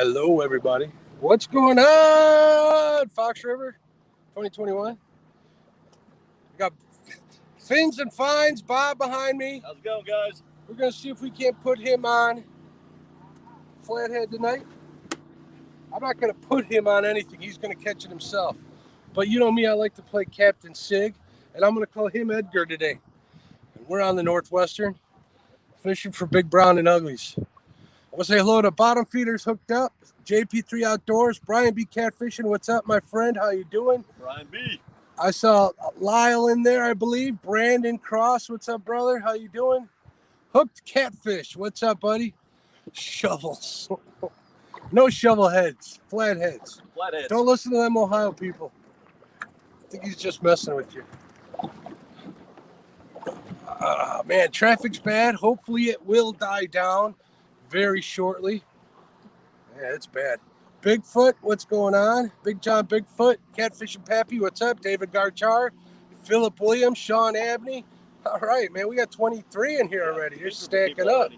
Hello, everybody. What's going on, Fox River 2021? We got Fins and Fines, Bob behind me. How's it going, guys? We're going to see if we can't put him on Flathead tonight. I'm not going to put him on anything. He's going to catch it himself. But you know me, I like to play Captain Sig, and I'm going to call him Edgar today. And we're on the Northwestern, fishing for big brown and uglies. I want to say hello to Bottom Feeders Hooked Up, JP3 Outdoors, Brian B. Catfishing. What's up, my friend? How you doing? Brian B. I saw Lyle in there, I believe. Brandon Cross. What's up, brother? How you doing? Hooked Catfish. What's up, buddy? Shovels. No shovel heads. Flatheads. Flatheads. Don't listen to them Ohio people. I think he's just messing with you. Man, traffic's bad. Hopefully it will die down very shortly. Yeah, it's bad. Bigfoot, what's going on? Big John Bigfoot, Catfishing Pappy, what's up? David Garchar, Philip Williams, Sean Abney. All right, man, we got 23 in here already. You're stacking up.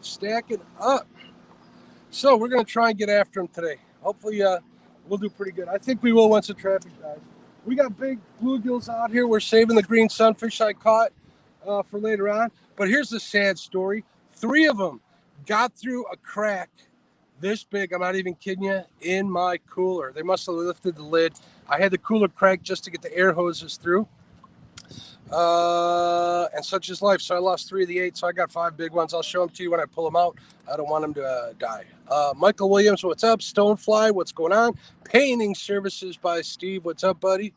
Stacking up. So we're going to try and get after them today. Hopefully we'll do pretty good. I think we will once the traffic dies. We got big bluegills out here. We're saving the green sunfish I caught for later on. But here's the sad story. 3 of them got through a crack this big, I'm not even kidding you, in my cooler. They must have lifted the lid. I had the cooler cracked just to get the air hoses through. And such is life. So I lost 3 of the 8, so I got 5 big ones. I'll show them to you when I pull them out. I don't want them to die. Michael Williams, what's up? Stonefly, what's going on? Painting services by Steve, what's up, buddy?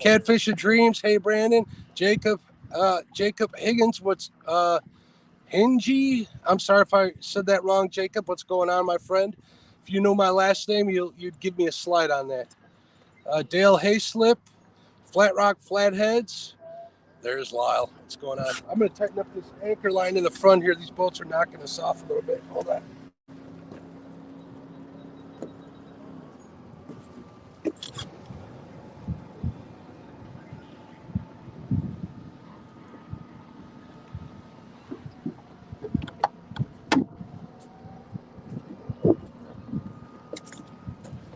Catfish and Dreams, hey, Brandon. Jacob Higgins, what's Hingy? I'm sorry if I said that wrong, Jacob. What's going on, my friend? If you know my last name, you'd give me a slide on that. Dale Hayslip, Flat Rock Flatheads. There's Lyle. What's going on? I'm going to tighten up this anchor line in the front here. These boats are knocking us off a little bit. Hold on.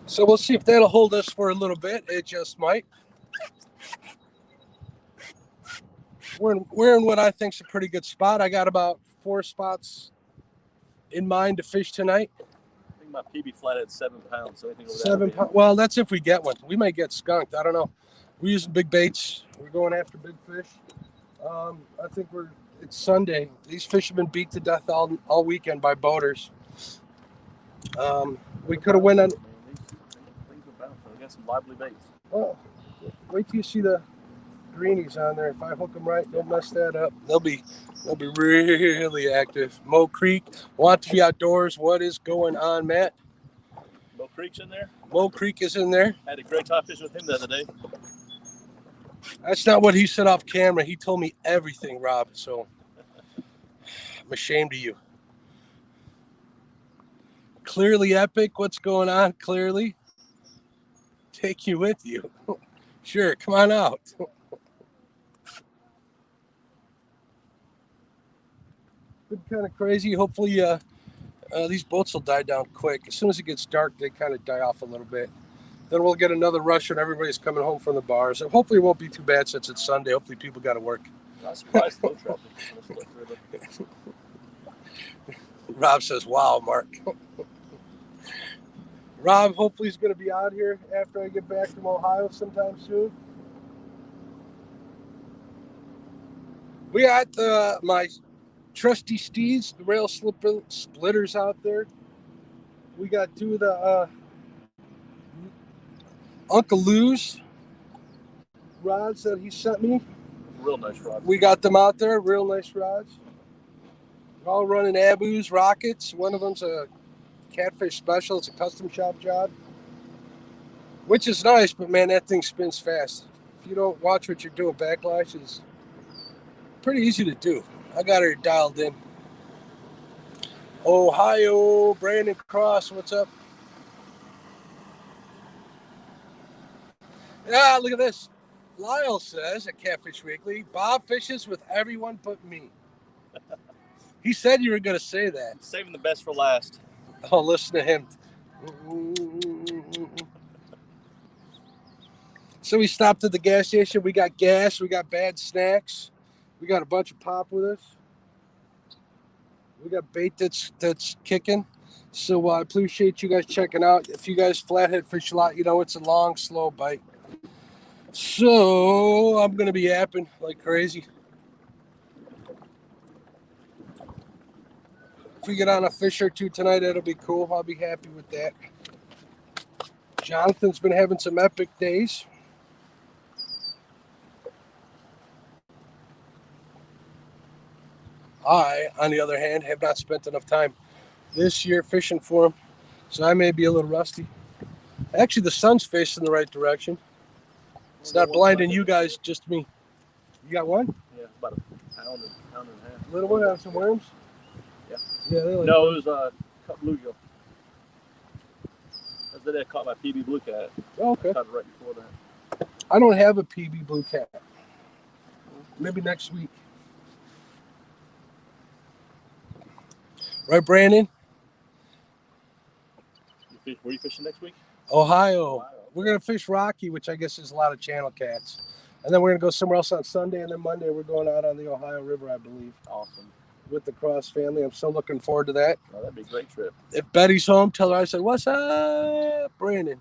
So we'll see if that'll hold us for a little bit. It just might. We're in what I think is a pretty good spot. I got about 4 spots in mind to fish tonight. I think my PB flathead's 7 pounds. So anything over 7 pounds. Well, that's if we get one. We might get skunked. I don't know. We're using big baits. We're going after big fish. I think it's Sunday. These fish have been beat to death all weekend by boaters. We could have went on. I got some lively baits. Oh, wait till you see the greenies on there. If I hook them right, don't mess that up. They'll be really active. Mo Creek, want to be outdoors. What is going on, Matt? Mo Creek's in there. Mo Creek is in there. I had a great time fishing with him the other day. That's not what he said off camera. He told me everything, Rob. So I'm ashamed of you. Clearly Epic. What's going on? Clearly. Take you with you. Sure, come on out. Been kind of crazy. Hopefully these boats will die down quick. As soon as it gets dark, they kind of die off a little bit. Then we'll get another rush and everybody's coming home from the bars. And hopefully it won't be too bad since it's Sunday. Hopefully people got to work. Not surprised boat traffic. Rob says, wow, Mark. Rob hopefully is going to be out here after I get back from Ohio sometime soon. We got my trusty steeds, the rail splitters out there. We got 2 of the Uncle Lou's rods that he sent me. Real nice rods. We got them out there, real nice rods. We're all running Abu's rockets. One of them's a Catfish Special. It's a custom shop job, which is nice, but man, that thing spins fast. If you don't watch what you're doing, backlash is pretty easy to do. I got her dialed in. Ohio, Brandon Cross, what's up? Yeah, look at this. Lyle says at Catfish Weekly, Bob fishes with everyone but me. He said you were going to say that. I'm saving the best for last. Oh, listen to him. So we stopped at the gas station. We got gas. We got bad snacks. We got a bunch of pop with us. We got bait that's kicking. So I appreciate you guys checking out. If you guys flathead fish a lot, you know it's a long, slow bite. So I'm going to be yapping like crazy. If we get on a fish or two tonight, that'll be cool. I'll be happy with that. Jonathan's been having some epic days. I, on the other hand, have not spent enough time this year fishing for him, so I may be a little rusty. Actually, the sun's facing the right direction. It's not blinding you guys, just me. You got one? Yeah, about a pound and a half. Little one have some worms? Yeah. Yeah, they like no, it was cut bluegill. That's the day I caught my PB blue cat. Oh, okay. I caught it right before that. I don't have a PB blue cat. Maybe next week. Right, Brandon? Where are you fishing next week? Ohio. We're going to fish Rocky, which I guess is a lot of channel cats. And then we're going to go somewhere else on Sunday. And then Monday, we're going out on the Ohio River, I believe. Awesome. With the Cross family. I'm so looking forward to that. Oh, that'd be a great trip. If Betty's home, tell her I said, "What's up, Brandon?"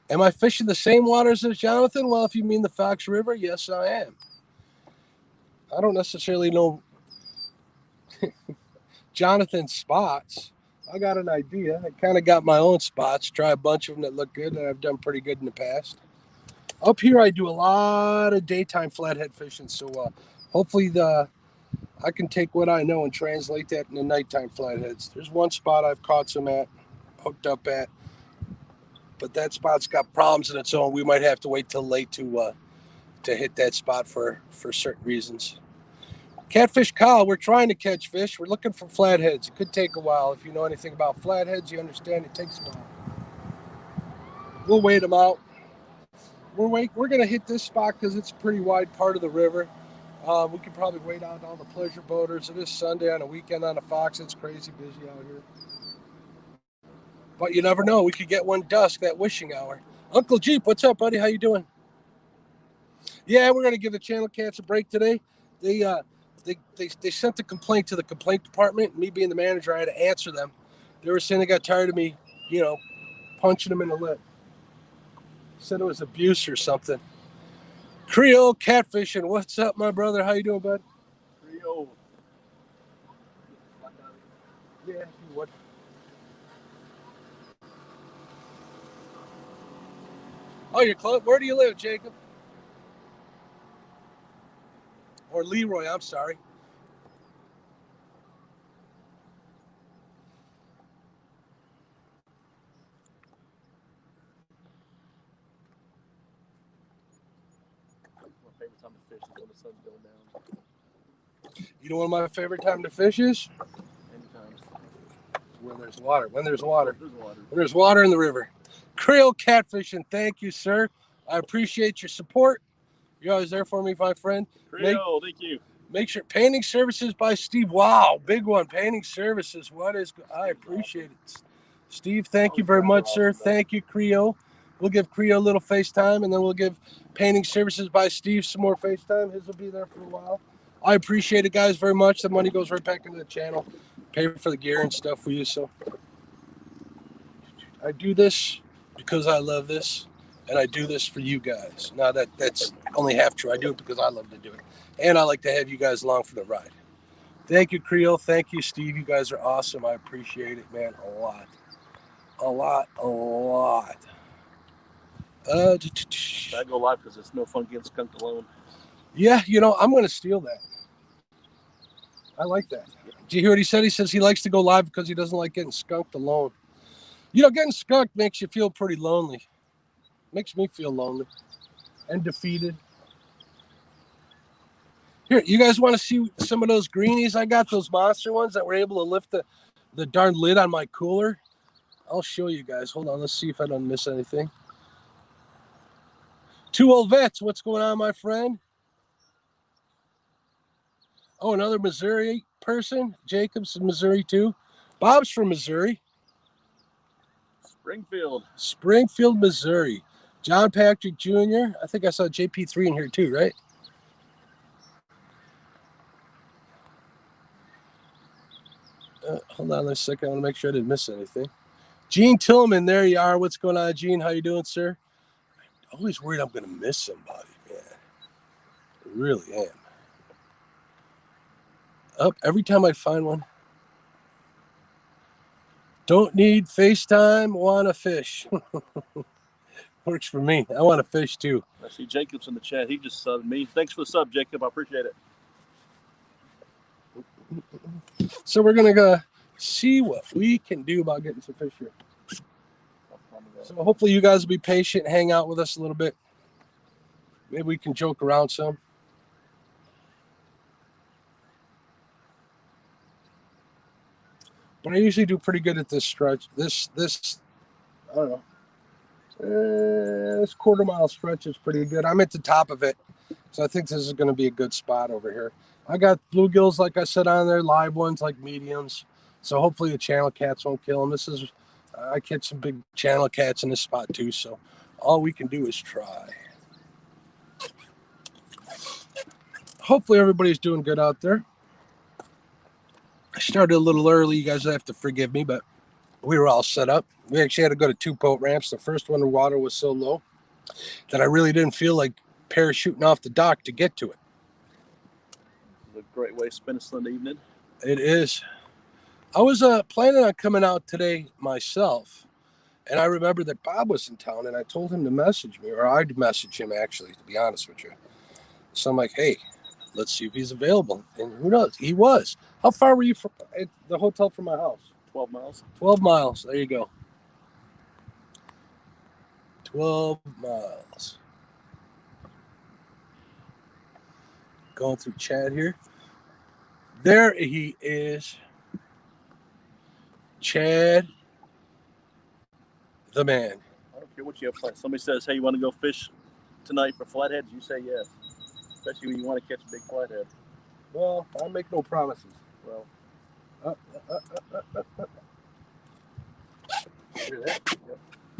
Am I fishing the same waters as Jonathan? Well, if you mean the Fox River, yes, I am. I don't necessarily know Jonathan's spots. I got an idea. I kind of got my own spots. Try a bunch of them that look good, and I've done pretty good in the past. Up here, I do a lot of daytime flathead fishing, so hopefully I can take what I know and translate that into nighttime flatheads. There's one spot I've caught some at, hooked up at, but that spot's got problems in its own. We might have to wait till late to hit that spot for certain reasons. Catfish Kyle, we're trying to catch fish. We're looking for flatheads. It could take a while. If you know anything about flatheads, you understand it takes a while. We'll wait them out. We're going to hit this spot because it's a pretty wide part of the river. We could probably wait out all the pleasure boaters. It is Sunday on a weekend on the Fox. It's crazy busy out here. But you never know. We could get one dusk, that wishing hour. Uncle Jeep, what's up, buddy? How you doing? Yeah, we're going to give the channel cats a break today. They sent a complaint to the complaint department. Me being the manager, I had to answer them. They were saying they got tired of me, punching them in the lip. Said it was abuse or something. Creole Catfishing. What's up, my brother? How you doing, bud? Creole. Yeah, you would. Oh, you're close. Where do you live, Jacob? Or Leroy, I'm sorry. My favorite time to fish is when the sun's going down. You know what my favorite time to fish is? Anytime. When there's water. When there's water. There's water. When there's water in the river. Creole Catfishing. Thank you, sir. I appreciate your support. You're always there for me, my friend. Creole, thank you. Make sure painting services by Steve. Wow, big one. Painting services. I appreciate it. Steve, thank you very much, sir. Thank you, Creole. We'll give Creole a little FaceTime, and then we'll give painting services by Steve some more FaceTime. His will be there for a while. I appreciate it, guys, very much. The money goes right back into the channel. Pay for the gear and stuff for you. So I do this because I love this, and I do this for you guys. Now that's only half true. I do it because I love to do it, and I like to have you guys along for the ride. Thank you, Creole. Thank you, Steve. You guys are awesome. I appreciate it, man, a lot. I go live because it's no fun getting skunked alone. Yeah, I'm going to steal that. I like that. Did you hear what he said? He says he likes to go live because he doesn't like getting skunked alone. Getting skunked makes you feel pretty lonely. Makes me feel lonely and defeated. Here, you guys want to see some of those greenies? I got those monster ones that were able to lift the darn lid on my cooler. I'll show you guys. Hold on. Let's see if I don't miss anything. Two old vets. What's going on, my friend? Oh, another Missouri person. Jacob's in Missouri too. Bob's from Missouri. Springfield, Missouri. John Patrick Jr. I think I saw JP3 in here too, right? Hold on a second. I want to make sure I didn't miss anything. Gene Tillman, there you are. What's going on, Gene? How you doing, sir? I'm always worried I'm going to miss somebody, man. I really am. Every time I find one. Don't need FaceTime, want to fish. Works for me. I want to fish too. I see Jacob's in the chat. He just subbed me. Thanks for the sub, Jacob. I appreciate it. So we're going to go see what we can do about getting some fish here. So hopefully you guys will be patient, hang out with us a little bit. Maybe we can joke around some. But I usually do pretty good at this stretch. This I don't know. This quarter-mile stretch is pretty good. I'm at the top of it, so I think this is going to be a good spot over here. I got bluegills, like I said, on there, live ones, like mediums. So hopefully the channel cats won't kill them. This is, I catch some big channel cats in this spot too, so all we can do is try. Hopefully everybody's doing good out there. I started a little early. You guys have to forgive me, but we were all set up. We actually had to go to 2 boat ramps. The first one, the water was so low that I really didn't feel like parachuting off the dock to get to it. It's a great way to spend a Sunday evening. It is. I was planning on coming out today myself, and I remember that Bob was in town, and I told him to message me, or I'd message him, actually, to be honest with you. So I'm like, hey, let's see if he's available. And who knows? He was. How far were you from the hotel from my house? 12 miles. 12 miles. There you go. 12 miles. Going through chat here. There he is. Chad, the man. I don't care what you have planned. Somebody says, hey, you want to go fish tonight for flatheads? You say yes. Especially when you want to catch a big flathead. Well, I make no promises. Well, hear that?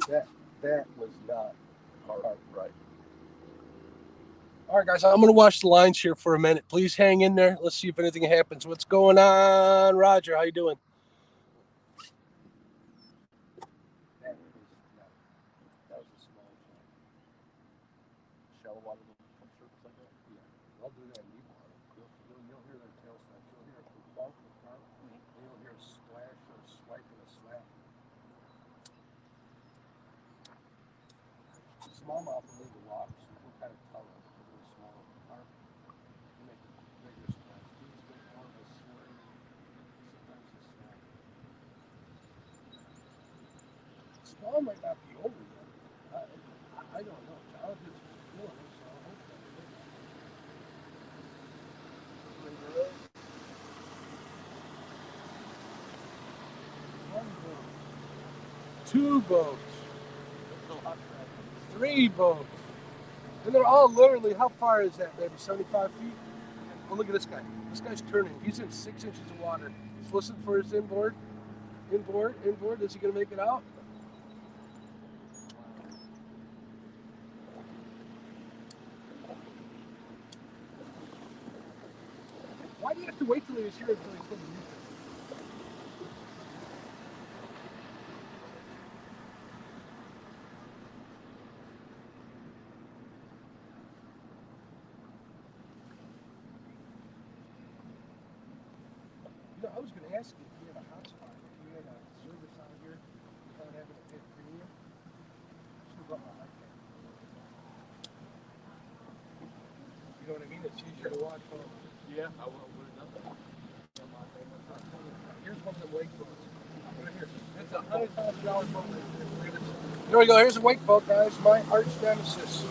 Yep. That was not hard. Right. All right, guys, I'm going to watch the lines here for a minute. Please hang in there. Let's see if anything happens. What's going on, Roger? How you doing? That was a small one. Shallow water come surface like that? Yeah, I'll do that in deep water. You'll hear that tail slap. You'll hear a bump in the front, and you'll hear a splash or a swipe and a slap. Smallmouth will leave the water, so you can kind of tell it. Really small carp. You make a bigger splash. These make more of a swing. Sometimes a snap. Small might not be over yet. I don't know. Jonathan's feeling it, so I hope that's good. One boat. 2 boats. 3 boats. And they're all literally, how far is that, maybe 75 feet? Oh, look at this guy. This guy's turning. He's in 6 inches of water. He's listening for his inboard. Inboard. Is he going to make it out? Why do you have to wait till he's here until he's put the music? I was going to ask you if you had a hotspot, if you had a service out here without having to pay premium. I should have brought my iPad. You know what I mean? It's easier to watch home. Yeah, I would have done that. Here's one of the wake boats. Right here. It's a $100,000 boat. There we go. Here's a wake boat, guys. My arch nemesis.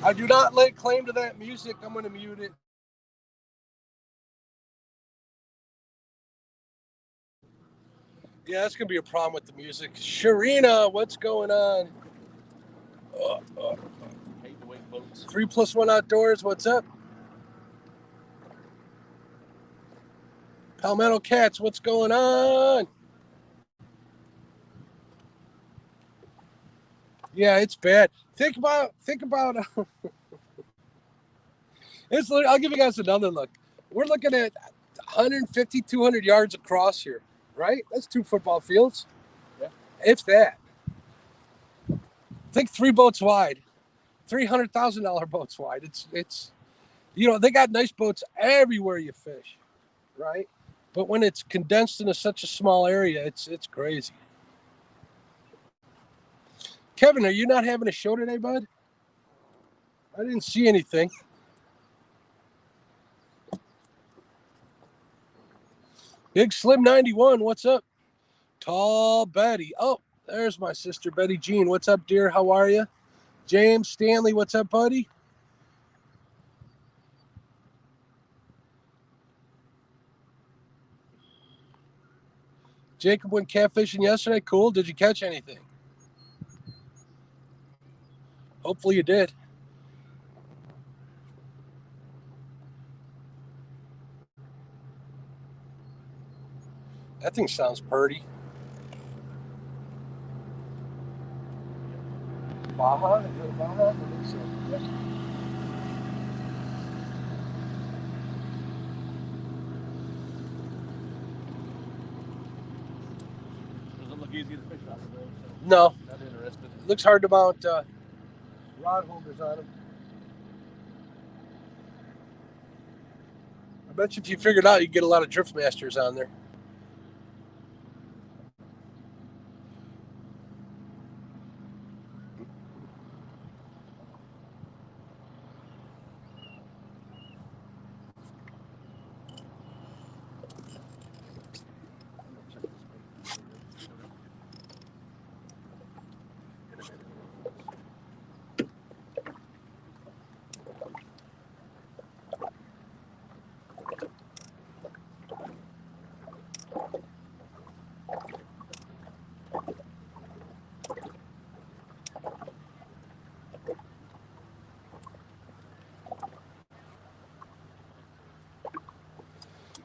I do not lay claim to that music. I'm going to mute it. Yeah, that's going to be a problem with the music. Sharina, what's going on? Hate the wake 3+1 Outdoors, what's up? Palmetto Cats, what's going on? Yeah, it's bad. Think about I'll give you guys another look. We're looking at 150, 200 yards across here, right? That's 2 football fields. Yeah. If that. Think 3 boats wide, $300,000 boats wide. It's they got nice boats everywhere you fish, right? But when it's condensed into such a small area, it's crazy. Kevin, are you not having a show today, bud? I didn't see anything. Big Slim 91, what's up? Tall Betty. Oh, there's my sister Betty Jean. What's up, dear? How are you? James Stanley, what's up, buddy? Jacob went catfishing yesterday. Cool. Did you catch anything? Hopefully you did. That thing sounds purty. Baja? Is it Baja? I think so. Yeah. Doesn't look easy to fish off of those. So No. not interested. Looks hard to mount rod holders on them. I bet you if you figured out, you'd get a lot of drift masters on there.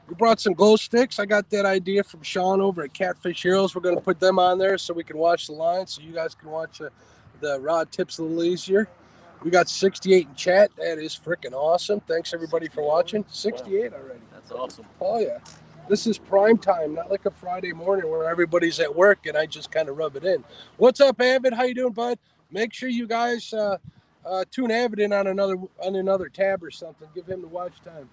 We brought some glow sticks. I got that idea from Sean over at Catfish Heroes. We're going to put them on there so we can watch the line, so you guys can watch the rod tips a little easier. We got 68 in chat. That is freaking awesome. Thanks, everybody, for watching. 68 already. That's awesome. Oh, yeah. This is prime time, not like a Friday morning where everybody's at work and I just kind of rub it in. What's up, Avid? How you doing, bud? Make sure you guys tune Avid in on another tab or something. Give him the watch time.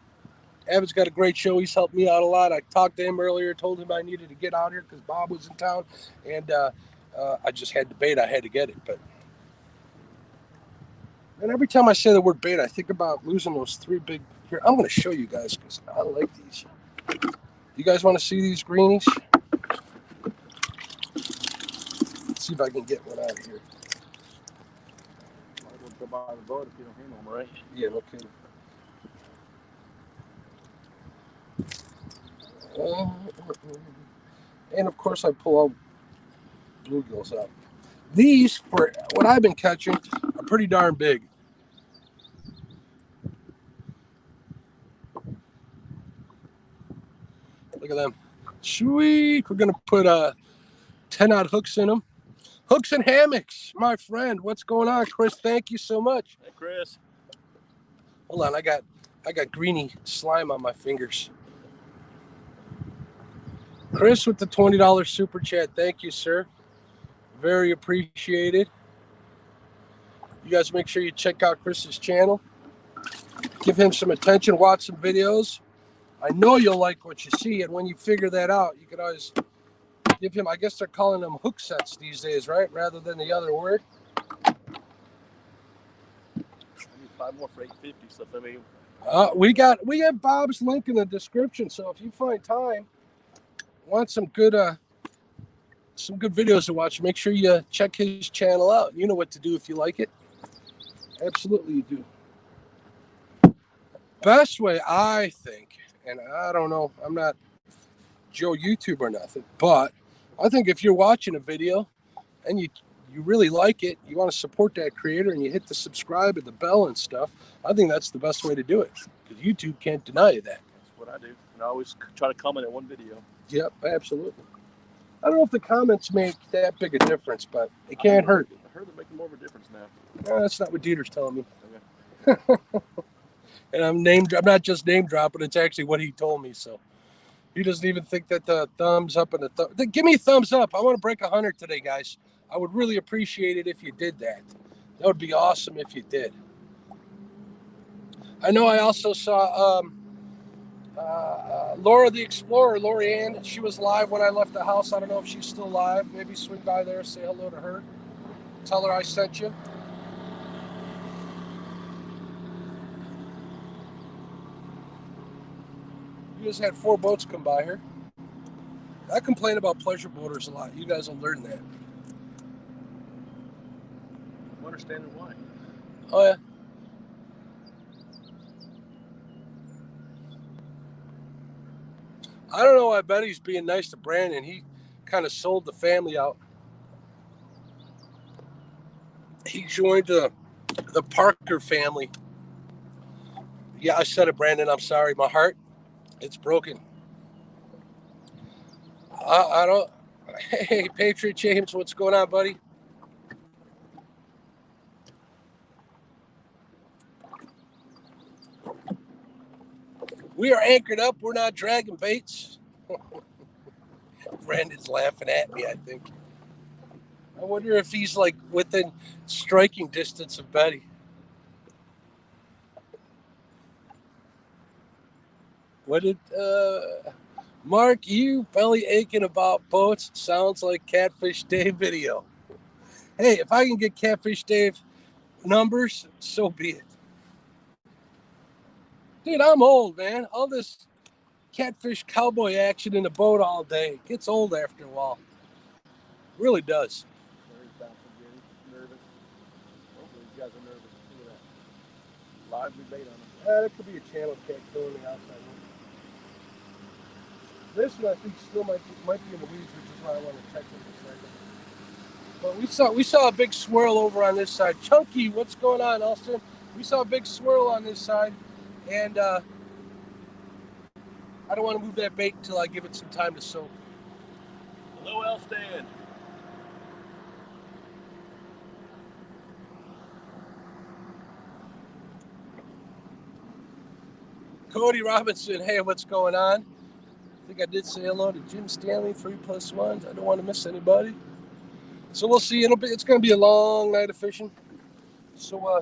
Avid's got a great show. He's helped me out a lot. I talked to him earlier, told him I needed to get out here because Bob was in town, and I just had the bait. I had to get it. And every time I say the word bait, I think about losing those 3 big. Here, I'm going to show you guys because I like these. You guys want to see these greenies? Let's see if I can get one out of here. Might as well go by the boat if you don't handle them right. Yeah, no kidding. And of course, I pull out bluegills out. These, for what I've been catching, are pretty darn big. Look at them. Sweet. We're going to put 10-aught hooks in them. Hooks and hammocks, my friend. What's going on, Chris? Thank you so much. Hey, Chris. Hold on. I got greeny slime on my fingers. Chris with the $20 super chat. Thank you, sir. Very appreciated. You guys make sure you check out Chris's channel. Give him some attention. Watch some videos. I know you'll like what you see. And when you figure that out, you can always give him, I guess they're calling them hook sets these days, right? Rather than the other word. I need 5 more for 850. So if I mean, we have Bob's link in the description. So if you find time, want some good videos to watch, make sure you check his channel out. You know what to do if you like it. Absolutely you do. Best way, I think, and I don't know, I'm not Joe YouTube or nothing, but I think if you're watching a video and you you really like it, you want to support that creator, and you hit the subscribe and the bell and stuff, I think that's the best way to do it, because YouTube can't deny that. That's what I do. And I always try to comment in one video. Yep, absolutely. I don't know if the comments make that big a difference, but it can't hurt. I heard they're making more of a difference now. No, that's not what Dieter's telling me. Okay. And I'm not just name dropping, it's actually what he told me. So he doesn't even think that the thumbs up and give me a thumbs up. I want to break 100 today, guys. I would really appreciate it if you did that. That would be awesome if you did. I know I also saw Laura the Explorer, Lori-Ann. She was live when I left the house. I don't know if she's still live. Maybe swing by there, say hello to her. Tell her I sent you. You just had 4 boats come by here. I complain about pleasure boaters a lot. You guys will learn that. I'm understanding why. Oh, yeah. I don't know. I bet he's being nice to Brandon. He kind of sold the family out. He joined the Parker family. Yeah, I said it, Brandon. I'm sorry. My heart, it's broken. I don't. Hey, Patriot James, what's going on, buddy? We are anchored up. We're not dragging baits. Brandon's laughing at me, I think. I wonder if he's like within striking distance of Betty. What did Mark, you belly aching about boats? Sounds like Catfish Dave video. Hey, if I can get Catfish Dave numbers, so be it. Dude, I'm old, man. All this catfish cowboy action in the boat all day gets old after a while. Really does. Nervous. Hopefully these guys are nervous. Look at that. Lively bait on them. That could be a channel cat killing the outside one. This one I think still might be in the weeds, which is why I want to check it in a second. But we saw a big swirl over on this side. Chunky, what's going on, Elston? We saw a big swirl on this side, and I don't want to move that bait until I give it some time to soak. Hello, Elston. Cody Robinson, hey, what's going on? I think I did say hello to Jim Stanley, 3+1. I don't want to miss anybody. So we'll see. It's going to be a long night of fishing. So I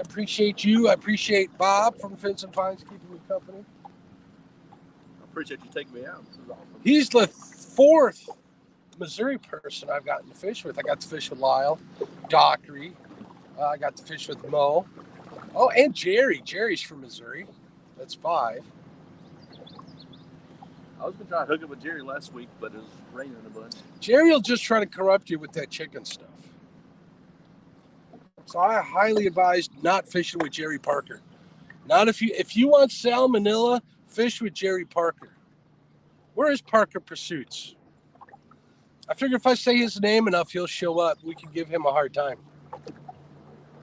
appreciate you. I appreciate Bob from Fins and Finds keeping me company. I appreciate you taking me out. This is awesome. He's the 4th Missouri person I've gotten to fish with. I got to fish with Lyle, Dockery. I got to fish with Mo. Oh, and Jerry. Jerry's from Missouri. That's 5. I was going to try to hook up with Jerry last week, but it was raining a bunch. Jerry will just try to corrupt you with that chicken stuff. So I highly advise not fishing with Jerry Parker. Not if you want salmonella, fish with Jerry Parker. Where is Parker Pursuits? I figure if I say his name enough, he'll show up. We can give him a hard time.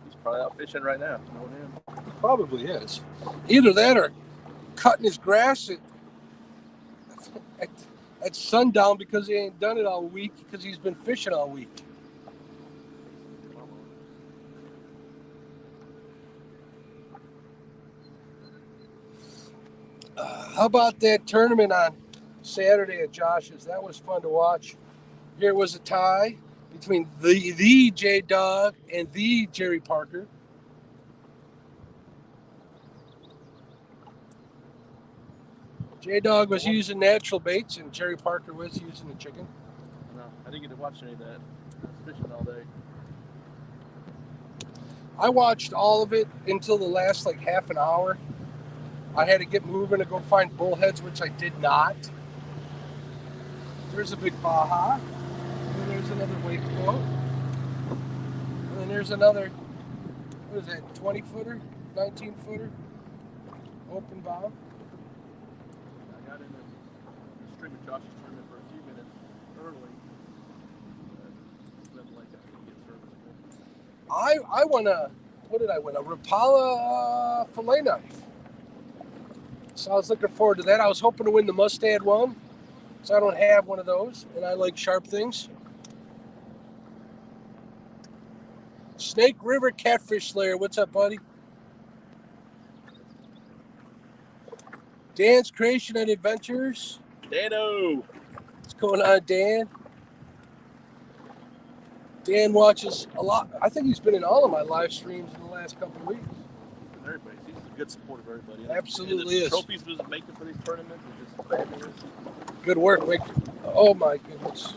He's probably out fishing right now. Knowing him. Probably is. Either that or cutting his grass at sundown because he ain't done it all week because he's been fishing all week. How about that tournament on Saturday at Josh's? That was fun to watch. Here was a tie between the J-Dog and the Jerry Parker. J-Dog was using natural baits and Jerry Parker was using the chicken. No, I didn't get to watch any of that. I was fishing all day. I watched all of it until the last like half an hour. I had to get moving to go find bullheads, which I did not. There's a big Baja. And then there's another wake boat. And then there's another, what is that, 20-footer? 19-footer? Open bow. I got in the stream of Josh's tournament for a few minutes early. Nothing like that. I won what did I win? A Rapala fillet knife. So I was looking forward to that. I was hoping to win the Mustad one, so I don't have one of those, and I like sharp things. Snake River Catfish Slayer, what's up, buddy? Dan's Creation and Adventures. Dano. What's going on, Dan? Dan watches a lot. I think he's been in all of my live streams in the last couple of weeks. Everybody, he's a good support of everybody. Absolutely and the is. Trophies was making for these tournaments are just fabulous. Good work, Mike. Oh my goodness.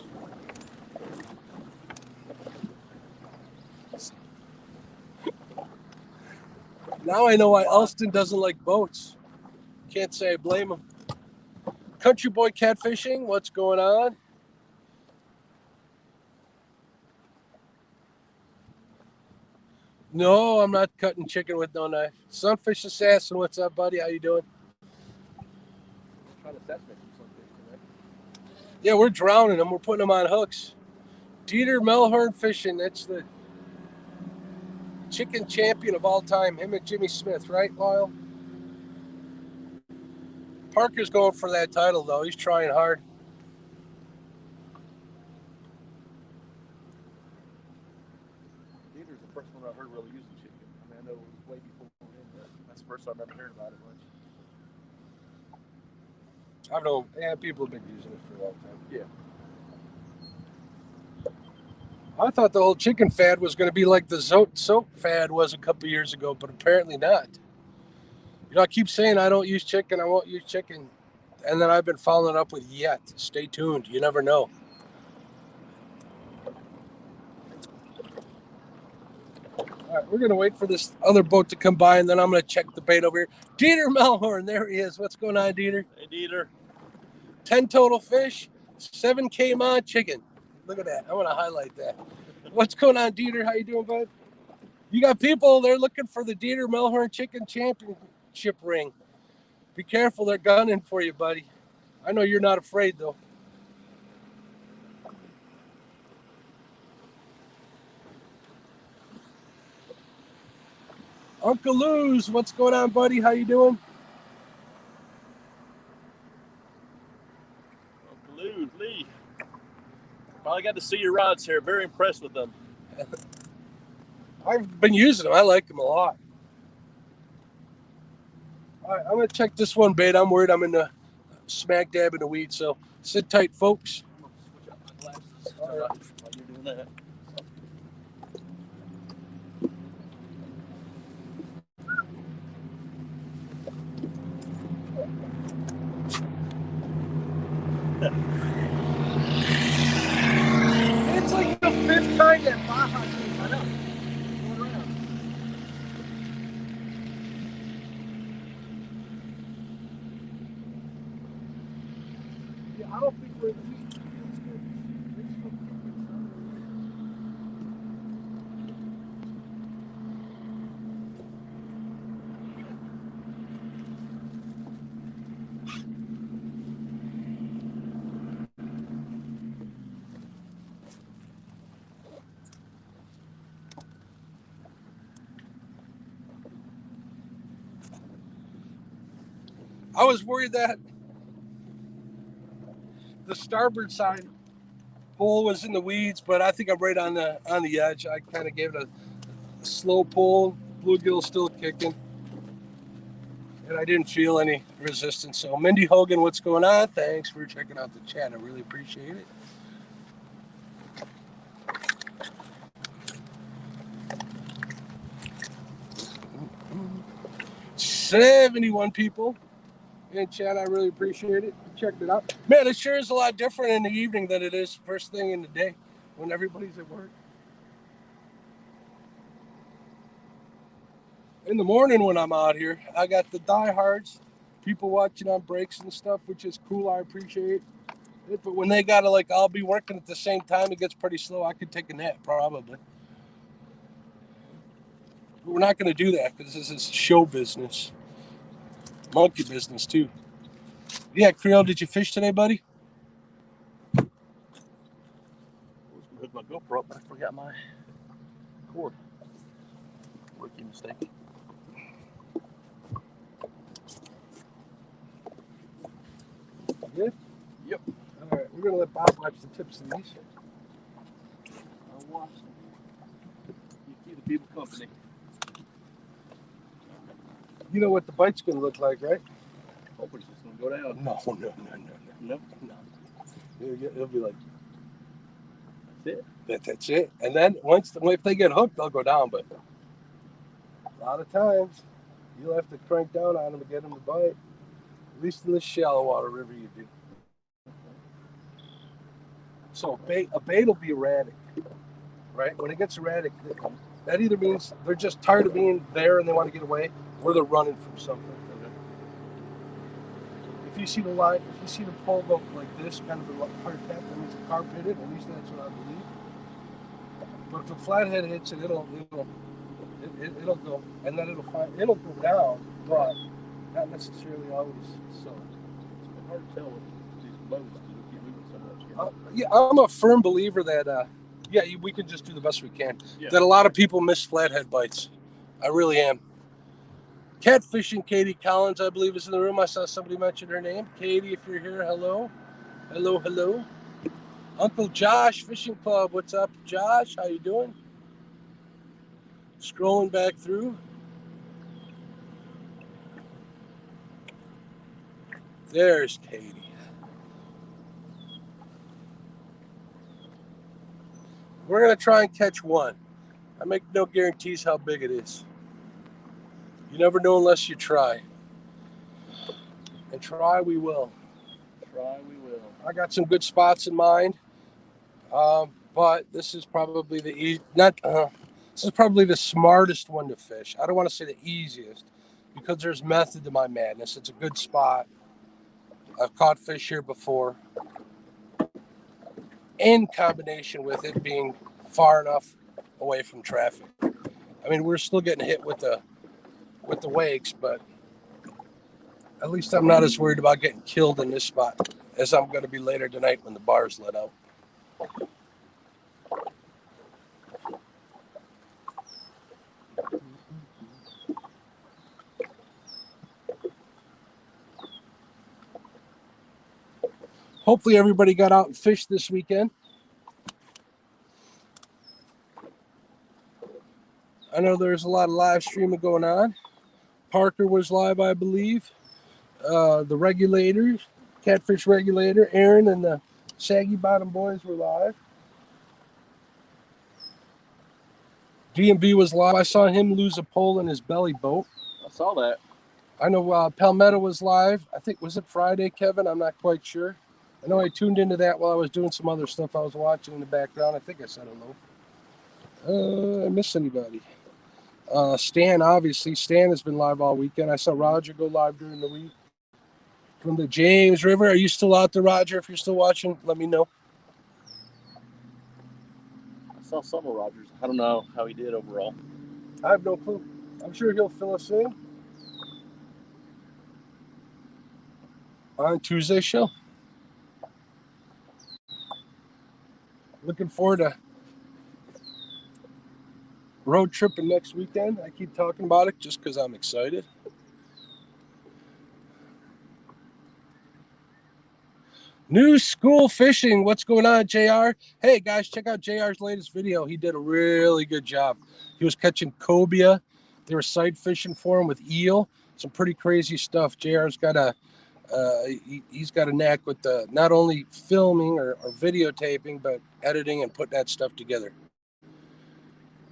Now I know why Elston doesn't like boats. Can't say I blame him. Country Boy Catfishing, what's going on? No, I'm not cutting chicken with no knife. Sunfish Assassin, what's up, buddy? How you doing? Trying to assassinate sunfish, right? Yeah, we're drowning them. We're putting them on hooks. Dieter Melhorn Fishing, that's the chicken champion of all time. Him and Jimmy Smith, right, Lyle? Parker's going for that title, though. He's trying hard. Dieter's the first one I heard really using chicken. I mean, I know it was way before him, but that's the first time I've ever heard about it much. I don't know. Yeah, people have been using it for a long time. Yeah. I thought the whole chicken fad was going to be like the soap fad was a couple years ago, but apparently not. You know, I keep saying I don't use chicken, I won't use chicken, and then I've been following up with yet. Stay tuned. You never know. All right, we're going to wait for this other boat to come by, and then I'm going to check the bait over here. Dieter Melhorn, there he is. What's going on, Dieter? Hey, Dieter. 10 total fish, 7 came on chicken. Look at that. I want to highlight that. What's going on, Dieter? How you doing, bud? You got people, they're looking for the Dieter Melhorn Chicken Championship ring. Be careful, they're gunning for you, buddy. I know you're not afraid, though. Uncle Lou's, what's going on, buddy? How you doing? Uncle Lee. Finally got to see your rods here. Very impressed with them. I've been using them. I like them a lot. All right, I'm going to check this one bait. I'm worried I'm in the smack dab in the weeds, so sit tight, folks. I'm going to switch out my glasses All right. while you're doing that. It's like the 5th time that Baja came. I know. Going around. Yeah, I don't think we're in the weeds. I was worried that the starboard side pole was in the weeds, but I think I'm right on the edge. I kind of gave it a slow pull. Bluegill still kicking, and I didn't feel any resistance. So, Mindy Hogan, what's going on? Thanks for checking out the chat. I really appreciate it. "71 people in chat. I really appreciate it. Checked it out. Man, it sure is a lot different in the evening than it is first thing in the day when everybody's at work. In the morning when I'm out here, I got the diehards, people watching on breaks and stuff, which is cool. I appreciate it. But when they gotta, like, I'll be working at the same time, it gets pretty slow. I could take a nap probably. But we're not going to do that because this is show business. Monkey business, too. Yeah, Creole, did you fish today, buddy? I was going to hook my GoPro up, but I forgot my cord. mistaken. Good? Yep. All right, we're going to let Bob watch the tips of these. I'll watch them. You keep the people company. You know what the bite's going to look like, right? Hope it's just going to go down. No. Nope. It'll be like, That's it. that's it. And then if they get hooked, they'll go down. But a lot of times, you'll have to crank down on them to get them to bite. At least in this shallow water river, you do. So a bait will be erratic, right? When it gets erratic, that either means they're just tired of being there and they want to get away, or they're running from something. Okay. If you see the line, if you see the pole go like this, kind of a hard tap, that means a carp hit it. At least that's what I believe. But if a flathead hits it, it'll go, and then it'll go down, but not necessarily always so. It's hard to tell with these boats because we keep moving so much. Yeah, I'm a firm believer that we can just do the best we can. Yeah. That a lot of people miss flathead bites. I really am. Catfishing Katie Collins, I believe, is in the room. I saw somebody mention her name. Katie, if you're here, hello. Hello. Uncle Josh Fishing Club, what's up, Josh? How you doing? Scrolling back through. There's Katie. We're going to try and catch one. I make no guarantees how big it is. You never know unless you try. And try we will. I got some good spots in mind. But this is probably this is probably the smartest one to fish. I don't want to say the easiest because there's method to my madness. It's a good spot. I've caught fish here before. In combination with it being far enough away from traffic. I mean, we're still getting hit with the wakes, but at least I'm not as worried about getting killed in this spot as I'm going to be later tonight when the bars let out. Hopefully everybody got out and fished this weekend. I know there's a lot of live streaming going on. Parker was live, I believe. The regulators, Catfish Regulator, Aaron and the Saggy Bottom Boys were live. DMV was live. I saw him lose a pole in his belly boat. I saw that. I know Palmetto was live. I think, was it Friday, Kevin? I'm not quite sure. I know I tuned into that while I was doing some other stuff I was watching in the background. I think I said hello. I missed anybody. Stan, obviously. Stan has been live all weekend. I saw Roger go live during the week. From the James River. Are you still out there, Roger? If you're still watching, let me know. I saw some of Rogers. I don't know how he did overall. I have no clue. I'm sure he'll fill us in on Tuesday's show. Looking forward to road tripping next weekend. I keep talking about it just because I'm excited. New school fishing. What's going on, JR? Hey, guys, check out JR's latest video. He did a really good job. He was catching cobia. They were sight fishing for him with eel. Some pretty crazy stuff. JR's got he's got a knack with not only filming or videotaping, but editing and putting that stuff together.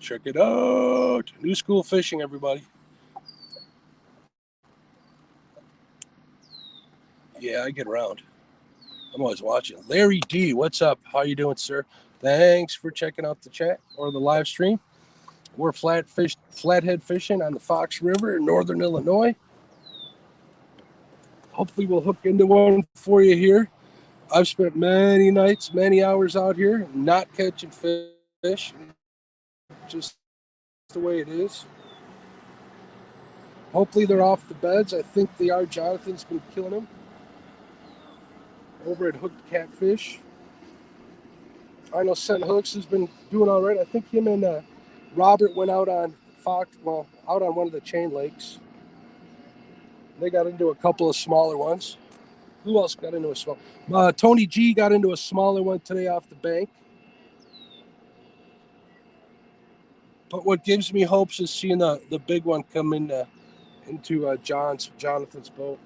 Check it out. New school fishing, everybody. Yeah, I get around. I'm always watching. Larry D, what's up? How you doing, sir? Thanks for checking out the chat or the live stream. We're flathead fishing on the Fox River in northern Illinois. Hopefully we'll hook into one for you here. I've spent many nights, many hours out here not catching fish. Just the way it is. Hopefully they're off the beds. I think they are. Jonathan's been killing them over at Hooked Catfish. I know Scent Hooks has been doing all right. I think him and Robert went out on out on one of the chain lakes. They got into a couple of smaller ones. Who else got into a small? Tony G got into a smaller one today off the bank. But what gives me hopes is seeing the big one come into Jonathan's boat.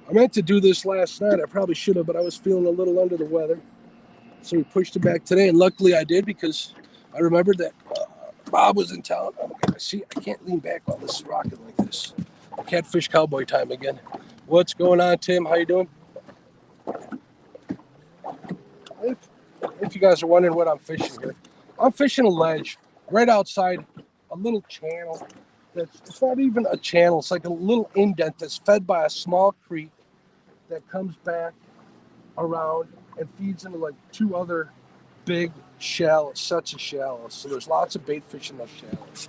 I meant to do this last night. I probably should have, but I was feeling a little under the weather. So we pushed it back today, and luckily I did because I remembered that Bob was in town. See, I can't lean back while this is rocking like this. Catfish cowboy time again. What's going on, Tim? How you doing? If you guys are wondering what I'm fishing here, I'm fishing a ledge right outside a little channel. It's not even a channel. It's like a little indent that's fed by a small creek that comes back around and feeds into like two other big sets of shallows. So there's lots of bait fish in those shallows.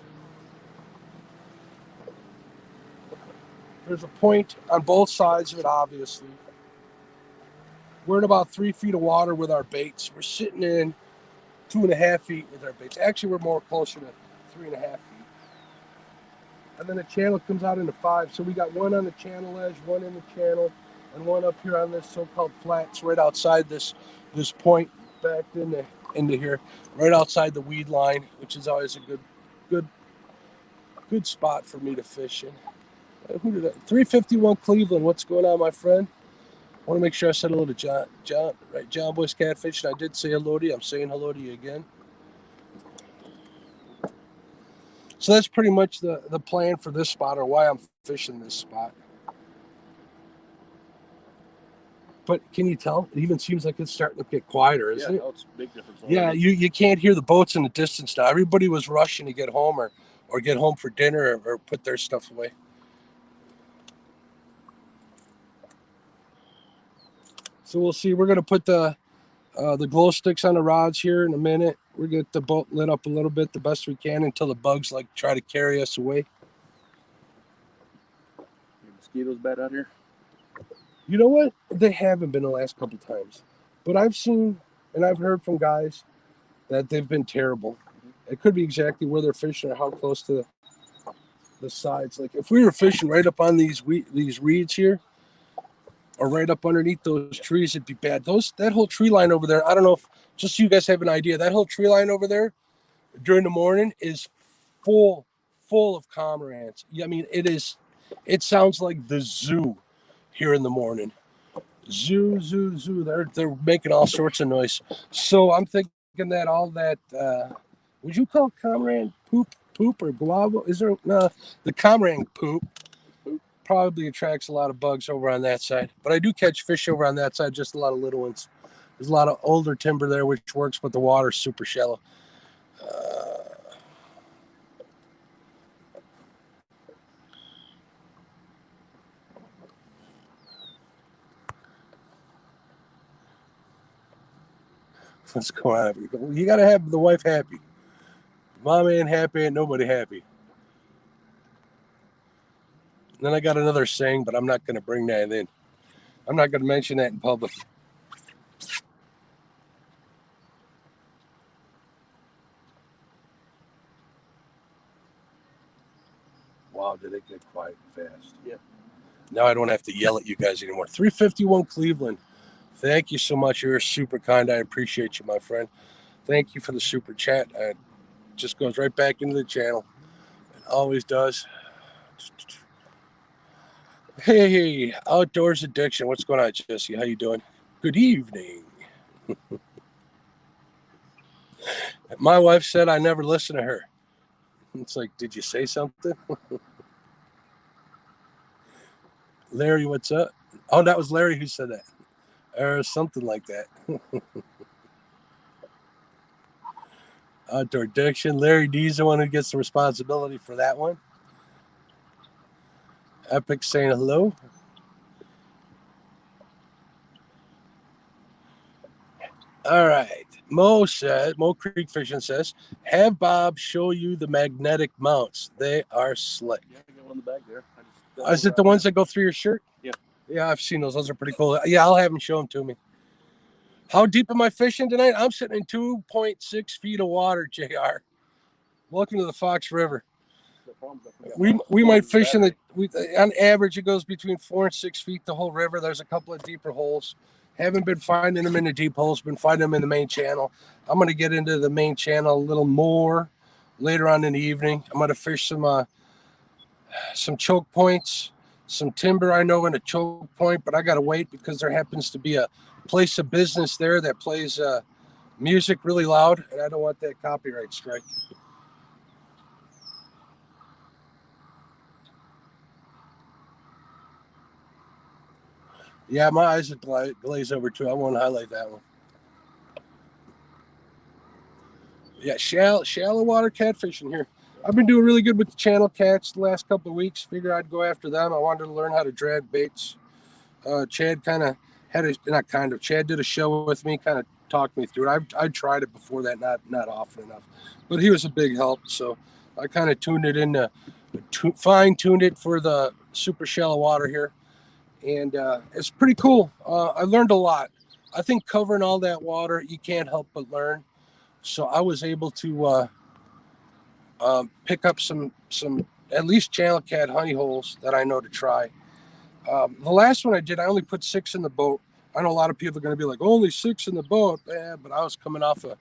There's a point on both sides of it, obviously. We're in about 3 feet of water with our baits. We're sitting in 2.5 feet with our baits. Actually, we're more closer to 3.5 feet. And then the channel comes out into 5. So we got one on the channel edge, one in the channel, and one up here on this so-called flats right outside this point back into here, right outside the weed line, which is always a good spot for me to fish in. 351 Cleveland, what's going on, my friend? I want to make sure I said hello to John, right? John Boy's Catfish, and I did say hello to you. I'm saying hello to you again. So that's pretty much the plan for this spot, or why I'm fishing this spot. But can you tell? It even seems like it's starting to get quieter, isn't it? Yeah, it's a big difference. Yeah, you can't hear the boats in the distance now. Everybody was rushing to get home or get home for dinner or put their stuff away. So we'll see. We're going to put the glow sticks on the rods here in a minute. We're going to get the boat lit up a little bit the best we can until the bugs try to carry us away. Your mosquitoes bad out here? You know what? They haven't been the last couple times. But I've seen and I've heard from guys that they've been terrible. It could be exactly where they're fishing or how close to the sides. Like if we were fishing right up on these reeds here, or right up underneath those trees, it'd be bad. That whole tree line over there, I don't know if just so you guys have an idea, that whole tree line over there during the morning is full of cormorants. I mean, it sounds like the zoo here in the morning. Zoo. They're making all sorts of noise. So I'm thinking that all that, would you call cormorant poop or guava? Is there the cormorant poop probably attracts a lot of bugs over on that side. But I do catch fish over on that side, just a lot of little ones. There's a lot of older timber there, which works, but the water's super shallow. What's going on? You got to have the wife happy. Mom ain't happy, ain't nobody happy. And then I got another saying, but I'm not going to bring that in. I'm not going to mention that in public. Wow, did it get quiet fast? Yeah. Now I don't have to yell at you guys anymore. 351 Cleveland. Thank you so much. You're super kind. I appreciate you, my friend. Thank you for the super chat. It just goes right back into the channel. It always does. Hey, Outdoors Addiction. What's going on, Jesse? How you doing? Good evening. My wife said I never listen to her. It's like, did you say something? Larry, what's up? Oh, that was Larry who said that. Or something like that. Outdoor Addiction. Larry D's the one who gets the responsibility for that one. Epic saying hello. All right. Mo Creek Fishing says, have Bob show you the magnetic mounts. They are slick. Yeah, I got one in the bag there. Is it the ones that go through your shirt? Yeah. Yeah, I've seen those. Those are pretty cool. Yeah, I'll have him show them to me. How deep am I fishing tonight? I'm sitting in 2.6 feet of water, JR. Welcome to the Fox River. We might fish in on average it goes between 4 and 6 feet the whole river. There's a couple of deeper holes. Haven't been finding them in the deep holes, been finding them in the main channel. I'm going to get into the main channel a little more later on in the evening. I'm going to fish some choke points, some timber I know in a choke point, but I got to wait because there happens to be a place of business there that plays music really loud, and I don't want that copyright strike. Yeah, my eyes are glaze over too. I won't highlight that one. Yeah, shallow water catfishing here. I've been doing really good with the channel cats the last couple of weeks. Figure I'd go after them. I wanted to learn how to drag baits. Chad kind of Chad did a show with me, kind of talked me through it. I tried it before that, not often enough, but he was a big help. So I kind of tuned it in, fine tuned it for the super shallow water here. And it's pretty cool. I learned a lot. I think covering all that water, you can't help but learn. So I was able to pick up some at least channel cat honey holes that I know to try. The last one I did, I only put 6 in the boat. I know a lot of people are going to be like, only 6 in the boat. Yeah, but I was coming off of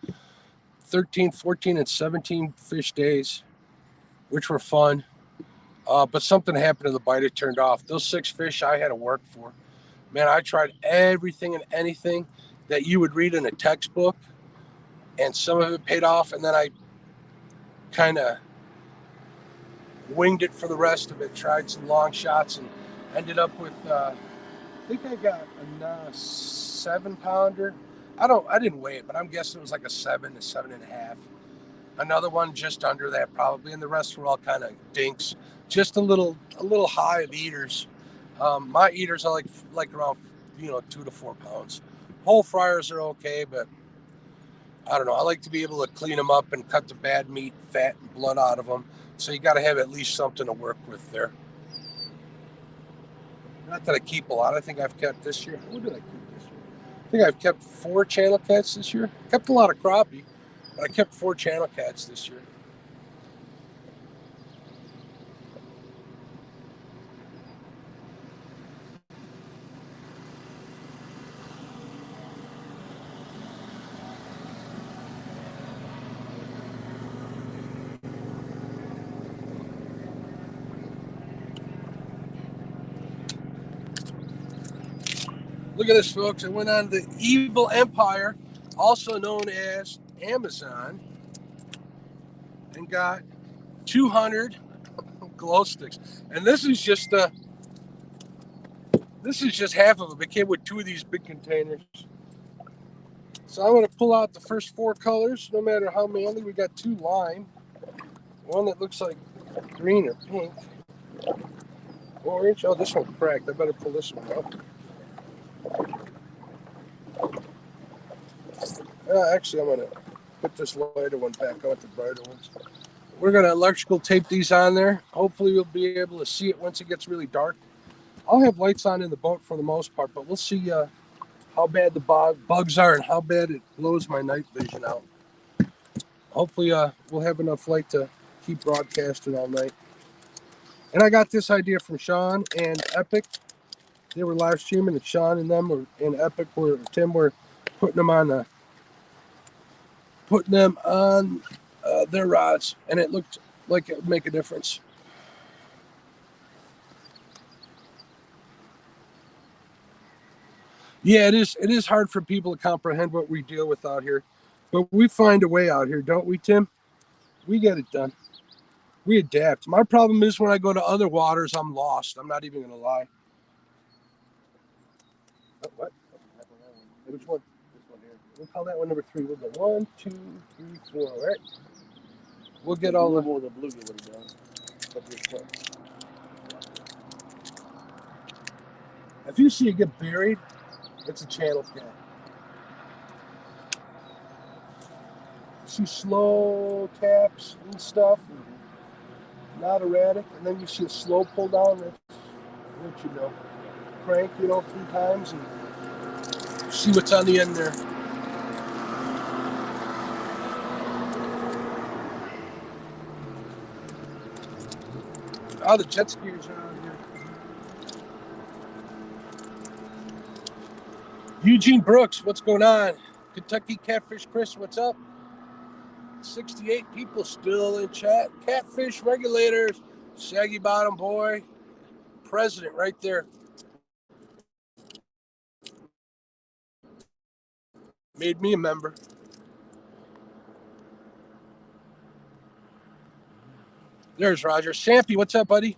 13, 14, and 17 fish days, which were fun. But something happened to the bite. It turned off. Those 6 fish I had to work for. Man, I tried everything and anything that you would read in a textbook, and some of it paid off, and then I kind of winged it for the rest of it, tried some long shots, and ended up with, I think I got a 7-pounder. I didn't weigh it, but I'm guessing it was like a 7 to 7.5. Another one just under that probably, and the rest were all kind of dinks. Just a little high of eaters. My eaters are like around 2 to 4 pounds. Whole fryers are okay, but I don't know. I like to be able to clean them up and cut the bad meat, fat, and blood out of them. So you got to have at least something to work with there. Not that I keep a lot. I think I've kept this year. What did I keep this year? I think I've kept 4 channel cats this year. Kept a lot of crappie, but I kept 4 channel cats this year. Look at this, folks. I went on the Evil Empire, also known as Amazon, and got 200 glow sticks. And this is just half of them. It came with 2 of these big containers. So I'm going to pull out the first 4 colors, no matter how manly. We got 2 lime, one that looks like green or pink, orange. Oh, this one cracked. I better pull this one out. Actually, I'm going to put this lighter one back on with the brighter ones. We're going to electrical tape these on there. Hopefully we'll be able to see it once it gets really dark. I'll have lights on in the boat for the most part, but we'll see how bad the bugs are and how bad it blows my night vision out. Hopefully we'll have enough light to keep broadcasting all night. And I got this idea from Sean and Epic. They were live streaming, and Sean and them in Epic Tim were putting them on their rods, and it looked like it would make a difference. Yeah, it is hard for people to comprehend what we deal with out here, but we find a way out here, don't we, Tim? We get it done. We adapt. My problem is when I go to other waters, I'm lost. I'm not even going to lie. Oh, what? Which one? This one here. We'll call that one number 3. We'll go 1, 2, 3, 4. All right. We'll get all the more the blue would have done. If you see it get buried, it's a channel cat. See slow taps and stuff, not erratic, and then you see a slow pull down. That's what you know. Crank, 3 times and see what's on the end there. Oh, the jet skiers are out here. Eugene Brooks, what's going on? Kentucky Catfish Chris, what's up? 68 people still in chat. Catfish regulators, Saggy Bottom Boy, president right there. Made me a member. There's Roger. Sampy, what's up, buddy?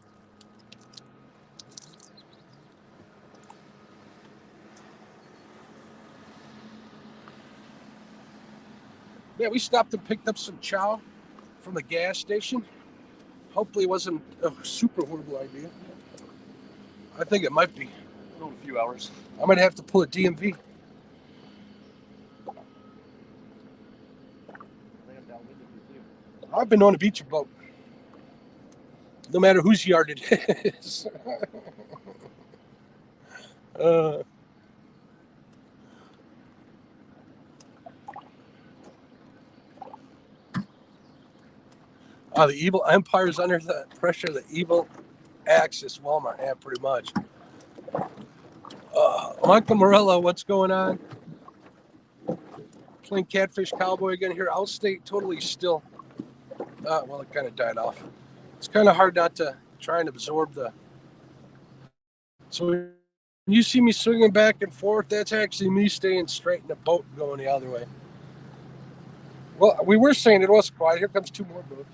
Yeah, we stopped and picked up some chow from the gas station. Hopefully it wasn't a super horrible idea. I think it might be. In a few hours. I might have to pull a DMV. I've been on a beach boat. No matter whose yard it is. The evil empire's under the pressure of the evil axis. Walmart, yeah, pretty much. Michael Morello, what's going on? Playing Catfish Cowboy again here. I'll stay totally still. Well, it kind of died off. It's kind of hard not to try and absorb the. So when you see me swinging back and forth, that's actually me staying straight in the boat going the other way. Well, we were saying it was quiet. Here comes two more boats.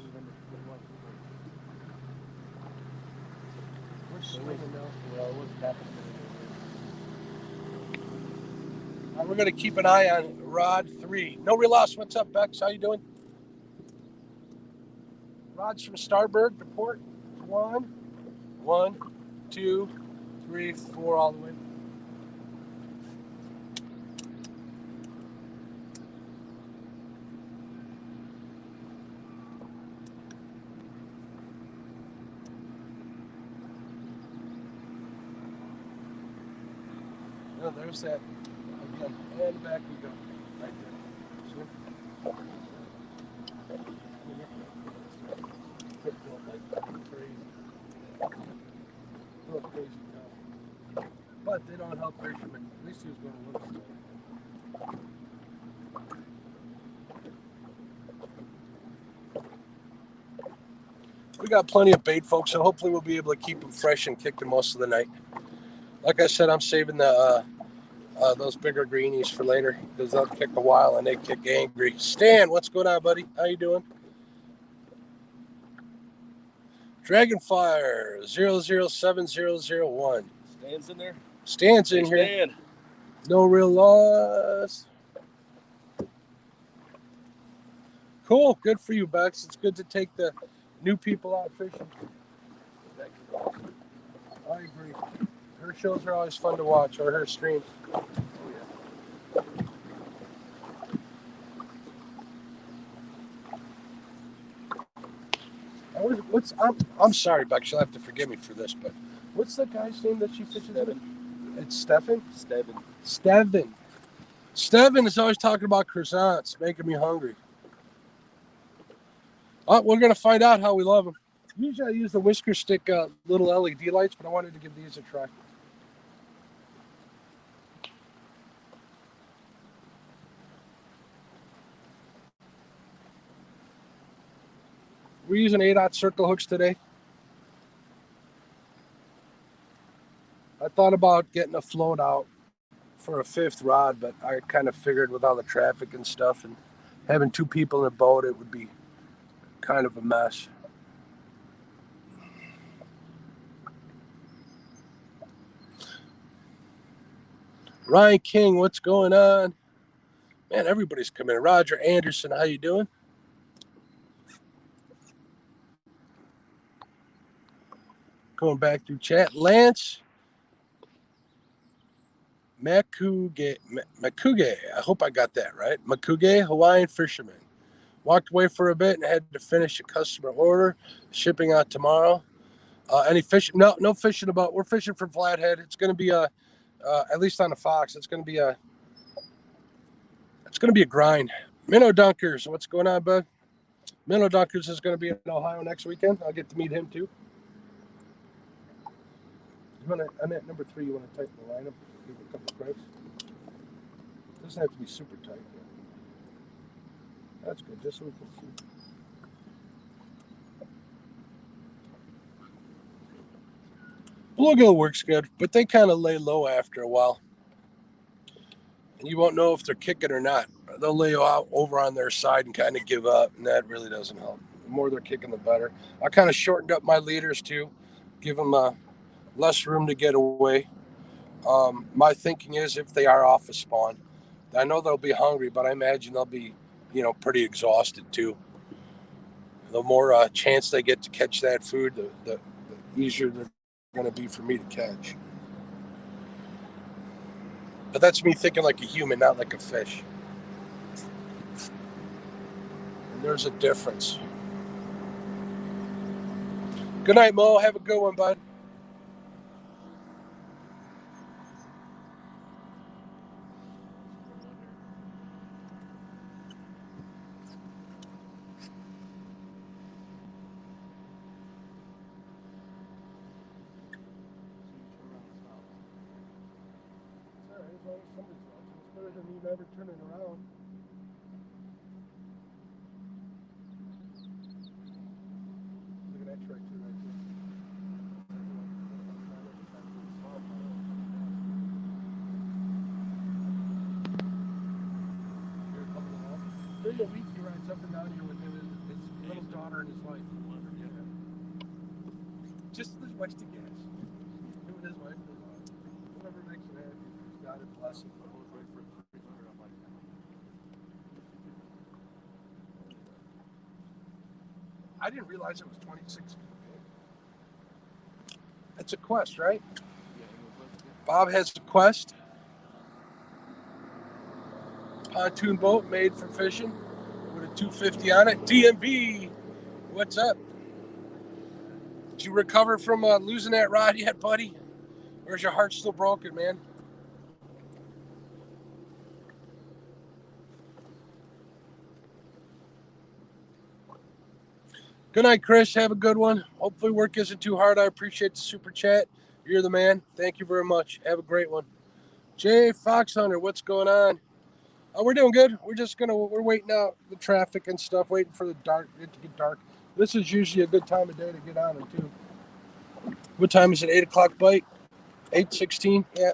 We're swinging now. We're going to keep an eye on Rod 3. No real loss. What's up, Bex? How you doing? Rod's from Starboard. Report. 1, 2, 3, 4, all the way. Oh, there's that. Again, and back we go. Right there. See? Crazy tough. But they don't help fishermen. At least he was going to look slow. We got plenty of bait, folks, so hopefully we'll be able to keep them fresh and kick them most of the night. Like I said, I'm saving the those bigger greenies for later because they'll kick a while and they kick angry. Stan, what's going on, buddy? How you doing? Dragonfire 007001. Stan's in there? Stan's in here. Stan. No real loss. Cool. Good for you, Bex. It's good to take the new people out fishing. I agree. Her shows are always fun to watch, or her streams. Oh, yeah. I'm sorry, Bex. You'll have to forgive me for this, but what's the guy's name that she fishes with? It's Stefan? Steven. Steven is always talking about croissants, making me hungry. We're going to find out how we love them. Usually I use the whisker stick little LED lights, but I wanted to give these a try. We're using 8/0 circle hooks today. I thought about getting a float out for a 5th rod, but I kind of figured with all the traffic and stuff and having 2 people in a boat, it would be kind of a mess. Ryan King, what's going on? Man, everybody's coming in. Roger Anderson, how you doing? Going back through chat. Lance Makuge, I hope I got that right. Makuge, Hawaiian fisherman. Walked away for a bit and had to finish a customer order. Shipping out tomorrow. Any fish? No fishing about. We're fishing for Flathead. It's going to be at least on the Fox. It's going to be a grind. Minnow Dunkers, what's going on, bud? Minnow Dunkers is going to be in Ohio next weekend. I'll get to meet him too. You want to, on that number 3, you want to tighten the line up, give it a couple cranks. It doesn't have to be super tight. That's good, just so we can see. Bluegill works good, but they kind of lay low after a while. And you won't know if they're kicking or not. They'll lay out over on their side and kind of give up, and that really doesn't help. The more they're kicking, the better. I kind of shortened up my leaders too, give them less room to get away. My thinking is if they are off a spawn, I know they'll be hungry, but I imagine they'll be, pretty exhausted too. The more chance they get to catch that food, the easier they're going to be for me to catch. But that's me thinking like a human, not like a fish. And there's a difference. Good night, Mo. Have a good one, bud. It's better than me never turning around. Look at that tractor right there. There's a week he rides up and down here with him and his little daughter and his wife. Just as much to gas. Him and his wife. Whatever makes him happy. God bless him. I didn't realize it was 26 feet big. It's a Quest, right? Bob has a Quest. Pontoon boat made for fishing with a 250 on it. DMV, what's up? Did you recover from losing that rod yet, buddy? Or is your heart still broken, man? Good night, Chris. Have a good one. Hopefully work isn't too hard. I appreciate the super chat. You're the man. Thank you very much. Have a great one. Jay Fox Hunter, what's going on? We're doing good. We're waiting out the traffic and stuff, waiting for it to get dark. This is usually a good time of day to get on it too. What time is it? 8 o'clock bite? 8:16? Yeah.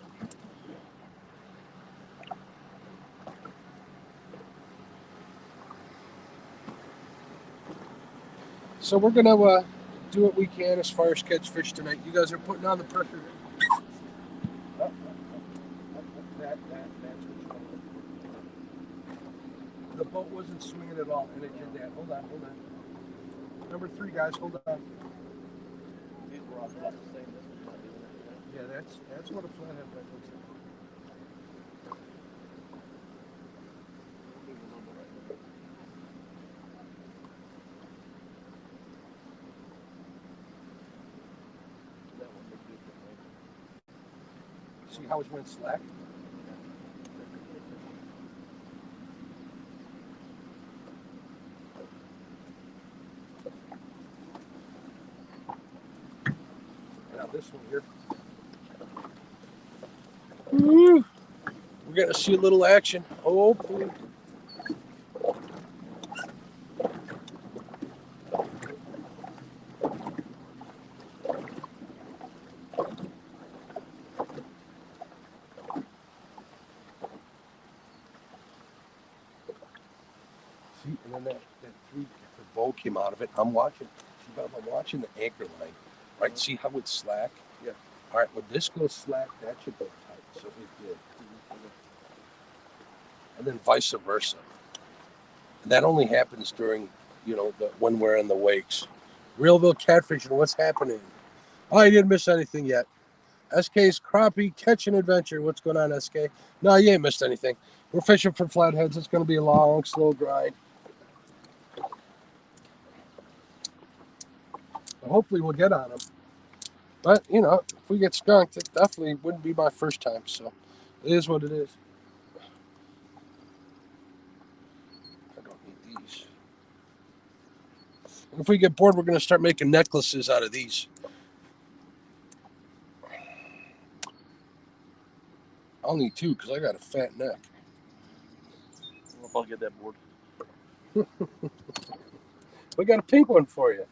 So we're going to do what we can as far as catch fish tonight. You guys are putting on the pressure. That's what you want. The boat wasn't swinging at all, and it did that. Hold on. Number 3, guys, hold on. Yeah, that's what a flathead bite looks like. See how it went slack? Now this one here. Woo! We're going to see a little action. Hopefully. See, and then that the bow came out of it. I'm watching the anchor line. Right? See how it's slack? Yeah. All right, when this goes slack, that should go tight. So it did. And then vice versa. And that only happens during, when we're in the wakes. Reelville catfishing, what's happening? Oh, I didn't miss anything yet. SK's crappie catching adventure. What's going on, SK? No, you ain't missed anything. We're fishing for flatheads. It's going to be a long, slow grind. But hopefully we'll get on them. But, if we get skunked, it definitely wouldn't be my first time. So it is what it is. I don't need these. If we get bored, we're going to start making necklaces out of these. I'll need two because I got a fat neck. I don't know if I'll get that board. We got a pink one for you.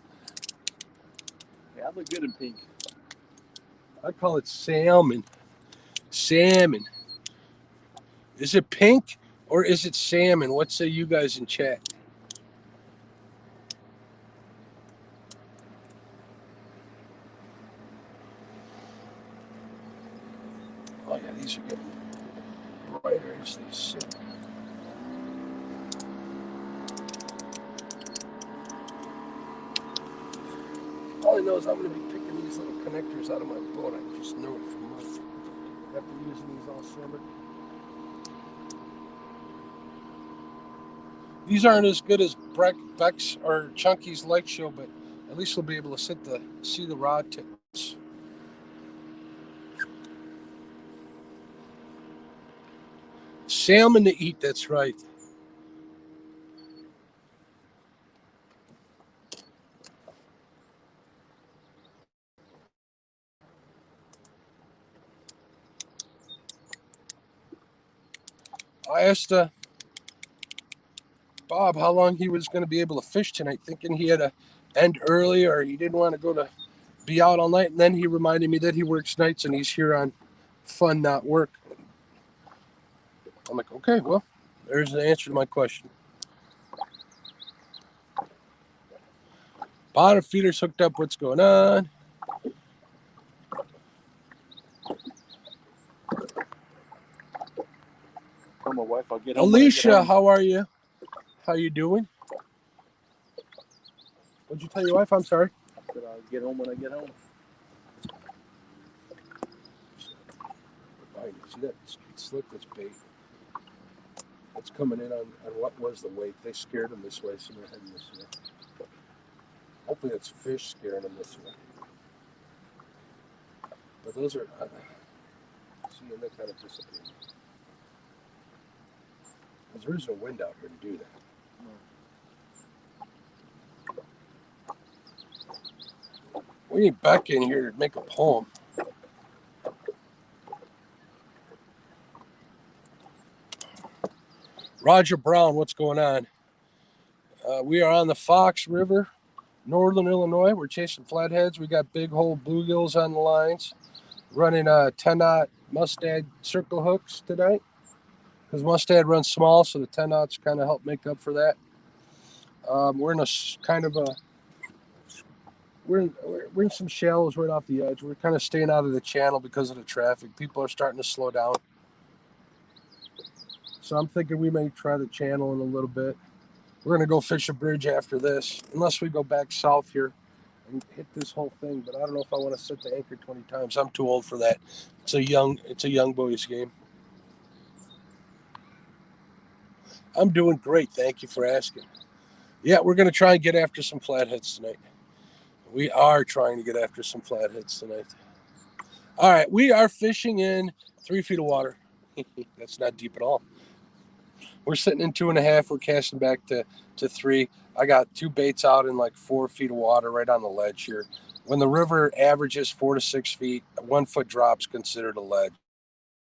Yeah, I look good in pink. I call it salmon. Salmon. Is it pink or is it salmon? What say you guys in chat? Oh yeah, these are getting brighter as they sit. All I know is I'm going to be picking these little connectors out of my boat. I just know it from months. After using these all summer. These aren't as good as Beck's or Chunky's light show, but at least we'll be able to see the rod tips. Salmon to eat, that's right. I asked Bob how long he was going to be able to fish tonight, thinking he had to end early or he didn't want to be out all night. And then he reminded me that he works nights and he's here on fun, not work. I'm like, okay, well, there's the answer to my question. Bottom feeder's hooked up. What's going on? Tell my wife I'll get home. Alicia, how are you? How you doing? What'd you tell your wife? I'm sorry. I said I'll get home when I get home. See that slick that's bait. That's coming in on what was the weight. They scared them this way, so they're heading this way. Hopefully it's fish scaring them this way. But those are, see, and they kind of disappear. Because there is no wind out here to do that. We need Beck in here to make a poem. Roger Brown, what's going on? We are on the Fox River, northern Illinois. We're chasing flatheads. We got big hole bluegills on the lines. Running 10-knot Mustad circle hooks tonight. Because Mustad runs small, so the 10 knots kind of help make up for that. We're in a kind of a we're in some shallows right off the edge. We're kind of staying out of the channel because of the traffic. People are starting to slow down. So I'm thinking we may try the channel in a little bit. We're going to go fish a bridge after this, unless we go back south here and hit this whole thing. But I don't know if I want to set the anchor 20 times. I'm too old for that. It's a young boys game. I'm doing great. Thank you for asking. Yeah, we're going to try and get after some flatheads tonight. We are trying to get after some flatheads tonight. All right, we are fishing in 3 feet of water. That's not deep at all. We're sitting in 2.5. We're casting back to 3. I got 2 baits out in like 4 feet of water right on the ledge here. When the river averages 4 to 6 feet, a 1 foot drop's considered a ledge.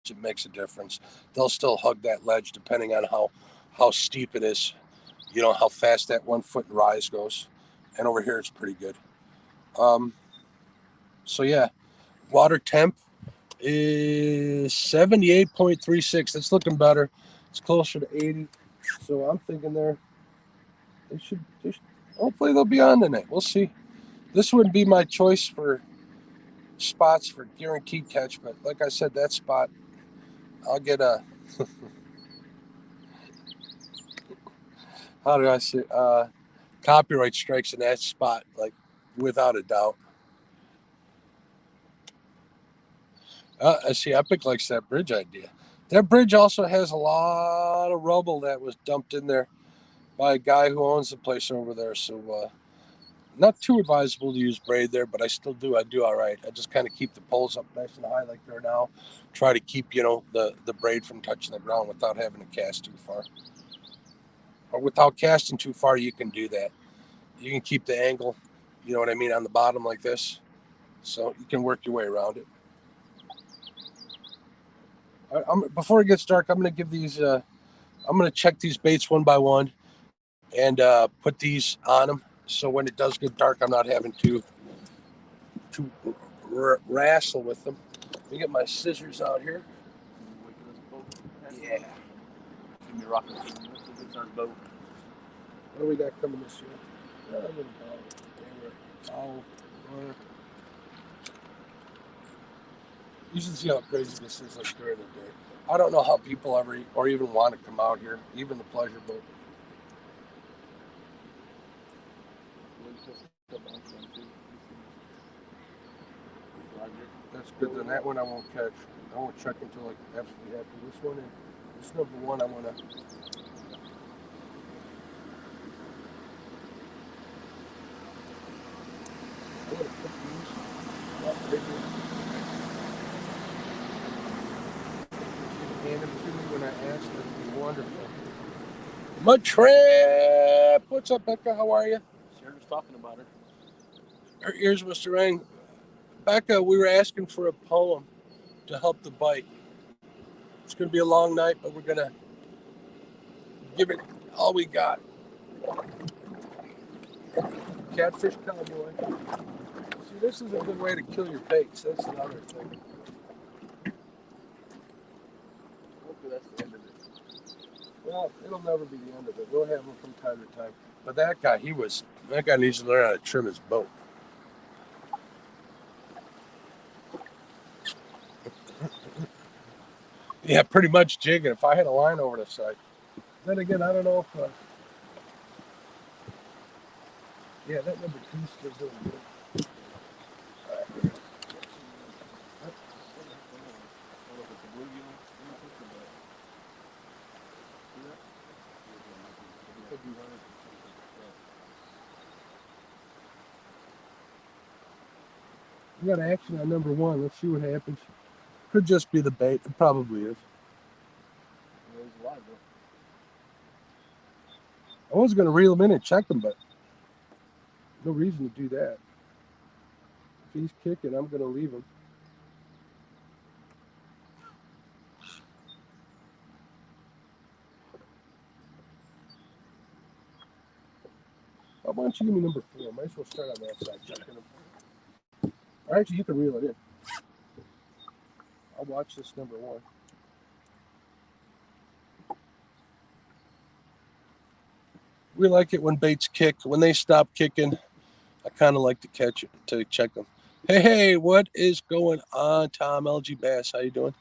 It makes a difference. They'll still hug that ledge depending on how steep it is. You know, how fast that 1 foot rise goes. And over here, it's pretty good. So yeah, water temp is 78.36. That's looking better. It's closer to 80. So I'm thinking they should hopefully they'll be on tonight. We'll see. This would be my choice for spots for guaranteed catch, but like I said, that spot, I'll get a how do I say copyright strikes in that spot, like without a doubt. I see Epic likes that bridge idea. That bridge also has a lot of rubble that was dumped in there by a guy who owns the place over there. So not too advisable to use braid there, but I still do. I do all right. I just kind of keep the poles up nice and high like they're now. Try to keep, the braid from touching the ground without having to cast too far. Or without casting too far, you can do that. You can keep the angle, you know what I mean, on the bottom like this. So you can work your way around it. Before it gets dark, I'm gonna give these. I'm gonna check these baits one by one and put these on them. So when it does get dark, I'm not having to wrestle with them. Let me get my scissors out here. Yeah. Give me a rocket. That's a good sized boat. What do we got coming this year? You should see how crazy this is like during the day. I don't know how people ever or even want to come out here, even the pleasure boat. That's good. Then that one I won't catch. I won't check until like absolutely after this one. And this number one, I want to. I want to put these up bigger. Hand them to me when I ask. That'd be wonderful. Mud Trap! What's up, Becca? How are you? Sharon was talking about her. Her ears must have rang. Becca, we were asking for a poem to help the bite. It's going to be a long night, but we're going to give it all we got. Catfish Cowboy. See, this is a good way to kill your baits. That's the other thing. Hopefully that's the end of it. Well, it'll never be the end of it. We'll have them from time to time. But that guy needs to learn how to trim his boat. Yeah, pretty much jigging. If I had a line over the side. Then again, I don't know if. Yeah, that number 2 still doing good. We got action on number 1. Let's see what happens. Could just be the bait. It probably is. I was going to reel him in and check him, but no reason to do that. If he's kicking, I'm going to leave him. Why don't you give me number 4? Might as well start on that side, checking him. Or actually, you can reel it in. I'll watch this number 1. We like it when baits kick. When they stop kicking, I kind of like to catch it, to check them. Hey, what is going on, Tom LG Bass? How you doing?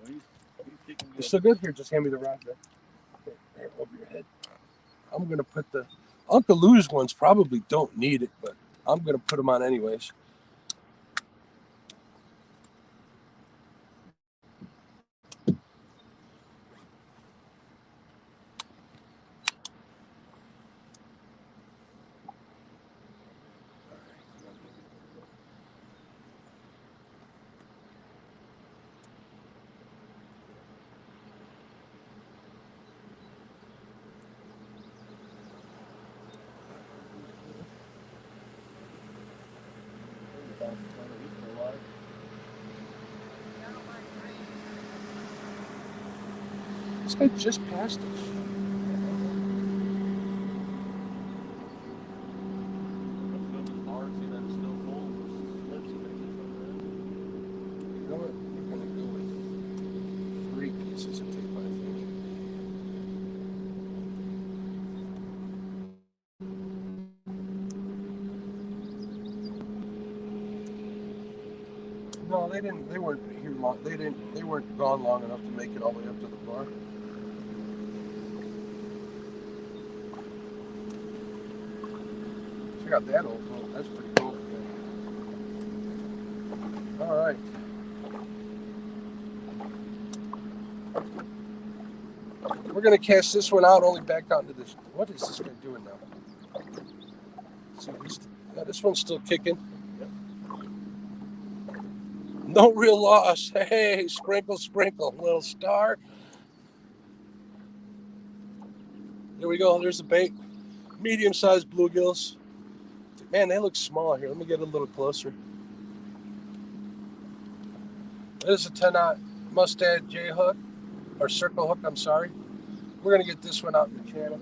You're still good? Here, just hand me the rod there. Okay, there, over your head. I'm going to put the... Uncle Lou's ones probably don't need it, but I'm going to put them on anyways. This guy just passed us. You know what? We're going to go with 3 pieces of tape, I think. No, they didn't. They weren't here long. They weren't gone long enough to make it all the way up to the bar. Check out that old boat. That's pretty cool. All right. We're gonna cast this one out only back out into this. What is this guy doing now? So this one's still kicking. No real loss. Hey, sprinkle, sprinkle, little star. There we go. There's the bait. Medium-sized bluegills. Man, they look small here. Let me get a little closer. That is a 10-aught mustad J hook, or circle hook, I'm sorry. We're going to get this one out in the channel.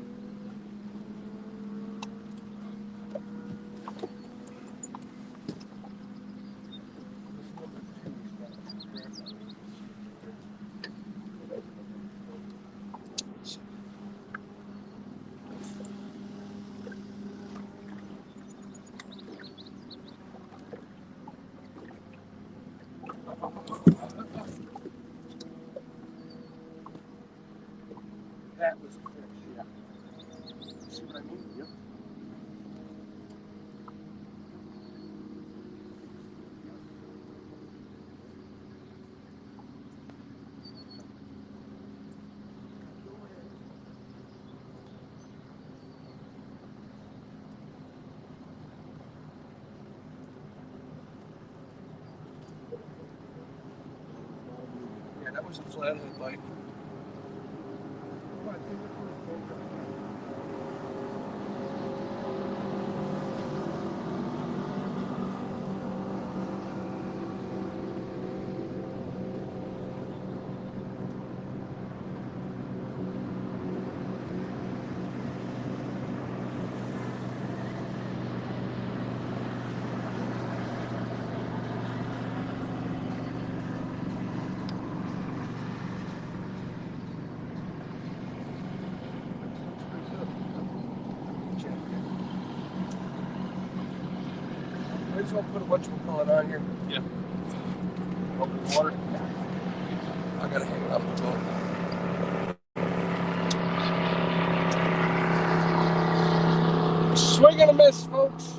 That was a fish, yeah. See what I mean? Yep. Yeah, that was a flathead bite. Might as well put a whatchamacallit on here. Yeah. Open water. I gotta hang it up the boat. Swing and a miss, folks.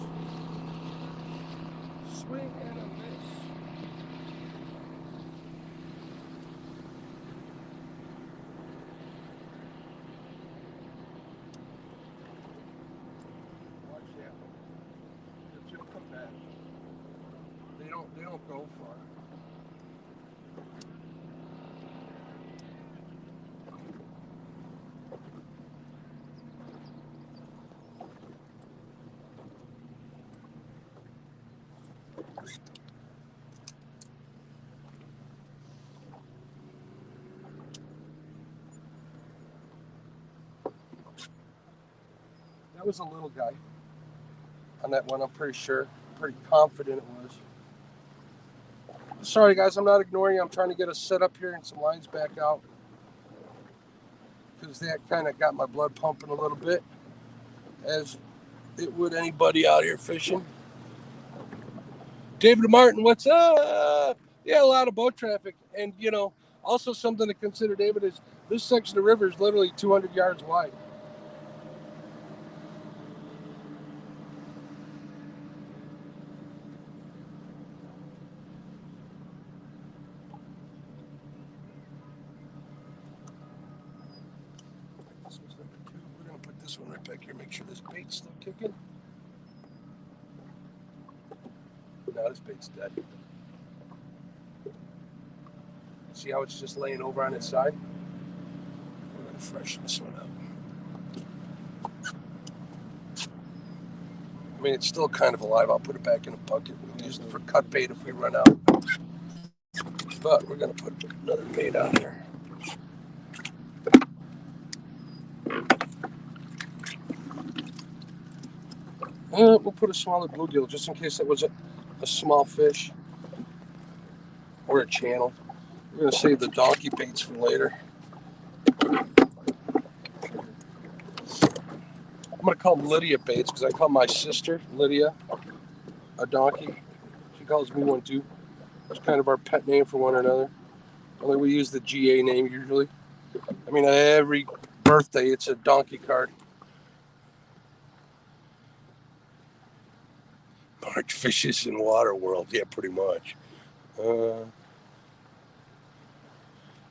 Swing and a miss. Watch that. If you'll come back. They don't go far. That was a little guy on that one, I'm pretty sure. Pretty confident it was. Sorry guys, I'm not ignoring you. I'm trying to get us set up here and some lines back out, because that kind of got my blood pumping a little bit, as it would anybody out here fishing. David Martin, what's up? Yeah, a lot of boat traffic. And, you know, also something to consider, David, is this section of river is literally 200 yards wide. This was number 2. We're going to put this one right back here, make sure this bait's still kicking. No, this bait's dead. See how it's just laying over on its side? We're going to freshen this one up. I mean, it's still kind of alive. I'll put it back in a bucket. We'll use it for cut bait if we run out. But we're going to put another bait on here. We'll put a smaller bluegill just in case that was a small fish or a channel. We're going to save the donkey baits for later. I'm going to call them Lydia baits because I call my sister, Lydia, a donkey. She calls me one too. It's kind of our pet name for one another. Only we use the GA name usually. I mean, every birthday it's a donkey card. Mark fishes in water world. Yeah, pretty much. Is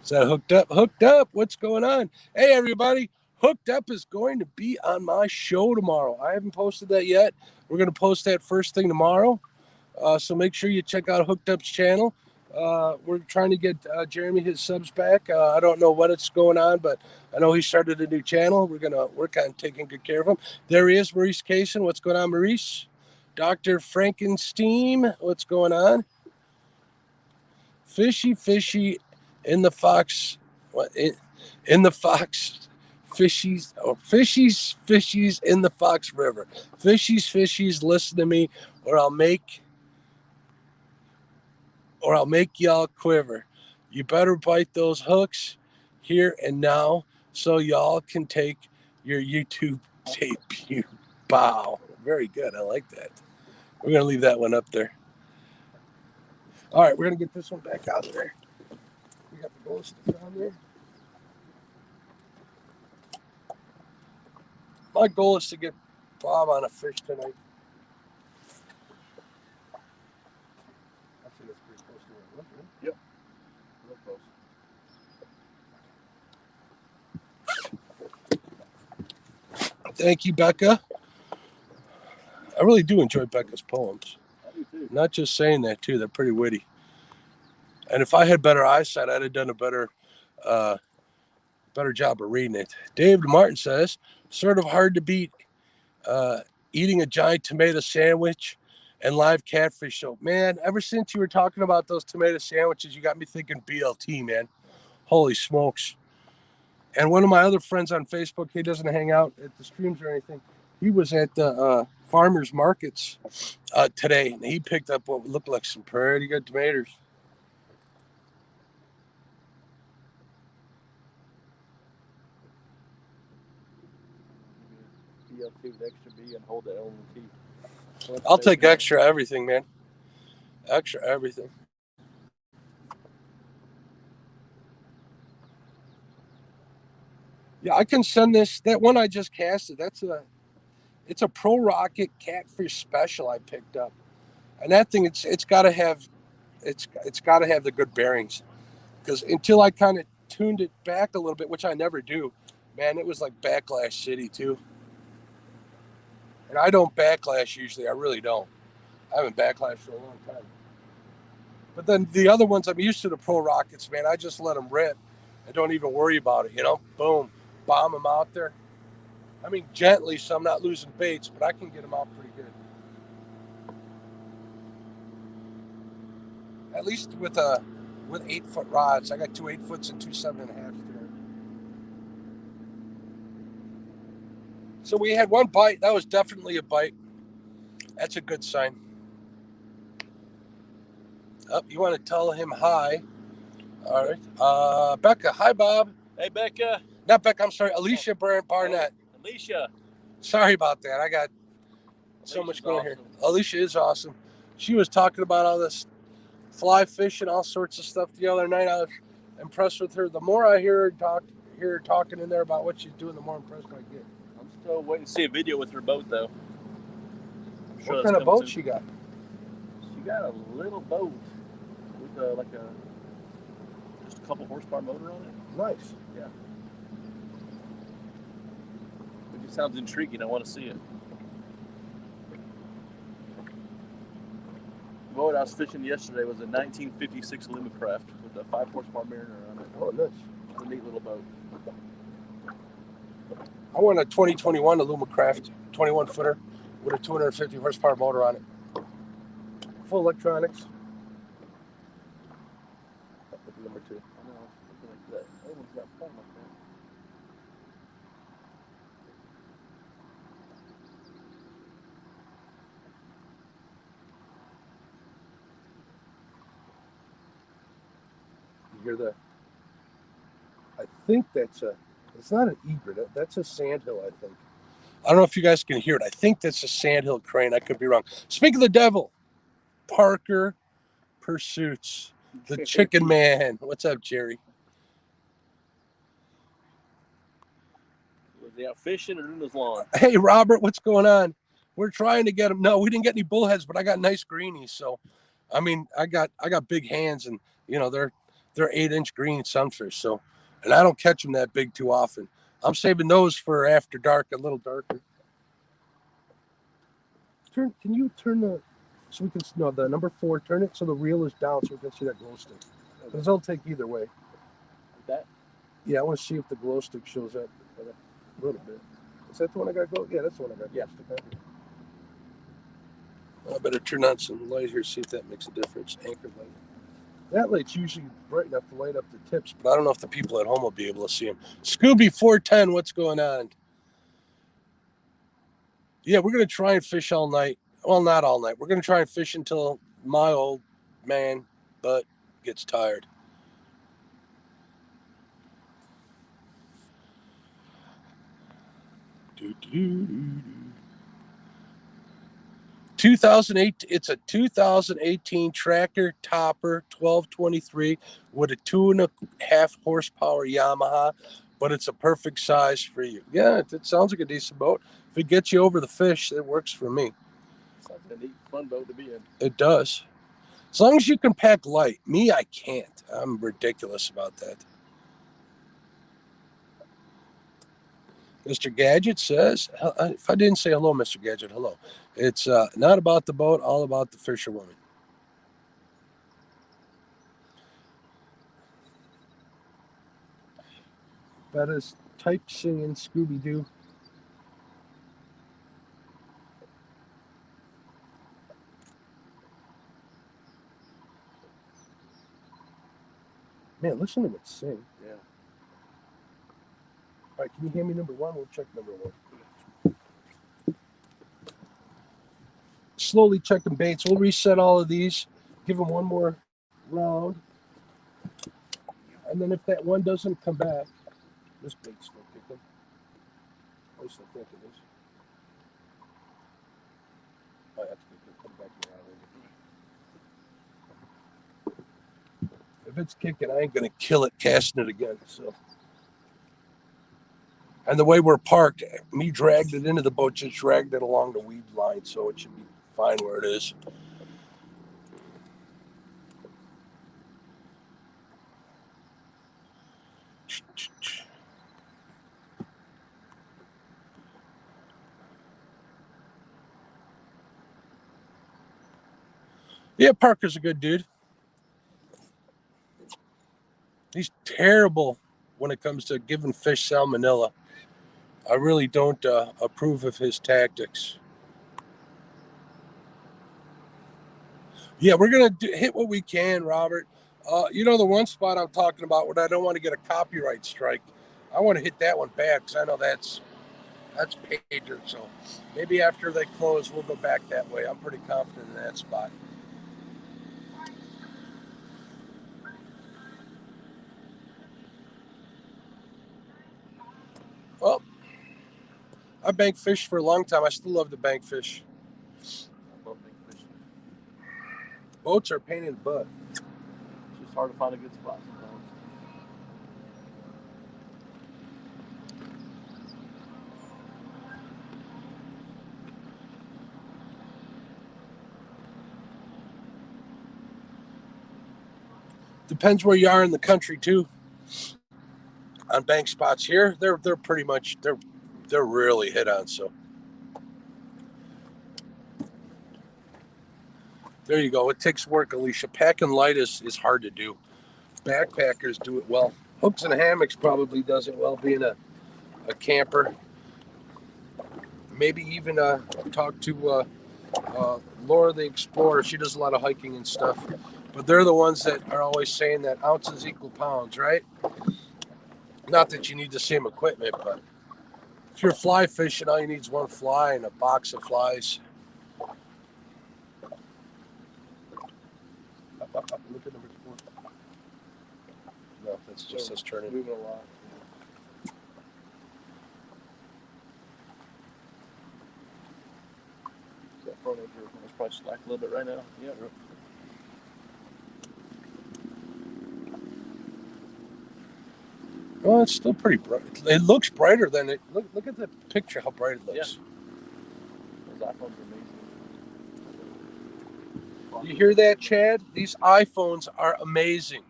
that hooked up? Hooked up. What's going on? Hey, everybody. Hooked Up is going to be on my show tomorrow. I haven't posted that yet. We're going to post that first thing tomorrow. So make sure you check out Hooked Up's channel. We're trying to get Jeremy his subs back. I don't know what it's going on, but I know he started a new channel. We're going to work on taking good care of him. There he is, Maurice Kaysen. What's going on, Maurice? Dr. Frankenstein. What's going on? Fishy in the fox, what in the fox fishies or fishies in the Fox River. Fishies, listen to me, or I'll make y'all quiver. You better bite those hooks here and now so y'all can take your YouTube debut. Bow. Very good. I like that. We're going to leave that one up there. All right, we're going to get this one back out there. We got the glow stick on there. My goal is to get Bob on a fish tonight. Actually, that's pretty close to where it was, right? Yep. Real close. Thank you, Becca. I really do enjoy Becca's poems. I do too. Not just saying that, too. They're pretty witty. And if I had better eyesight, I'd have done a better job of reading it. David Martin says, sort of hard to beat eating a giant tomato sandwich and live catfish. So, man, ever since you were talking about those tomato sandwiches, you got me thinking BLT, man. Holy smokes. And one of my other friends on Facebook, he doesn't hang out at the streams or anything. He was at the farmers markets today, and he picked up what looked like some pretty good tomatoes. BLT with extra B and hold that on the T. I'll take extra everything, man. Extra everything. Yeah, I can send this. That one I just casted, it's a Pro Rocket Catfish Special I picked up. And that thing, it's got to have the good bearings. Because until I kind of tuned it back a little bit, which I never do, man, it was like backlash city too. And I don't backlash usually. I really don't. I haven't backlashed for a long time. But then the other ones, I'm used to the Pro Rockets, man. I just let them rip. I don't even worry about it, Boom, bomb them out there. I mean, gently, so I'm not losing baits, but I can get them out pretty good. At least with 8-foot rods. I got 2 8-foots and 2 7.5s today. So we had one bite. That was definitely a bite. That's a good sign. Oh, you want to tell him hi. All right. Becca. Hi, Bob. Hey, Becca. Not Becca, I'm sorry. Alicia Barnett. Oh, Alicia. Sorry about that. I got so much going here. Alicia is awesome. She was talking about all this fly fishing, all sorts of stuff the other night. I was impressed with her. The more I hear her talking in there about what she's doing, the more impressed I get. I'm still waiting to see a video with her boat, though. What kind of boat she got? She got a little boat with just a couple horsepower motor on it. Nice. Yeah. It just sounds intriguing. I want to see it. The boat I was fishing yesterday was a 1956 Lumicraft with a 5 horsepower Mariner on it. Oh, nice. It's a neat little boat. I want a 2021 Lumicraft 21 footer with a 250 horsepower motor on it. Full electronics. Number 2. I know. Like that. Oh, one's got a pole like that. You hear that? I think it's not an egret. That's a sandhill, I think. I don't know if you guys can hear it. I think that's a sandhill crane. I could be wrong. Speak of the devil, Parker Pursuits, the Chicken Man. What's up, Jerry? Was he out fishing or doing his lawn? Hey, Robert, what's going on? We're trying to get him. No, we didn't get any bullheads, but I got nice greenies. So, I mean, I got big hands, and they're 8-inch green sunfish. So, and I don't catch them that big too often. I'm saving those for after dark, a little darker. Can you turn the number 4, turn it so the reel is down so we can see that glow stick. Because they'll take either way. Like that? Yeah, I want to see if the glow stick shows up a little bit. Is that the one I got glow? Yeah, that's the one I got glow stick on. I better turn on some light here, see if that makes a difference. Anchor light. That light's usually bright enough to light up the tips, but I don't know if the people at home will be able to see them. Scooby 410, what's going on? Yeah, we're going to try and fish all night. Well, not all night. We're going to try and fish until my old man butt gets tired. Do, do, do, do. 2008. It's a 2018 tractor topper 1223 with a 2.5 horsepower Yamaha, but it's a perfect size for you. Yeah, it sounds like a decent boat. If it gets you over the fish, it works for me. Sounds like a neat, fun boat to be in. It does. As long as you can pack light. Me, I can't. I'm ridiculous about that. Mr. Gadget says, if I didn't say hello, Mr. Gadget, hello. It's not about the boat, all about the fisherwoman. That is type singing Scooby-Doo. Man, listen to it sing. Yeah. All right, can you hand me number one? We'll check number one. Slowly checking baits. We'll reset all of these, give them one more round. And then if that one doesn't come back, this bait's still kicking. At least I think it is. Oh, that's good. Come back around. If it's kicking, I ain't going to kill it casting it again. So. And the way we're parked, me dragged it into the boat, just dragged it along the weed line, so it should be fine where it is. Yeah, Parker's a good dude. He's terrible when it comes to giving fish salmonella. I really don't approve of his tactics. Yeah, we're going to hit what we can, Robert. You know the one spot I'm talking about where I don't want to get a copyright strike. I want to hit that one bad because I know that's pay dirt. So maybe after they close, we'll go back that way. I'm pretty confident in that spot. Well, I bank fish for a long time. I still love to bank fish. I love big fishing. Boats are a pain in the butt. It's just hard to find a good spot sometimes. Depends where you are in the country too. On bank spots here, they're pretty much they're really hit on. So there you go. It takes work, Alicia. Packing light is hard to do. Backpackers do it well. Hooks and hammocks probably does it well, being a camper. Maybe even talk to Laura the Explorer. She does a lot of hiking and stuff. But they're the ones that are always saying that ounces equal pounds, right? Not that you need the same equipment, but if you're fly fishing, all you need is one fly and a box of flies. Up, look at number 4. No, that's just us turning. Moving a lot. That front edge is probably slack a little bit right now. Yeah. Well, it's still pretty bright. It looks brighter than it. Look at the picture, how bright it looks. Yeah. Those iPhones are amazing. You hear that, Chad? These iPhones are amazing.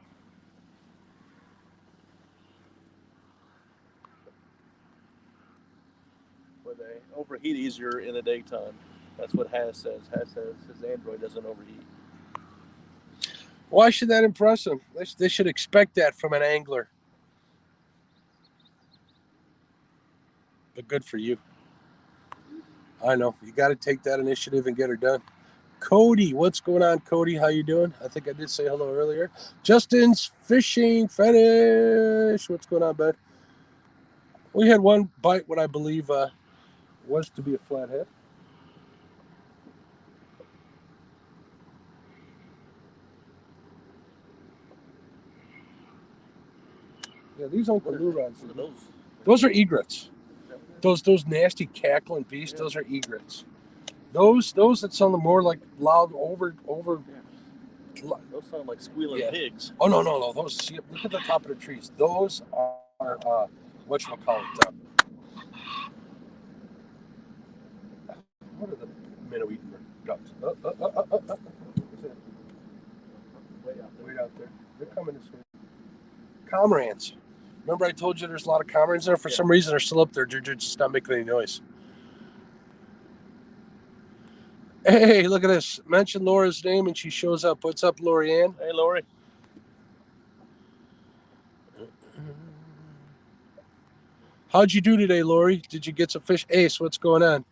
But they overheat easier in the daytime. That's what Has says. Has says his Android doesn't overheat. Why should that impress them? They should expect that from an angler. But good for you. I know. You got to take that initiative and get her done. Cody, what's going on, Cody? How you doing? I think I did say hello earlier. Justin's Fishing Fetish. What's going on, bud? We had one bite, what I believe was to be a flathead. Yeah, these aren't the new rods. What are those? Those are egrets. Those nasty cackling beasts. Those are egrets. Those that sound more like loud over. Those sound like squealing pigs. Oh no. Those. See, look at the top of the trees. Those are whatchamacallit. What are the minnow eating ducks? Way out there. They're coming this way. Cormorants. Remember I told you there's a lot of cormorants there? For some reason they're still up there. They're just not making any noise. Hey, look at this. Mention Laura's name and she shows up. What's up, Lorianne? Hey, Lori. How'd you do today, Lori? Did you get some fish? Ace, what's going on?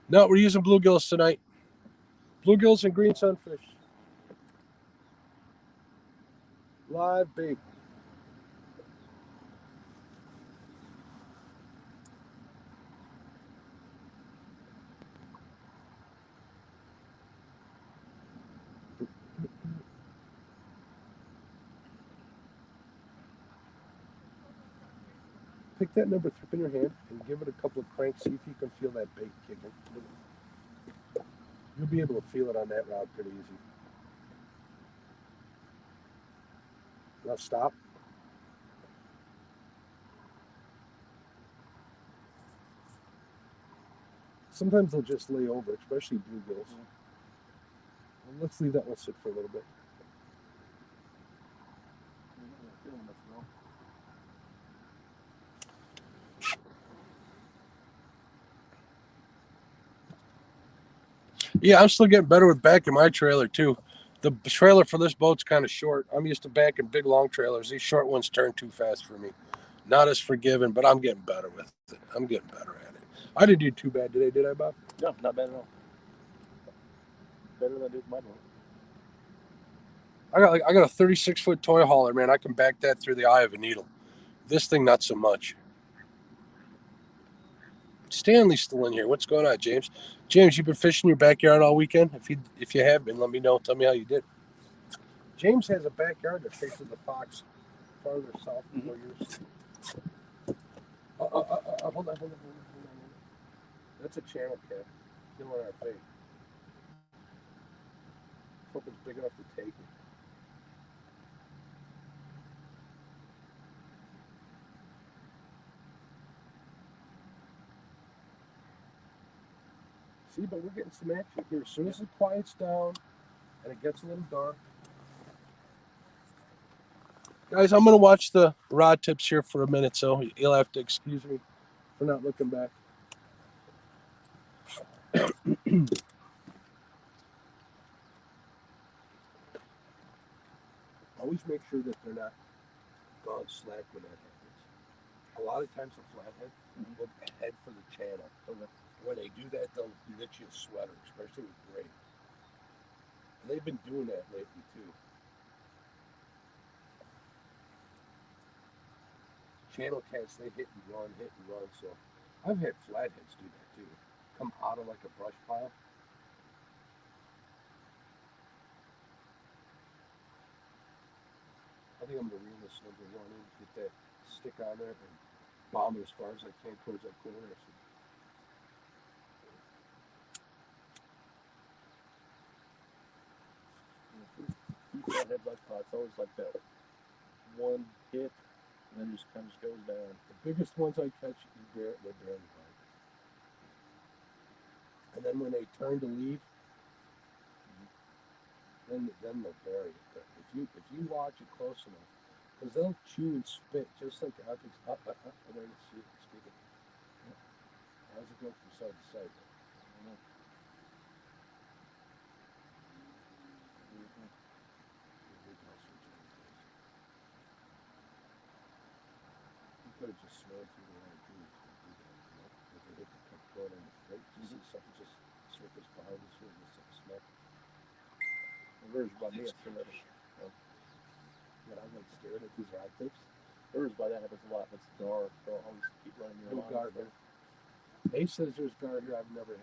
No, we're using bluegills tonight. Bluegills and green sunfish. Live bait. Pick that number 3 in your hand and give it a couple of cranks. See if you can feel that bait kicking. You'll be able to feel it on that rod pretty easy. Now stop. Sometimes they'll just lay over, especially bluegills. Well, let's leave that one sit for a little bit. Yeah, I'm still getting better with backing my trailer too. The trailer for this boat's kind of short. I'm used to backing big long trailers. These short ones turn too fast for me. Not as forgiving, but I'm getting better with it. I'm getting better at it. I didn't do too bad today, did I, Bob? No, not bad at all. Better than I did with my boat. I got a 36-foot toy hauler, man. I can back that through the eye of a needle. This thing, not so much. Stanley's still in here. What's going on, James? James, you've been fishing your backyard all weekend? If you have been, let me know. Tell me how you did. James has a backyard that faces the Fox farther south than where yours. Hold on. That's a channel cat. Killing our bait. Hope it's big enough to take it. See, but we're getting some action here. As soon as it quiets down and it gets a little dark. Guys, I'm going to watch the rod tips here for a minute, so you'll have to excuse me for not looking back. Always make sure that they're not gone slack when that happens. A lot of times a flathead will head for the channel. When they do that, they'll knit you a sweater, especially with gray. And they've been doing that lately too. Channel cats, they hit and run. So I've had flatheads do that too. Come out of like a brush pile. I think I'm gonna reel this number 1 in, get that stick on there, and bomb it as far as I can towards that corner. Flathead like it's always like that. One hit, and then just kind of goes down. The biggest ones I catch, they're barely bite. And then when they turn to leave, then they'll bury it. But if you watch it close enough, because they'll chew and spit just like objects up. And then see it, stick it. How's it go from side to side? I don't know. You could have just slowed through the line too. If they hit the cut corner and the straight, you see something just surface behind us here, just like a smack. Hers by me, it's similar. But I'm like scared at these rod tips. Hers by that happens a lot. It's dark. They'll always keep running your No line. guard here. Ace says there's guard here. I've never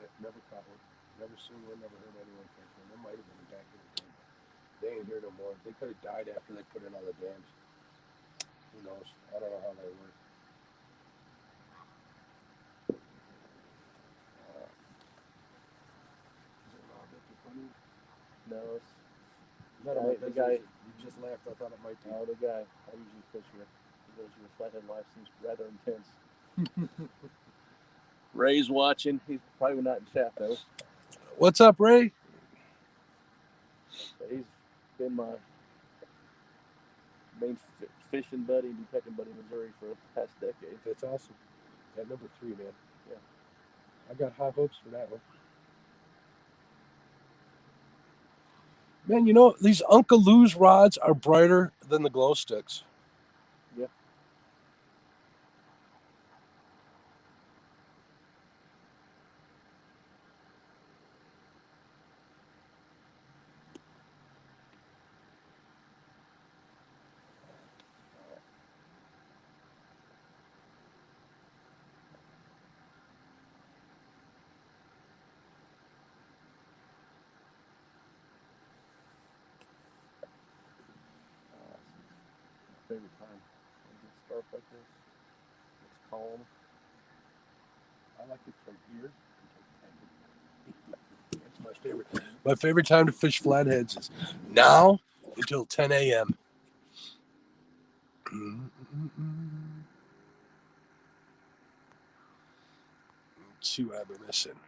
caught one. Never seen one. Never heard anyone catch one. There might have been back in the day. They ain't here no more. They could have died after they put in all the dams. Who knows? I don't know how they work. Is it not making funny? No, it's None of my the business. guy. You just laughed. I thought it might be. no, the guy I usually fish with. He goes, your flathead life seems rather intense. Ray's watching. He's probably not in chat though. What's up, Ray? But he's been my main fishing buddy and detecting buddy in Missouri for the past decade. That's awesome. That number 3, man. Yeah. I got high hopes for that one. Man, you know, these Uncle Lou's rods are brighter than the glow sticks. Yeah. Favorite time. When it gets dark like this, it's calm. I like it from here until 10. That's my favorite. My favorite time to fish flatheads is now until 10 a.m. Let's see what I've been missing.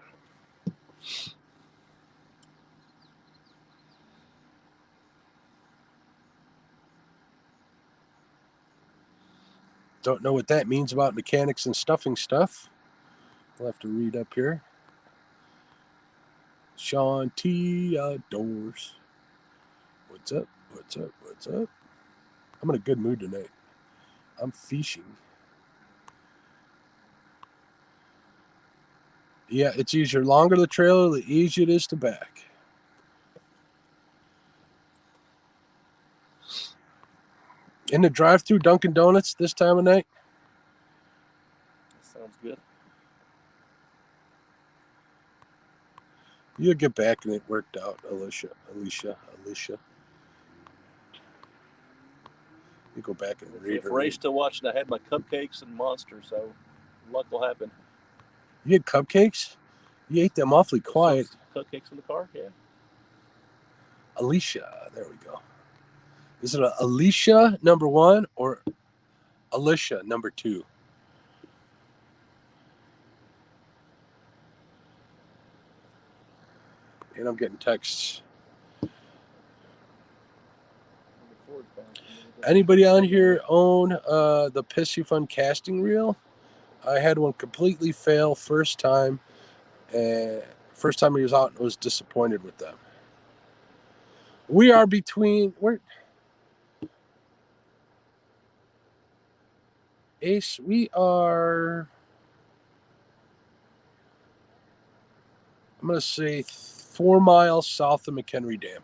Don't know what that means about mechanics and stuffing stuff. We'll have to read up here. Sean T. Outdoors. What's up? What's up? What's up? I'm in a good mood tonight. I'm fishing. Yeah, it's easier. Longer the trailer, the easier it is to back. In the drive-thru Dunkin' Donuts this time of night? That sounds good. You'll get back and it worked out, Alicia. You go back and read If her. Ray's still watching, I had my cupcakes and Monster, so luck will happen. You had cupcakes? You ate them awfully quiet. Cupcakes in the car? Yeah. Alicia, there we go. Is it Alicia number 1 or Alicia number 2? And I'm getting texts. Anybody on here own the Pissy Fun casting reel? I had one completely fail first time. First time he was out and was disappointed with them. We are between Ace, we are, I'm going to say 4 miles south of McHenry Dam.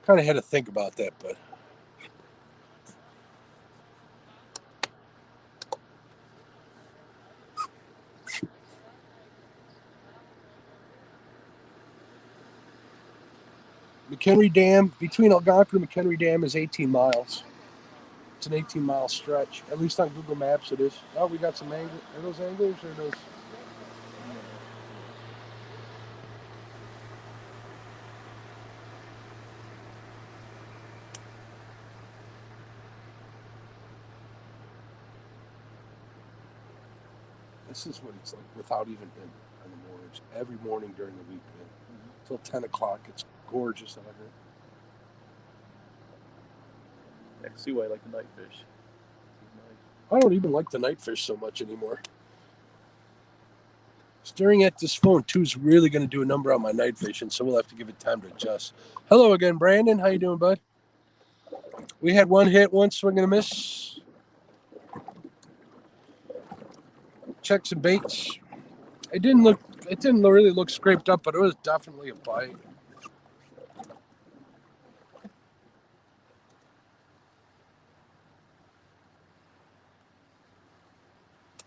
Kind of had to think about that, but McHenry Dam, between Algonquin and McHenry Dam is 18 miles. It's an 18-mile stretch. At least on Google Maps it is. Oh, we got some anglers. Are those anglers or those? This is what it's like without even him on the mornings. Every morning during the week, man. Till 10 o'clock. It's gorgeous out here. I can see why I like the night fish. I don't even like the night fish so much anymore. Staring at this phone too is really going to do a number on my night fishing, so we'll have to give it time to adjust. Hello again, Brandon. How you doing, bud? We had one hit, one swing and a miss. Check some baits. It didn't look It didn't really look scraped up, but it was definitely a bite.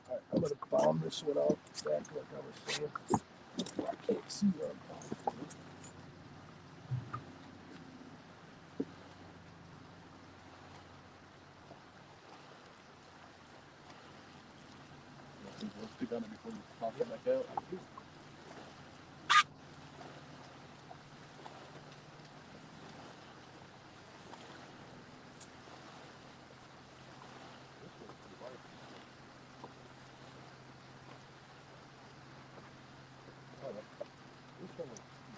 All right, I'm gonna bomb this one out back like I was saying. I can't see where I'm going. Let's pick on it before you pop it back out.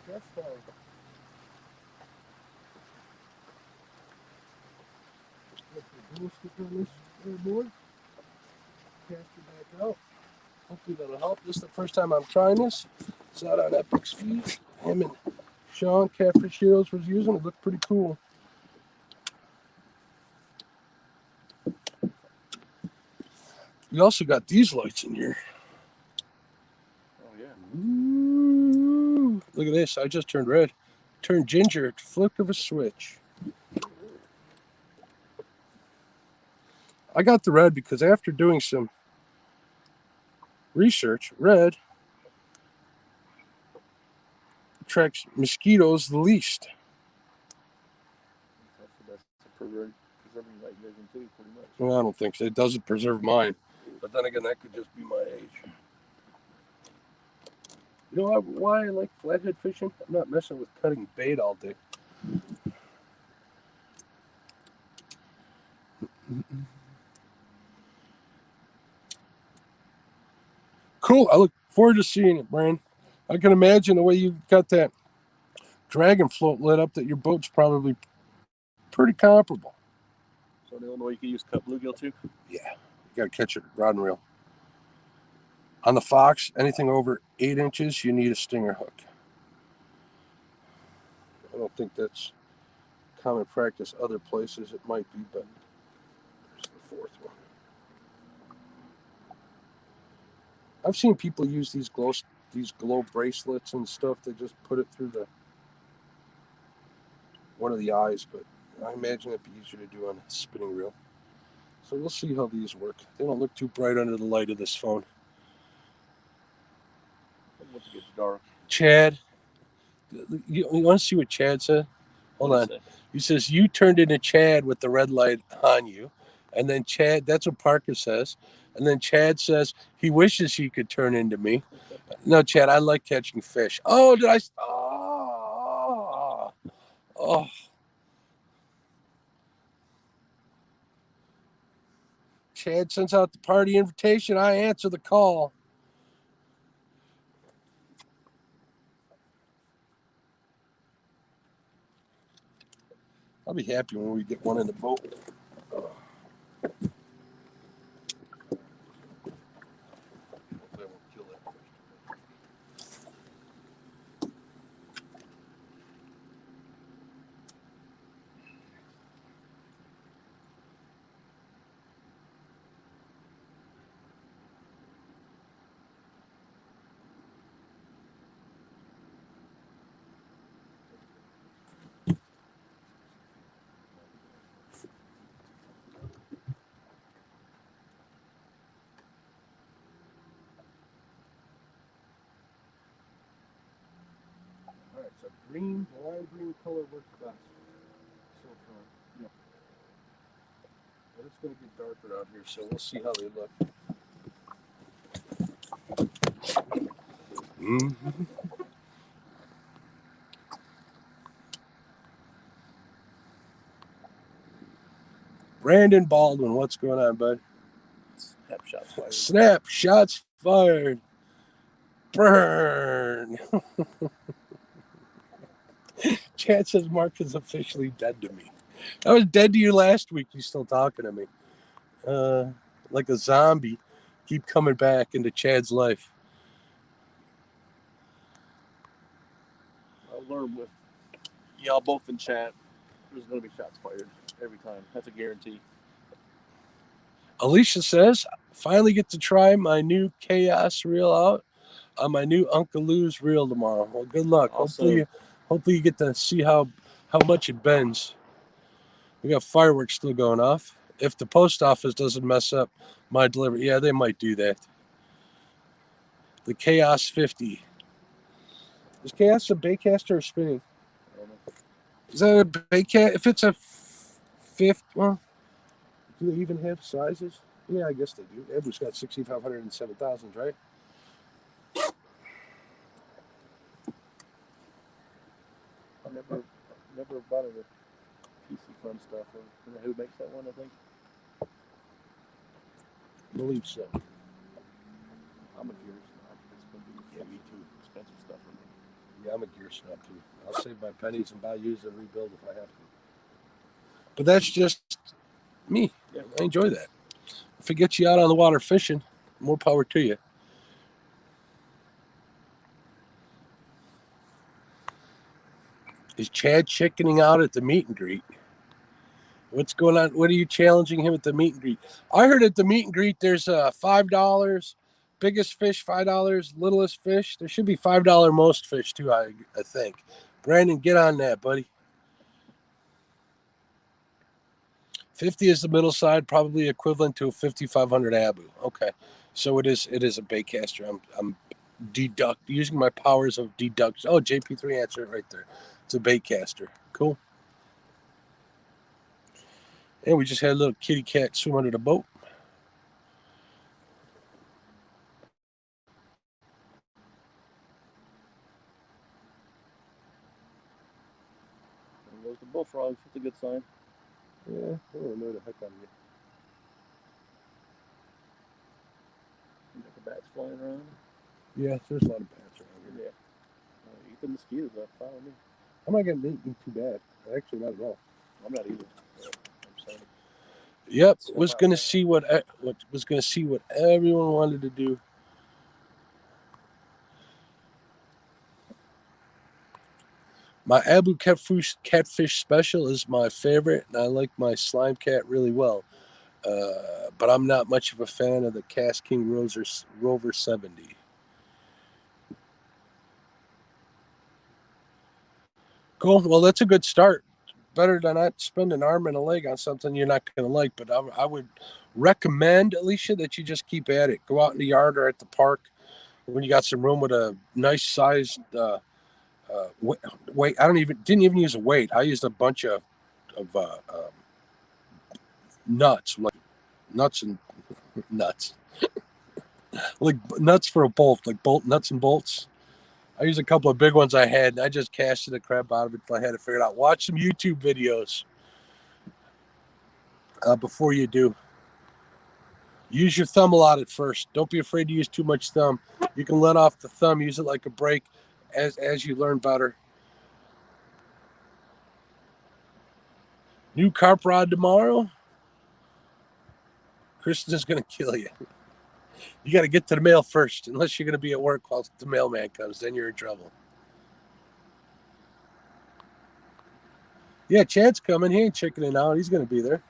That's fine. Put the glue stick on this board. Cast it back out. Hopefully that'll help. This is the first time I'm trying this. It's out on Epic's feed. Him and Sean, Catfish Heroes, was using it. Looked pretty cool. You also got these lights in here. Oh, yeah. Ooh, look at this. I just turned red. Turned ginger at the flick of a switch. I got the red because after doing some research, red attracts mosquitoes the least. That's preserving light vision too, pretty much. Well, I don't think so. It doesn't preserve mine. But then again, that could just be my age. You know why I like flathead fishing? I'm not messing with cutting bait all day. Cool. I look forward to seeing it, Brian. I can imagine the way you got that dragon float lit up that your boat's probably pretty comparable. So the only way you can use cut bluegill too? Yeah. You got to catch it rod and reel. On the Fox, anything over 8 inches, you need a stinger hook. I don't think that's common practice other places. It might be, but there's the fourth one. I've seen people use these glow bracelets and stuff. They just put it through one of the eyes, but I imagine it'd be easier to do on a spinning reel. So we'll see how these work. They don't look too bright under the light of this phone. Once it gets dark. Chad, you want to see what Chad said? Hold on. He says, you turned into Chad with the red light on you. And then Chad, that's what Parker says. And then Chad says, he wishes he could turn into me. No, Chad, I like catching fish. Oh, did I? Oh. Chad sends out the party invitation. I answer the call. I'll be happy when we get one in the boat. All right, so green, lime green color works best so far. Yep. But it's going to get darker out here, so we'll see how they look. Mm-hmm. Brandon Baldwin, what's going on, bud? Snapshots fired. Snap, shots fired. Burn. Chad says Mark is officially dead to me. I was dead to you last week. You're still talking to me. Like a zombie. Keep coming back into Chad's life. I'll learn with y'all both in chat. There's going to be shots fired every time. That's a guarantee. Alicia says, finally get to try my new Chaos reel out. on my new Uncle Lou's reel tomorrow. Well, good luck. Awesome. Hopefully you get to see how much it bends. We got fireworks still going off. If the post office doesn't mess up my delivery, yeah, they might do that. The Chaos 50. Is Chaos a baitcaster or spinning? Is that a baitcast? If it's a fifth, well, do they even have sizes? Yeah, I guess they do. Edward's got 6,500 and 7,000, right? I never bought it a PC Fun stuff. You know who makes that one? I think. I believe so. I'm a gear snob. It's going to be me too expensive stuff for me. Yeah, I'm a gear snob too. I'll save my pennies and buy used and rebuild if I have to. But that's just me. Yeah. I enjoy that. If it gets you out on the water fishing, more power to you. Is Chad chickening out at the meet and greet? What's going on? What are you challenging him at the meet and greet? I heard at the meet and greet there's $5, biggest fish $5, littlest fish. There should be $5 most fish too. I think. Brandon, get on that, buddy. 50 is the middle side, probably equivalent to a 5,500 Abu. Okay, so it is a baitcaster. I'm using my powers of deduction. Oh, JP3 answered it right there. It's a baitcaster. Cool. And we just had a little kitty cat swim under the boat. There goes the bullfrogs. That's a good sign. Yeah, I don't know the heck out of you. You got the bats flying around. Yeah, there's a lot of bats around here. Yeah. Eat the mosquitoes up. Follow me. I'm not getting eaten too bad. Actually, not at all. I'm not either. So I'm saying. Yep, was going to see what everyone wanted to do. My Abu catfish special is my favorite, and I like my slime cat really well. But I'm not much of a fan of the Cast King Rover 70. Cool. Well, that's a good start. Better than not spend an arm and a leg on something you're not going to like. But I would recommend, Alicia, that you just keep at it. Go out in the yard or at the park when you got some room with a nice sized weight. Didn't even use a weight. I used a bunch of nuts, like nuts and nuts, like nuts for a bolt, like bolt nuts and bolts. I used a couple of big ones I had, and I just casted the crap out of it until I had it figured out. Watch some YouTube videos before you do. Use your thumb a lot at first. Don't be afraid to use too much thumb. You can let off the thumb, use it like a brake as you learn better. New carp rod tomorrow. Kristen's going to kill you. You got to get to the mail first, unless you're going to be at work while the mailman comes. Then you're in trouble. Yeah, Chad's coming. He ain't chickening out. He's going to be there.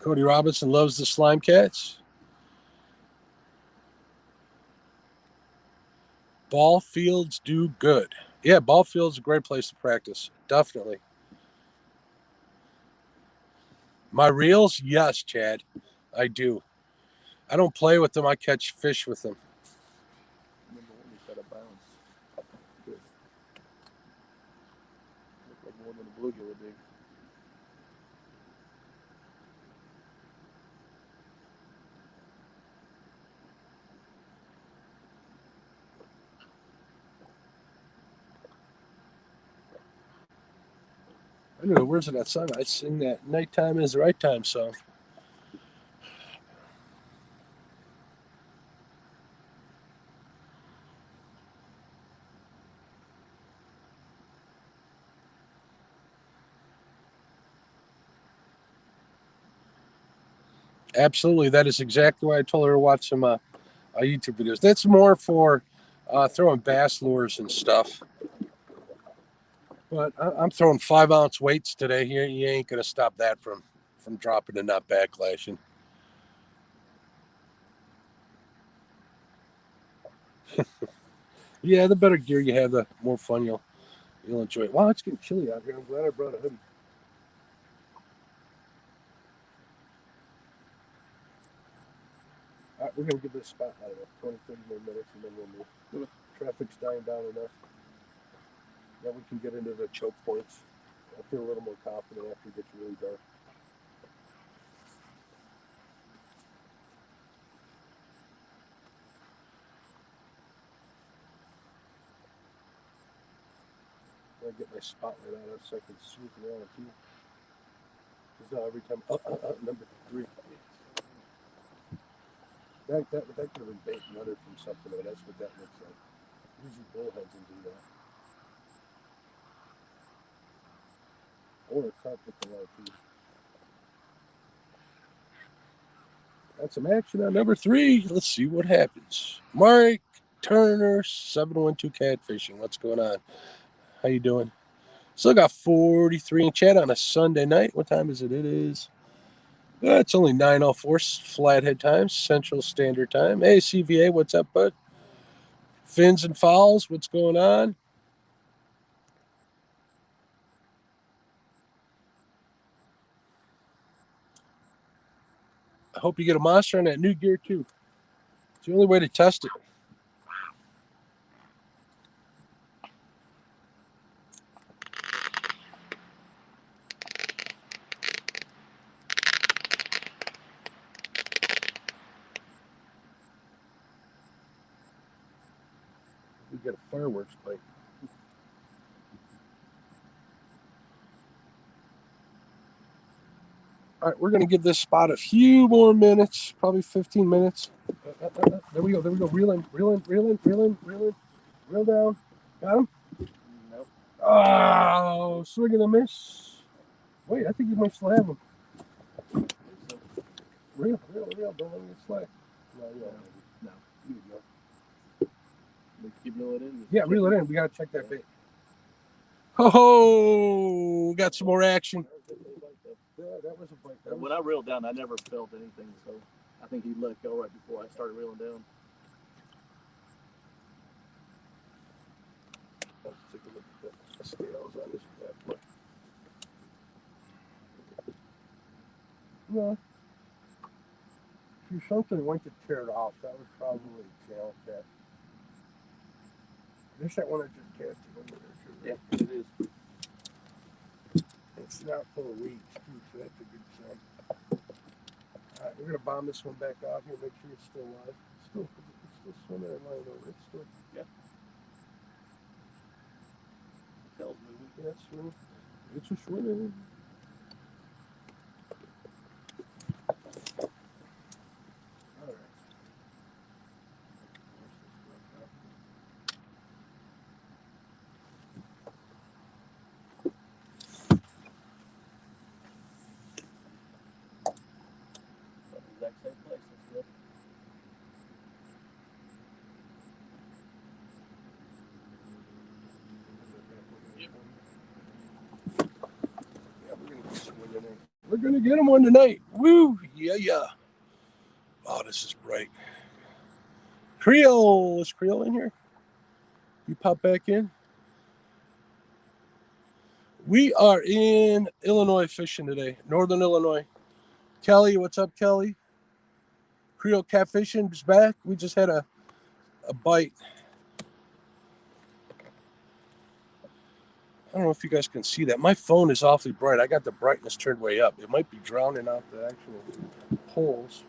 Cody Robinson loves the slime cats. Ball fields do good. Yeah, ball fields a great place to practice. Definitely. My reels, yes, Chad, I do. I don't play with them. I catch fish with them. Remember when you said a bounce? Good. Looked like more than a bluegill would be. I don't know, where's it that song? I sing that nighttime is the right time song. Absolutely. That is exactly why I told her to watch some YouTube videos. That's more for throwing bass lures and stuff. But I'm throwing 5-ounce weights today. You ain't gonna stop that from dropping and not backlashing. Yeah, the better gear you have, the more fun you'll enjoy it. Wow, it's getting chilly out here. I'm glad I brought a hoodie. All right, we're gonna give this spot, I don't know, 20, 30 more minutes, and then we'll move. Traffic's dying down enough. Then we can get into the choke points. I feel a little more confident after it gets really dark. I get my spotlight on it so I can sneak around too. Because now every time, number 3. That could have been bait and nutted from something, or that's what that looks like. Usually bullheads and do that. Or a carp with the light too. Got some action on number 3. Let's see what happens. Mark Turner, 712 Catfishing. What's going on? How you doing? Still got 43 in chat on a Sunday night. What time is it? It is. It's only 9:04 Flathead time, Central Standard Time. Hey, CVA, what's up, bud? Fins and fouls, what's going on? I hope you get a monster on that new gear, too. It's the only way to test it. We get a fireworks bite. All right, we're going to give this spot a few more minutes, probably 15 minutes. There we go. Reel in. Reel down. Got him? Nope. Oh, swing and a miss. Wait, I think you might still have him. Reel. Don't let me slide. No. Here you go. Keep reeling in. Yeah, reel it in. We got to check that bait. Oh, got some more action. Yeah, that was a bite. When I reeled down, I never felt anything, so I think he let go right before I started reeling down. Let's take a look at the scales on this bad boy. No. If you something went to tear it off, that was probably a tail cat. This that one I just cast it over there too. Yeah, it is. It's not full of weeds too, so that's a good sign. Alright, we're gonna bomb this one back out here, make sure it's still alive. It's still swimming and lying over. It's still Tail's moving. yeah, it's swimming. It's a swimming. Alright. Exact same place. That's good. We're gonna get him one tonight. Woo! Yeah. Oh, this is bright. Creole. Is Creole in here? You pop back in. We are in Illinois fishing today. Northern Illinois. Kelly, what's up, Kelly? Creole Catfishing is back. We just had a bite. I don't know if you guys can see that. My phone is awfully bright. I got the brightness turned way up. It might be drowning out the actual holes.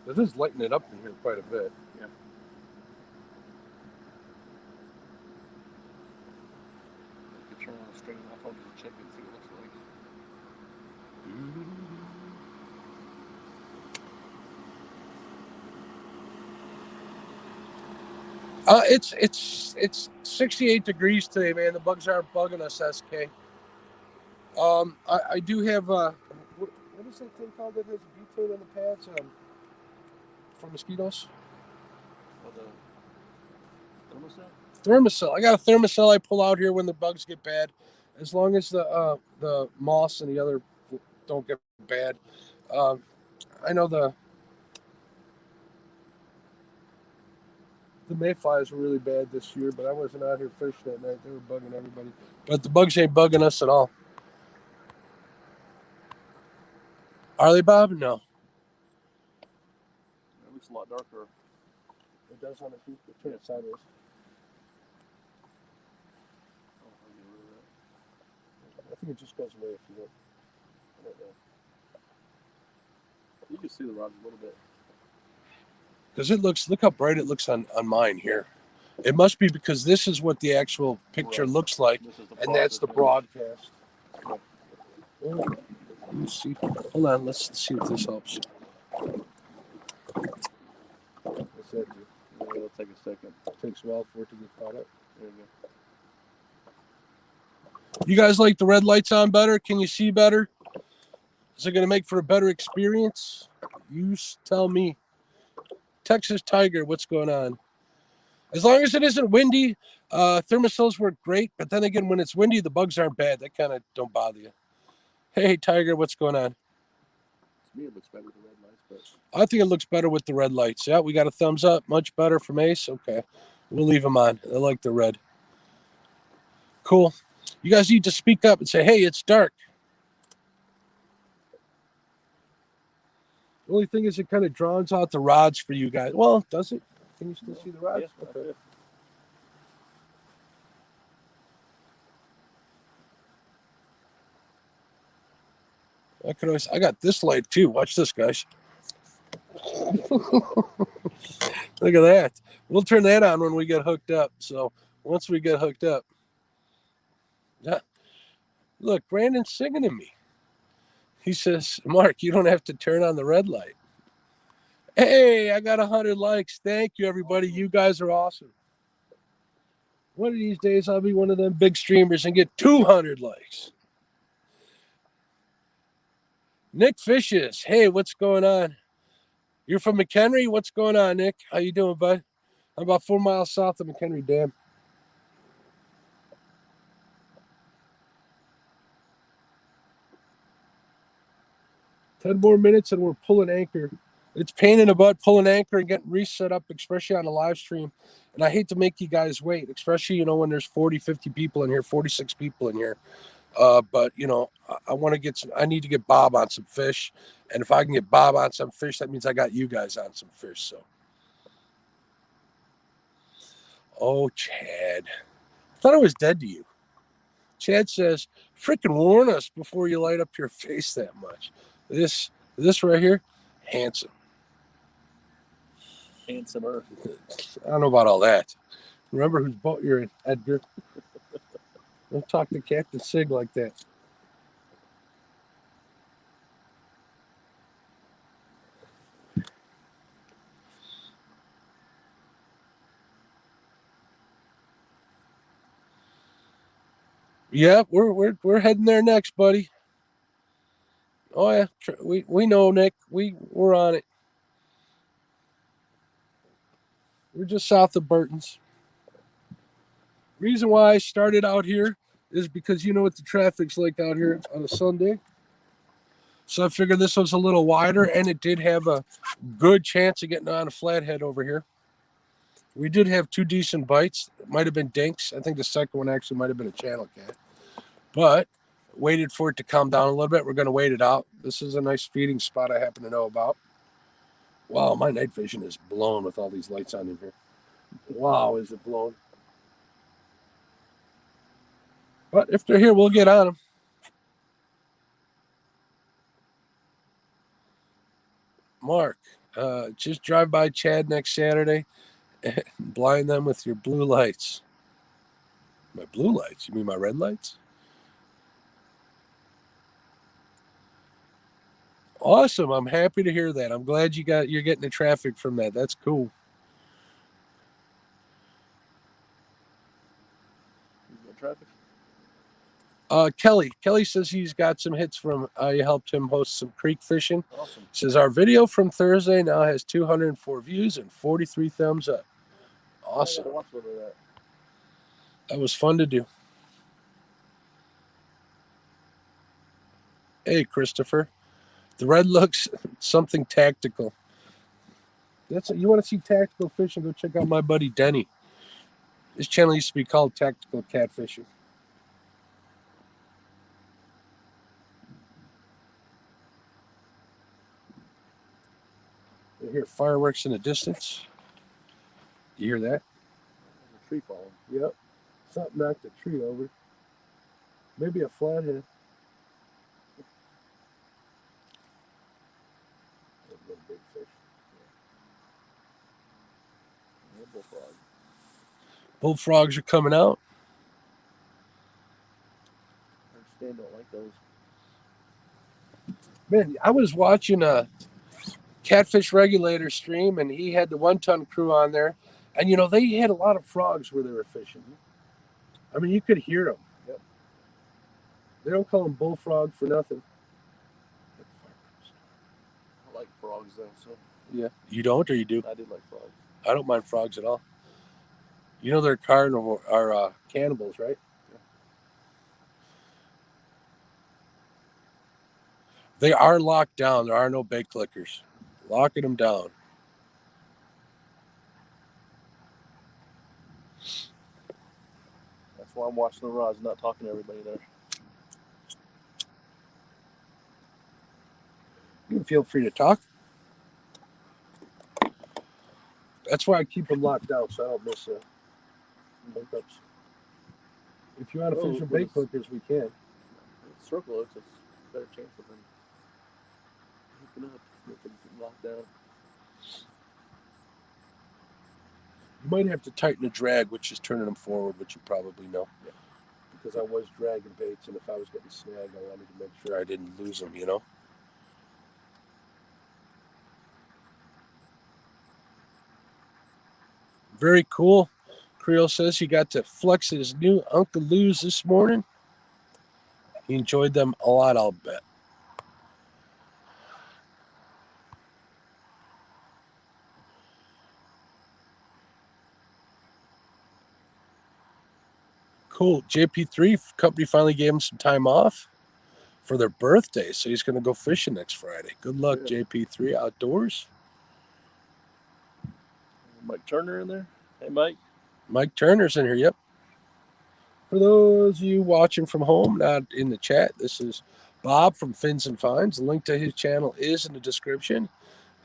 It is lighting it up in here quite a bit. Yeah. I could turn on the string off. I'll just check and see what it looks like. It's 68 degrees today, man. The bugs aren't bugging us, SK. I do have what is that thing called that has butane on the pads for mosquitoes? Well, I don't Thermocell. I got a thermocell I pull out here when the bugs get bad, as long as the moss and the other don't get bad. I know the mayflies were really bad this year, but I wasn't out here fishing that night. They were bugging everybody. But the bugs ain't bugging us at all. Are they, Bob? No. It looks a lot darker. It does on the feet. Turn it sideways. I think it just goes away if you look. I don't know. You can see the rods a little bit. Because it looks, look how bright it looks on mine here. It must be because this is what the actual picture looks like, and that's the broadcast. Oh, let me see. Hold on, let's see if this helps. What's that do? Yeah, it'll take a second. It takes a while for it to get caught up. There you go. You guys like the red lights on better? Can you see better? Is it going to make for a better experience? You tell me. Texas Tiger, what's going on? As long as it isn't windy, thermocells work great. But then again, when it's windy, the bugs aren't bad. They kind of don't bother you. Hey, Tiger, what's going on? To me, it looks better with the red lights, but I think it looks better with the red lights. Yeah, we got a thumbs up. Much better from Ace. Okay, we'll leave them on. I like the red. Cool. You guys need to speak up and say, hey, it's dark. The only thing is it kind of drowns out the rods for you guys. Well, does it? Can you still see the rods? yeah, Okay. I could always. I got this light too. Watch this, guys. Look at that. We'll turn that on when we get hooked up. So once we get hooked up, yeah. Look, Brandon's singing to me. He says, Mark, you don't have to turn on the red light. Hey, I got 100 likes. Thank you, everybody. You guys are awesome. One of these days, I'll be one of them big streamers and get 200 likes. Nick Fishes. Hey, what's going on? You're from McHenry? What's going on, Nick? How you doing, bud? I'm about 4 miles south of McHenry Dam. Ten more minutes and we're pulling anchor. It's pain in the butt pulling anchor and getting reset up, especially on a live stream. And I hate to make you guys wait, especially, when there's 40, 50 people in here, 46 people in here. But, I want to get I need to get Bob on some fish. And if I can get Bob on some fish, that means I got you guys on some fish. So. Oh, Chad. I thought I was dead to you. Chad says, freaking warn us before you light up your face that much. This right here, handsome. Handsomer. I don't know about all that. Remember whose boat you're in, Edgar. Don't talk to Captain Sig like that. Yeah, we're heading there next, buddy. Oh yeah, we know, Nick. We're on it. We're just south of Burton's. Reason why I started out here is because you know what the traffic's like out here on a Sunday. So I figured this was a little wider, and it did have a good chance of getting on a flathead over here. We did have 2 decent bites. It might have been dinks. I think the second one actually might have been a channel cat. But waited for it to calm down a little bit. We're going to wait it out. This is a nice feeding spot I happen to know about. Wow, my night vision is blown with all these lights on in here. Wow, is it blown? But if they're here, we'll get on them. Mark, just drive by Chad next Saturday and blind them with your blue lights. My blue lights? You mean my red lights? Awesome. I'm happy to hear that. I'm glad you're getting the traffic from that. That's cool. Traffic? Kelly says he's got some hits from you helped him host some creek fishing. Awesome. Says our video from Thursday now has 204 views and 43 thumbs up. Awesome. I gotta watch a little bit of that. That was fun to do. Hey, Christopher. The red looks something tactical. You want to see tactical fishing? Go check out my buddy Denny. His channel used to be called Tactical Catfishing. You hear fireworks in the distance. You hear that? There's a tree falling. Yep. Something knocked a tree over. Maybe a flathead. A little big fish. Yeah, bullfrog. Bullfrogs are coming out. I understand, don't like those. Man, I was watching a catfish regulator stream, and he had the 1-ton crew on there, and they had a lot of frogs where they were fishing. I mean, you could hear them. Yep. They don't call them bullfrog for nothing. I like frogs though, so. Yeah, you don't, or you do? I do like frogs. I don't mind frogs at all. They're carnivore or cannibals, right? Yeah. They are locked down. There are no bait clickers. Locking them down. That's why I'm watching the rods, not talking to everybody there. You can feel free to talk. That's why I keep them locked down so I don't miss hookups. If you want to fish with bait clickers, we can. Circle it's a better chance of them hooking up if it's locked down. You might have to tighten the drag, which is turning them forward, which you probably know. Yeah. Because I was dragging baits, and if I was getting snagged, I wanted to make sure I didn't lose them, Very cool. Creel says he got to flex his new Uncle Lou's this morning. He enjoyed them a lot, I'll bet. Cool. JP3 company finally gave him some time off for their birthday, so he's going to go fishing next Friday. Good luck, Yeah. JP3 Outdoors. Mike Turner in there. Hey, Mike. Mike Turner's in here, yep. For those of you watching from home, not in the chat, this is Bob from Fins and Finds. The link to his channel is in the description.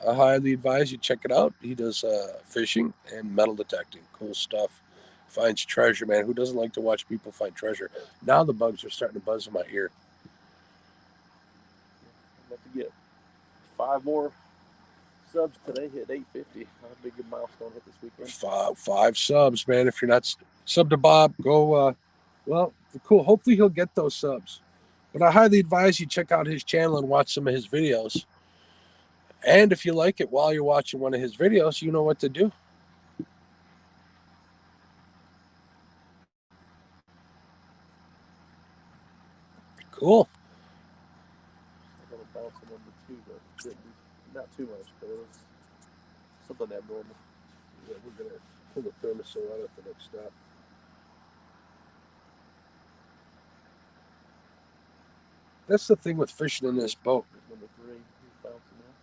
I highly advise you check it out. He does fishing and metal detecting. Cool stuff. Finds treasure, man. Who doesn't like to watch people find treasure? Now the bugs are starting to buzz in my ear. I'm about to get 5 more subs today. Hit 850. A big milestone hit this weekend. Five subs, man. If you're not sub to Bob, go. Well, cool. Hopefully he'll get those subs. But I highly advise you check out his channel and watch some of his videos. And if you like it while you're watching one of his videos, you know what to do. Cool. A little bouncing number 2, but not too much, but it was something abnormal. Yeah, we're going to pull the thermosol out at the next stop. That's the thing with fishing in this boat. Number 3, he's bouncing now.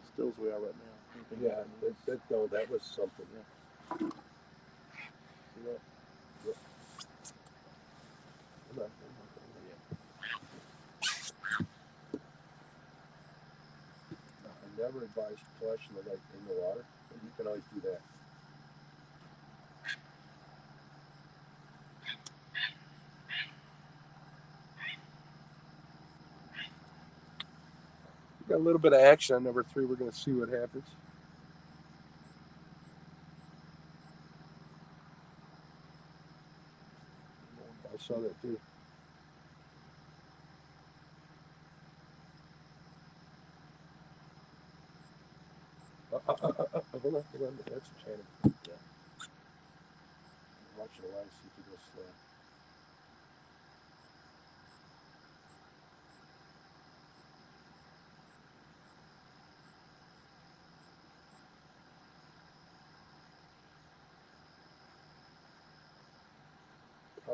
As still as we are right now. Yeah, that was something. Yeah. See that? Yep. Yeah. I never advise flushing the light in the water, but you can always do that. We got a little bit of action on number 3. We're going to see what happens. I saw that too. Hold on. That's a channel. Yeah. Watch the line, see if he goes slow.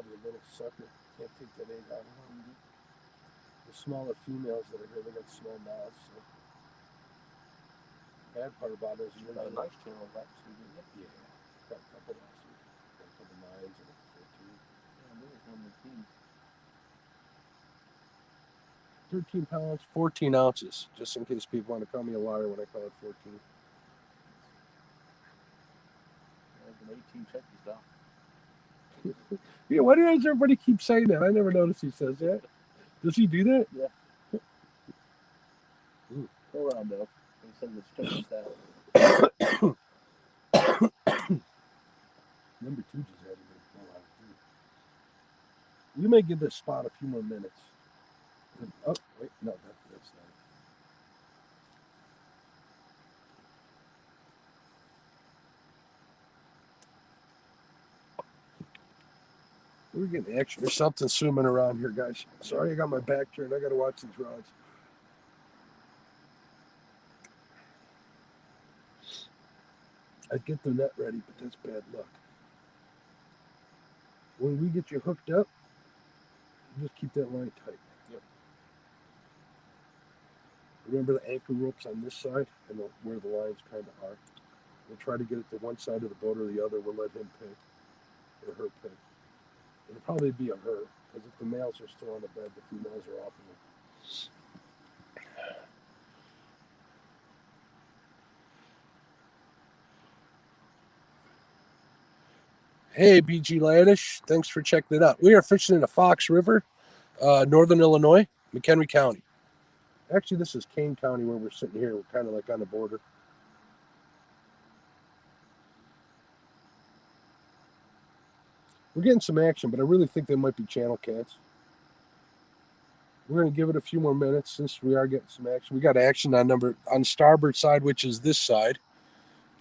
probably a little sucker. Can't take that egg out of them. The smaller females that are here, they got small mouths. So. Bad part about it is you're not a nice channel of actually. Yeah, got a couple last week. Got a couple 9s and a 14. Yeah, there was one with 13 pounds, 14 ounces, just in case people want to call me a liar when I call it 14. There's an 18 check stuff. Yeah, why does everybody keep saying that? I never noticed he says that. Does he do that? Yeah. Go around though. He said it's check stuff. Number 2 just had a little out of food. We may give this spot a few more minutes. Oh, wait, no, that's not it. We're getting action. There's something swimming around here, guys. Sorry, I got my back turned. I got to watch these rods. I'd get the net ready, but that's bad luck. When we get you hooked up, just keep that line tight. Yep. Remember the anchor ropes on this side and where the lines kind of are. We'll try to get it to one side of the boat or the other. We'll let him pick or her pick. It'll probably be a her, because if the males are still on the bed, the females are off of them. Hey, BG Laddish, thanks for checking it out. We are fishing in the Fox River, northern Illinois, McHenry County. Actually, this is Kane County where we're sitting here. We're kind of like on the border. We're getting some action, but I really think they might be channel cats. We're going to give it a few more minutes since we are getting some action. We got action on starboard side, which is this side.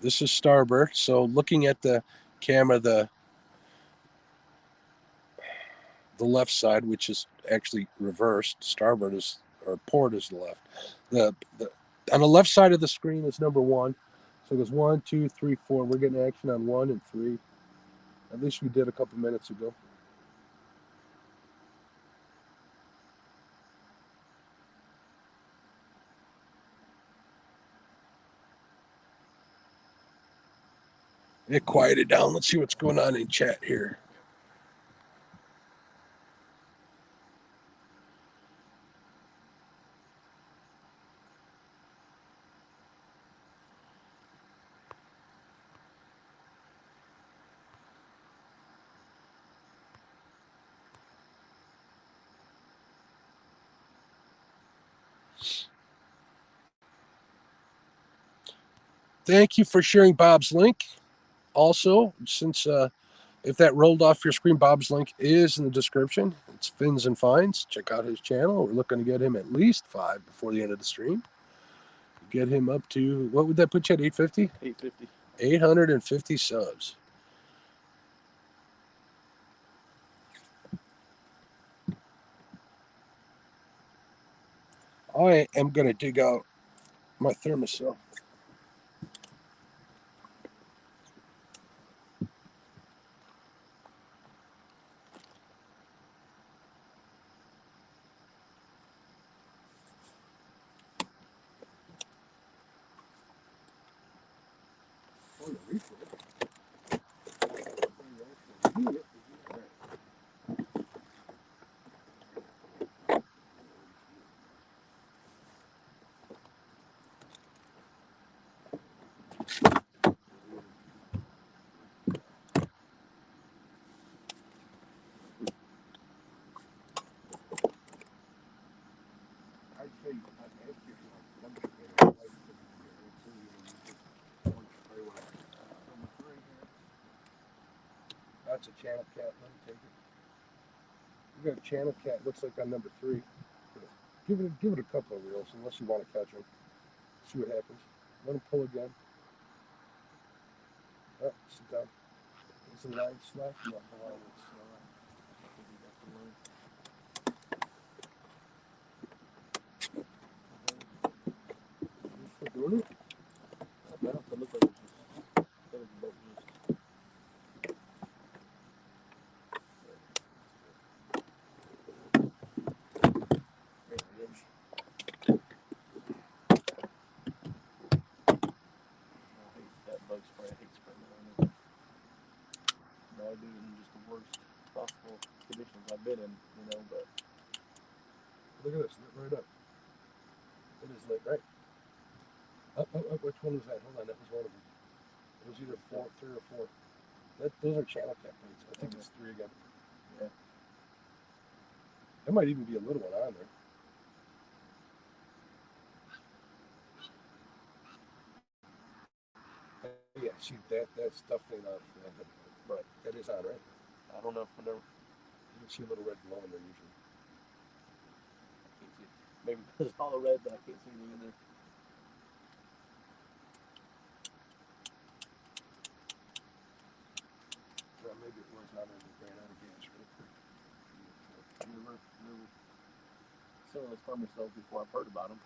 This is starboard. So looking at the camera, the left side, which is actually reversed. Starboard is, or port is the left. On the left side of the screen is number 1. So there's 1, 2, 3, 4. We're getting action on 1 and 3. At least we did a couple minutes ago. It quieted down. Let's see what's going on in chat here. Thank you for sharing Bob's link. Also, since if that rolled off your screen, Bob's link is in the description. It's Fins and Finds. Check out his channel. We're looking to get him at least 5 before the end of the stream. Get him up to, what would that put you at, 850? 850. 850 subs. I am going to dig out my thermosol. That's a channel cat. Let me take it. We got a channel cat. Looks like on number 3. Give it a couple of reels, unless you want to catch him. See what happens. Let him pull again. Oh, sit down. Is the line slack? Yeah, the line is slack. Doing it? Yeah, it looks like it's just, been in, you know, but Look at this, lit right up. It is lit, right? Up. Which one was that? Hold on, that was one of them. It was either 3 or 4. Those are channel cat plates. I think it's 3 again. yeah. There might even be a little one on there. Yeah, see that's definitely not Flathead. Right. That is on, right? I don't know. I never. You can see a little red glow in there usually. I can't see. Maybe it's all the red, but I can't see anything in there. Well, maybe it was on there and ran out of gas real quick. Never seen those farm yourself before I've heard about them.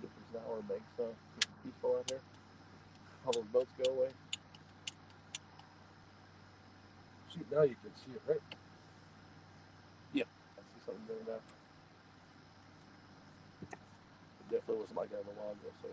Difference now or makes peaceful out here. All those boats go away. See, now you can see it, right? Yep. I see something there now. It definitely wasn't like that a while ago, so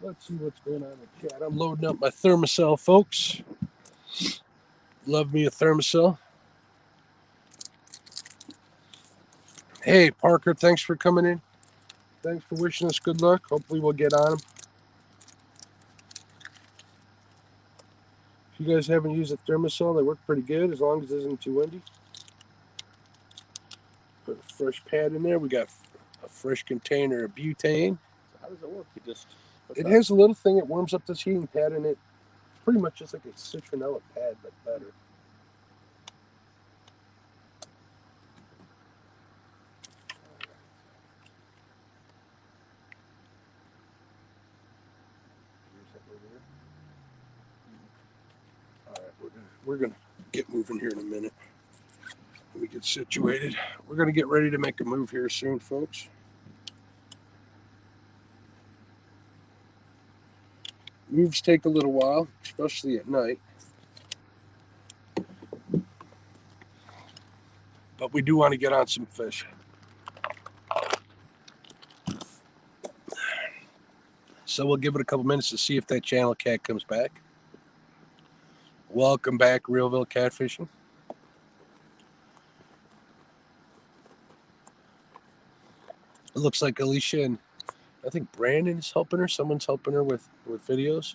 Let's see what's going on in the chat. I'm loading up my thermocell, folks. Love me a thermocell. Hey, Parker, thanks for coming in. Thanks for wishing us good luck. Hopefully we'll get on them. If you guys haven't used a thermocell, they work pretty good as long as it isn't too windy. Put a fresh pad in there. We got a fresh container of butane. So how does it work? You just It has a little thing that warms up this heating pad in it. It's pretty much just like a citronella pad, but better. All right, we're gonna get moving here in a minute. Let me get situated. We're gonna get ready to make a move here soon, folks. Moves take a little while, especially at night. But we do want to get on some fish. So we'll give it a couple minutes to see if that channel cat comes back. Welcome back, Relocating Catfishing. It looks like Alicia and I think Brandon is helping her. Someone's helping her with videos.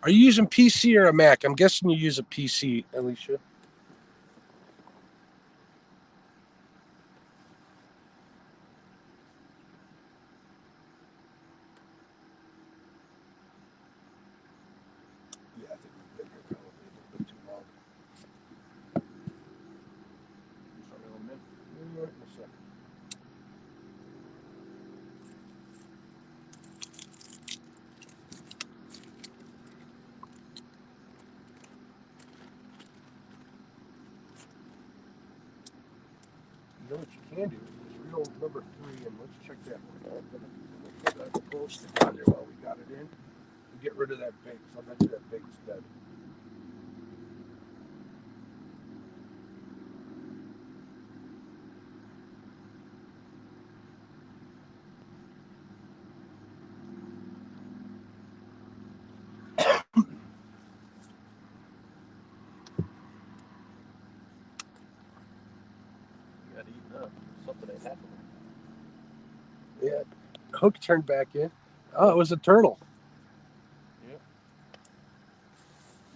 Are you using PC or a Mac? I'm guessing you use a PC, Alicia. Yeah, I think we've been here probably a little bit too long. Right in a second. You know what you can do is reel number 3, and let's check that one. We'll put a glow stick on there while we got it in. And get rid of that bait, so I bet you that bait's dead. Got eaten up. Something ain't happening. Yeah. Hook turned back in. Oh, it was a turtle. Yeah.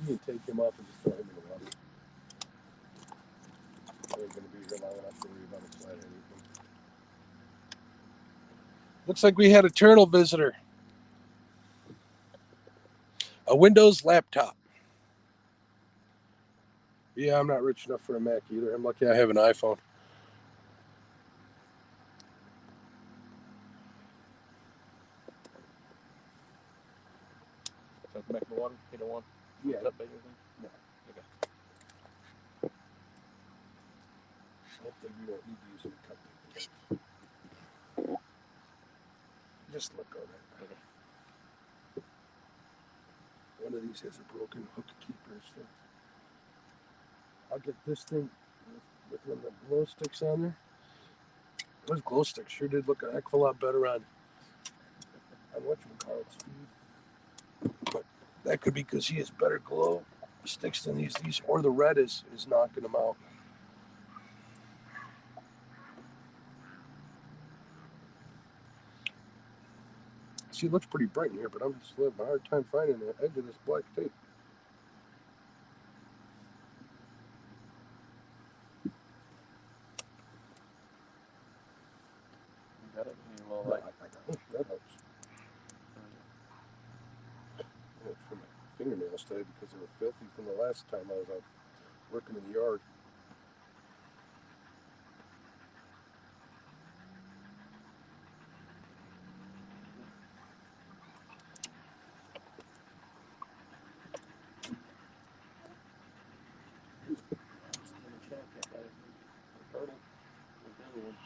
You can take him off and just throw him in the water. They're going to be here long enough to worry about a flathead. Looks like we had a turtle visitor. A Windows laptop. Yeah, I'm not rich enough for a Mac either. I'm lucky I have an iPhone. So come back in the water? You don't want Yeah. that big anything? No. Okay. Hopefully we won't need to use any cup bait. Just let go of that. Okay. One of these has a broken hook keeper, so I'll get this thing with one of the glow sticks on there. Those glow sticks sure did look a heck of a lot better on whatchamacallit's feed. But that could be because he has better glow sticks than these, or the red is knocking them out. See, it looks pretty bright in here, but I'm just having a hard time finding the edge of this black tape. You got it? You will, No, like, that helps. Yeah, it's for my fingernails today because they were filthy from the last time I was out working in the yard. turtle. There's the other one.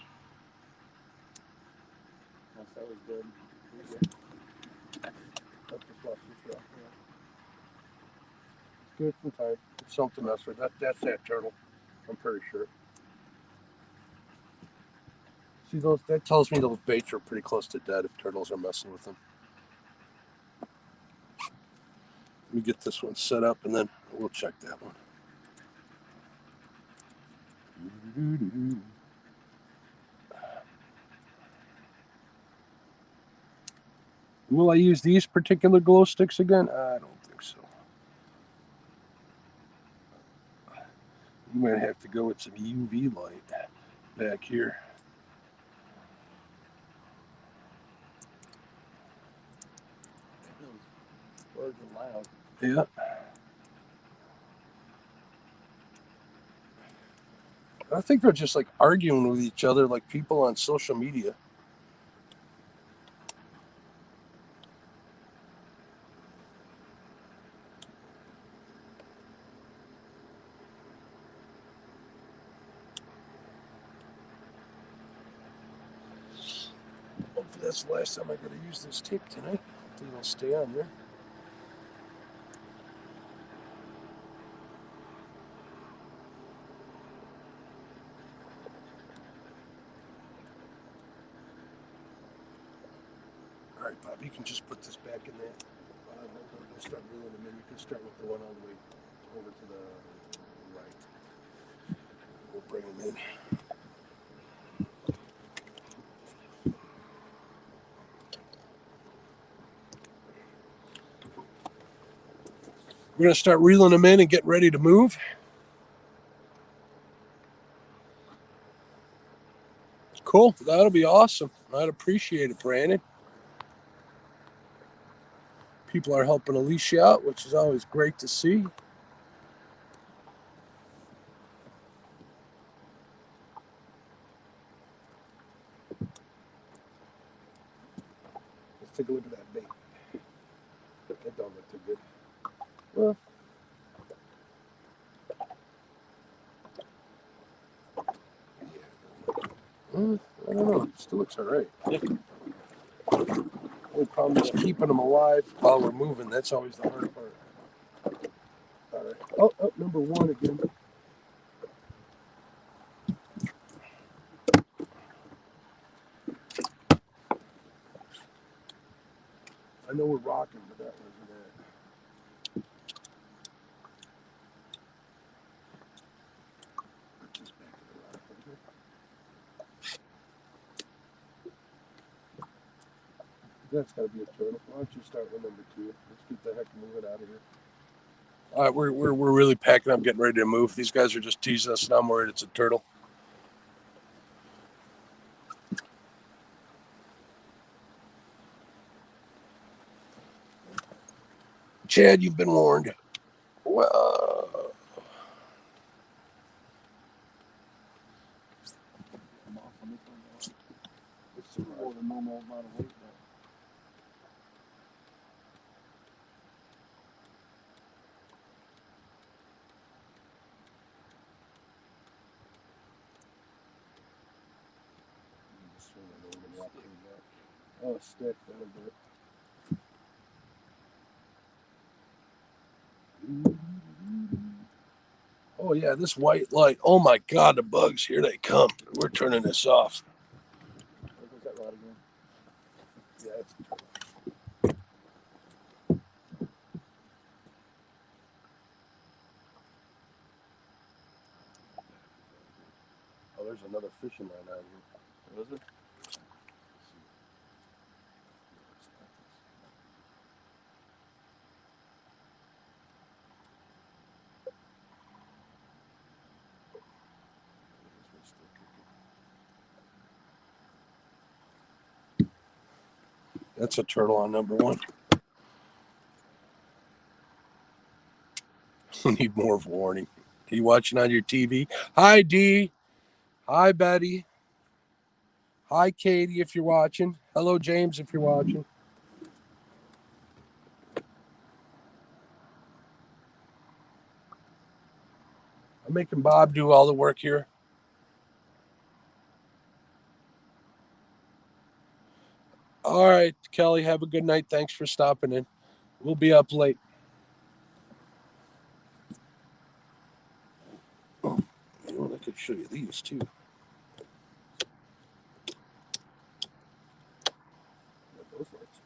Once that was dead. That's the fluffy trail. Give it some time. It's something else. That's that turtle. I'm pretty sure. See those? That tells me those baits are pretty close to dead if turtles are messing with them. Let me get this one set up and then we'll check that one. Will I use these particular glow sticks again? I don't think so. You might have to go with some UV light back here. Birds are loud. Yeah. I think they're just like arguing with each other like people on social media. Hopefully that's the last time I gotta use this tape tonight. Hopefully it'll stay on there. Alright, Bob, you can just put this back in there. We'll start reeling them in. You can start with the one all the way over to the right. We'll bring them in. We're going to start reeling them in and get ready to move. Cool. That'll be awesome. I'd appreciate it, Brandon. People are helping Alicia out, which is always great to see. Let's take a look at that bait. That don't look too good. Well, I don't know. It still looks all right. Only problem is keeping them alive while we're moving. That's always the hard part. All right. Oh, number one again. I know we're rocking, but that wasn't it. Put this back in the rock right here. That's got to be a turtle. Why don't you start with number 2? Let's get the heck moving out of here. All right, we're really packing up, getting ready to move. These guys are just teasing us, and I'm worried it's a turtle. Chad, you've been warned. Well, It's more than normal amount of weight. Oh, stick. That'll do it. Oh, yeah, this white light. Oh, my God, the bugs. Here they come. We're turning this off. Where's that rod again? Yeah, it's a turtle. Oh, there's another fishing line out here. Was it? That's a turtle on number 1. We need more of a warning. Are you watching on your TV? Hi, Dee. Hi, Betty. Hi, Katie, if you're watching. Hello, James, if you're watching. I'm making Bob do all the work here. All right, Kelly, have a good night. Thanks for stopping in. We'll be up late. Oh, I could show you these too. Those lights.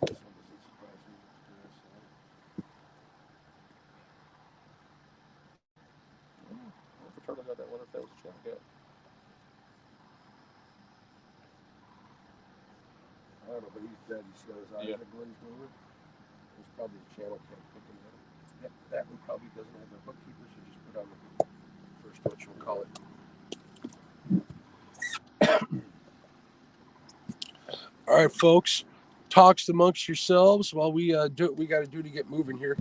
This one doesn't surprise me. What if the turtle got that one? If that was a channel cat. I don't know, but he's dead. You see how his eyes are glazed over? There's probably a channel cat cooking at him. That one probably doesn't have the hook keeper, so just put on the first what you'll call it. All right, folks. Talks amongst yourselves while we do what we got to do to get moving here.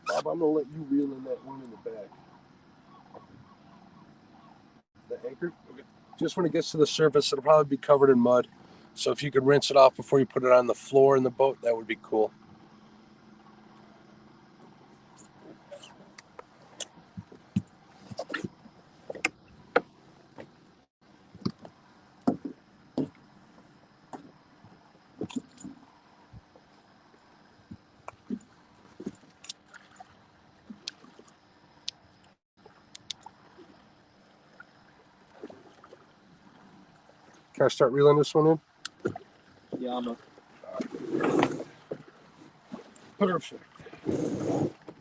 Bob, I'm gonna let you reel in that one in the back. The anchor. Okay. Just when it gets to the surface, it'll probably be covered in mud. So if you could rinse it off before you put it on the floor in the boat, that would be cool. Can I start reeling this one in? Yeah, I'm a. Perfect.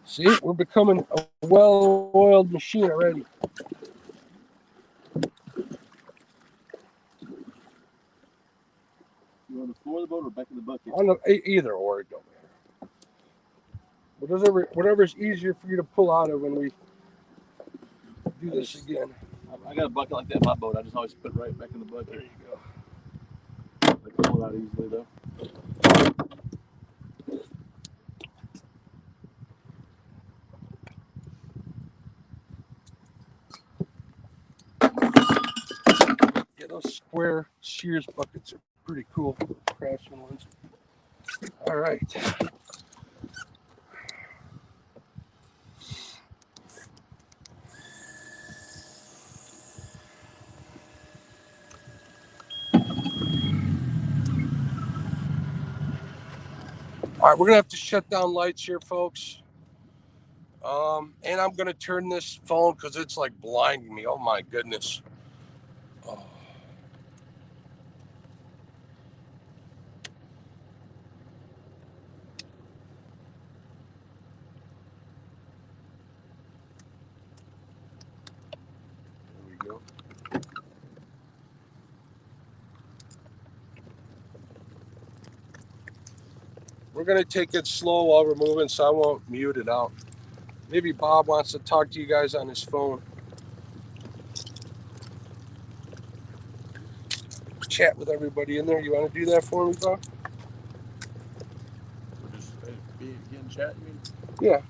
See, we're becoming a well-oiled machine already. You on the floor of the boat or back in the bucket? Either or, it don't matter. Whatever's easier for you to pull out of when we do this again. I got a bucket like that in my boat. I just always put it right back in the bucket. There you go. I can pull it out easily though. Yeah, those square shears buckets are pretty cool. Craftsman ones. All right. All right, we're gonna have to shut down lights here, folks. And I'm gonna turn this phone because it's like blinding me. Oh my goodness. Oh. We're going to take it slow while we're moving, so I won't mute it out. Maybe Bob wants to talk to you guys on his phone. Chat with everybody in there. You want to do that for me, Bob? We're just begin chat, you mean? Yeah.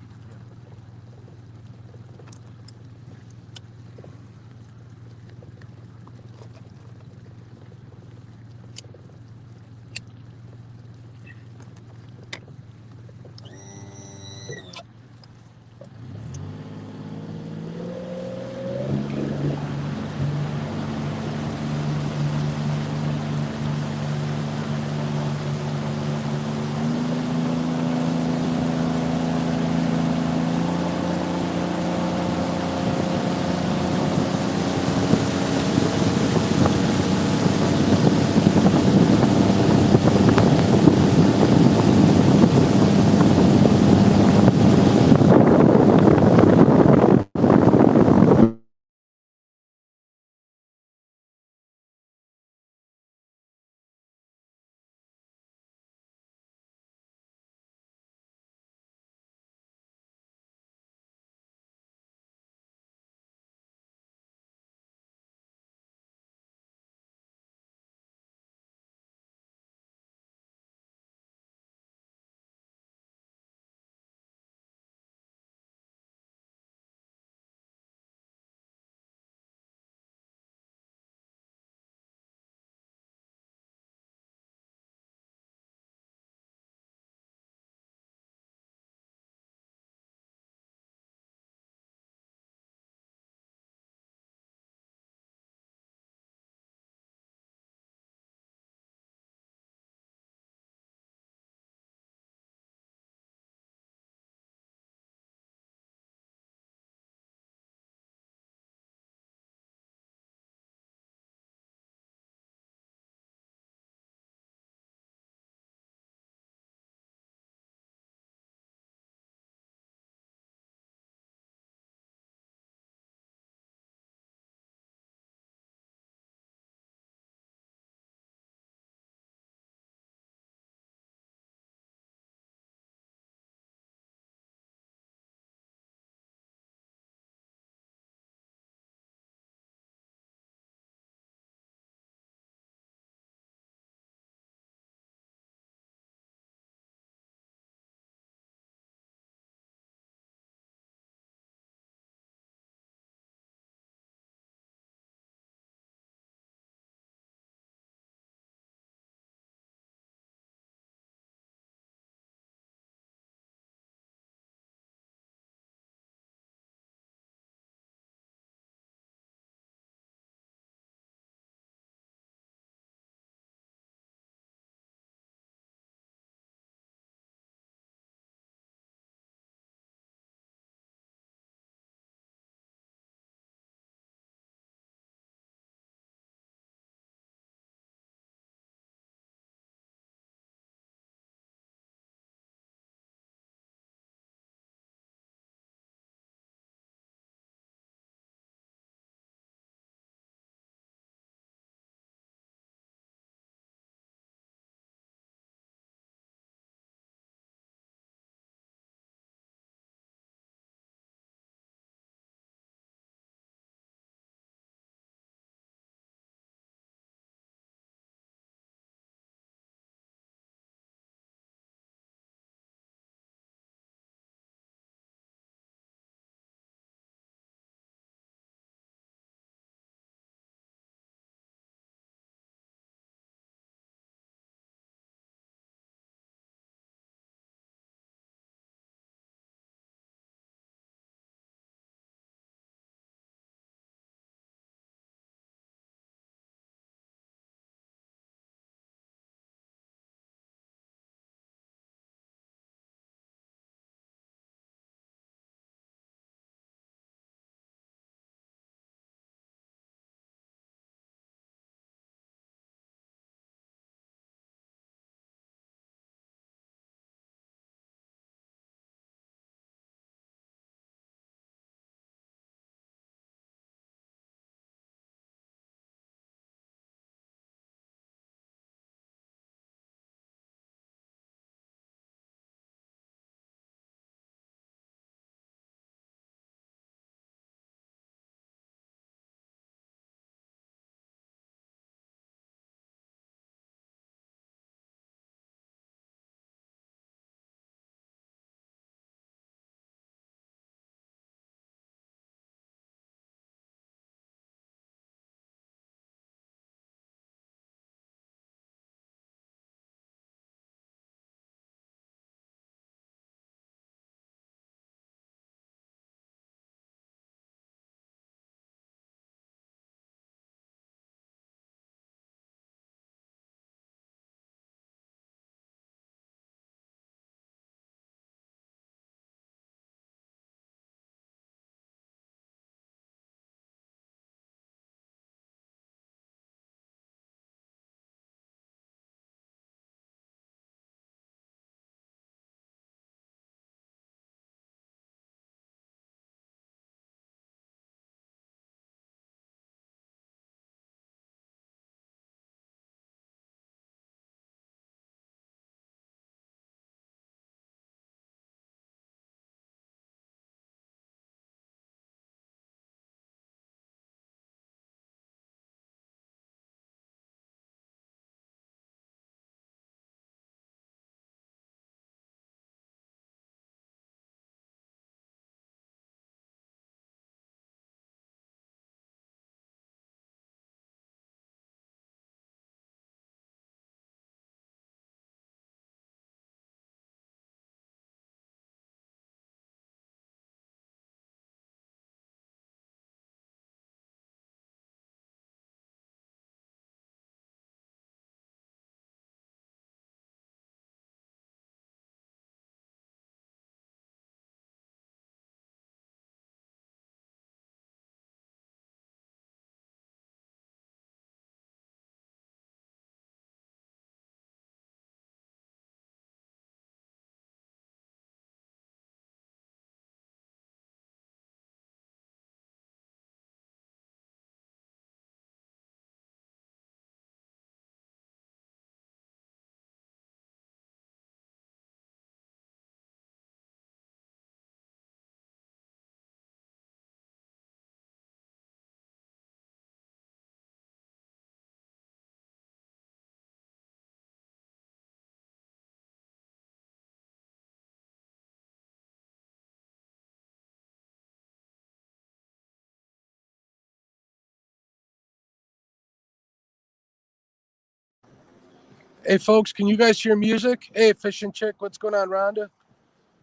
Hey, folks, can you guys hear music? Hey, fishing chick, what's going on, Rhonda?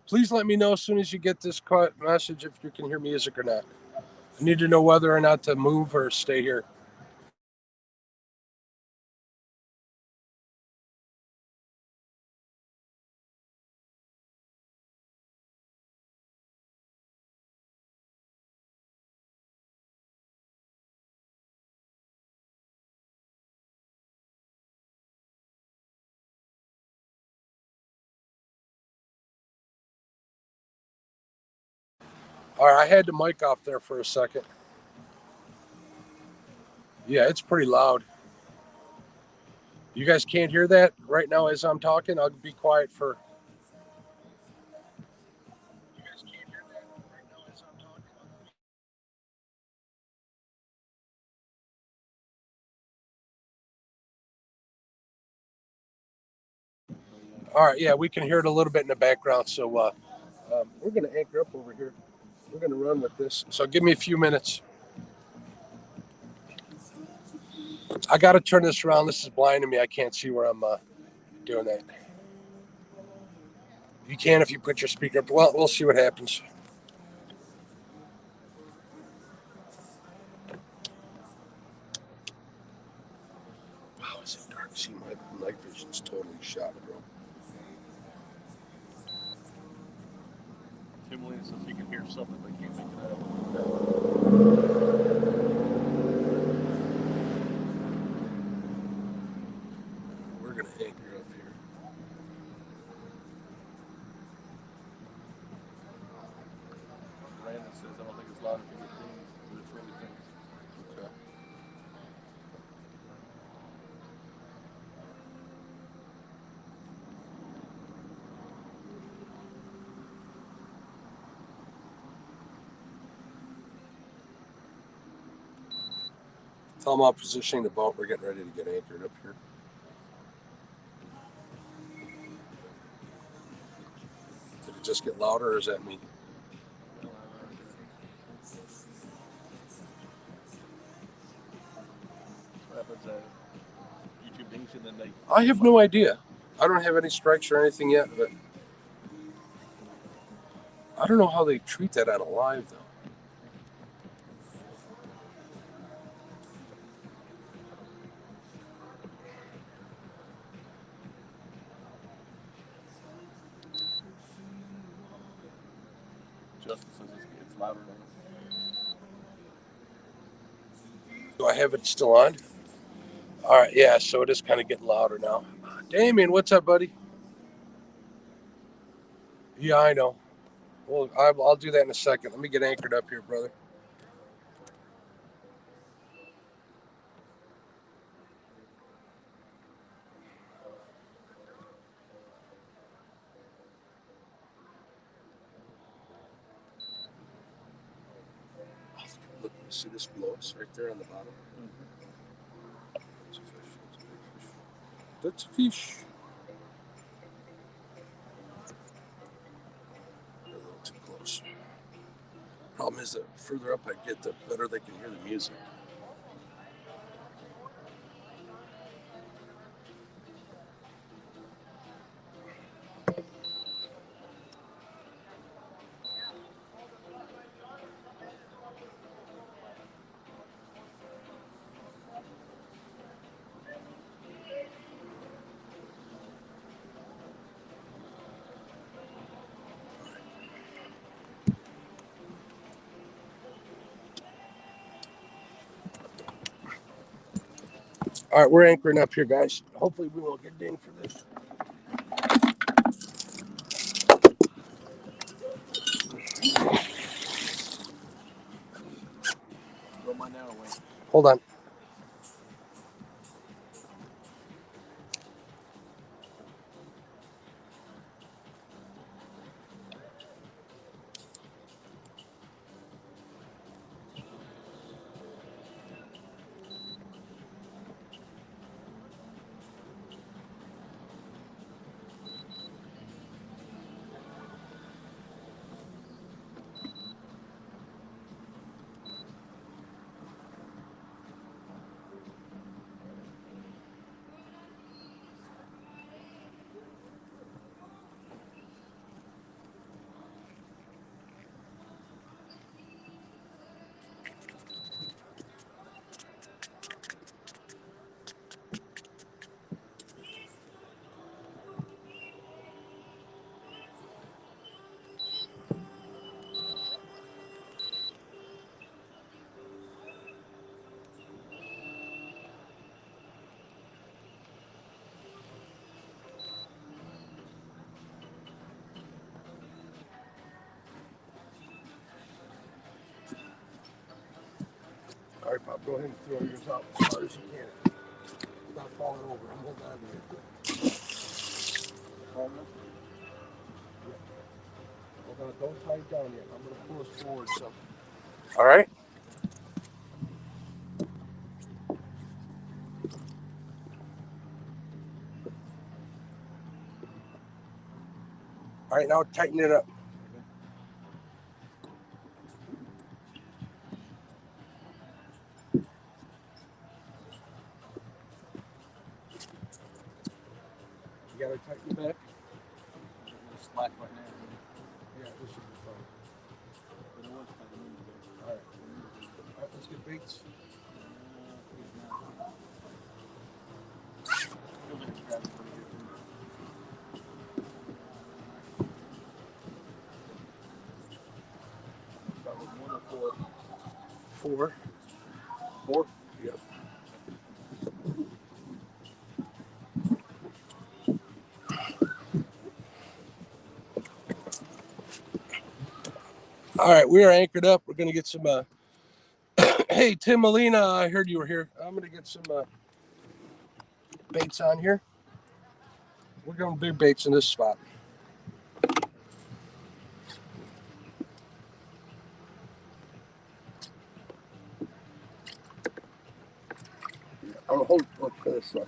Please let me know as soon as you get this message if you can hear music or not. I need to know whether or not to move or stay here. All right, I had the mic off there for a second. Yeah, it's pretty loud. You guys can't hear that right now as I'm talking? I'll be quiet for. You guys can't hear that right now as I'm talking? All right, yeah, we can hear it a little bit in the background. So we're going to anchor up over here. We're going to run with this. So give me a few minutes. I got to turn this around. This is blinding me. I can't see where I'm doing that. You can if you put your speaker up. Well, we'll see what happens. Wow, is it dark? See, my night vision's totally shot, bro. Timberland says he can hear something, but can't make it out. We're going to anchor up here. Brandon says, I don't think it's loud if you get dinged, but it's really faint. Okay. Tell them I'm positioning the boat. We're getting ready to get anchored up here. Did it just get louder, or is that me? What happens YouTube dings and then they... I have no idea. I don't have any strikes or anything yet, but I don't know how they treat that on a live, though. Justin says it's louder now. Do I have it still on? All right, yeah, so it is kind of getting louder now. Damien, what's up, buddy? Yeah, I know. Well, I'll do that in a second. Let me get anchored up here, brother. Look, you see this blows right there on the bottom? That's a fish. That's a big fish. That's a fish. They're a little too close. Problem is, the further up I get, the better they can hear the music. All right, we're anchoring up here, guys. Hopefully we won't get dinged for this. Throw mine now away. Hold on. All right, Pop, go ahead and throw yours out as far as you can. Without falling over. I'm holding on to it. Hold on, don't tie it down yet. I'm going to pull us forward some. All right. All right, now tighten it up. You got to tighten it back. Slack right now. Yeah, this should be fine. But it was kind of moving there. All right, let's get baits. Feels like it's grabbing pretty good too. Start with 1 or 4. 4. 4? Yep. All right, we are anchored up. We're going to get some. Hey, Tim Molina, I heard you were here. I'm going to get some baits on here. We're going big baits in this spot. I'm going to hold for this one.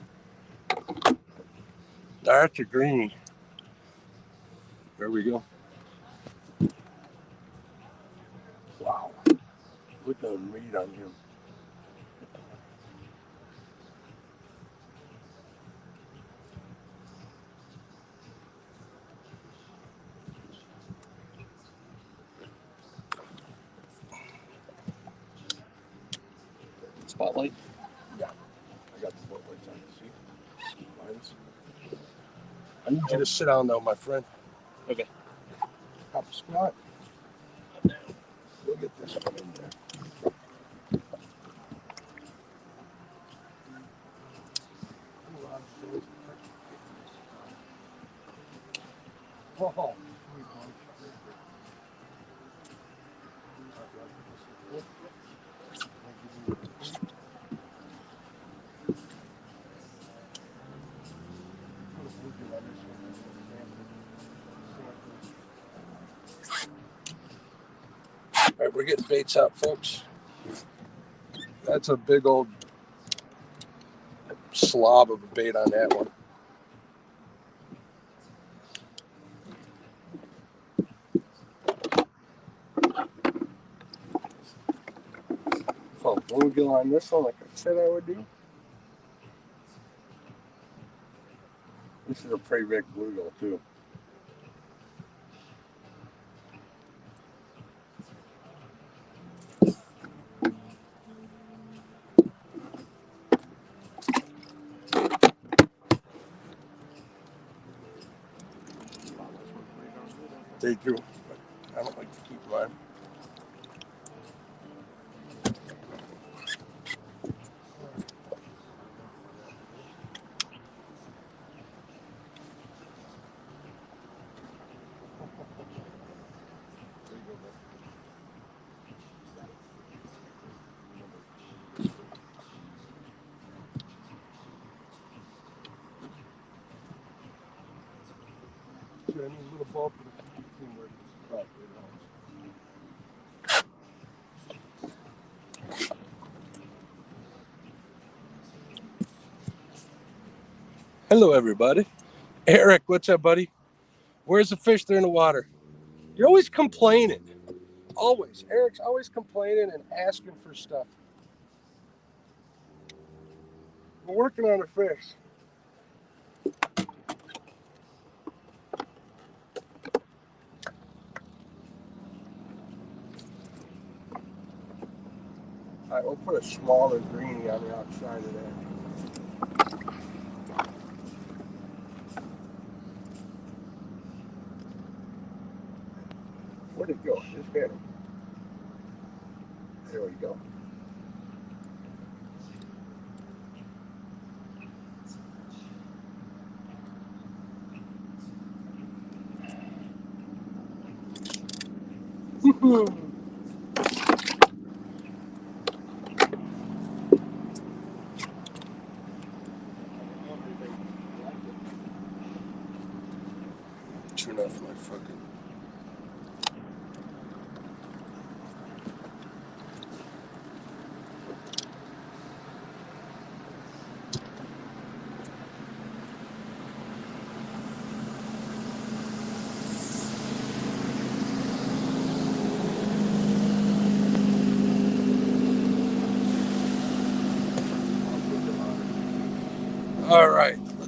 That's a greenie. There we go. Wow. Look at the meat on him. Spotlight? Yeah. I got the spotlights on. See? Lines. I need you to sit down, though, my friend. Okay. Hop a squat. We'll get this one in there. Oh. All right, we're getting baits out, folks. That's a big old slob of a bait on that one. So bluegill on this one, like I said I would do. This is a pretty big bluegill too. They do, but I don't like to keep mine. See, I need a little ball for the team where it's right. Hello, everybody. Eric, what's up, buddy? Where's the fish? They're in the water. You're always complaining. Always. Eric's always complaining and asking for stuff. We're working on a fish. All right, we'll put a smaller greenie on the outside of that. Where'd it go? Just hit him. There we go.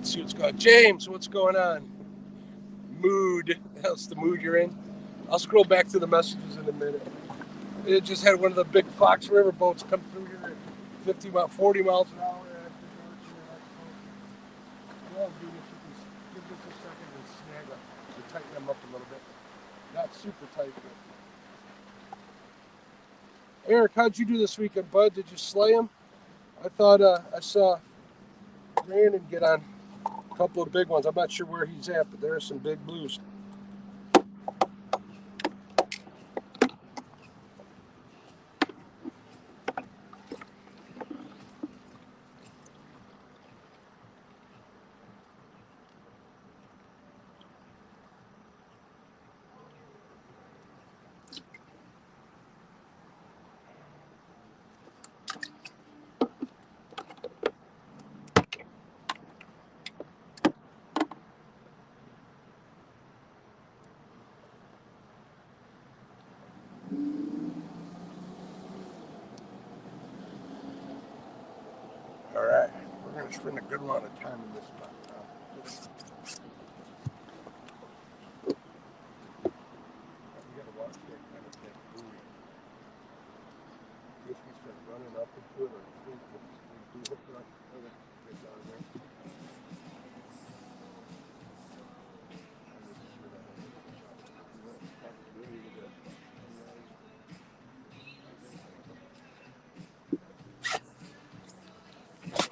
Let's see what's going on. James, what's going on? Mood. That's the mood you're in. I'll scroll back through the messages in a minute. It just had one of the big Fox River boats come through here at 40 miles an hour. Well, dude, if you can give this a second and snag them and tighten them up a little bit. Not super tight, but. Eric, how'd you do this weekend, bud? Did you slay him? I thought I saw Brandon get on a couple of big ones. I'm not sure where he's at, but there are some big blues. All right, we're going to spend a good amount of time in this spot. You got to watch that kind of thing. If we start running up into it, or if we do hook it up, get down there.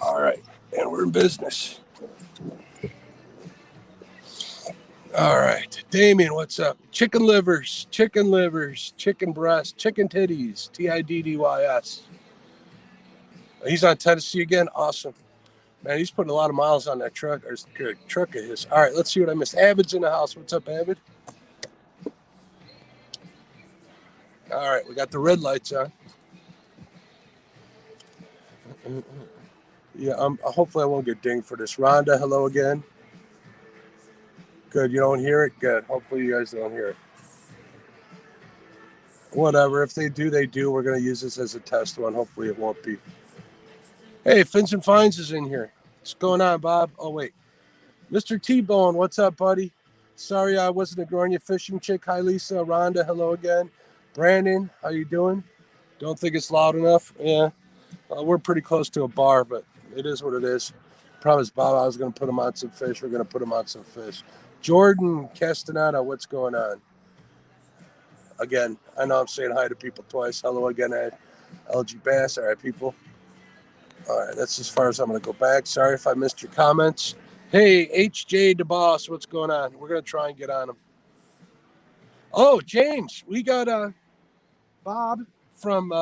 All right, and we're in business. All right, Damien, what's up? Chicken livers, chicken breast, chicken titties, TIDDYS. He's on Tennessee again. Awesome, man. He's putting a lot of miles on that truck of his. All right, let's see what I missed. Avid's in the house. What's up, Avid? All right, we got the red lights on. Yeah, hopefully I won't get dinged for this. Rhonda, hello again. Good, you don't hear it? Good. Hopefully you guys don't hear it. Whatever. If they do, they do. We're going to use this as a test one. Hopefully it won't be. Hey, Fins and Fines is in here. What's going on, Bob? Oh, wait. Mr. T-Bone, what's up, buddy? Sorry I wasn't ignoring you. Fishing Chick. Hi, Lisa. Rhonda, hello again. Brandon, how you doing? Don't think it's loud enough? Yeah. We're pretty close to a bar, but it is what it is. Promised Bob I was going to put him on some fish. We're going to put him on some fish. Jordan Castaneda, what's going on? Again, I know I'm saying hi to people twice. Hello again, Ed. LG Bass. All right, people. All right, that's as far as I'm going to go back. Sorry if I missed your comments. Hey, HJ DeBoss, what's going on? We're going to try and get on him. Oh, James, we got Bob from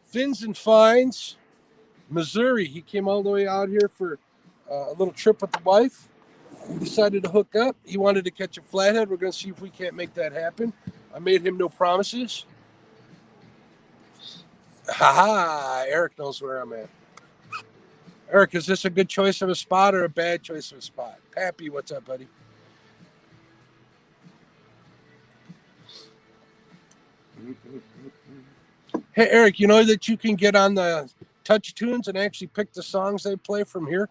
Fins and Fines, Missouri. He came all the way out here for a little trip with the wife. We decided to hook up. He wanted to catch a flathead. We're going to see if we can't make that happen. I made him no promises. Ha! Eric knows where I'm at. Eric, is this a good choice of a spot or a bad choice of a spot? Pappy, what's up, buddy? Hey, Eric, you know that you can get on the Touch Tunes and actually pick the songs they play from here?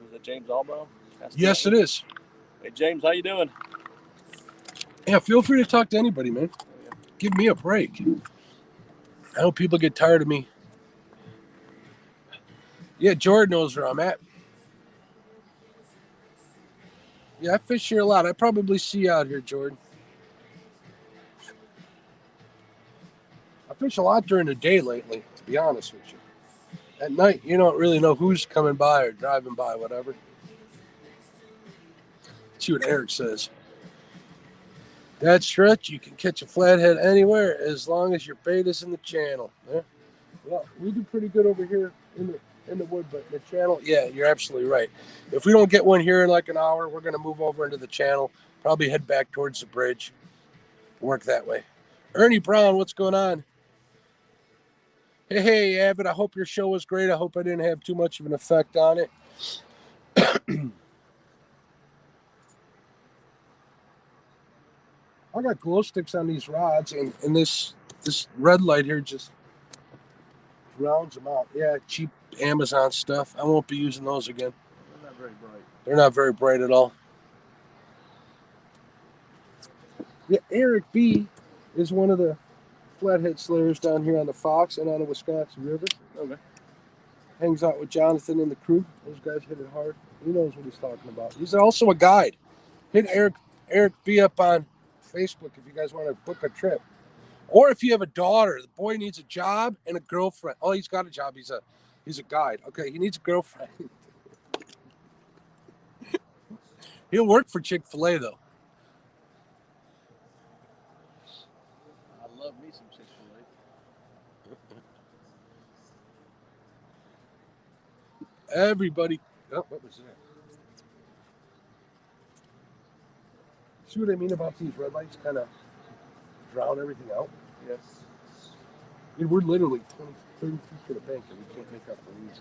Is it James Albo? Yes, it is. Hey, James, how you doing? Yeah, feel free to talk to anybody, man. Give me a break. I know people get tired of me. Yeah, Jordan knows where I'm at. Yeah, I fish here a lot. I probably see you out here, Jordan. I fish a lot during the day lately, to be honest with you. At night, you don't really know who's coming by or driving by, whatever. Let's see what Eric says. That stretch, you can catch a flathead anywhere as long as your bait is in the channel. Yeah. Well, we do pretty good over here in the wood, but the channel, yeah, you're absolutely right. If we don't get one here in like an hour, we're going to move over into the channel, probably head back towards the bridge, work that way. Ernie Brown, what's going on? Hey, Abbott, I hope your show was great. I hope I didn't have too much of an effect on it. I got glow sticks on these rods, and this red light here just rounds them out. Yeah, cheap Amazon stuff. I won't be using those again. They're not very bright. They're not very bright at all. Yeah, Eric B is one of the flathead slayers down here on the Fox and on the Wisconsin River. Okay. Hangs out with Jonathan and the crew. Those guys hit it hard. He knows what he's talking about. He's also a guide. Hit Eric B up on Facebook if you guys want to book a trip. Or if you have a daughter, the boy needs a job and a girlfriend. Oh, he's got a job. He's a guide. Okay, he needs a girlfriend. He'll work for Chick-fil-A though. I love me some Chick-fil-A. Everybody. Oh, what was that? See what I mean about these red lights? Kind of drown everything out. Yes. I mean, we're literally 20, 30 feet from the bank and we can't make out the leaves.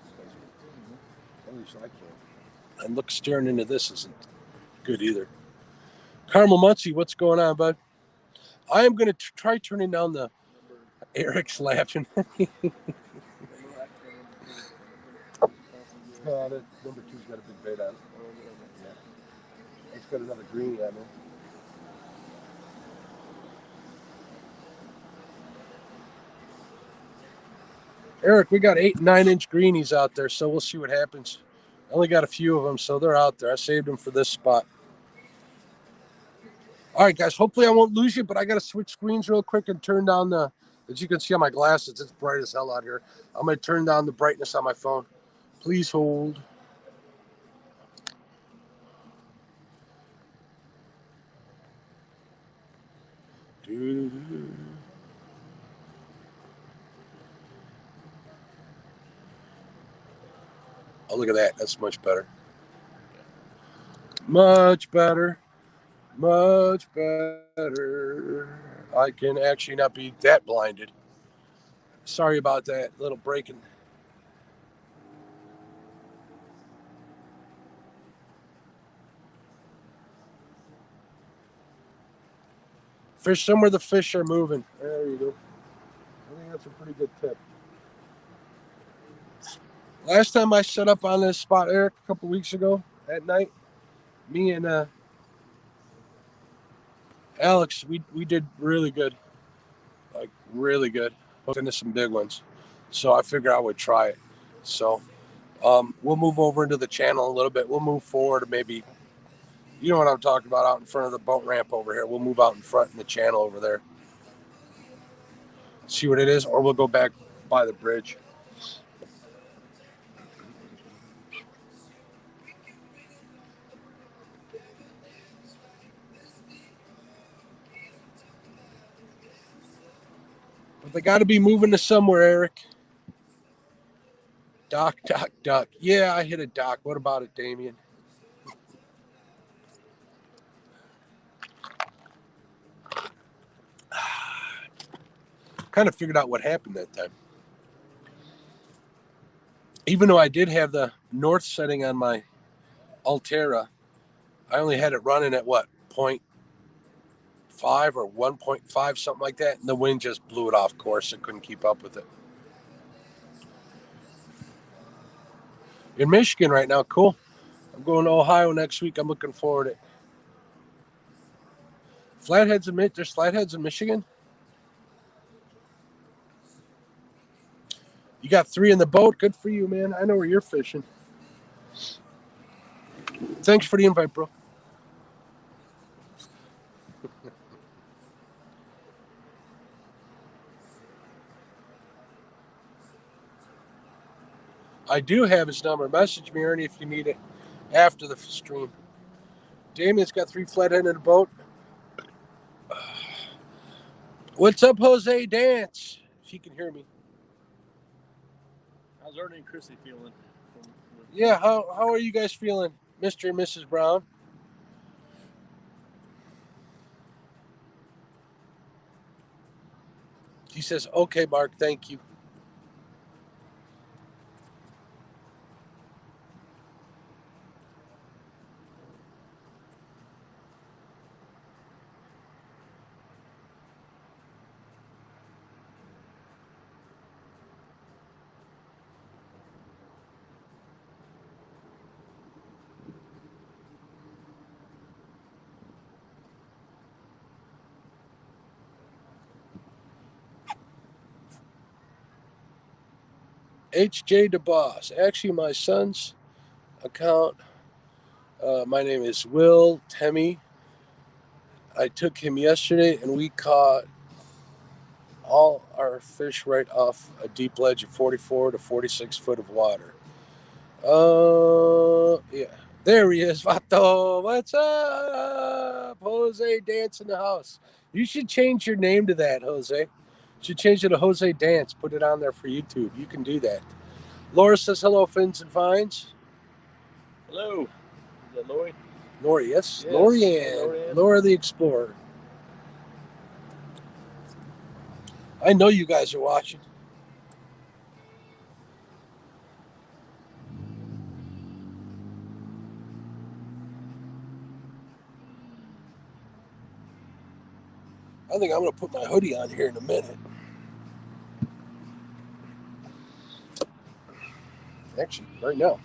At least I can't. And look, staring into this isn't good either. Carmel Muncie, what's going on, bud? I am going to try turning down the Eric's laughing. That number two's got a big bait on it. Yeah. It's got another greenie on it. Eric, we got 8 and 9 inch greenies out there, so we'll see what happens. I only got a few of them, so they're out there. I saved them for this spot. All right, guys, hopefully I won't lose you, but I got to switch screens real quick and turn down the, as you can see on my glasses, it's bright as hell out here. I'm going to turn down the brightness on my phone. Please hold. Oh, look at that. That's much better. Much better. Much better. I can actually not be that blinded. Sorry about that little breaking. Fish somewhere the fish are moving. There you go. I think that's a pretty good tip. Last time I set up on this spot, Eric, a couple weeks ago at night, me and Alex, we did really good. Like, really good. Hooked into some big ones. So I figured I would try it. So we'll move over into the channel a little bit. We'll move forward maybe, you know what I'm talking about, out in front of the boat ramp over here. We'll move out in front in the channel over there. See what it is, or we'll go back by the bridge. But they got to be moving to somewhere, Eric. Dock, dock, duck. Yeah, I hit a dock. What about it, Damien? Kind of figured out what happened that time. Even though I did have the north setting on my Altera, I only had it running at what, 0.5 or 1.5, something like that. And the wind just blew it off course. I couldn't keep up with it. In Michigan right now, cool. I'm going to Ohio next week. I'm looking forward to it. There's flatheads in Michigan? You got 3 in the boat. Good for you, man. I know where you're fishing. Thanks for the invite, bro. I do have his number. Message me, Ernie, if you need it after the stream. Damien's got 3 flathead in the boat. What's up, Jose Dance? If you can hear me. How's Ernie and Chrissy feeling? Yeah, how are you guys feeling, Mr. and Mrs. Brown? He says, okay, Mark, thank you. HJ DeBoss. Actually, my son's account. My name is Will Temmie. I took him yesterday, and we caught all our fish right off a deep ledge of 44 to 46 foot of water. Yeah. There he is, Vato. What's up? Jose Dance in the house. You should change your name to that, Jose. You should change it to Jose Dance. Put it on there for YouTube. You can do that. Laura says hello, Fins and Vines. Hello. Is that Lori? Lori, yes. Yes. Lorianne. Laura the Explorer. I know you guys are watching. I think I'm going to put my hoodie on here in a minute. Actually, right now.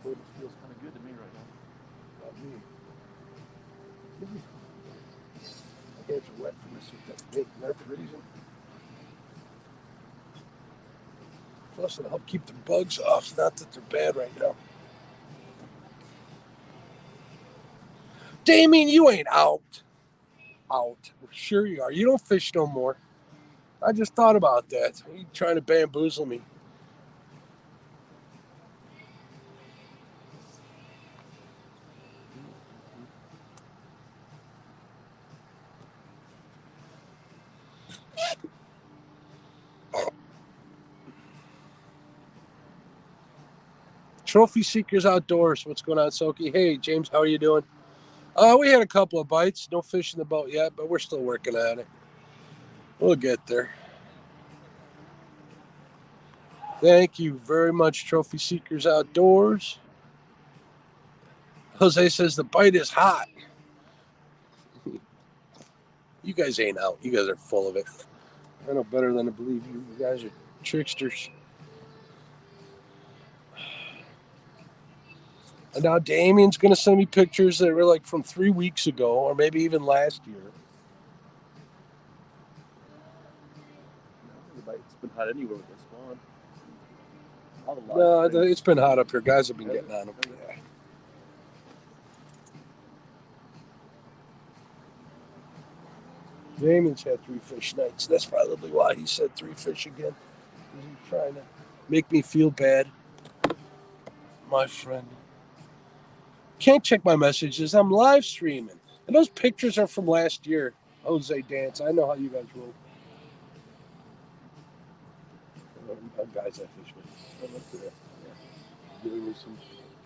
It feels kind of good to me right now. Not me. My hands are wet from this with that big nerve reason. Plus, it'll help keep the bugs off. Not that they're bad right now. Damien, you ain't out. Out. Sure you are. You don't fish no more. I just thought about that. You trying to bamboozle me. Trophy Seekers Outdoors. What's going on, Soki? Hey, James, how are you doing? We had a couple of bites. No fish in the boat yet, but we're still working on it. We'll get there. Thank you very much, Trophy Seekers Outdoors. Jose says the bite is hot. You guys ain't out. You guys are full of it. I know better than to believe you. You guys are tricksters. And now Damien's going to send me pictures that were like from 3 weeks ago or maybe even last year. It's been hot anywhere with this one. No, it's been hot up here. Guys have been getting on them. Yeah. Damien's had 3 fish nights. That's probably why he said 3 fish again. He's trying to make me feel bad. My friend. Can't check my messages. I'm live streaming. And those pictures are from last year. Jose Dance. I know how you guys roll. Guys I fish with. I look at that. Yeah.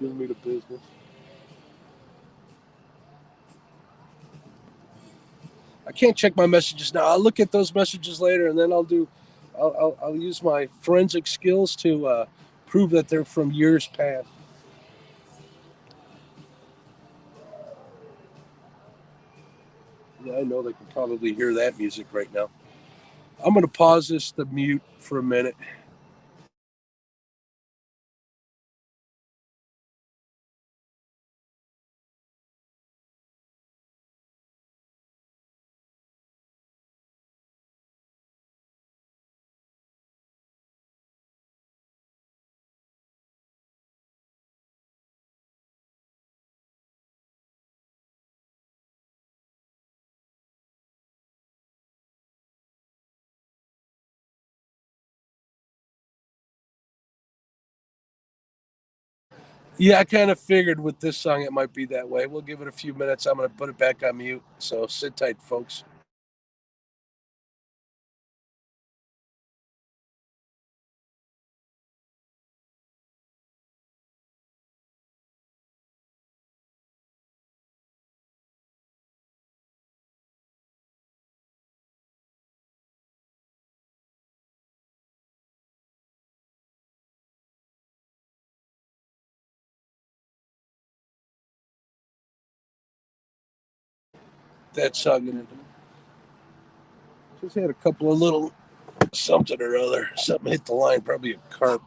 Giving me the business. I can't check my messages now. I'll look at those messages later, and then I'll use my forensic skills to prove that they're from years past. Yeah, I know they can probably hear that music right now. I'm going to pause this to mute for a minute. Yeah, I kind of figured with this song it might be that way. We'll give it a few minutes. I'm going to put it back on mute. So sit tight, folks. That song. Just had a couple of little something or other. Something hit the line, probably a carp.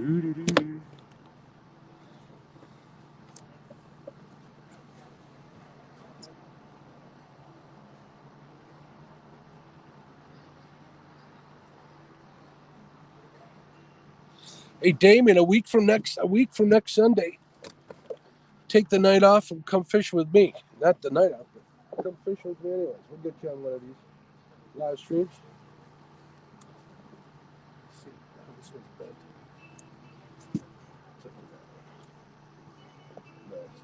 Doo-doo-doo. Hey Damon, a week from next Sunday, take the night off and come fish with me. Not the night off, but come fish with me anyways. We'll get you on one of these live streams. Let's see, this one's bent. No, it's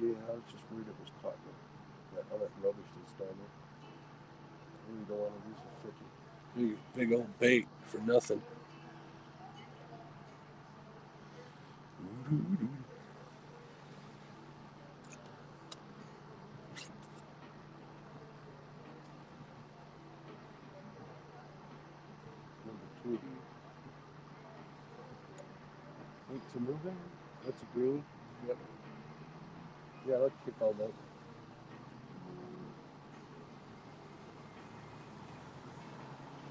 yeah, I was just worried it was caught in that other rubbish that's down there. We don't want to lose a freaking big old bait for nothing. Number 2. Weights are moving. That's a green. Yep. Yeah, let's kick all that.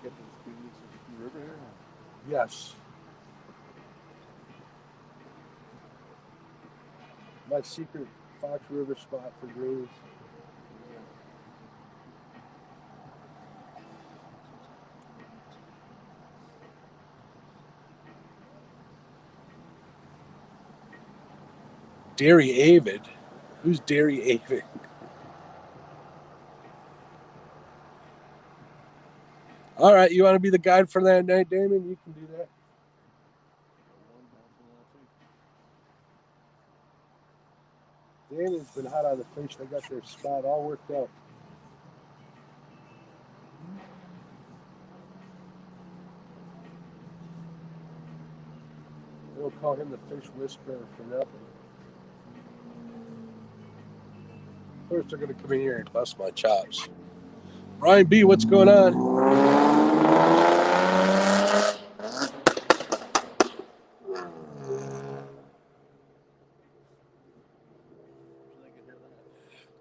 Get to the Squeeze River here. Yes. My secret Fox River spot for greens. Dairy Avid? Who's Dairy Avid? All right, you want to be the guide for that night, Damon? You can do that. Damon's been hot on the fish. They got their spot all worked out. We'll call him the fish whisperer for nothing. First, they're going to come in here and bust my chops. Ryan B., what's going on?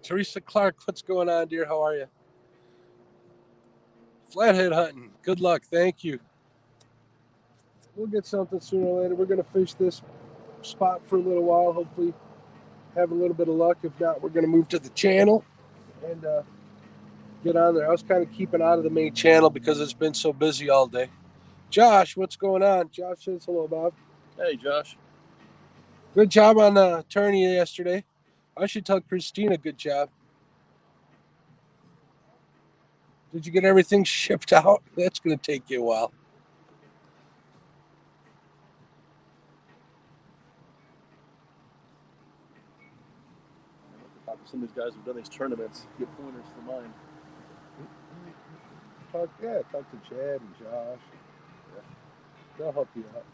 Teresa Clark, what's going on, dear? How are you? Flathead hunting. Good luck. Thank you. We'll get something sooner or later. We're going to fish this spot for a little while. Hopefully have a little bit of luck. If not, we're going to move to the channel and get on there. I was kind of keeping out of the main channel because it's been so busy all day. Josh, what's going on? Josh says hello, Bob. Hey, Josh. Good job on the tourney yesterday. I should tell Christina good job. Did you get everything shipped out? That's going to take you a while. Some of these guys who've done these tournaments get pointers for mine. Talk to Chad and Josh. Yeah. They'll help you out.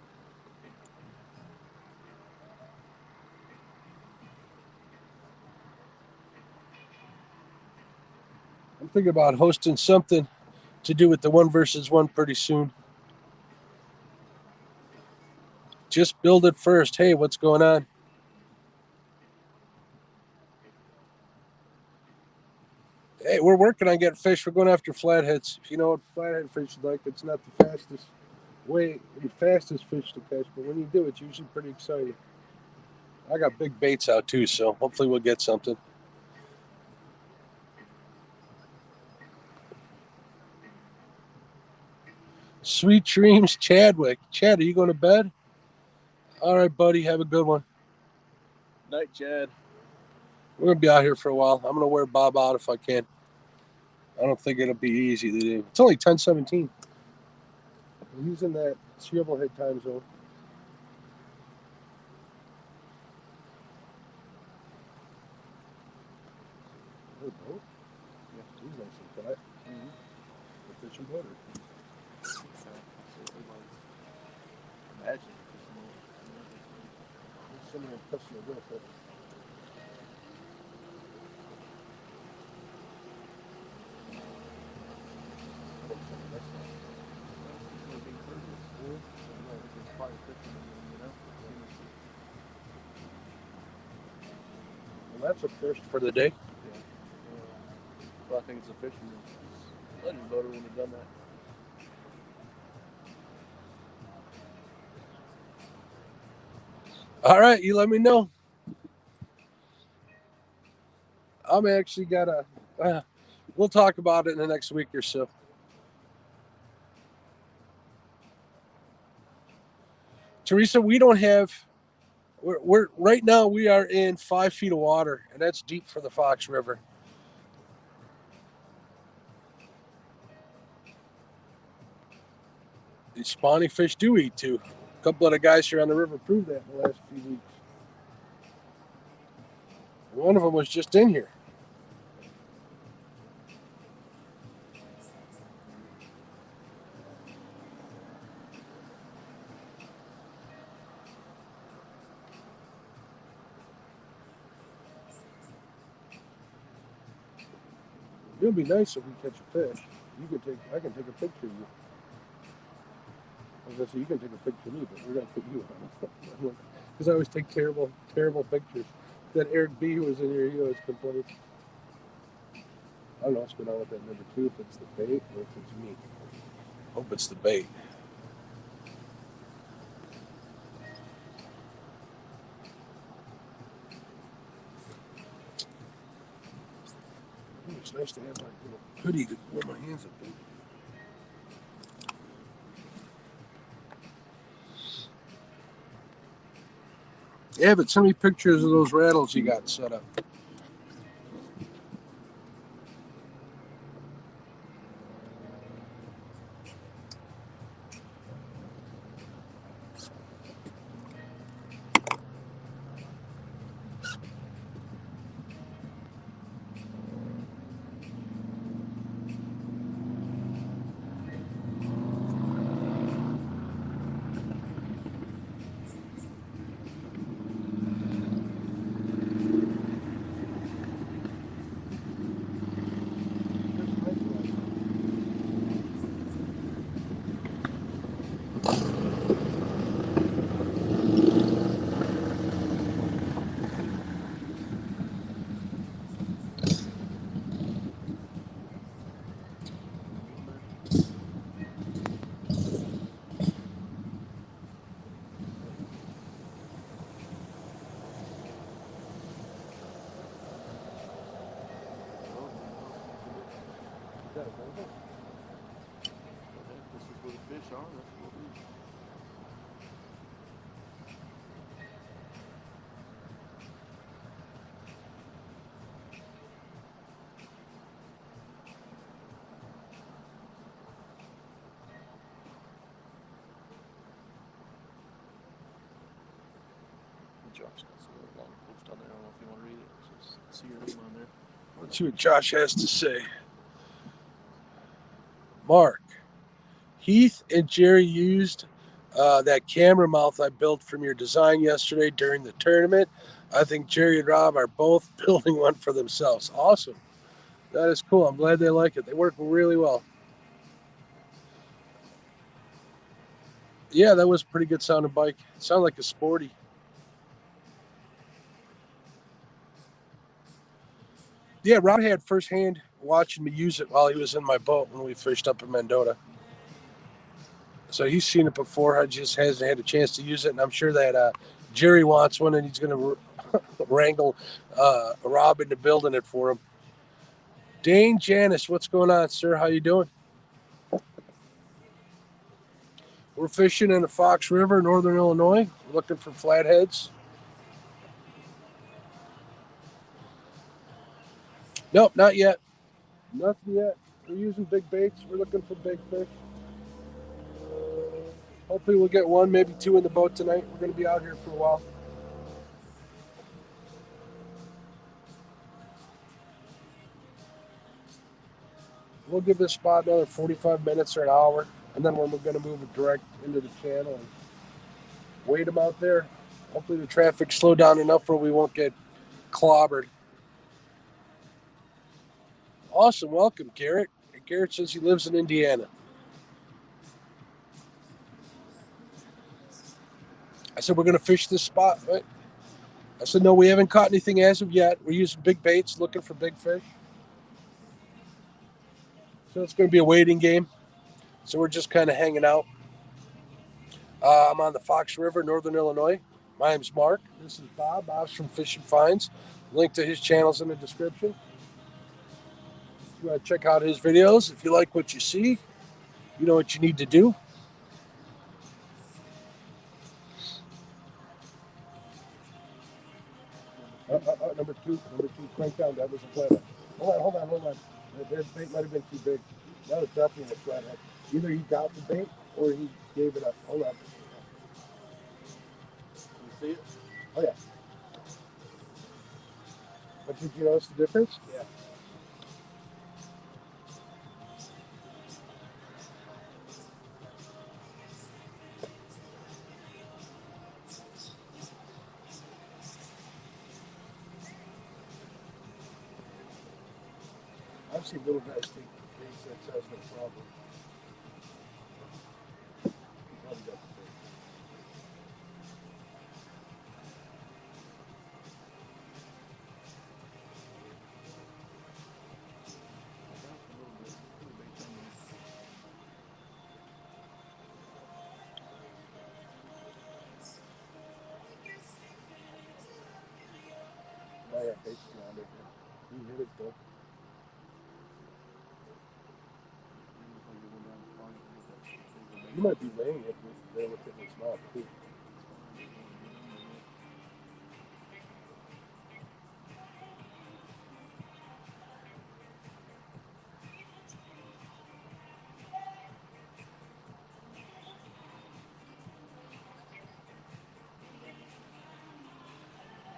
I'm thinking about hosting something to do with the 1 versus 1 pretty soon. Just build it first. Hey, what's going on? Hey, we're working on getting fish. We're going after flatheads. If you know what flathead fish is like, it's not the fastest fish to catch, but when you do, it's usually pretty exciting. I got big baits out too, so hopefully we'll get something. Sweet dreams, Chadwick. Chad, are you going to bed? All right, buddy. Have a good one. Night, Chad. We're going to be out here for a while. I'm going to wear Bob out if I can. I don't think it'll be easy to do. It's only 10:17. He's in that Shrivelhead time zone. Oh, boat? Yeah, he's nice and quiet. The fishing boat. Imagine. Somebody pushing the roof. Well, that's a first for the day. Yeah. Well, I think it's a fisherman. Legend boater wouldn't have done that. All right, you let me know. I'm actually we'll talk about it in the next week or so. Teresa, we don't have. We're right now. We are in 5 feet of water, and that's deep for the Fox River. These spawning fish do eat too. A couple of the guys here on the river proved that in the last few weeks. One of them was just in here. It'll be nice if we catch a fish. I can take a picture of you. I was gonna say you can take a picture of me, but we're gonna put you on because I always take terrible pictures. That Eric B who was in here, he always complained. I don't know what's going on with that number 2, if it's the bait or if it's me. Hope it's the bait. It's nice to have my little hoodie to wear my hands up in. Yeah, but send me pictures of those rattles you got set up. This is where the fish are. That's what we Josh got some long post on there. I don't know if you want to read it. Just see your name on there. Let's see what Josh has to say. Mark, Heath and Jerry used that camera mouth I built from your design yesterday during the tournament. I think Jerry and Rob are both building one for themselves. Awesome. That is cool. I'm glad they like it. They work really well. Yeah, that was a pretty good sounding bike. It sounded like a sporty. Yeah, Rob had firsthand watching me use it while he was in my boat when we fished up in Mendota. So he's seen it before. I just hasn't had a chance to use it, and I'm sure that Jerry wants one, and he's going to wrangle Rob into building it for him. Dane Janis, what's going on, sir? How you doing? We're fishing in the Fox River, northern Illinois. We're looking for flatheads. Nope, not yet. Nothing yet. We're using big baits. We're looking for big fish. Hopefully we'll get one, maybe two in the boat tonight. We're going to be out here for a while. We'll give this spot another 45 minutes or an hour, and then we're going to move it direct into the channel and wait them out there. Hopefully the traffic slow down enough where we won't get clobbered. Awesome. Welcome, Garrett. Garrett says he lives in Indiana. I said, we're going to fish this spot, right? I said, no, we haven't caught anything as of yet. We're using big baits, looking for big fish. So it's going to be a waiting game. So we're just kind of hanging out. I'm on the Fox River, northern Illinois. My name's Mark. This is Bob. Bob's from Fishing Finds. Link to his channel's in the description. If you want to check out his videos, if you like what you see, you know what you need to do. Number two, crank down. That was a flathead. Hold on. That bait might have been too big. That was definitely a flathead. Either he got the bait or he gave it up. Hold on. You see it? Oh, yeah. But did you notice the difference? Yeah. I've seen little guys take baits that says no problem. He probably got the bait. Oh, yeah, bait's around it. He hit it though. You might be laying it with it in his mouth too.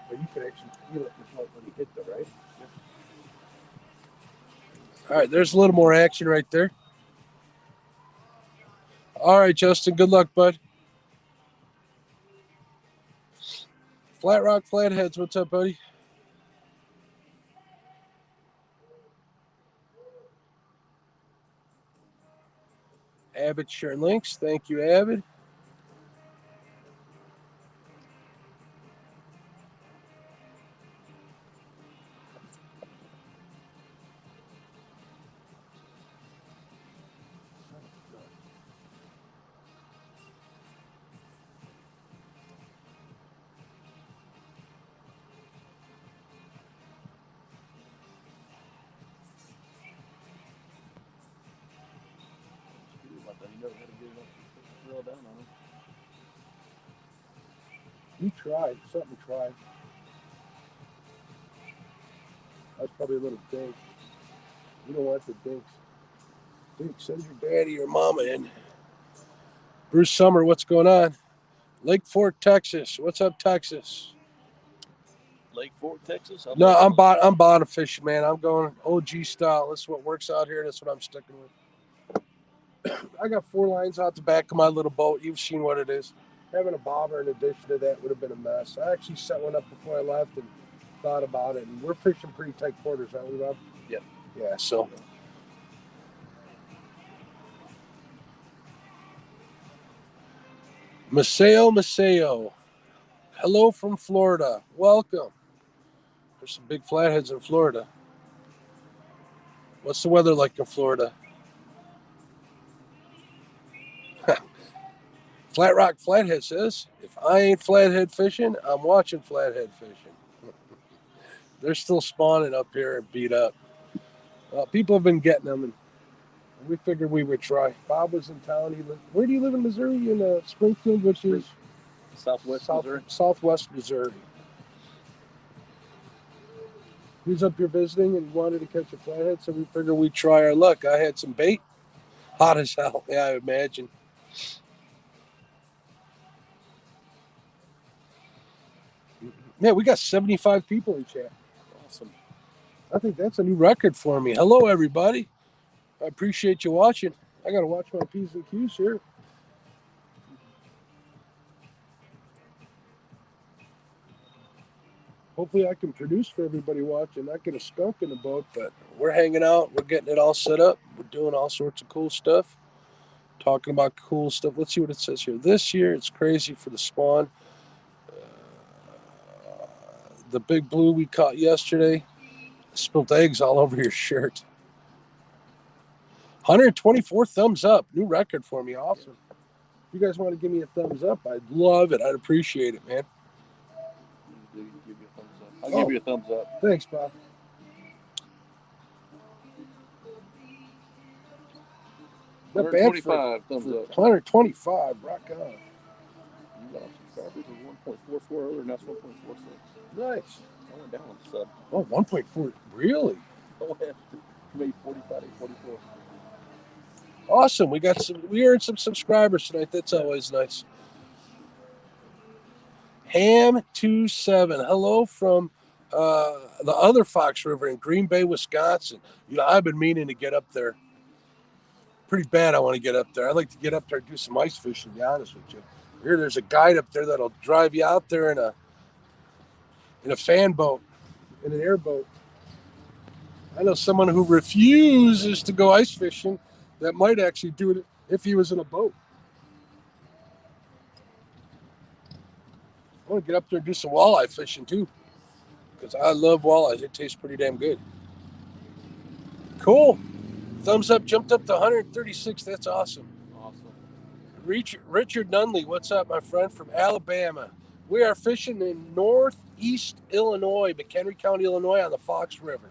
But you could actually feel it when he hit the right. All right, there's a little more action right there. All right, Justin, good luck, bud. Flat Rock Flatheads, what's up, buddy? Avid sharing links. Thank you, Avid. You tried. Something tried. That's probably a little dink. You don't want the dinks. Dink, send your daddy or mama in. Bruce Summer, what's going on? Lake Fork, Texas. What's up, Texas? Lake Fork, Texas? No, I'm bottom fishing, man. I'm going OG style. This is what works out here. That's what I'm sticking with. I got 4 lines out the back of my little boat. You've seen what it is. Having a bobber in addition to that would have been a mess. I actually set one up before I left and thought about it. And we're fishing pretty tight quarters, aren't we, Bob? Yep. Yeah, so. Maceo. Hello from Florida. Welcome. There's some big flatheads in Florida. What's the weather like in Florida? Flat Rock Flathead says, if I ain't flathead fishing, I'm watching flathead fishing. They're still spawning up here and beat up. People have been getting them, and we figured we would try. Bob was in town. Where do you live in Missouri? In Springfield, which is Southwest Missouri. He was up here visiting and wanted to catch a flathead, so we figured we'd try our luck. I had some bait. Hot as hell, yeah, I imagine. Man, we got 75 people in chat. Awesome. I think that's a new record for me. Hello, everybody. I appreciate you watching. I got to watch my P's and Q's here. Hopefully I can produce for everybody watching, not get a skunk in the boat, but we're hanging out. We're getting it all set up. We're doing all sorts of cool stuff. Talking about cool stuff. Let's see what it says here. This year, it's crazy for the spawn. The big blue we caught yesterday spilled eggs all over your shirt. 124 thumbs up. New record for me. Awesome. If you guys want to give me a thumbs up, I'd love it. I'd appreciate it, man. I'll give you a thumbs up. Thanks, Bob. Not bad for 125 thumbs up. 125. Rock on. You got subscribers of 1.44 earlier, now it's 1.46. Nice. I went down on the sub. Oh, 1.4. Really? Oh, yeah. Maybe 45 to 44. Awesome. We earned some subscribers tonight. That's always nice. Ham27. Hello from the other Fox River in Green Bay, Wisconsin. I've been meaning to get up there. Pretty bad I want to get up there. I'd like to get up there and do some ice fishing, to be honest with you. There's a guide up there that'll drive you out there in a fan boat, in an airboat. I know someone who refuses to go ice fishing that might actually do it if he was in a boat. I want to get up there and do some walleye fishing too, because I love walleyes. It tastes pretty damn good. Cool. Thumbs up, jumped up to 136. That's awesome. Awesome. Richard Nunley, what's up, my friend, from Alabama? We are fishing in northeast Illinois, McHenry County, Illinois, on the Fox River.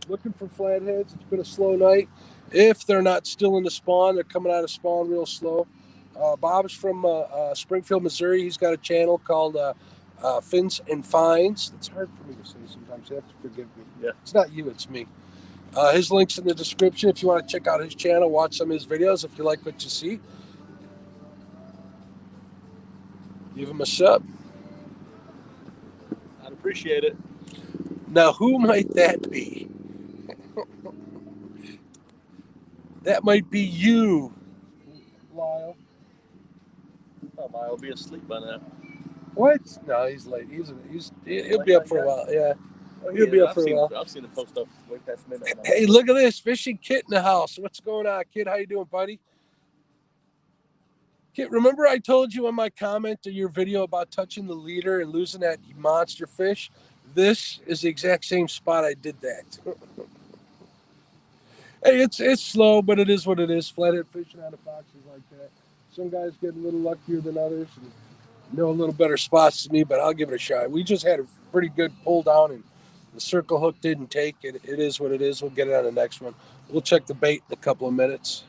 Looking for flatheads. It's been a slow night. If they're not still in the spawn, they're coming out of spawn real slow. Bob's from Springfield, Missouri. He's got a channel called Fins and Finds. It's hard for me to say sometimes. You have to forgive me. Yeah. It's not you, it's me. His link's in the description if you want to check out his channel, watch some of his videos if you like what you see. Give him a sub. I'd appreciate it. Now, who might that be? That might be you, Lyle. Oh, Lyle will be asleep by now. What? No, he's late. He'll be up for a while. Yeah. Oh, He'll be up for a while. I've seen him post up way past midnight. Hey, look at this fishing Kit in the house. What's going on, Kid? How you doing, buddy? Kit, remember I told you in my comment to your video about touching the leader and losing that monster fish? This is the exact same spot I did that. Hey, it's slow, but it is what it is. Flathead fishing out of foxes like that. Some guys get a little luckier than others and know a little better spots than me, but I'll give it a shot. We just had a pretty good pull down, and the circle hook didn't take. It is what it is. We'll get it on the next one. We'll check the bait in a couple of minutes.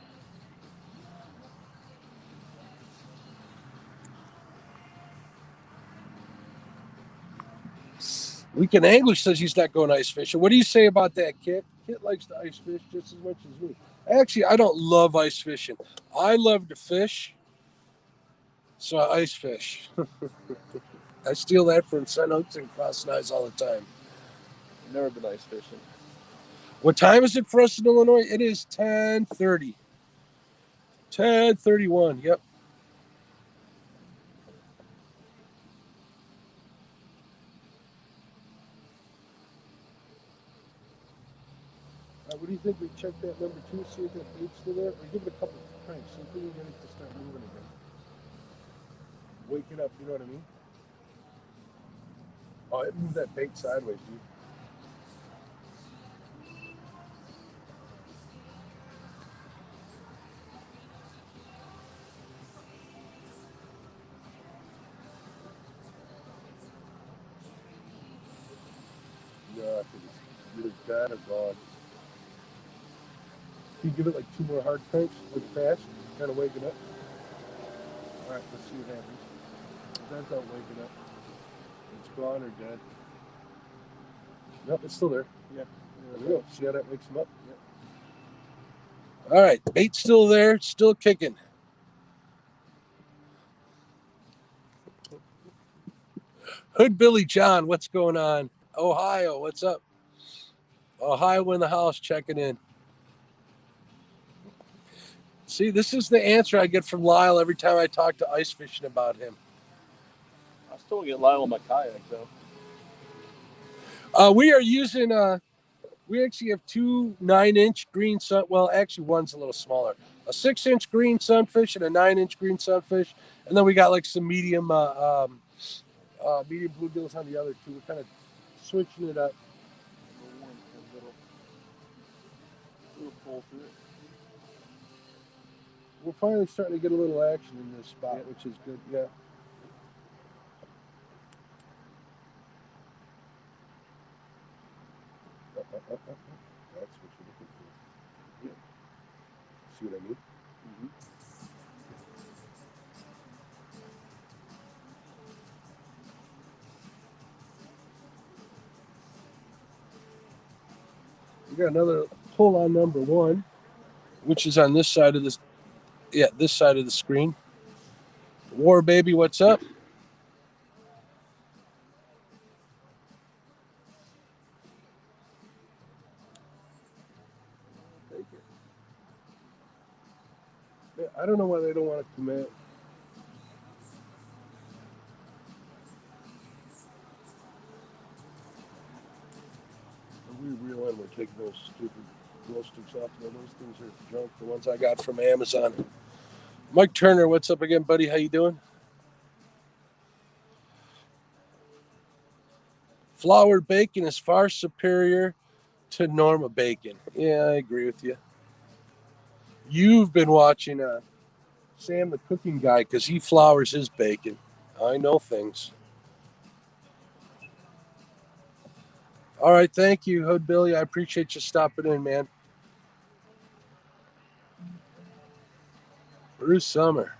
Weekend Angler says he's not going ice fishing. What do you say about that, Kit? Kit likes to ice fish just as much as me. Actually, I don't love ice fishing. I love to fish, so I ice fish. I steal that from Sun Oaks and Cross Knives all the time. Never been ice fishing. What time is it for us in Illinois? It is 10:30. 10:31, yep. What do you think? We check that number 2, see if that bait's still there? Or give it a couple of times, see if we can get it to start moving again. Wake it up, you know what I mean? Oh, it moved that bait sideways, dude. No, I think it's either dead or gone. Can you give it like 2 more hard cranks, like fast, kind of wake it up? All right, let's see what happens. That's not waking up. It's gone or dead. Nope, it's still there. Yeah. There we go. See how that wakes him up? Yep. All right, bait's still there, still kicking. Hood Billy John, what's going on? Ohio, what's up? Ohio in the house, checking in. See, this is the answer I get from Lyle every time I talk to ice fishing about him. I still get Lyle on my kayak, though. We are using, we actually have 2 9-inch green sun, well, actually one's a little smaller. A 6-inch green sunfish and a 9-inch green sunfish. And then we got like some medium medium bluegills on the other 2. We're kind of switching it up. We're finally starting to get a little action in this spot, which is good. Yeah. see what I mean? Mm-hmm. We got another pull on number 1, which is on this side of this. Yeah, this side of the screen. War baby, what's up? I don't know why they don't want to commit. We reel in, we're taking those stupid glow sticks off. Those things are junk. The ones I got from Amazon. Mike Turner, what's up again, buddy? How you doing? Floured bacon is far superior to normal bacon. Yeah, I agree with you. You've been watching Sam the cooking guy because he flours his bacon. I know things. All right, thank you, Hood Billy. I appreciate you stopping in, man. Bruce Summer.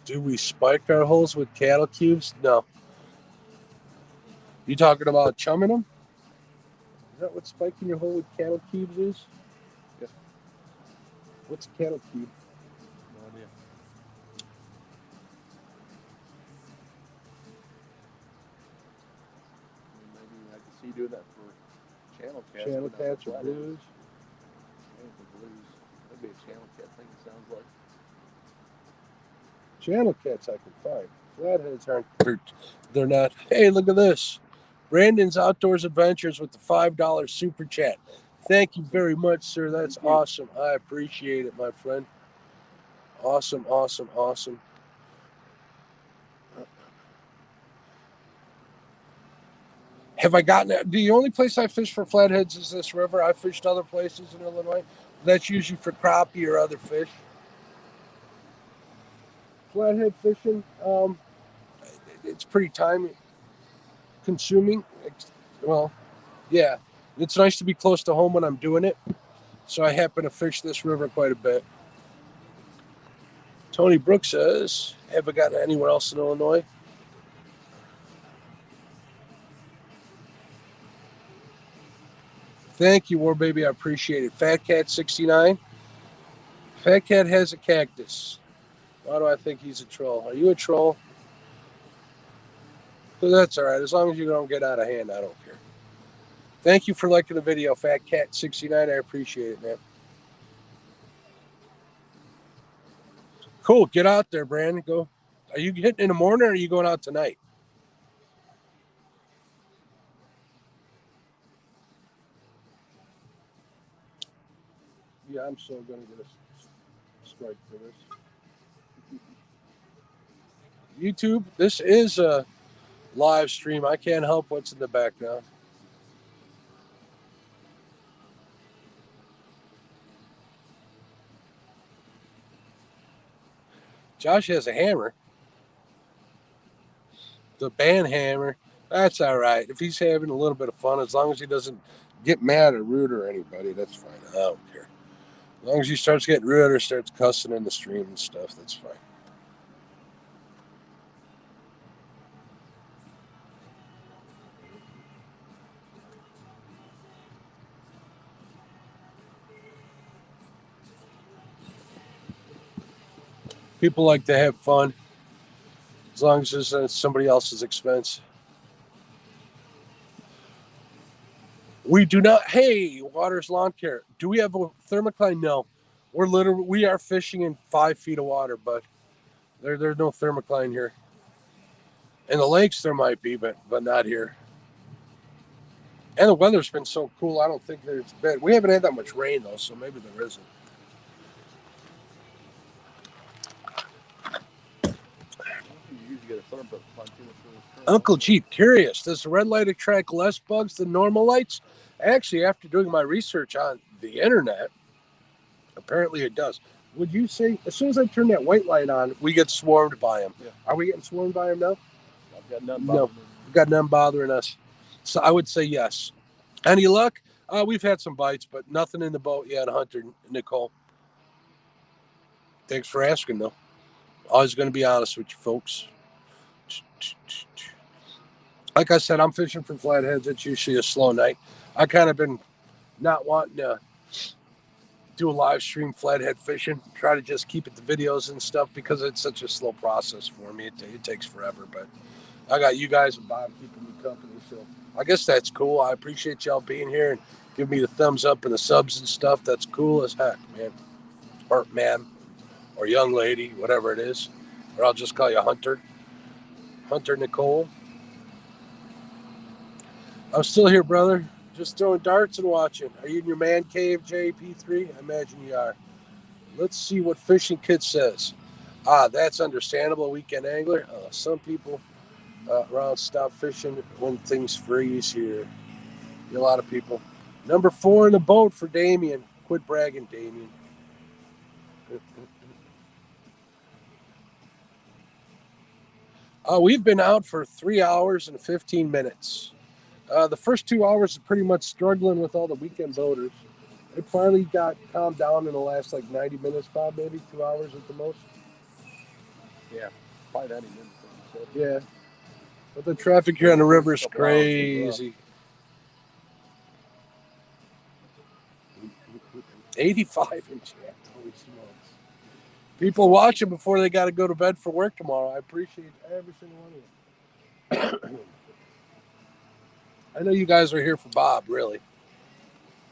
Do we spike our holes with cattle cubes? No. You talking about chumming them? Is that what spiking your hole with cattle cubes is? Yeah. What's a cattle cube? No idea. Maybe I can see you doing that for channel cats. Channel but not cats for or flatheads. blues? Maybe for blues. That'd be a channel cat thing, it sounds like. Channel cats I can find. Flatheads aren't. They're not. Hey, look at this. Brandon's Outdoors Adventures with the $5 super chat. Thank you very much, sir. That's awesome. I appreciate it, my friend. Awesome, awesome, awesome. Have I gotten it? The only place I fish for flatheads is this river. I fished other places in Illinois. That's usually for crappie or other fish. Flathead fishing, it's pretty time consuming. Well, yeah, it's nice to be close to home when I'm doing it. So I happen to fish this river quite a bit. Tony Brooks says, have I gotten anywhere else in Illinois? Thank you, War Baby. I appreciate it. Fat Cat 69. Fat Cat has a cactus. Why do I think he's a troll? Are you a troll? That's all right. As long as you don't get out of hand, I don't care. Thank you for liking the video, Fat Cat 69. I appreciate it, man. Cool. Get out there, Brandon. Go. Are you hitting in the morning or are you going out tonight? Yeah, I'm so going to get a strike for this. YouTube, this is a live stream. I can't help what's in the background. Josh has a hammer. The band hammer. That's all right. If he's having a little bit of fun, as long as he doesn't get mad or rude or anybody, that's fine. I don't care. As long as he starts getting rude or starts cussing in the stream and stuff, that's fine. People like to have fun, as long as it's at somebody else's expense. We do not. Hey, Waters Lawn Care. Do we have a thermocline? No. We are fishing in 5 feet of water, but there's no thermocline here. In the lakes there might be, but not here. And the weather's been so cool. I don't think there's been. We haven't had that much rain though, so maybe there isn't. Uncle Jeep, curious, does the red light attract less bugs than normal lights? Actually, after doing my research on the internet, apparently it does. Would you say, as soon as I turn that white light on, we get swarmed by them? Yeah. Are we getting swarmed by them now? I've got none bothering me. We've got none bothering us. So I would say yes. Any luck? We've had some bites, but nothing in the boat yet, Hunter, Nicole. Thanks for asking, though. Always going to be honest with you folks. Like I said, I'm fishing for flatheads. It's usually a slow night. I kind of been not wanting to do a live stream flathead fishing. Try to just keep it to videos and stuff because it's such a slow process for me. It takes forever, but I got you guys and Bob keeping me company, so I guess that's cool. I appreciate y'all being here and giving me the thumbs up and the subs and stuff. That's cool as heck, man. Or man, or young lady, whatever it is. Or I'll just call you Hunter. Hunter Nicole. I'm still here, brother. Just throwing darts and watching. Are you in your man cave, JP3? I imagine you are. Let's see what Fishing Kid says. That's understandable, weekend angler. Some people around stop fishing when things freeze here. A lot of people. Number 4 in the boat for Damien. Quit bragging, Damien. We've been out for 3 hours and 15 minutes. The first 2 hours are pretty much struggling with all the weekend boaters. It finally got calmed down in the last like 90 minutes, Bob, maybe 2 hours at the most. Yeah, probably 90 minutes. Yeah. But the traffic here on the river is crazy. 85 in chat. Holy smokes. People watching before they got to go to bed for work tomorrow. I appreciate every single one of you. I know you guys are here for Bob, really.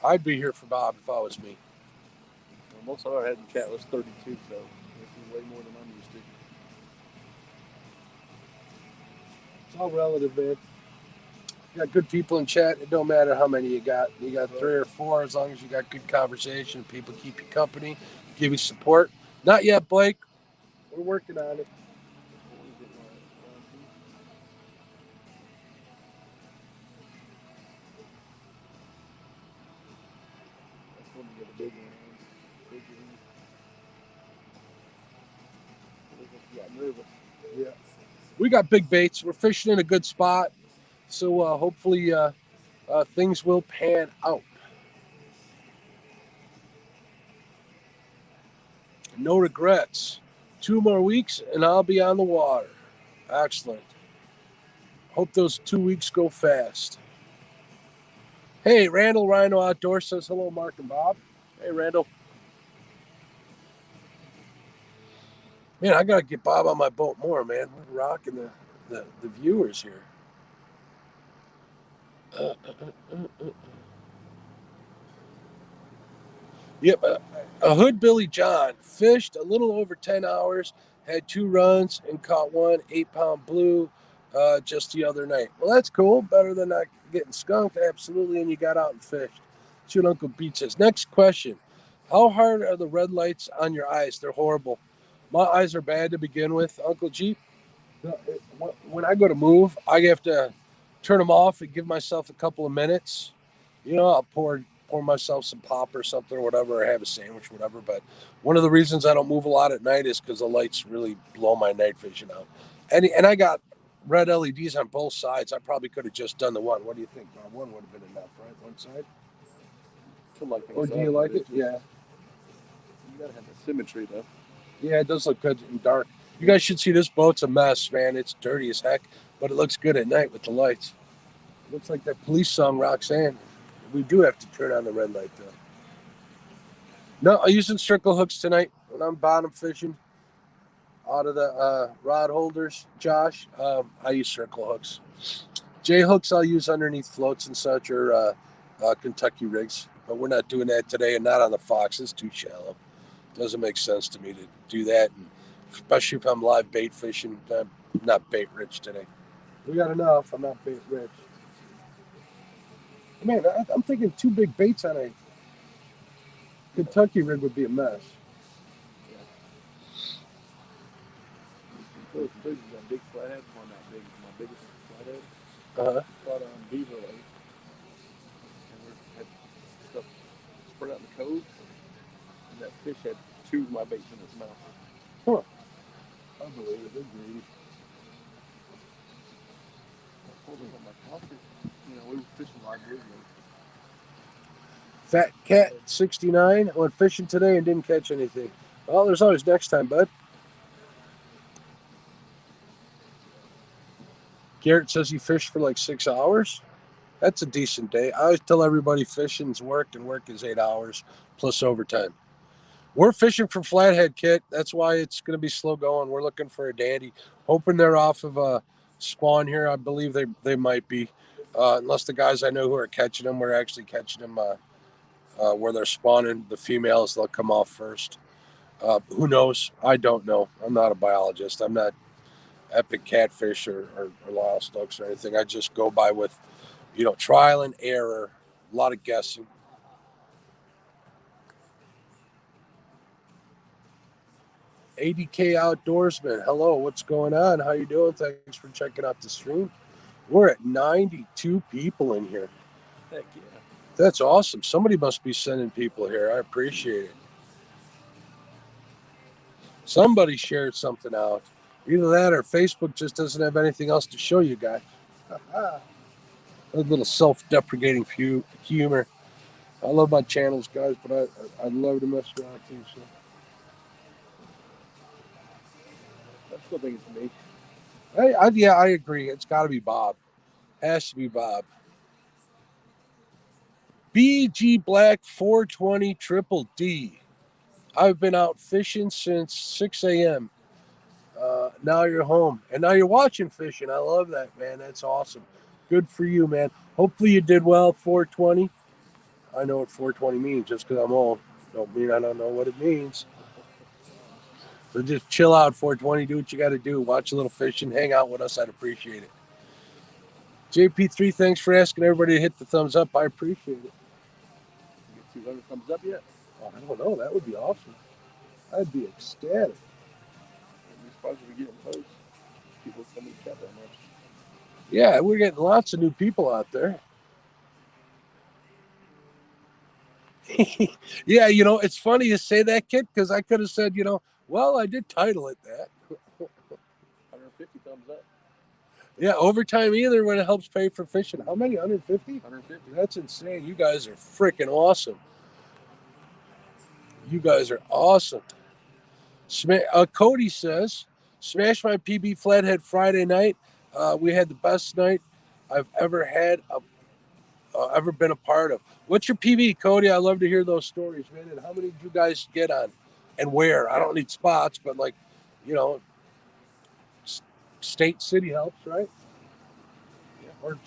I'd be here for Bob if I was me. Well, most of our head in chat was 32, so it's way more than I'm used to. It's all relative, man. You got good people in chat. It don't matter how many you got. You got 3 or 4, as long as you got good conversation. People keep you company, give you support. Not yet, Blake. We're working on it. Yeah. We got big baits. We're fishing in a good spot. So hopefully things will pan out. No regrets. 2 more weeks and I'll be on the water. Excellent. Hope those 2 weeks go fast. Hey, Randall Rhino Outdoor says hello, Mark and Bob. Hey, Randall. Man, I got to get Bob on my boat more, man. We're rocking the viewers here. Yep, a hood Billy John fished a little over 10 hours, had 2 runs, and caught 1 8-pound blue just the other night. Well, that's cool. Better than not getting skunked, absolutely, and you got out and fished. That's what Uncle Beat says. Next question. How hard are the red lights on your eyes? They're horrible. My eyes are bad to begin with, Uncle Jeep. When I go to move, I have to turn them off and give myself a couple of minutes. You know, I'll pour myself some pop or something or whatever, or have a sandwich, whatever. But one of the reasons I don't move a lot at night is because the lights really blow my night vision out. And I got red LEDs on both sides. I probably could have just done the one. What do you think, Bob? One would have been enough, right? One side? Or do you like it? Yeah. You gotta have the symmetry, though. Yeah, it does look good in dark. You guys should see this boat's a mess, man. It's dirty as heck, but it looks good at night with the lights. It looks like that police song, Roxanne. We do have to turn on the red light, though. No, I'm using circle hooks tonight when I'm bottom fishing. Out of the rod holders, Josh, I use circle hooks. J hooks I'll use underneath floats and such, or Kentucky rigs. But we're not doing that today, and not on the Fox. It's too shallow. Doesn't make sense to me to do that, and especially if I'm live bait fishing. I'm not bait rich today. We got enough. I'm not bait rich. Man, I'm thinking 2 big baits on a Kentucky rig would be a mess. Those big, that big flathead, one that big, my biggest flathead. Caught on Beaver Lake, and we had stuff spread out in the cove, and that fish had 2 of my baits in its mouth. Huh. I believe it. They're greedy. I pulled it on my coffee. You know, we were fishing live here. Fat Cat 69. I went fishing today and didn't catch anything. Well, there's always next time, bud. Garrett says he fished for like 6 hours. That's a decent day. I always tell everybody fishing's work and work is 8 hours plus overtime. We're fishing for Flathead, Kit. That's why it's going to be slow going. We're looking for a dandy. Hoping they're off of a spawn here. I believe they might be. Unless the guys I know who are catching them, we're actually catching them where they're spawning. The females, they'll come off first. Who knows? I don't know. I'm not a biologist. I'm not Epic Catfish or Lyle Stokes or anything. I just go by with, trial and error. A lot of guessing. ADK Outdoorsman, hello, what's going on? How you doing? Thanks for checking out the stream. We're at 92 people in here. Heck yeah. That's awesome. Somebody must be sending people here. I appreciate it. Somebody shared something out. Either that or Facebook just doesn't have anything else to show you guys. A little self-deprecating humor. I love my channels, guys, but I'd love to mess around too. So. I still think it's me. I agree. It's got to be Bob. Has to be Bob. BG Black 420 Triple D. I've been out fishing since 6 a.m. Now you're home. And now you're watching fishing. I love that, man. That's awesome. Good for you, man. Hopefully you did well, 420. I know what 420 means just because I'm old. Don't mean I don't know what it means. So just chill out, 420. Do what you got to do. Watch a little fishing. Hang out with us. I'd appreciate it. JP3, thanks for asking everybody to hit the thumbs up. I appreciate it. You get 200 thumbs up yet? Oh, I don't know. That would be awesome. I'd be ecstatic. We're supposed to be getting posts. People send me chat that much. Yeah, we're getting lots of new people out there. Yeah, it's funny you say that, Kit, because I could have said, well, I did title it that. 150 thumbs up. Yeah, overtime either when it helps pay for fishing. How many? 150? 150. That's insane. You guys are freaking awesome. You guys are awesome. Cody says, smash my PB Flathead Friday night. We had the best night I've ever had, ever been a part of. What's your PB, Cody? I love to hear those stories, man. And how many did you guys get on and where? I don't need spots, but state, city helps, right? Yeah. Or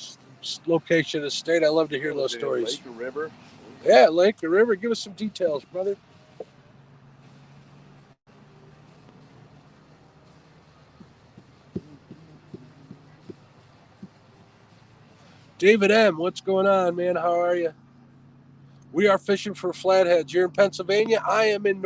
location of state. I love to hear those stories. Lake or river? Yeah, lake or river. Give us some details, brother. David M., what's going on, man? How are you? We are fishing for flatheads. You're in Pennsylvania. I am in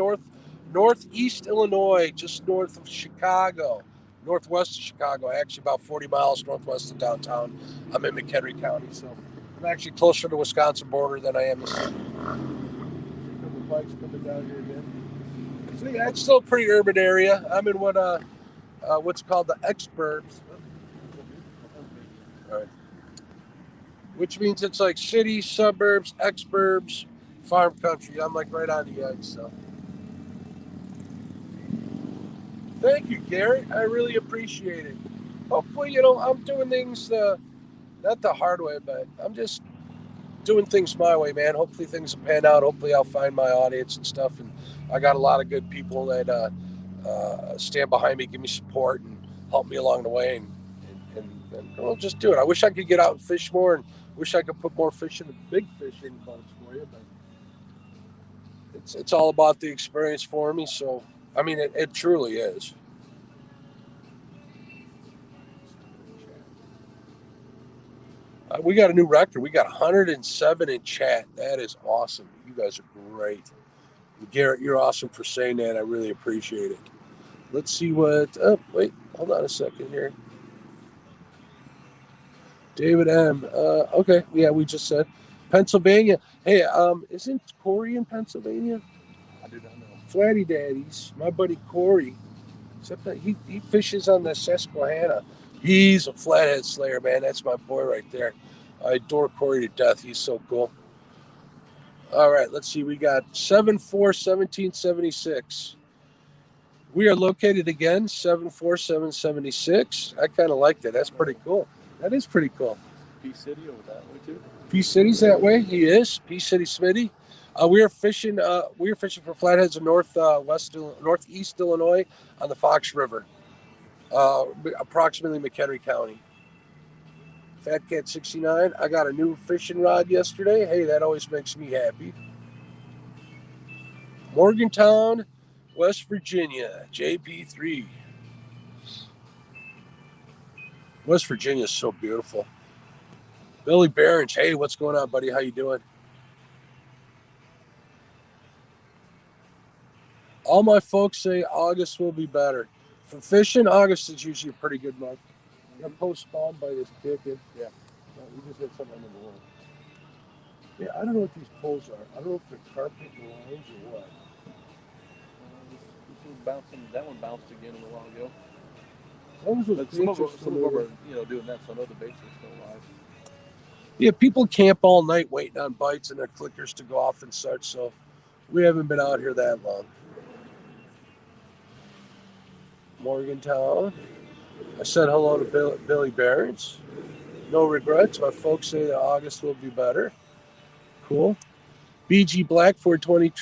northeast Illinois, just north of Chicago, northwest of Chicago, actually about 40 miles northwest of downtown. I'm in McHenry County, so I'm actually closer to the Wisconsin border than I am the city. A couple bikes coming down here again. So yeah, it's still a pretty urban area. I'm in what's called the X-Burbs. All right. Which means it's like city, suburbs, X-Burbs, farm country. I'm like right on the edge, so. Thank you, Garrett. I really appreciate it. Hopefully, I'm doing things not the hard way, but I'm just doing things my way, man. Hopefully things will pan out. Hopefully I'll find my audience and stuff. And I got a lot of good people that stand behind me, give me support, and help me along the way. And we'll just do it. I wish I could get out and fish more, and wish I could put more fish in the big fishing clubs for you, but it's all about the experience for me. So, I mean, it truly is. We got a new record. We got 107 in chat. That is awesome. You guys are great. Garrett, you're awesome for saying that. I really appreciate it. Let's see what... Oh, wait. Hold on a second here. David M. Okay. Yeah, we just said. Pennsylvania. Hey, isn't Corey in Pennsylvania? I do not know. Flatty Daddies. My buddy Corey. Except that he fishes on the Susquehanna. He's a flathead slayer, man. That's my boy right there. I adore Corey to death. He's so cool. All right, let's see. We got 7-4-1776. We are located again, 74776. I kind of like that. That's pretty cool. That is pretty cool. Peace City over that way too. Peace City's that way. He is Peace City Smitty. We are fishing. We are fishing for flatheads in northeast Illinois on the Fox River, approximately McHenry County. Fat Cat 69. I got a new fishing rod yesterday. Hey, that always makes me happy. Morgantown, West Virginia, JP3. West Virginia is so beautiful. Billy Barons, hey, what's going on, buddy? How you doing? All my folks say August will be better. For fishing, August is usually a pretty good month. Got postponed by this kicking. Yeah. We just had something on the wall. Yeah, I don't know what these poles are. I don't know if they're carpet lines or what. That one bounced again a little while ago. But some of them are, doing that, so I know the baits are still alive. Yeah, people camp all night waiting on bites and their clickers to go off and such, so we haven't been out here that long. Morgantown. I said hello to Billy Barons. No regrets. My folks say that August will be better. Cool. BG Black 420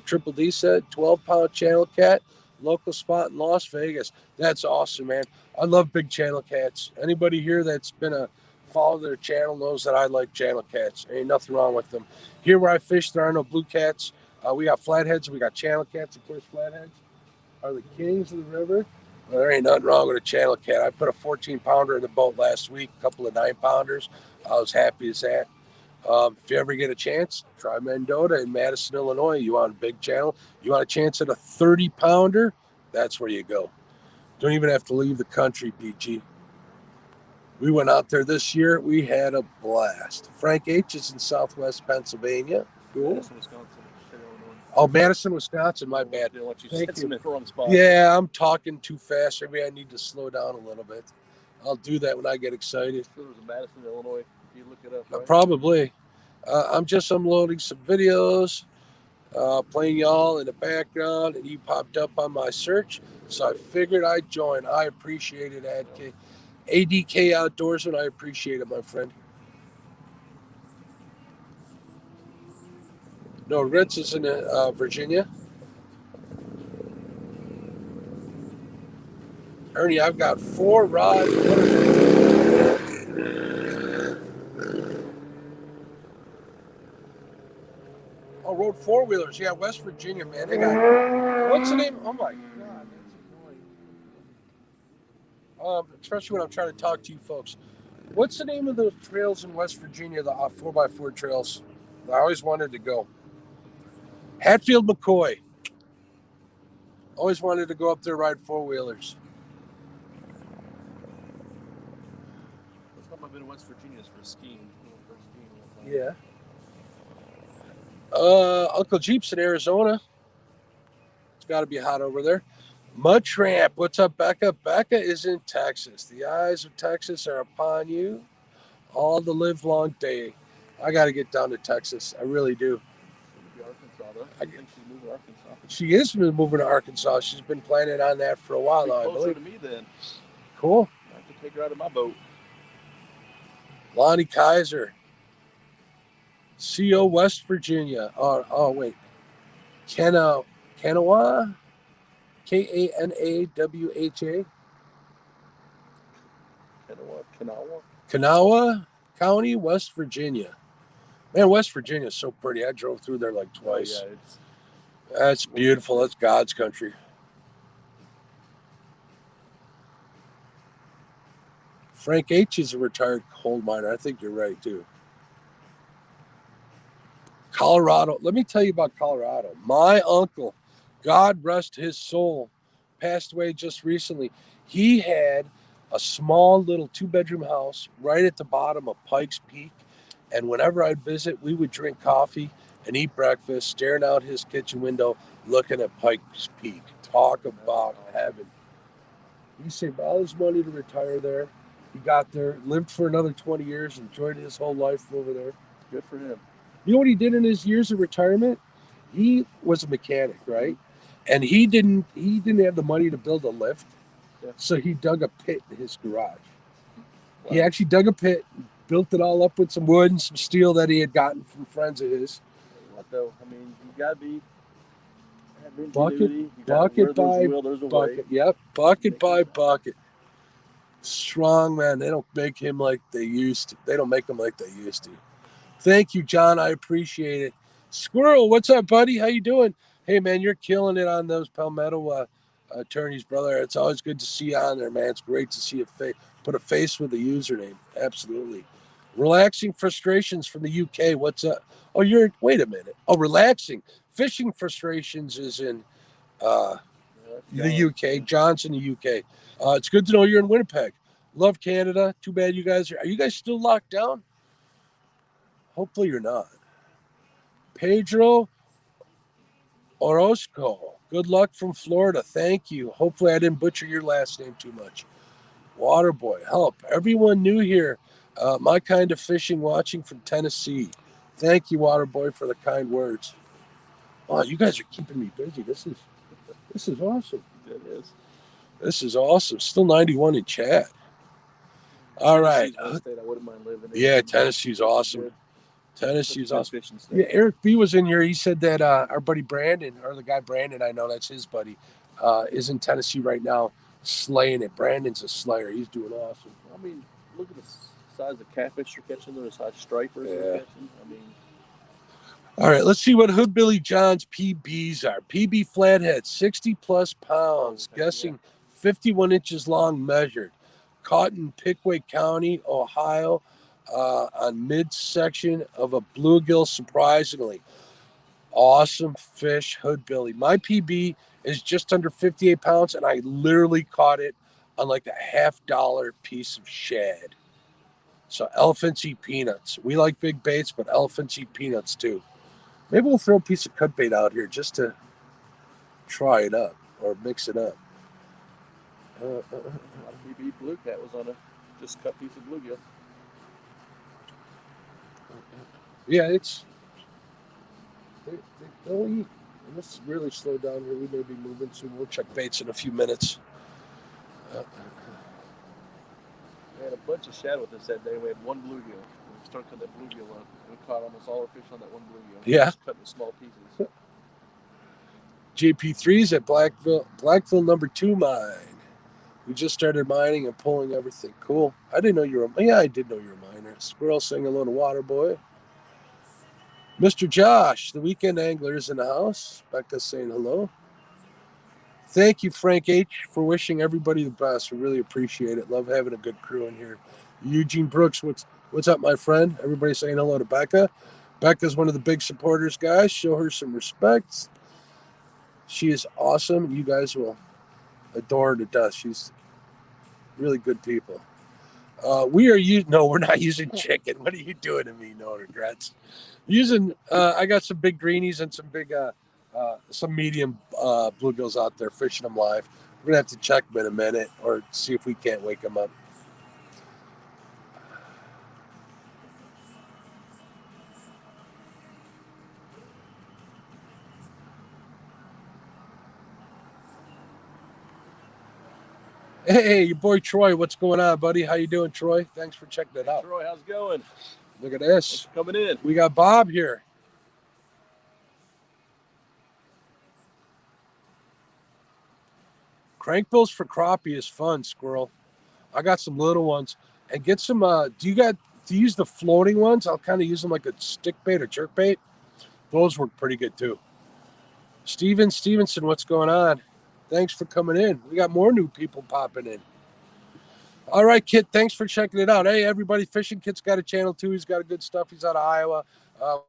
Triple D said 12-pound channel cat, local spot in Las Vegas. That's awesome, man. I love big channel cats. Anybody here that's been a follow their channel knows that I like channel cats. Ain't nothing wrong with them. Here where I fish, there are no blue cats. We got flatheads, we got channel cats. Of course, flatheads are the kings of the river. Well, there ain't nothing wrong with a channel cat. I put a 14-pounder in the boat last week, a couple of 9-pounders. I was happy as that. If you ever get a chance, try Mendota in Madison, Illinois. You want a big channel? You want a chance at a 30-pounder? That's where you go. Don't even have to leave the country, BG. We went out there this year. We had a blast. Frank H. is in southwest Pennsylvania. Cool. Madison, Wisconsin. Oh, Madison, Wisconsin. My bad. Thank you. In the wrong spot. Yeah, I'm talking too fast. Maybe I need to slow down a little bit. I'll do that when I get excited. There was a Madison, Illinois. If you look it up, right? Probably. I'm just unloading some videos, playing y'all in the background, and you popped up on my search, so I figured I'd join. I appreciate it, ADK Outdoorsman. I appreciate it, my friend. No, Ritz is in Virginia. Ernie, I've got 4 rods. Oh, road 4-wheelers. Yeah, West Virginia, man. They got. What's the name? Oh my God, that's annoying. Especially when I'm trying to talk to you folks. What's the name of those trails in West Virginia? The 4x4 trails. I always wanted to go. Hatfield McCoy. Always wanted to go up there, ride 4-wheelers. That's not my been in West Virginia is for skiing. Yeah. Uncle Jeep's in Arizona. It's got to be hot over there. Mud Tramp, what's up, Becca? Becca is in Texas. The eyes of Texas are upon you all the live long day. I got to get down to Texas. I really do. I think she's moving to Arkansas. She is moving to Arkansas. She's been planning on that for a while now, I believe. Closer to me then. Cool. I have to take her out of my boat. Lonnie Kaiser. CO West Virginia. Oh wait. Kanawha? Kanawha? Kanawha County, West Virginia. Man, West Virginia is so pretty. I drove through there like twice. Oh, yeah, that's beautiful. That's God's country. Frank H. is a retired coal miner. I think you're right, too. Colorado. Let me tell you about Colorado. My uncle, God rest his soul, passed away just recently. He had a small little 2-bedroom house right at the bottom of Pikes Peak. And whenever I'd visit, we would drink coffee and eat breakfast, staring out his kitchen window, looking at Pikes Peak. Talk about heaven. He saved all his money to retire there. He got there, lived for another 20 years, enjoyed his whole life over there. Good for him. You know what he did in his years of retirement? He was a mechanic, right? And he didn't have the money to build a lift. Yeah. So he dug a pit in his garage. Wow. He actually dug a pit, built it all up with some wood and some steel that he had gotten from friends of his. What though? I mean, you gotta be bucket by bucket. Yep, bucket by bucket. Strong, man. They don't make him like they used to. They don't make him like they used to. Thank you, John. I appreciate it. Squirrel, what's up, buddy? How you doing? Hey, man, you're killing it on those Palmetto attorneys, brother. It's always good to see you on there, man. It's great to see a put a face with a username. Absolutely. Relaxing frustrations from the UK. What's up? Oh, wait a minute. Oh, relaxing. Fishing frustrations is in the UK. John's in the UK. It's good to know you're in Winnipeg. Love Canada. Too bad you guys are you guys still locked down? Hopefully you're not. Pedro Orozco. Good luck from Florida. Thank you. Hopefully I didn't butcher your last name too much. Waterboy, help. Everyone new here. My kind of fishing watching from Tennessee. Thank you, Waterboy, for the kind words. Oh, you guys are keeping me busy. This is awesome. It is. This is awesome. Still 91 in chat. All right. State I wouldn't mind living in. Yeah, Tennessee's awesome. Good. Tennessee's awesome. Yeah, Eric B was in here. He said that our buddy Brandon, or the guy Brandon, I know that's his buddy, is in Tennessee right now, slaying it. Brandon's a slayer. He's doing awesome. I mean, look at the size of catfish you're catching. The size stripers you're catching. I mean. All right, let's see what Hood Billy John's PBs are. PB Flathead, 60 plus pounds, guessing 51 inches long measured. Caught in Pickwick County, Ohio, on midsection of a bluegill, surprisingly. Awesome fish, Hood Billy. My PB is just under 58 pounds, and I literally caught it on like a $50 piece of shad. So elephants eat peanuts. We like big baits, but elephants eat peanuts too. Maybe we'll throw a piece of cut bait out here just to try it up or mix it up. PB Blue Cat was on a just cut piece of bluegill. Yeah, they'll eat. And this is really slow down here. We may be moving soon. We'll check baits in a few minutes. We had a bunch of shad with us that day. We had one bluegill. We started cutting that bluegill up. We caught almost all our fish on that one bluegill. Yeah. Just cutting the small pieces. JP3's at Blackville number 2 mine. We just started mining and pulling everything. Cool. I didn't know you were. Yeah, I did know you were a miner. Squirrel saying hello to Waterboy. Mr. Josh, the weekend angler, is in the house. Becca's saying hello. Thank you, Frank H., for wishing everybody the best. We really appreciate it. Love having a good crew in here. Eugene Brooks, what's up, my friend? Everybody saying hello to Becca. Becca's one of the big supporters, guys. Show her some respect. She is awesome. You guys will adore her to death. She's really good people. We're not using chicken. What are you doing to me? No regrets. I got some big greenies and some medium bluegills out there fishing them live. We're gonna have to check them in a minute or see if we can't wake them up. Hey, your boy Troy, what's going on, buddy? How you doing, Troy? Thanks for checking it out. Troy, how's it going? Look at this. Thanks for coming in. We got Bob here. Crankbills for crappie is fun, Squirrel. I got some little ones. And get some, do you use the floating ones? I'll kind of use them like a stick bait or jerk bait. Those work pretty good too. Stevenson, what's going on? Thanks for coming in. We got more new people popping in. All right, Kit, thanks for checking it out. Hey, everybody, Fishing Kit's got a channel too. He's got good stuff. He's out of Iowa.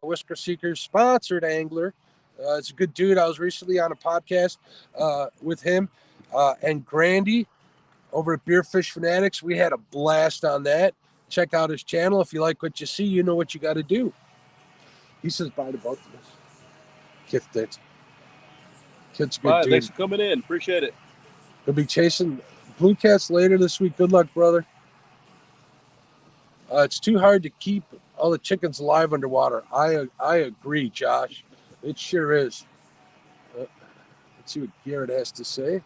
Whisker Seekers, sponsored angler. It's a good dude. I was recently on a podcast with him and Grandy over at Beer Fish Fanatics. We had a blast on that. Check out his channel. If you like what you see, you know what you got to do. He says bye to both of us. Kit did. Kit's a good dude. Thanks for coming in. Appreciate it. He'll be chasing blue cats later this week. Good luck, brother. It's too hard to keep all the chickens alive underwater. I agree, Josh. It sure is. Let's see what Garrett has to say.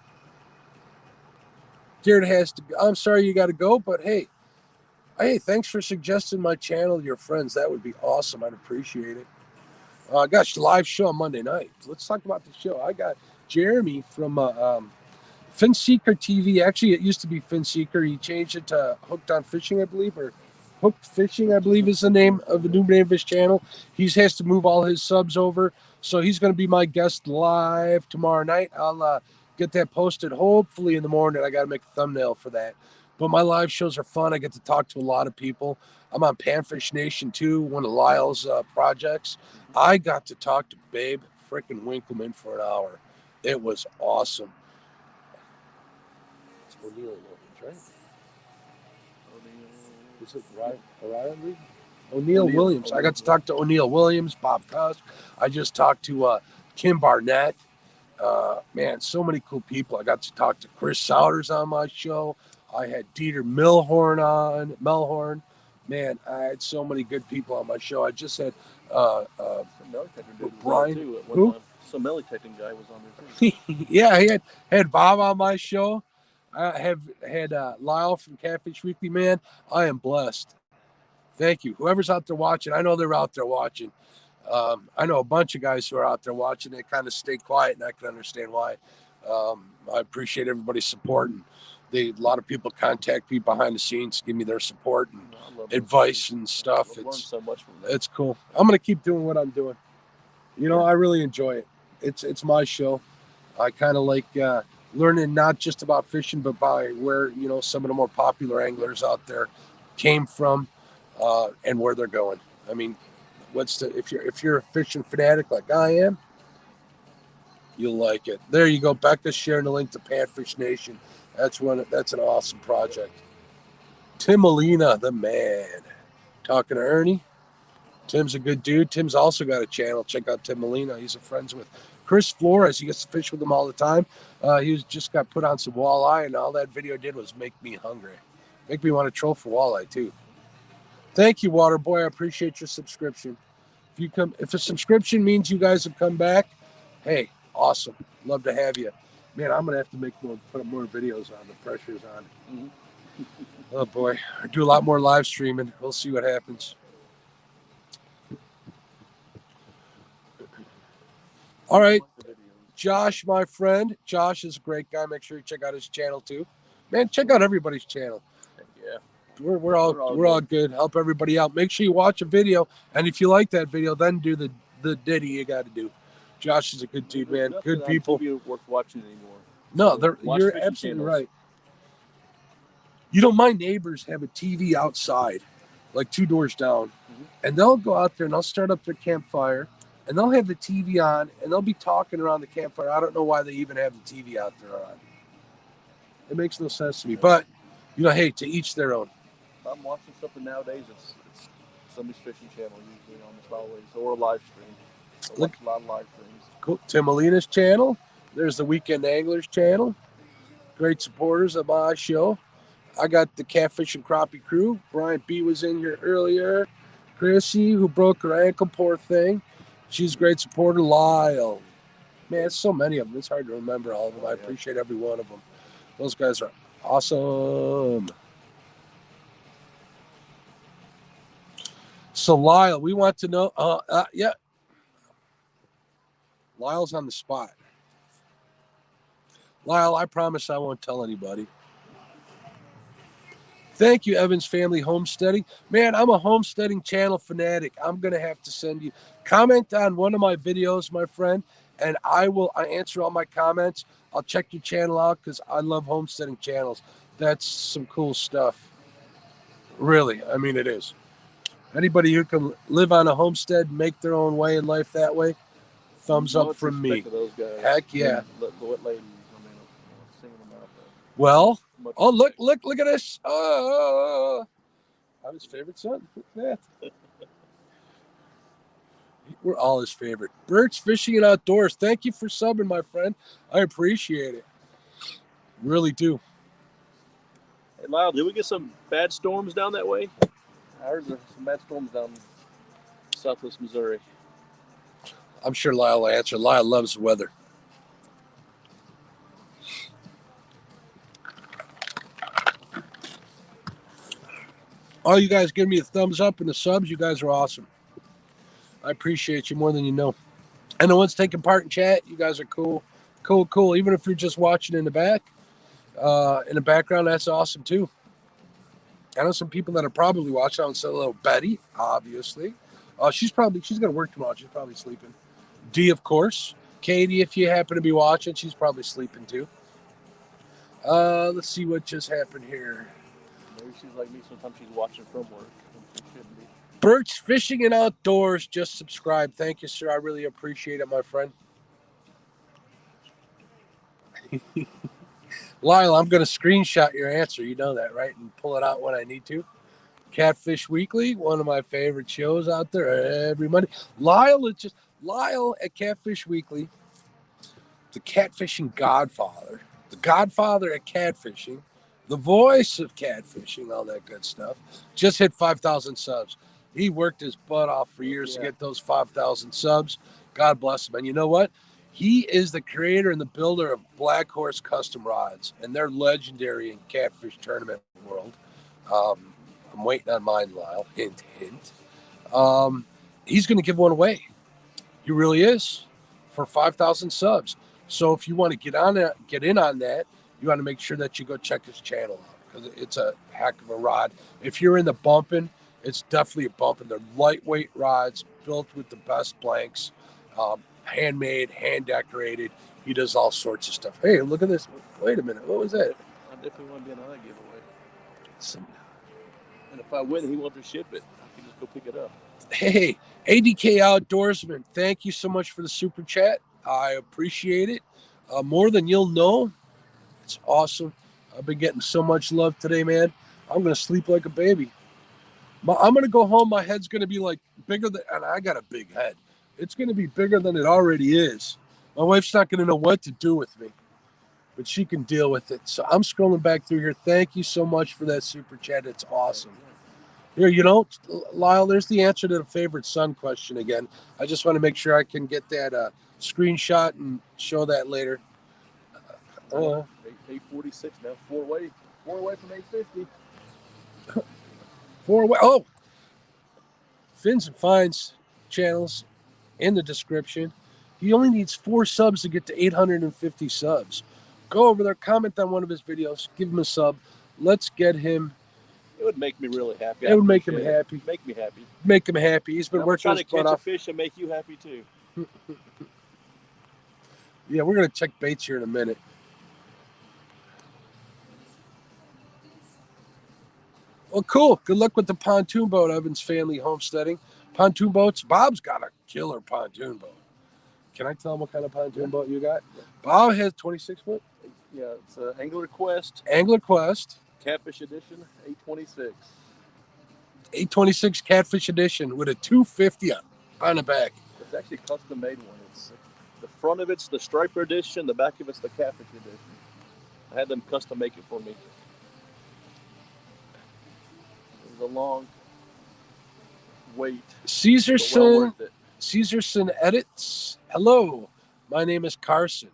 Garrett has to. I'm sorry you got to go, but hey, thanks for suggesting my channel to your friends. That would be awesome. I'd appreciate it. Gosh, live show on Monday night. Let's talk about the show. I got Jeremy from Finseeker TV. Actually, it used to be Finseeker. He changed it to Hooked on Fishing, I believe, or Hooked Fishing, I believe is the name of the new name of his channel. He has to move all his subs over. So he's going to be my guest live tomorrow night. I'll get that posted hopefully in the morning. I got to make a thumbnail for that. But my live shows are fun. I get to talk to a lot of people. I'm on Panfish Nation too, one of Lyle's projects. I got to talk to Babe frickin' Winkleman for an hour. It was awesome. It's O'Neill Williams, right? Is it O'Reilly? O'Neill Williams. I got to talk to O'Neill Williams, Bob Cusk. I just talked to Kim Barnett. Man, so many cool people. I got to talk to Chris Souders on my show. I had Dieter Melhorn. Man, I had so many good people on my show. I just had Brian. Who? Some Melitecting guy was on there too. Yeah, he had Bob on my show. I have had Lyle from Catfish Weekly. Man, I am blessed. Thank you. Whoever's out there watching, I know they're out there watching. I know a bunch of guys who are out there watching. They kind of stay quiet, and I can understand why. I appreciate everybody's support. And a lot of people contact me behind the scenes, give me their support and advice and stuff. So much from that. It's cool. I'm going to keep doing what I'm doing. You know, I really enjoy it. It's my show. I kind of like learning not just about fishing, but by where, you know, some of the more popular anglers out there came from and where they're going. I mean, if you're a fishing fanatic like I am, you'll like it. There you go. Becca's sharing the link to Panfish Nation. That's an awesome project. Tim Molina, the man. Talking to Ernie. Tim's a good dude. Tim's also got a channel. Check out Tim Molina. He's friends with Chris Flores. He gets to fish with him all the time. Just got put on some walleye, and all that video did was make me hungry. Make me want to troll for walleye too. Thank you, Waterboy. I appreciate your subscription. If a subscription means you guys have come back, hey, awesome. Love to have you. Man, I'm gonna have to put up more videos on. The pressure's on. Mm-hmm. Oh boy, I do a lot more live streaming. We'll see what happens. All right, Josh, my friend. Josh is a great guy. Make sure you check out his channel too. Man, check out everybody's channel. Yeah, we're all good. Help everybody out. Make sure you watch a video, and if you like that video, then do the ditty you got to do. Josh is a good dude, man. Good people. Worth watching anymore. No, you're absolutely right. You know, my neighbors have a TV outside, like 2 doors down, and they'll go out there and they'll start up their campfire, and they'll have the TV on, and they'll be talking around the campfire. I don't know why they even have the TV out there on. It makes no sense to me, but you know, hey, to each their own. If I'm watching something nowadays, it's somebody's fishing channel usually almost always, or a live stream. Look, a lot of live streams. Cool. Tim Molina's channel. There's the Weekend Anglers channel. Great supporters of my show. I got the Catfish and Crappie crew. Brian B was in here earlier. Chrissy, who broke her ankle, poor thing. She's a great supporter. Lyle. Man, so many of them. It's hard to remember all of them. I appreciate every one of them. Those guys are awesome. So, Lyle, we want to know. Yeah. Lyle's on the spot. Lyle, I promise I won't tell anybody. Thank you, Evans Family Homesteading. Man, I'm a homesteading channel fanatic. I'm going to have to send you. Comment on one of my videos, my friend, and I answer all my comments. I'll check your channel out because I love homesteading channels. That's some cool stuff. Really, I mean, it is. Anybody who can live on a homestead, make their own way in life that way, thumbs up from me. Heck yeah. Well, oh, look at this. Oh, I'm his favorite son. Look at that. We're all his favorite. Bert's Fishing and Outdoors. Thank you for subbing, my friend. I appreciate it. Really do. Hey, Lyle, did we get some bad storms down that way? I heard there's some bad storms down in southwest Missouri. I'm sure Lyle will answer. Lyle loves the weather. All you guys give me a thumbs up and the subs. You guys are awesome. I appreciate you more than you know. And the ones taking part in chat, you guys are cool. Cool. Even if you're just watching in the background, that's awesome too. I know some people that are probably watching. I'll say little Betty, obviously. She's going to work tomorrow. She's probably sleeping. D, of course. Katie, if you happen to be watching, she's probably sleeping too. Let's see what just happened here. Maybe she's like me. Sometimes she's watching from work. She shouldn't be. Birch Fishing and Outdoors just subscribed. Thank you, sir. I really appreciate it, my friend. Lyle, I'm going to screenshot your answer. You know that, right? And pull it out when I need to. Catfish Weekly, one of my favorite shows out there every Monday. Lyle at Catfish Weekly, the catfishing godfather, the godfather at catfishing, the voice of catfishing, all that good stuff. Just hit 5,000 subs. He worked his butt off for years to get those 5,000 subs. God bless him. And you know what? He is the creator and the builder of Black Horse Custom Rods, and they're legendary in catfish tournament world. I'm waiting on mine, Lyle. Hint, hint. He's going to give one away. He really is, for 5,000 subs. So if you want to get in on that, you want to make sure that you go check his channel out, because it's a heck of a rod. If you're in the bumping, it's definitely a bumping. They're lightweight rods built with the best blanks, handmade, hand decorated. He does all sorts of stuff. Hey, look at this. Wait a minute. What was that? I definitely want to be in on that giveaway. And if I win, he wants to ship it. I can just go pick it up. Hey, ADK Outdoorsman, thank you so much for the super chat. I appreciate it more than you'll know. It's awesome. I've been getting so much love today, man. I'm going to sleep like a baby. I'm going to go home. My head's going to be like bigger than, and I got a big head. It's going to be bigger than it already is. My wife's not going to know what to do with me, but she can deal with it. So I'm scrolling back through here. Thank you so much for that super chat. It's awesome. Here, Lyle, there's the answer to the favorite son question again. I just want to make sure I can get that screenshot and show that later. 846 now, four away from 850. Oh, Fins and Finds channels in the description. He only needs 4 subs to get to 850 subs. Go over there, comment on one of his videos, give him a sub. Let's get him. It would make me really happy. It would make him happy. Make me happy. Make him happy. He's been working trying to catch a fish and make you happy too. Yeah, we're going to check baits here in a minute. Well, cool. Good luck with the pontoon boat, Evans Family Homesteading. Pontoon boats. Bob's got a killer pontoon boat. Can I tell him what kind of pontoon boat you got? Bob has 26 foot. Yeah, it's an Angler Quest. Angler Quest. Catfish Edition, 826. 826 Catfish Edition with a 250 on the back. It's actually a custom made one. It's the front of it's the Striper Edition, the back of it's the Catfish Edition. I had them custom make it for me. It was a long wait. Caesarson Edits. Hello, my name is Carson,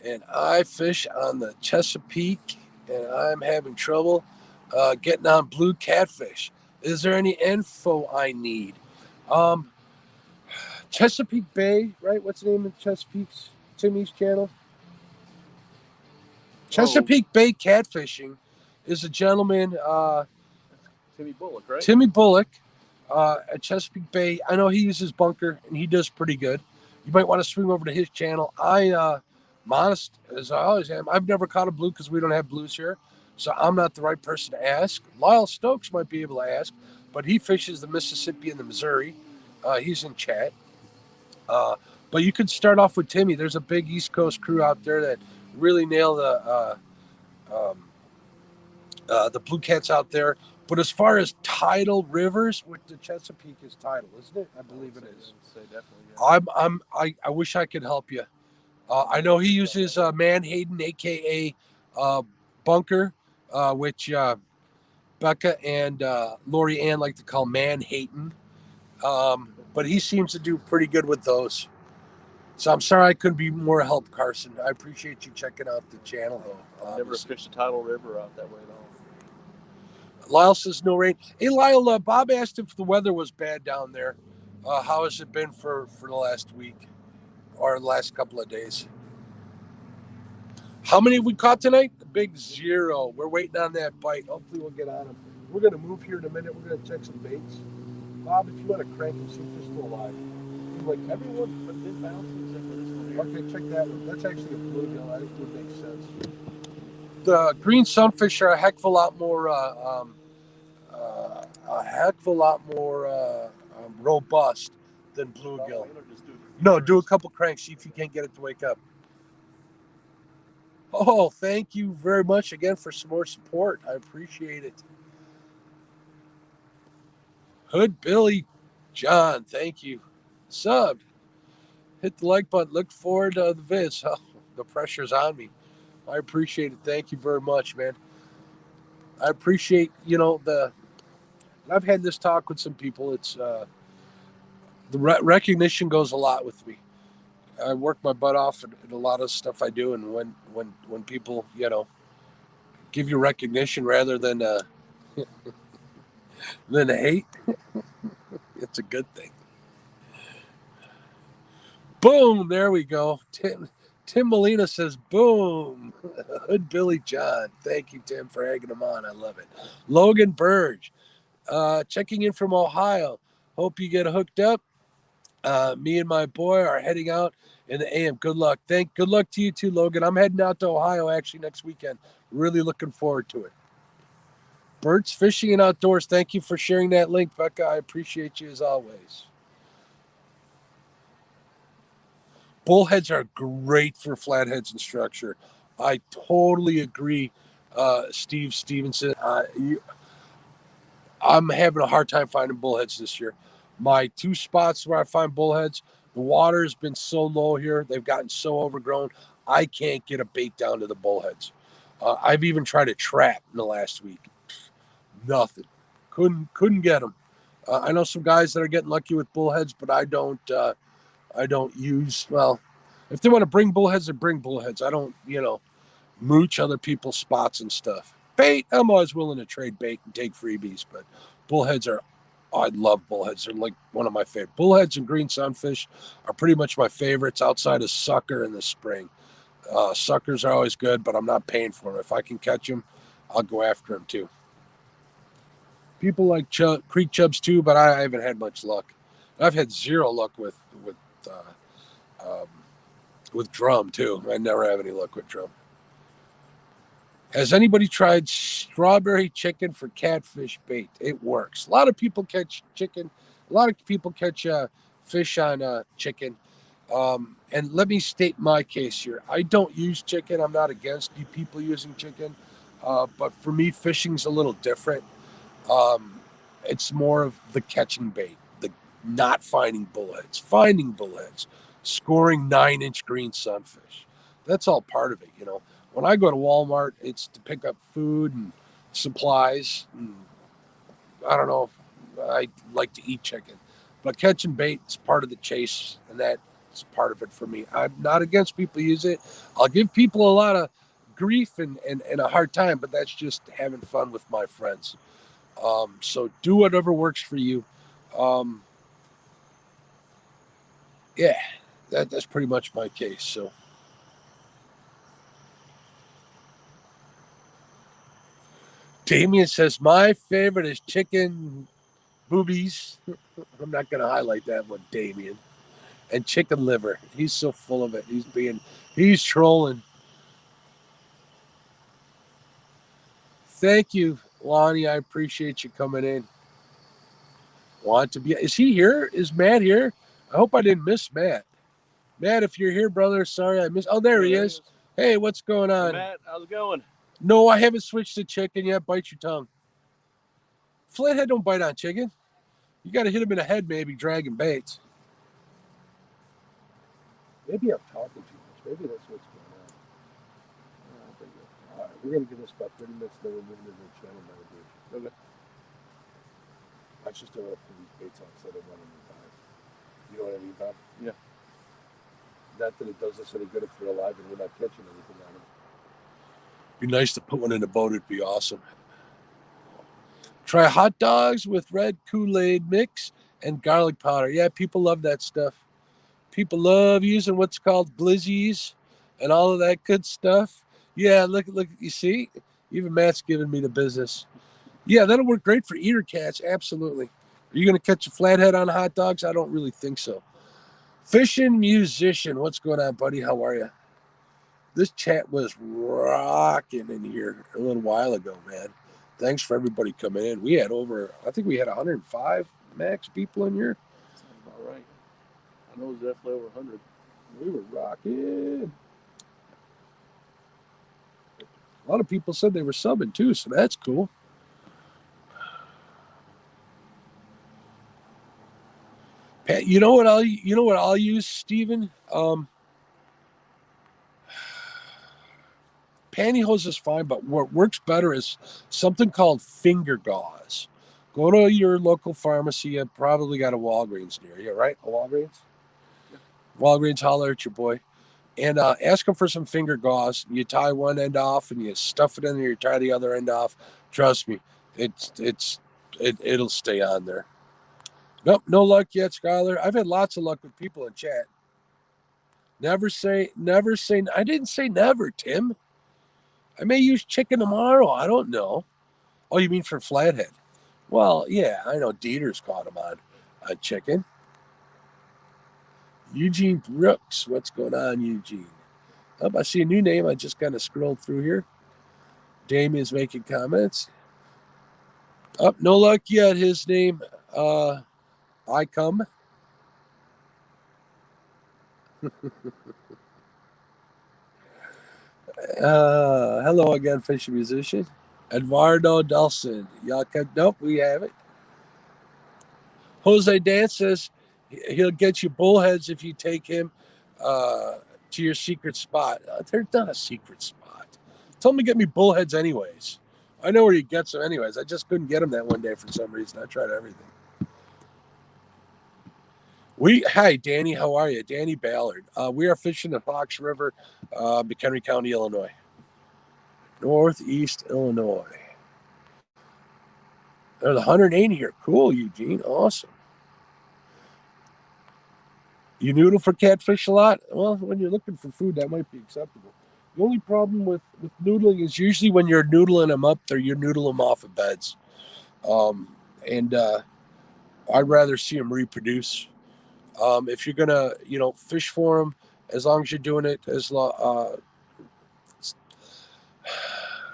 and I fish on the Chesapeake, and I'm having trouble getting on blue catfish. Is there any info I need? Chesapeake Bay, right? What's the name of Chesapeake's Timmy's channel? Chesapeake Bay Catfishing is a gentleman. Timmy Bullock, right? Timmy Bullock at Chesapeake Bay. I know he uses bunker, and he does pretty good. You might want to swing over to his channel. Modest as I always am, I've never caught a blue because we don't have blues here, so I'm not the right person to ask. Lyle Stokes might be able to ask, but he fishes the Mississippi and the Missouri. He's in chat. But you could start off with Timmy. There's a big East Coast crew out there that really nail the blue cats out there. But as far as tidal rivers, with the Chesapeake is tidal, isn't it? I believe it is. I wish I could help you. I know he uses Man Hayden, aka Bunker, which Becca and Lori Ann like to call man-hating. But he seems to do pretty good with those. So I'm sorry I couldn't be more help, Carson. I appreciate you checking out the channel, though. Never fished a tidal river out that way at all. Lyle says no rain. Hey, Lyle, Bob asked if the weather was bad down there. How has it been for the last week or the last couple of days? How many have we caught tonight? The big 0. We're waiting on that bite. Hopefully we'll get on them. We're going to move here in a minute. We're going to check some baits. Bob, if you want to crank and see if they're still alive. Like everyone, but did bounce except for this one here. Okay, check that one. That's actually a bluegill. I think it would make sense. The green sunfish are a heck of a lot more robust than bluegill. No, do a couple cranks. See if you can't get it to wake up. Oh, thank you very much again for some more support. I appreciate it. Hood Billy John, thank you. Sub. Hit the like button. Look forward to the vids. Oh, the pressure's on me. I appreciate it. Thank you very much, man. I appreciate, I've had this talk with some people. It's the recognition goes a lot with me. I work my butt off in a lot of stuff I do, and when people, give you recognition rather than hate, it's a good thing. Boom! There we go. Tim Molina says, boom. Hood Billy John. Thank you, Tim, for egging him on. I love it. Logan Burge, checking in from Ohio. Hope you get hooked up. Me and my boy are heading out in the AM. Good luck. Good luck to you too, Logan. I'm heading out to Ohio actually next weekend. Really looking forward to it. Bert's Fishing and Outdoors. Thank you for sharing that link, Becca. I appreciate you as always. Bullheads are great for flatheads and structure. I totally agree, Steve Stevenson. I'm having a hard time finding bullheads this year. My 2 spots where I find bullheads, the water has been so low here. They've gotten so overgrown. I can't get a bait down to the bullheads. I've even tried a trap in the last week. Nothing. Couldn't get them. I know some guys that are getting lucky with bullheads, but I don't use, well, if they want to bring bullheads, they bring bullheads. I don't, mooch other people's spots and stuff. Bait, I'm always willing to trade bait and take freebies, but bullheads I love bullheads. They're like one of my favorite. Bullheads and green sunfish are pretty much my favorites outside of sucker in the spring. Suckers are always good, but I'm not paying for them. If I can catch them, I'll go after them too. People like creek chubs too, but I haven't had much luck. I've had 0 luck with drum too. I never have any luck with drum. Has anybody tried strawberry chicken for catfish bait? It works. A lot of people catch chicken. A lot of people catch fish on chicken. And let me state my case here. I don't use chicken. I'm not against you people using chicken. But for me, fishing's a little different. It's more of the catching bait, the not finding bullheads, scoring 9-inch green sunfish. That's all part of it, When I go to Walmart, it's to pick up food and supplies. And I don't know if I like to eat chicken, but catching bait is part of the chase, and that's part of it for me. I'm not against people use it. I'll give people a lot of grief and a hard time, but that's just having fun with my friends. So do whatever works for you. Yeah, that's pretty much my case. So Damien says, my favorite is chicken boobies. I'm not going to highlight that one, Damien. And chicken liver. He's so full of it. He's trolling. Thank you, Lonnie. I appreciate you coming in. Is he here? Is Matt here? I hope I didn't miss Matt. Matt, if you're here, brother, sorry I missed. Oh, there he is. Hey, what's going on? Hey, Matt, how's it going? No, I haven't switched to chicken yet. Bite your tongue. Flathead don't bite on chicken. You got to hit him in the head, maybe, dragging baits. Maybe I'm talking too much. Maybe that's what's going on. All right, we're going to give this about 30 minutes, then we're moving to the channel navigation. Okay. I just don't want to pull these baits out because I don't want them to die. You know what I mean, Bob? Yeah. Not that it does us any good if they're alive and we're not catching anything on them. Be nice to put one in the boat. It'd be awesome. Try hot dogs with red Kool-Aid mix and garlic powder. Yeah, people love that stuff. People love using what's called glizzies and all of that good stuff. Yeah, look, you see? Even Matt's giving me the business. Yeah, that'll work great for eater cats. Absolutely. Are you going to catch a flathead on hot dogs? I don't really think so. Fishing musician. What's going on, buddy? How are you? This chat was rocking in here a little while ago, man. Thanks for everybody coming in. We had I think we had 105 max people in here. Sounds about right. I know it was definitely over 100. We were rocking. A lot of people said they were subbing too, so that's cool. Pat, you know what I'll use, Steven? Pantyhose is fine, but what works better is something called finger gauze. Go to your local pharmacy. You probably got a Walgreens near you, right? A Walgreens? Yeah. Walgreens, holler at your boy. And ask them for some finger gauze. You tie one end off and you stuff it in there. You tie the other end off. Trust me, it'll stay on there. Nope, no luck yet, Skylar. I've had lots of luck with people in chat. Never say. I didn't say never, Tim. I may use chicken tomorrow. I don't know. Oh, you mean for Flathead? Well, yeah, I know Dieter's caught him on chicken. Eugene Brooks. What's going on, Eugene? Oh, I see a new name. I just kind of scrolled through here. Damien's making comments. Oh, no luck yet. His name, I come. Hello again, fishing musician. Eduardo Delson. Y'all can, nope, we have it. Jose Dan says he'll get you bullheads if you take him to your secret spot. There's not a secret spot. Tell him to get me bullheads anyways. I know where he gets them anyways. I just couldn't get them that one day for some reason. I tried everything. Hi, Danny. How are you? Danny Ballard. We are fishing the Fox River, McHenry County, Illinois. Northeast Illinois. There's 180 here. Cool, Eugene. Awesome. You noodle for catfish a lot? Well, when you're looking for food, that might be acceptable. The only problem with noodling is usually when you're noodling them up there, you noodle them off of beds. And I'd rather see them reproduce. If you're going to, fish for them, as long as you're doing it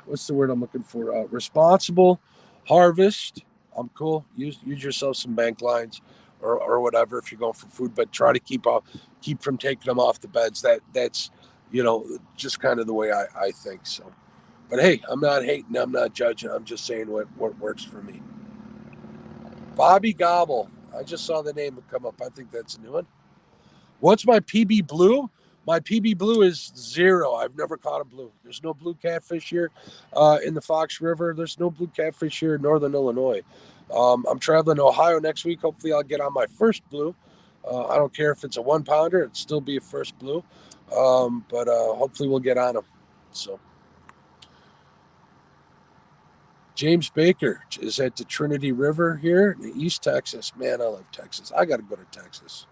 what's the word I'm looking for? Responsible harvest. I'm cool. Use yourself some bank lines or whatever if you're going for food, but try to keep from taking them off the beds. That's just kind of the way I think. So, but hey, I'm not hating. I'm not judging. I'm just saying what works for me. Bobby Gobble. I just saw the name come up. I think that's a new one. What's my PB Blue? My PB Blue is 0. I've never caught a blue. There's no blue catfish here in the Fox River. There's no blue catfish here in Northern Illinois. I'm traveling to Ohio next week. Hopefully I'll get on my first blue. I don't care if it's a 1-pounder. It'd still be a first blue. But hopefully we'll get on them. So James Baker is at the Trinity River here in East Texas. Man, I love Texas. I got to go to Texas.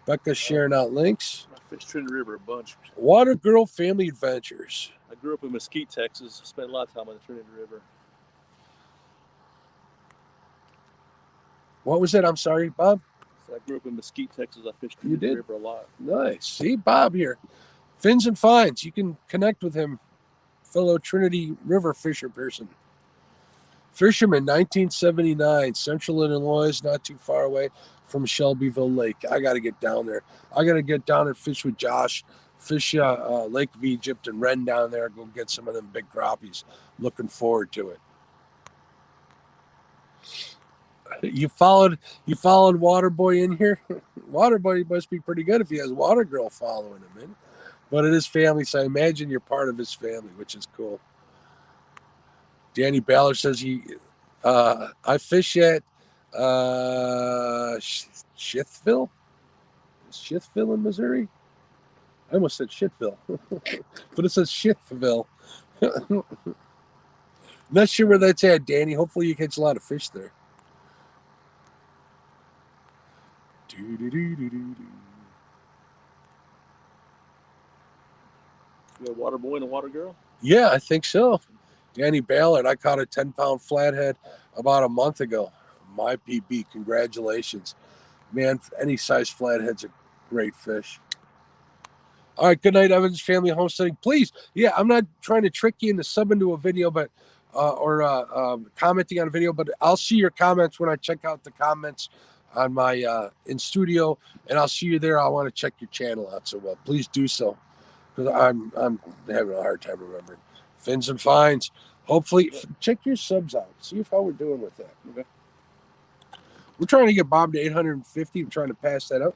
Becca's sharing out links. I fished Trinity River a bunch. Water Girl Family Adventures. I grew up in Mesquite, Texas. Spent a lot of time on the Trinity River. What was it? I'm sorry, Bob? So I grew up in Mesquite, Texas. I fished Trinity River a lot. Nice. See, Bob here. Fins and Finds. You can connect with him, fellow Trinity River fisher person. Fisherman, 1979, Central Illinois, not too far away from Shelbyville Lake. I got to get down there. I got to get down and fish with Josh, fish Lake of Egypt and Wren down there, go get some of them big crappies. Looking forward to it. You followed Waterboy in here? Waterboy must be pretty good if he has Water Girl following him in. But it is family, so I imagine you're part of his family, which is cool. Danny Ballard says I fish at Shithville. Shithville in Missouri. I almost said Shitville, but it says Shithville. Not sure where that's at, Danny. Hopefully you catch a lot of fish there. You got a water boy and a water girl? Yeah, I think so. Danny Ballard, I caught a 10-pound flathead about a month ago. My PB, congratulations. Man, any size flathead's a great fish. All right, good night, Evans Family Homesteading. Please, yeah, I'm not trying to trick you into subbing to a video, but or commenting on a video, but I'll see your comments when I check out the comments on my in studio, and I'll see you there. I want to check your channel out, so please do so, because I'm having a hard time remembering. Fins and fines. Hopefully, check your subs out. See how we're doing with that. Okay. We're trying to get Bob to 850. We're trying to pass that up.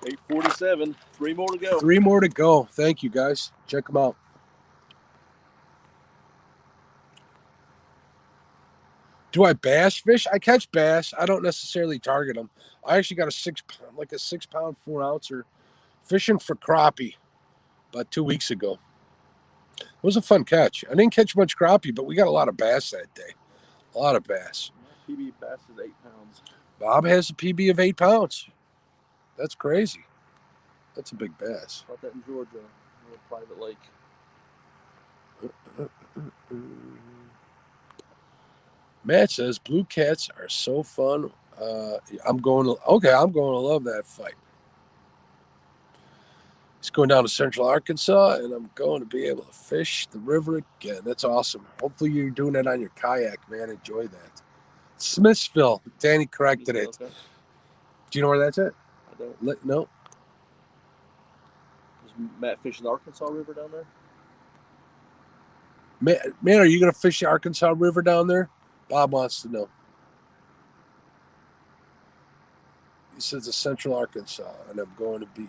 847. 3 more to go. 3 more to go. Thank you, guys. Check them out. Do I bass fish? I catch bass. I don't necessarily target them. I actually got a 6-pound 4-ouncer fishing for crappie about 2 weeks ago. It was a fun catch. I didn't catch much crappie, but we got a lot of bass that day. A lot of bass. My PB bass is 8 pounds. Bob has a PB of 8 pounds. That's crazy. That's a big bass. Caught that in Georgia, a little private lake. Matt says blue cats are so fun. I'm going to love that fight. It's going down to Central Arkansas, and I'm going to be able to fish the river again. That's awesome. Hopefully you're doing it on your kayak, man. Enjoy that. Smithsville. Danny corrected it. Okay. Do you know where that's at? I don't. No. Is Matt fishing the Arkansas River down there? Man, are you going to fish the Arkansas River down there? Bob wants to know. He says it's Central Arkansas, and I'm going to be.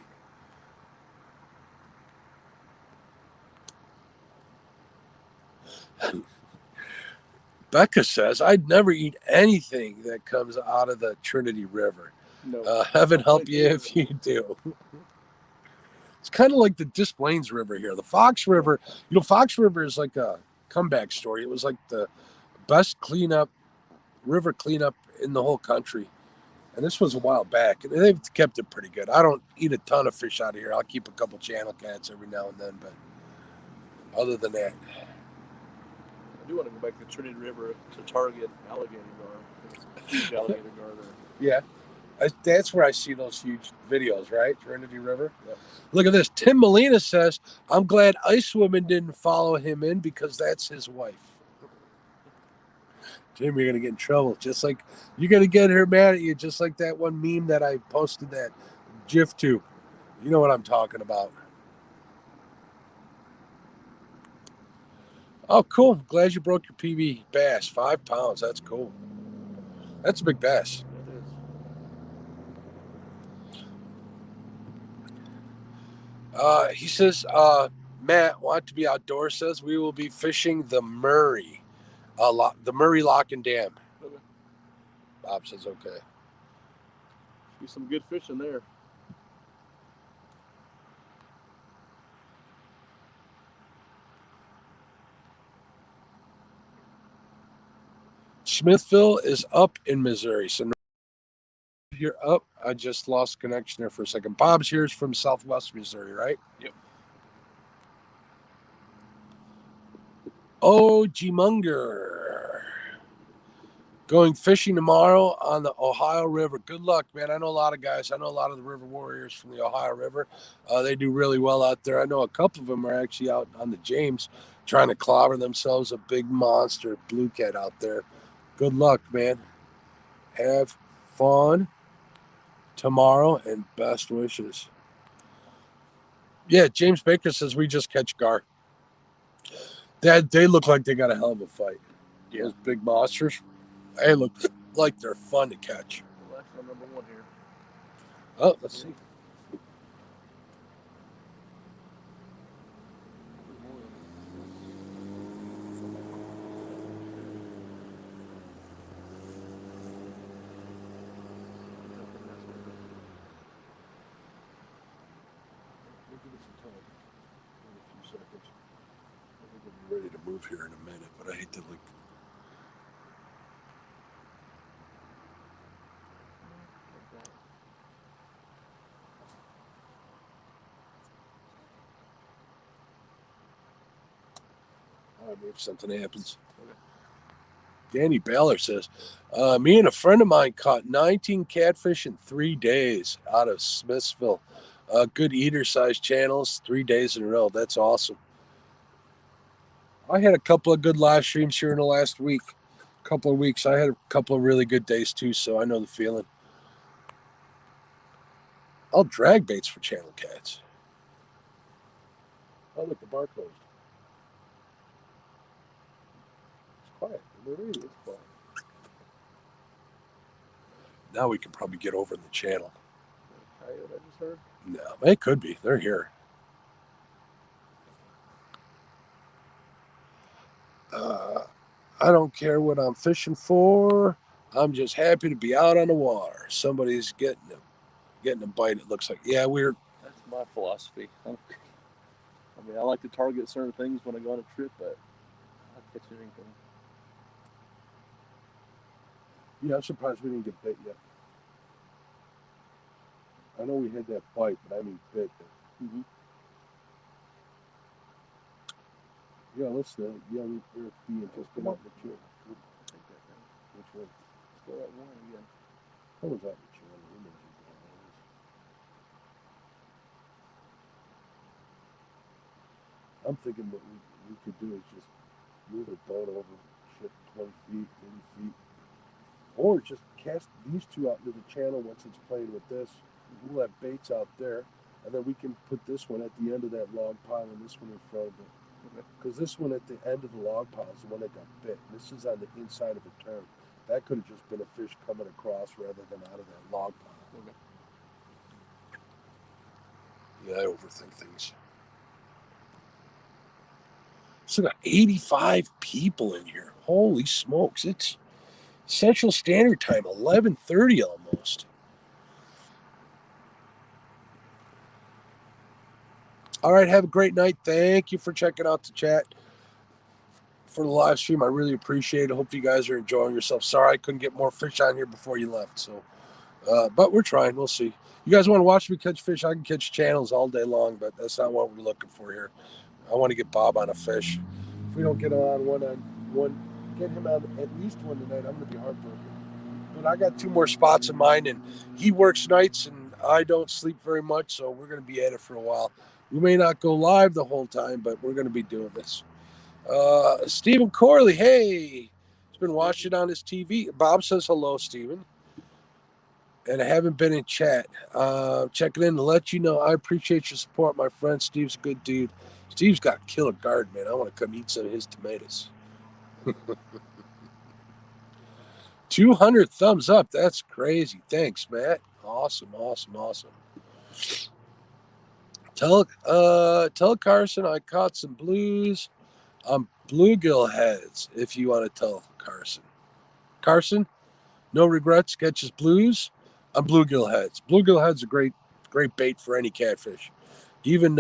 Becca says, I'd never eat anything that comes out of the Trinity River. No. Heaven help you if you do. It's kind of like the Des Plaines River here. The Fox River, Fox River is like a comeback story. It was like the best river cleanup in the whole country. And this was a while back. And they've kept it pretty good. I don't eat a ton of fish out of here. I'll keep a couple channel cats every now and then. But other than that. I do want to go back to Trinity River to target alligator gar. There's a huge alligator gar there. Yeah. That's where I see those huge videos, right? Trinity River. Yep. Look at this. Tim Molina says, I'm glad Ice Woman didn't follow him in because that's his wife. Jim, you're going to get in trouble. Just like you're going to get her mad at you, just like that one meme that I posted that GIF to. You know what I'm talking about. Oh, cool. Glad you broke your PB bass. 5 pounds. That's cool. That's a big bass. He says, Matt, want to be outdoors, says we will be fishing the Murray, the Murray Lock and Dam. Okay. Bob says, okay. Be some good fish in there. Smithville is up in Missouri. So you're up. I just lost connection there for a second. Bob's here is from Southwest Missouri, right? Yep. Oh, G-Munger. Going fishing tomorrow on the Ohio River. Good luck, man. I know a lot of guys. I know a lot of the River Warriors from the Ohio River. They do really well out there. I know a couple of them are actually out on the James trying to clobber themselves a big monster blue cat out there. Good luck, man. Have fun tomorrow and best wishes. Yeah, James Baker says we just catch gar. They look like they got a hell of a fight. Yeah. Those big monsters. They look like they're fun to catch. Well, that's my number 1 here. Oh, let's see. some time. In a few seconds. I think we'll be ready to move here in a minute, but I hate to like. Maybe if something happens. Danny Baylor says, me and a friend of mine caught 19 catfish in 3 days out of Smithsville. Good eater-sized channels, 3 days in a row. That's awesome. I had a couple of good live streams here in the last week. Couple of weeks. I had a couple of really good days too, so I know the feeling. I'll drag baits for channel cats. Oh, look, the bar closed. It's quiet. It's quiet. Now we can probably get over in the channel. Coyote I just heard? No, it could be. They're here. I don't care what I'm fishing for. I'm just happy to be out on the water. Somebody's getting a bite. It looks like, yeah, we're. That's my philosophy. I mean, I like to target certain things when I go on a trip, but I'll catch anything. Yeah, I'm surprised we didn't get bit yet. I know we had that bite, but I mean bit. Mm-hmm. Yeah, let's we're being just get out the channel. Which way? Let's go that one again. What was that? I'm thinking what we could do is just move the boat over, shit, 20 feet, 30 feet, or just cast these two out into the channel once it's playing with this. We'll have baits out there, and then we can put this one at the end of that log pile and this one in front of it. Because this one at the end of the log pile is the one that got bit. This is on the inside of a turn. That could have just been a fish coming across rather than out of that log pile. Yeah, I overthink things. So got 85 people in here. Holy smokes. It's Central Standard Time, 11:30 almost. All right, have a great night. Thank you for checking out the chat for the live stream. I really appreciate it. Hope you guys are enjoying yourselves. Sorry I couldn't get more fish on here before you left. So, but we're trying. We'll see. You guys want to watch me catch fish? I can catch channels all day long, but that's not what we're looking for here. I want to get Bob on a fish. If we don't get on one, get him on at least one tonight, I'm going to be heartbroken. But I got 2 more spots in mind, and he works nights, and I don't sleep very much, so we're going to be at it for a while. We may not go live the whole time, but we're going to be doing this. Stephen Corley, hey, he's been watching on his TV. Bob says hello, Stephen. And I haven't been in chat. Checking in to let you know I appreciate your support, my friend. Steve's a good dude. Steve's got a killer garden, man. I want to come eat some of his tomatoes. 200 thumbs up. That's crazy. Thanks, Matt. Awesome. Tell Carson I caught some blues on bluegill heads, if you want to tell Carson. Carson, no regrets, catches blues on bluegill heads. Bluegill heads are great bait for any catfish. Even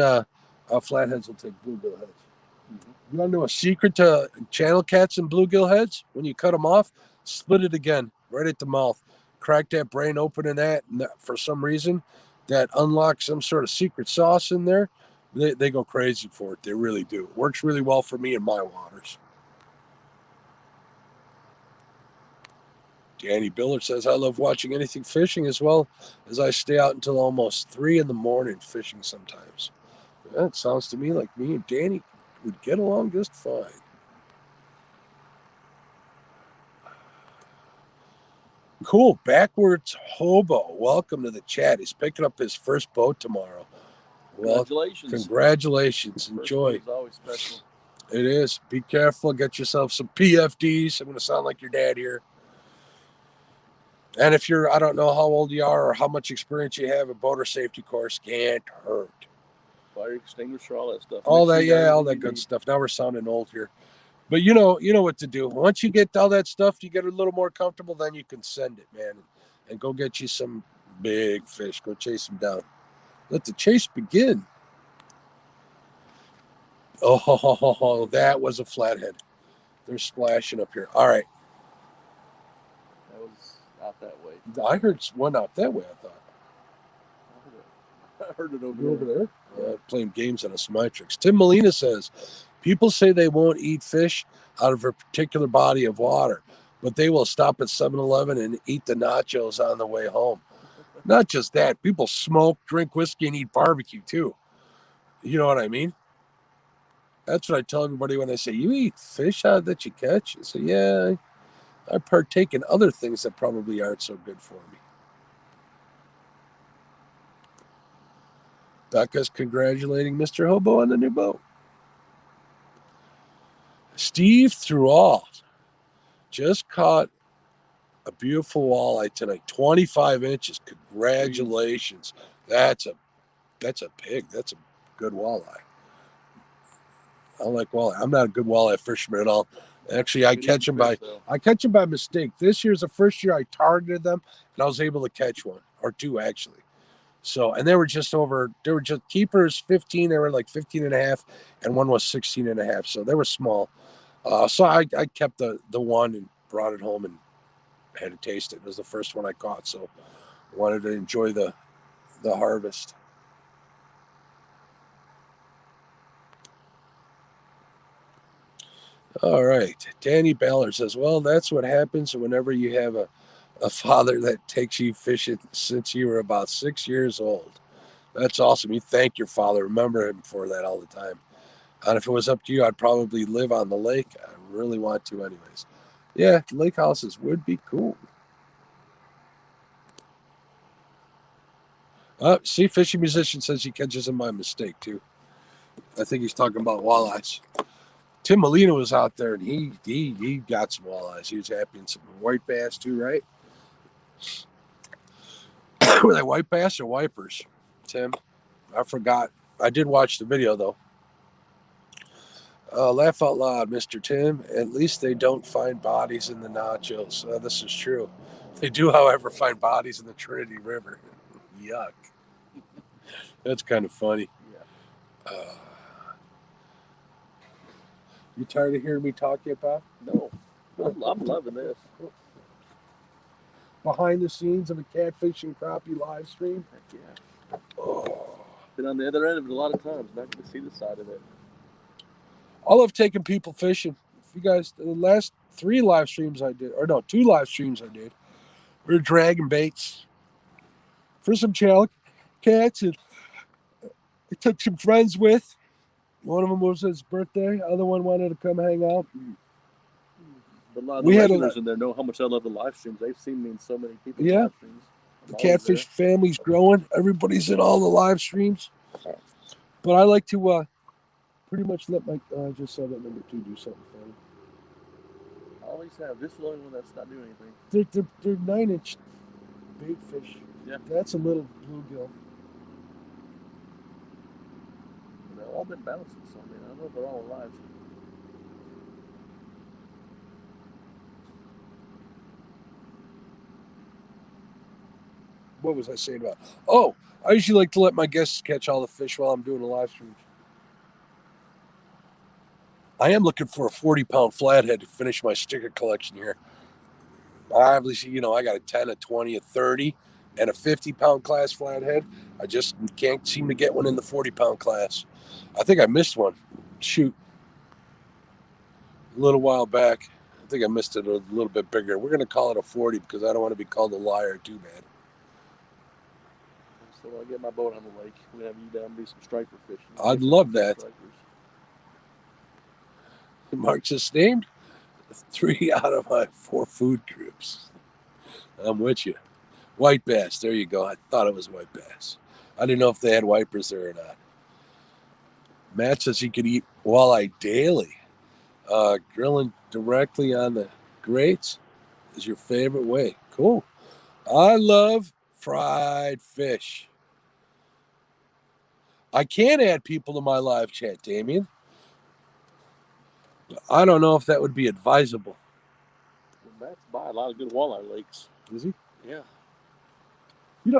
flatheads will take bluegill heads. Mm-hmm. You want to know a secret to channel cats and bluegill heads? When you cut them off, split it again, right at the mouth. Crack that brain open in that, and for some reason, that unlocks some sort of secret sauce in there. They go crazy for it. They really do. It works really well for me in my waters. Danny Biller says, I love watching anything fishing as well as I stay out until almost 3 a.m. fishing sometimes. That sounds to me like me and Danny would get along just fine. Cool. Backwards Hobo. Welcome to the chat. He's picking up his first boat tomorrow. Congratulations. Well, congratulations. Enjoy. It's always special. It is. Be careful. Get yourself some PFDs. I'm going to sound like your dad here. And if I don't know how old you are or how much experience you have, a boater safety course can't hurt. Fire extinguisher, all that stuff. All that good stuff. Now we're sounding old here. But you know what to do. Once you get all that stuff, you get a little more comfortable, then you can send it, man. And go get you some big fish. Go chase them down. Let the chase begin. Oh, that was a flathead. They're splashing up here. All right. That was out that way. I heard one out that way, I thought. I heard it over there. Playing games on a Smitrix. Tim Molina says, people say they won't eat fish out of a particular body of water, but they will stop at 7-Eleven and eat the nachos on the way home. Not just that, people smoke, drink whiskey, and eat barbecue too. You know what I mean? That's what I tell everybody when they say, you eat fish out that you catch? I say, yeah, I partake in other things that probably aren't so good for me. Becca's congratulating Mr. Hobo on the new boat. Steve Thrall just caught a beautiful walleye tonight, 25 inches. Congratulations. That's a pig. That's a good walleye. I like walleye. I'm not a good walleye fisherman at all. Actually, I catch them by mistake. This year's the first year I targeted them, and I was able to catch one or two actually. So, and they were just keepers 15. They were like 15 and a half, and one was 16 and a half. So they were small. So I kept the one and brought it home and had to taste it. It was the first one I caught, so I wanted to enjoy the harvest. All right. Danny Ballard says, well, that's what happens whenever you have a father that takes you fishing since you were about 6 years old. That's awesome. You thank your father. Remember him for that all the time. And if it was up to you, I'd probably live on the lake. I really want to anyways. Yeah, lake houses would be cool. See, Fishing Musician says he catches them by mistake, too. I think he's talking about walleyes. Tim Molina was out there, and he got some walleyes. He was happy, and some white bass, too, right? Were they white bass or wipers, Tim? I forgot. I did watch the video, though. Laugh out loud, Mr. Tim. At least they don't find bodies in the nachos. This is true. They do, however, find bodies in the Trinity River. Yuck. That's kind of funny. Yeah. You tired of hearing me talk yet, Bob? No. I'm loving this. Behind the scenes of a catfishing crappie live stream. Heck yeah. Oh. Been on the other end of it a lot of times. Not going to see the side of it. I love taking people fishing. If you guys, the last 3 live streams I did, or no, 2 live streams I did, we were dragging baits for some channel cats, and I took some friends with. One of them was his birthday. The other one wanted to come hang out. But a lot of the regulars in there know how much I love the live streams. They've seen me in so many people's live streams. The catfish family's growing. Everybody's in all the live streams. But I like to pretty much let my I just saw that number 2 do something funny. I always have. This is the only one that's not doing anything. They're 9-inch bait fish. Yeah. That's a little bluegill. They've all been bouncing, so I don't know if they're all alive. What was I saying about? Oh, I usually like to let my guests catch all the fish while I'm doing a live stream. I am looking for a 40-pound flathead to finish my sticker collection here. Obviously, I got a 10, a 20, a 30, and a 50-pound class flathead. I just can't seem to get one in the 40-pound class. I think I missed one. Shoot. A little while back. I think I missed it a little bit bigger. We're going to call it a 40 because I don't want to be called a liar too bad. So when I get my boat on the lake, we're going to have you down and do some striper fishing. I'd love that. Mark just named 3 out of my 4 food groups. I'm with you. White bass. There you go. I thought it was white bass. I didn't know if they had wipers there or not. Matt says he could eat walleye daily. Grilling directly on the grates is your favorite way. Cool. I love fried fish. I can add people to my live chat, Damien. I don't know if that would be advisable. Matt's by a lot of good walleye lakes. Is he? Yeah.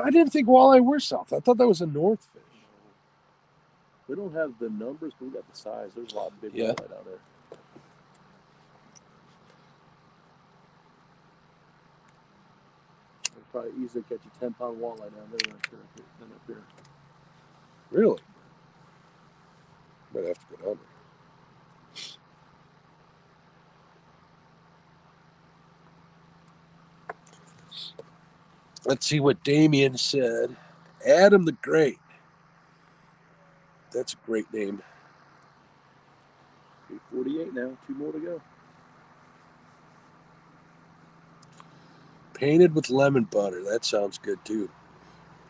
I didn't think walleye were south. I thought that was a north fish. We don't have the numbers, but we got the size. There's a lot of big walleye out there. I'd probably easily catch a 10-pound walleye down there than up here. Really? Might have to go down there. Let's see what Damien said. Adam the Great. That's a great name. 8:48 now. 2 more to go. Painted with lemon butter. That sounds good too.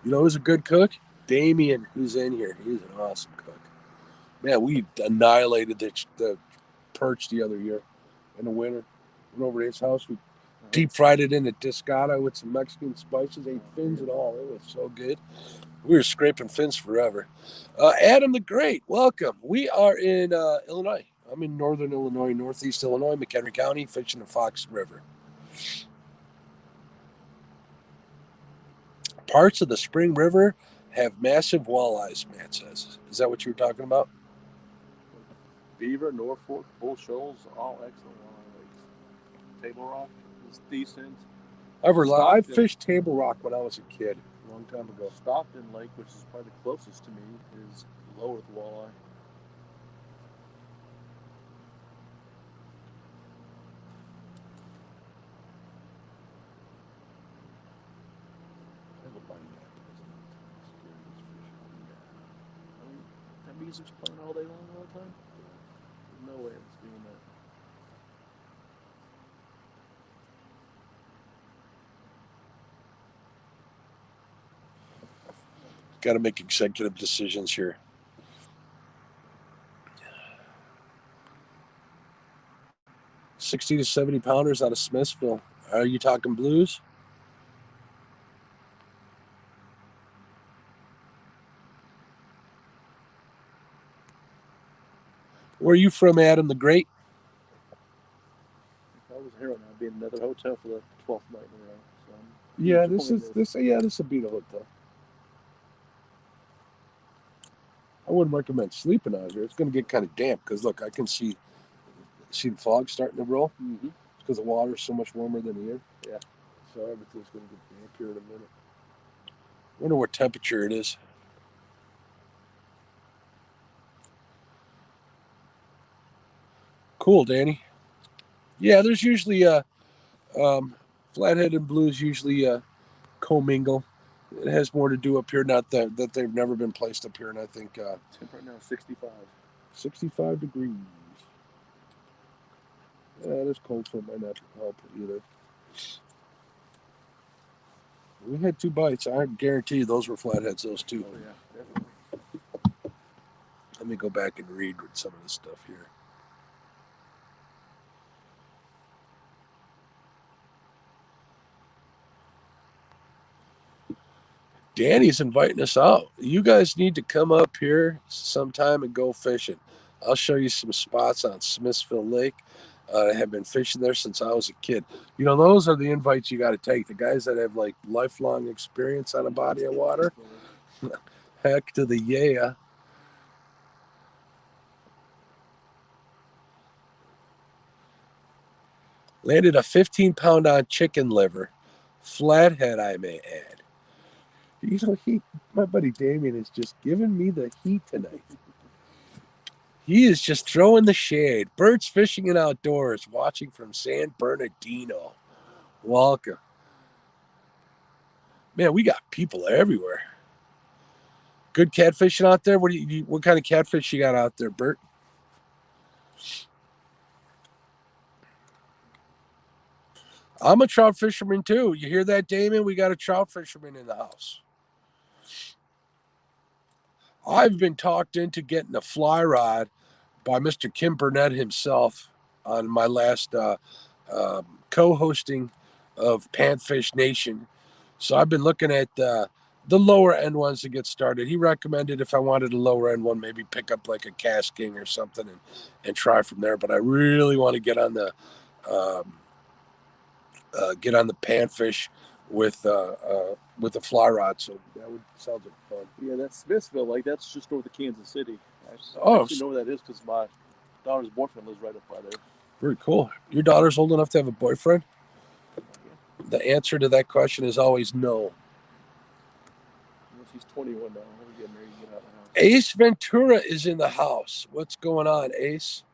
You know who's a good cook? Damien, who's in here. He's an awesome cook. Man, we annihilated the perch the other year in the winter. Went over to his house. We deep fried it in a discata with some Mexican spices, ate fins and all. It was so good. We were scraping fins forever. Adam the Great, welcome. We are in Illinois. I'm in northern Illinois, northeast Illinois, McHenry County, fishing the Fox River. Parts of the Spring River have massive walleyes, Matt says. Is that what you were talking about? Beaver, Norfolk, Bull Shoals, all excellent walleye lakes. Table Rock is decent. I fished Table Rock when I was a kid, a long time ago. Stockton Lake, which is probably the closest to me, is low with walleye. That music's playing all day long all the time? There's no way it's doing that. Got to make executive decisions here. $60 to $70 out of Smithville. Are you talking blues? Where are you from, Adam the Great? If I was here right now, I'd be in another hotel for the 12th night in a row. So this would be the hotel. I wouldn't recommend sleeping out here. It's going to get kind of damp because look, I can see the fog starting to roll. Mm-hmm. It's because the water's so much warmer than the air. Yeah. So everything's going to get damp here in a minute. I wonder what temperature it is. Cool, Danny. Yeah, there's usually Flathead and blues usually commingle. It has more to do up here, not that they've never been placed up here, and I think temp right now 65. 65 degrees. Yeah, this cold front might not help either. We had 2 bites. I guarantee you those were flatheads, those 2. Oh, yeah, definitely. Let me go back and read some of this stuff here. Danny's inviting us out. You guys need to come up here sometime and go fishing. I'll show you some spots on Smithville Lake. I have been fishing there since I was a kid. You know, those are the invites you got to take. The guys that have like lifelong experience on a body of water. Heck to the yeah. Landed a 15-pound on chicken liver. Flathead, I may add. You know, my buddy Damien is just giving me the heat tonight. He is just throwing the shade. Birds fishing and outdoors, watching from San Bernardino. Welcome. Man, we got people everywhere. Good catfishing out there. What kind of catfish you got out there, Bert? I'm a trout fisherman too. You hear that, Damon? We got a trout fisherman in the house. I've been talked into getting a fly rod by Mr. Kim Burnett himself on my last co-hosting of Panfish Nation. So I've been looking at the lower end ones to get started. He recommended if I wanted a lower end one, maybe pick up like a Cast King or something and try from there. But I really want to get on the panfish with with a fly rod. So that would sounds like fun. Yeah, that's Smithville Lake. That's just north of Kansas City. I Oh, actually know where that is because my daughter's boyfriend lives right up by there. very cool. Your daughter's old enough to have a boyfriend? The answer to that question is always no. Well, she's 21 now. We're getting ready to get out of the house. Ace Ventura is in the house. What's going on, Ace?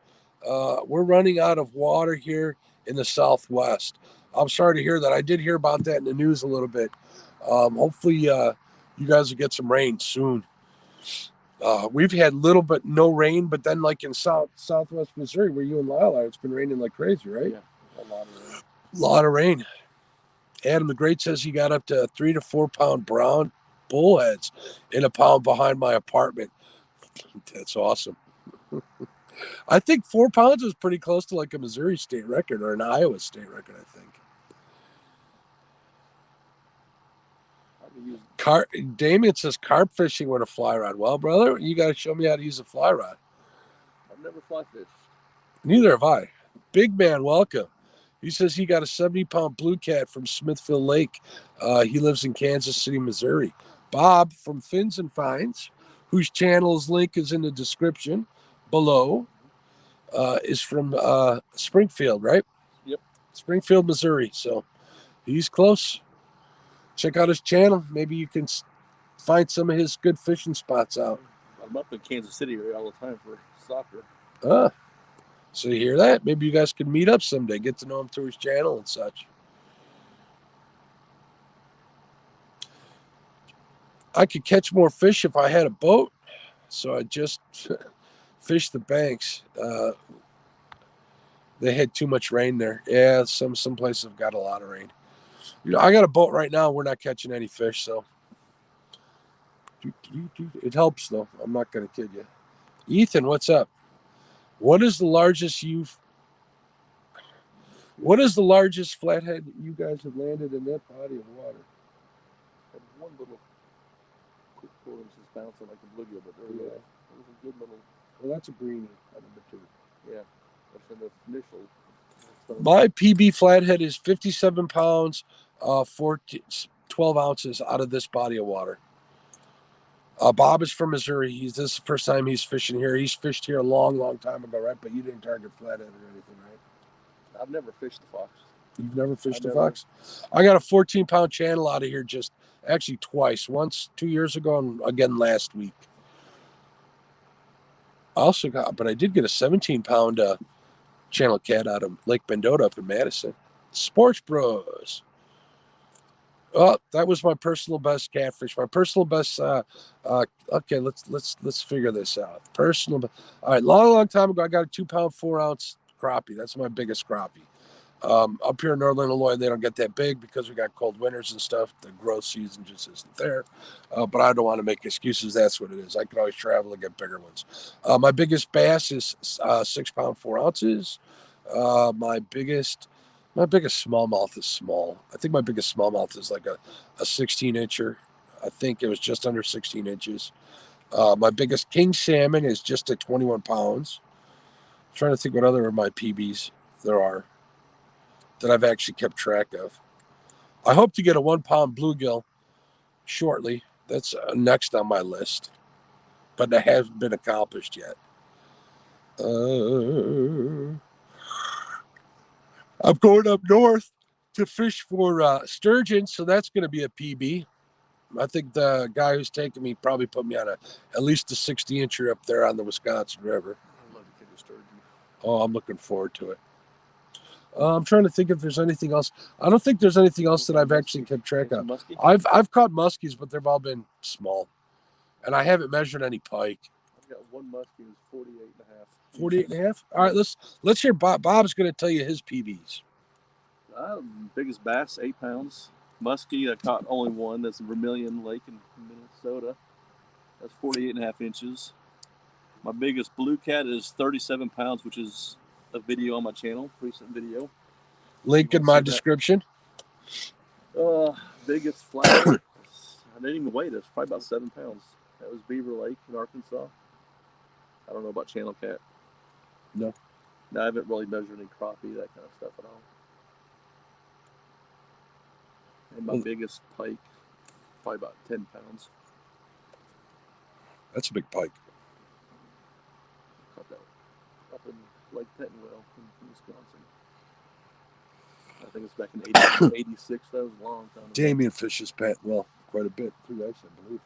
We're running out of water here in the Southwest. I'm sorry to hear that. I did hear about that in the news a little bit. Hopefully, you guys will get some rain soon. We've had little but no rain, but then like in Southwest Missouri, where you and Lyle are, it's been raining like crazy, right? Yeah, a lot of rain. A lot of rain. Adam the Great says he got up to 3 to 4 pound brown bullheads in a pound behind my apartment. That's awesome. I think 4 pounds is pretty close to like a Missouri state record or an Iowa state record, I think. Damien says carp fishing with a fly rod. Well, brother, you got to show me how to use a fly rod. I've never fly fished. Neither have I. Big man, welcome. He says he got a 70-pound blue cat from Smithville Lake. He lives in Kansas City, Missouri. Bob from Fins and Finds, whose channel's link is in the description below, is from Springfield, right? Yep. Springfield, Missouri. So he's close. Check out his channel. Maybe you can find some of his good fishing spots out. I'm up in Kansas City area all the time for soccer. So you hear that? Maybe you guys could meet up someday, get to know him through his channel and such. I could catch more fish if I had a boat, so I just fished the banks. They had too much rain there. Yeah, some places have got a lot of rain. I got a boat right now. We're not catching any fish, so it helps though. I'm not going to kid you. Ethan, what's up? What is the largest flathead you guys have landed in that body of water? Had one little quick pull and just bouncing like a bluegill, but there it was a good little. Well, that's a greenie. Number 2. Yeah, that's an initial. My PB flathead is 57 pounds, 12 ounces out of this body of water. Bob is from Missouri. This is the first time he's fishing here. He's fished here a long, long time ago, right? But you didn't target flathead or anything, right? I've never fished the fox. You've never fished a fox? I got a 14-pound channel out of here actually twice. Once 2 years ago and again last week. But I did get a 17-pound channel cat out of Lake Mendota up in Madison. Sports Bros. Oh, that was my personal best catfish. My personal best. Okay, let's figure this out. All right, long time ago, I got a 2-pound 4-ounce crappie. That's my biggest crappie. Up here in Northern Illinois, they don't get that big because we got cold winters and stuff. The growth season just isn't there. But I don't want to make excuses. That's what it is. I can always travel and get bigger ones. My biggest bass is 6-pound 4 ounces. My biggest smallmouth is small. I think my biggest smallmouth is like a 16-incher. I think it was just under 16 inches. My biggest king salmon is just at 21 pounds. I'm trying to think what other of my PBs there are that I've actually kept track of. I hope to get a 1-pound bluegill shortly. That's next on my list, but that hasn't been accomplished yet. I'm going up north to fish for sturgeon, so that's going to be a PB. I think the guy who's taking me probably put me on at least a 60-incher up there on the Wisconsin River. I'd love to catch a sturgeon. Oh, I'm looking forward to it. I'm trying to think if there's anything else. I don't think there's anything else that I've actually kept track of. I've caught muskies, but they've all been small, and I haven't measured any pike. I've got one muskie that's 48 and a half. 48 and a half? All right, let's hear Bob. Bob's going to tell you his PBs. Biggest bass, 8 pounds. Muskie, I caught only one. That's Vermilion Lake in Minnesota. That's 48 and a half inches. My biggest blue cat is 37 pounds, which is a video on my channel, recent video. Link in my description. Biggest flathead. I didn't even weigh it. It's probably about 7 pounds. That was Beaver Lake in Arkansas. I don't know about channel cat. No, I haven't really measured any crappie, that kind of stuff at all. And my biggest pike Probably about 10 pounds. That's a big pike. Caught that up in Lake Pettenwell in Wisconsin. I think it's back in 86. That was a long time ago. Damien fishes Pettenwell quite a bit through ice, I believe.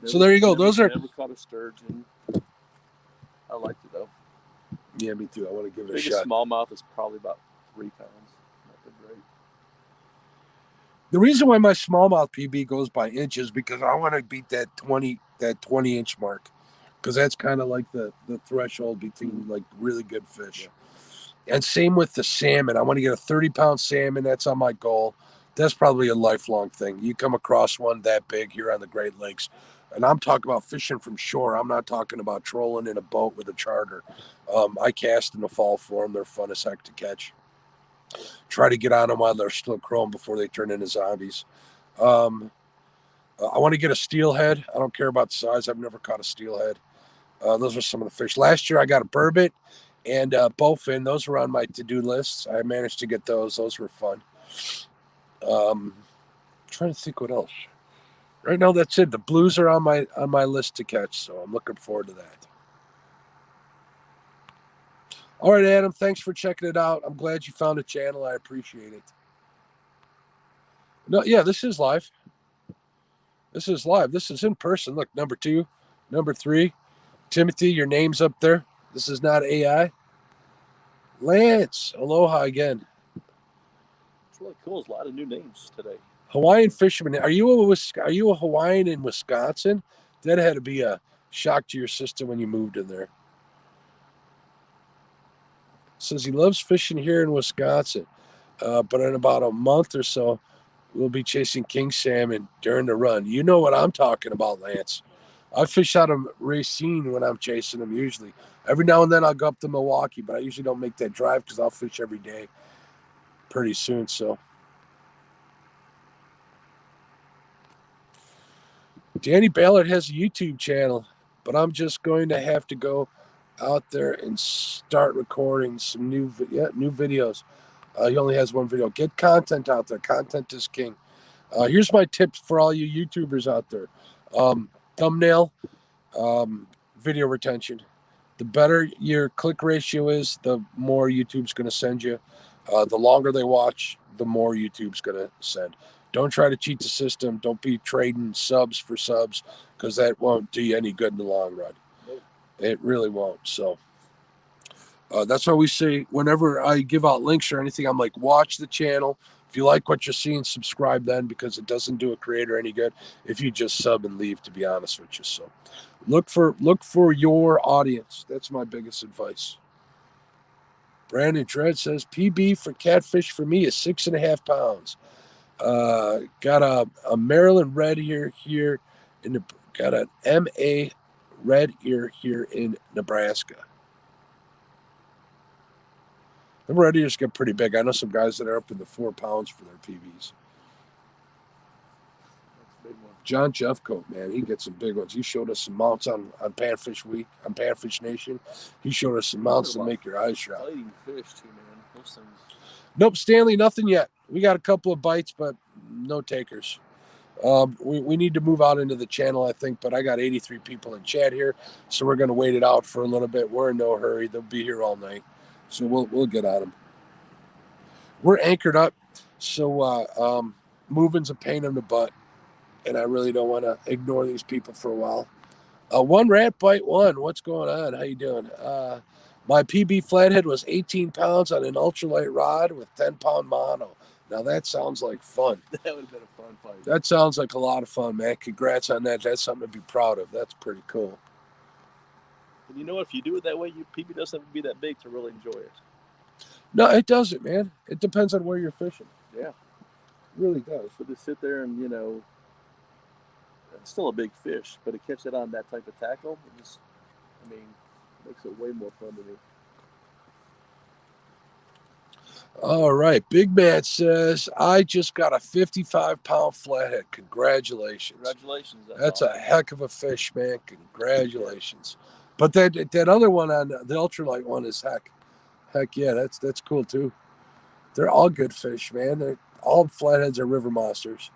So there you go. Those are. Never caught a sturgeon. I liked it though. Yeah, me too. I want to give it a Biggest shot. smallmouth is probably about 3 pounds. Nothing great. The reason why my smallmouth PB goes by inches because I want to beat that 20 inch mark, because that's kind of like the threshold between like really good fish. Yeah. And same with the salmon. I want to get a 30-pound salmon. That's on my goal. That's probably a lifelong thing. You come across one that big here on the Great Lakes, and I'm talking about fishing from shore. I'm not talking about trolling in a boat with a charter. I cast in the fall for them. They're fun as heck to catch. Try to get on them while they're still chrome before they turn into zombies. I want to get a steelhead. I don't care about the size. I've never caught a steelhead. Those are some of the fish. Last year I got a burbot and bowfin. Those were on my to-do lists. I managed to get those. Those were fun. Trying to think what else. Right now that's it. The blues are on my list to catch, so I'm looking forward to that. All right, Adam, thanks for checking it out. I'm glad you found a channel. I appreciate it. No, yeah, this is live. This is live. This is in person. Look, number 2, number 3. Timothy, your name's up there. This is not AI. Lance, aloha again. It's really cool. There's a lot of new names today. Hawaiian fisherman. Are you a Hawaiian in Wisconsin? That had to be a shock to your system when you moved in there. Says he loves fishing here in Wisconsin, but in about a month or so, we'll be chasing king salmon during the run. You know what I'm talking about, Lance. I fish out of Racine when I'm chasing them usually. Every now and then I'll go up to Milwaukee, but I usually don't make that drive because I'll fish every day pretty soon. So Danny Ballard has a YouTube channel, but I'm just going to have to go out there and start recording some new videos. He only has one video. Get content out there. Content is king. Here's my tips for all you YouTubers out there. Thumbnail, video retention. The better your click ratio is, the more YouTube's going to send you. The longer they watch, the more YouTube's going to send. Don't try to cheat the system. Don't be trading subs for subs, because that won't do you any good in the long run. It really won't. So that's why we say whenever I give out links or anything, I'm like, watch the channel. If you like what you're seeing, subscribe then, because it doesn't do a creator any good if you just sub and leave, to be honest with you. So look for your audience. That's my biggest advice. Brandon Dredd says PB for catfish for me is 6.5 pounds. Got a Maryland red ear here got an MA red ear here in Nebraska. The red ears get pretty big. I know some guys that are up in the 4 pounds for their PBs. John Jeffcoat, man, he gets some big ones. He showed us some mounts on Panfish Week, on Panfish Nation. He showed us some mounts to make your eyes drop. Fighting fish too, man. Those things. Nope, Stanley, nothing yet. We got a couple of bites, but no takers. We need to move out into the channel, I think, but I got 83 people in chat here, so we're going to wait it out for a little bit. We're in no hurry. They'll be here all night, so we'll get at them. We're anchored up, so moving's a pain in the butt, and I really don't want to ignore these people for a while. One rat bite one. What's going on? How you doing? My PB flathead was 18 pounds on an ultralight rod with 10-pound mono. Now that sounds like fun. That would have been a fun fight. That sounds like a lot of fun, man. Congrats on that. That's something to be proud of. That's pretty cool. And you know what? If you do it that way, your PB doesn't have to be that big to really enjoy it. No, it doesn't, man. It depends on where you're fishing. Yeah. It really does. So to sit there and, it's still a big fish, but to catch it on that type of tackle, makes it way more fun to me. All right. Big Matt says, I just got a 55-pound flathead. Congratulations. Congratulations. That's awesome. A heck of a fish, man. Congratulations. But that other one on the ultralight one is heck yeah, that's cool too. They're all good fish, man. all flatheads are river monsters.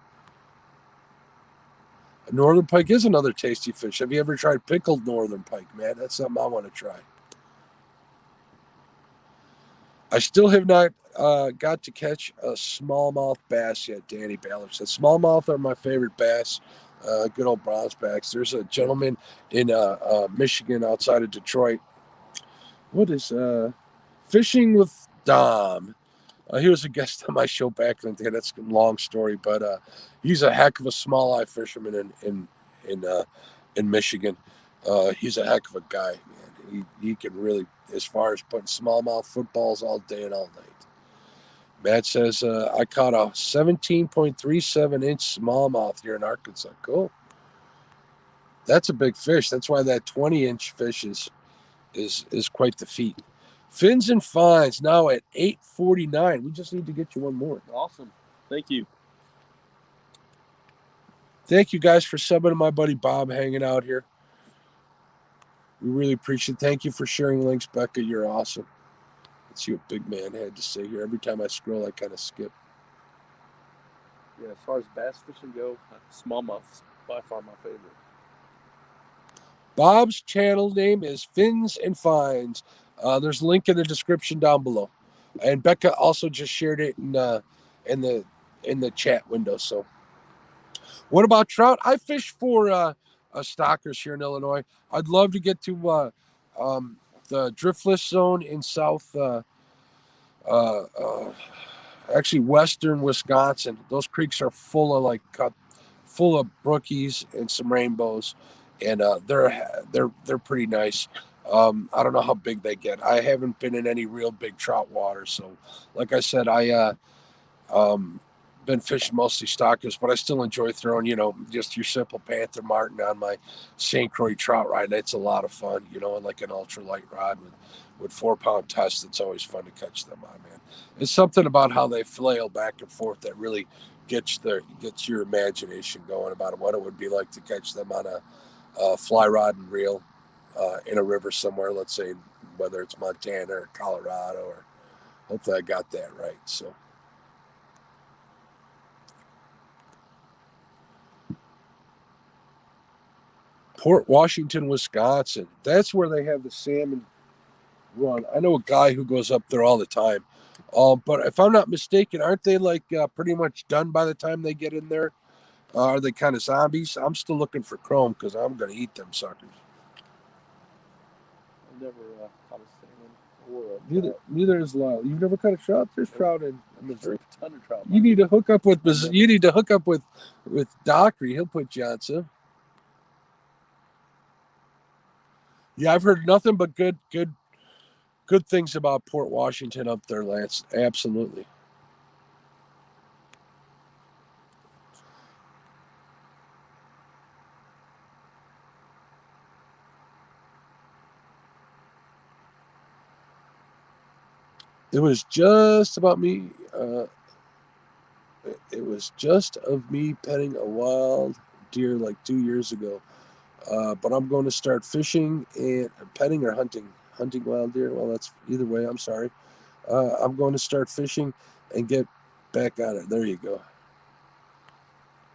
Northern pike is another tasty fish. Have you ever tried pickled northern pike, man? That's something I want to try. I still have not got to catch a smallmouth bass yet, Danny Ballard said. Smallmouth are my favorite bass, good old bronzebacks. There's a gentleman in Michigan outside of Detroit. What is Fishing with Dom? He was a guest on my show back in the day. That's a long story, but he's a heck of a small eye fisherman in Michigan. He's a heck of a guy, man. He can really, as far as putting smallmouth footballs all day and all night. Matt says, I caught a 17.37-inch smallmouth here in Arkansas. Cool. That's a big fish. That's why that 20-inch fish is quite the feat. Fins and fines now at 8:49. We just need to get you one more. Awesome. Thank you. Thank you guys for subbing to my buddy Bob hanging out here. We really appreciate it. Thank you for sharing links, Becca. You're awesome. Let's see what Big Man had to say here. Every time I scroll, I kind of skip. Yeah, as far as bass fishing go, smallmouth's by far my favorite. Bob's channel name is Fins and Fines. There's a link in the description down below, and Becca also just shared it in the chat window. So, what about trout? I fish for stockers here in Illinois. I'd love to get to the driftless zone in south, actually western Wisconsin. Those creeks are full of brookies and some rainbows, and they're pretty nice. I don't know how big they get. I haven't been in any real big trout water, so like I said, I been fishing mostly stockers, but I still enjoy throwing, just your simple Panther Martin on my St. Croix trout rod. It's a lot of fun, and like an ultralight rod with 4-pound test. It's always fun to catch them on, man. It's something about how they flail back and forth that really gets your imagination going about what it would be like to catch them on a fly rod and reel in a river somewhere, let's say, whether it's Montana or Colorado, or hopefully I got that right. So. Port Washington, Wisconsin. That's where they have the salmon run. I know a guy who goes up there all the time. But if I'm not mistaken, aren't they pretty much done by the time they get in there? Are they kind of zombies? I'm still looking for chrome because I'm going to eat them suckers. I've never caught a salmon or a Neither is Lyle. You've never caught a trout? There's trout in Missouri. A ton of trout. You need to hook up with Dockery. He'll put you on some. Yeah, I've heard nothing but good things about Port Washington up there, Lance. Absolutely. It was just about me. It was just of me petting a wild deer like 2 years ago. But I'm going to start fishing and petting or hunting wild deer. Well, that's either way. I'm sorry. I'm going to start fishing and get back on it. There you go.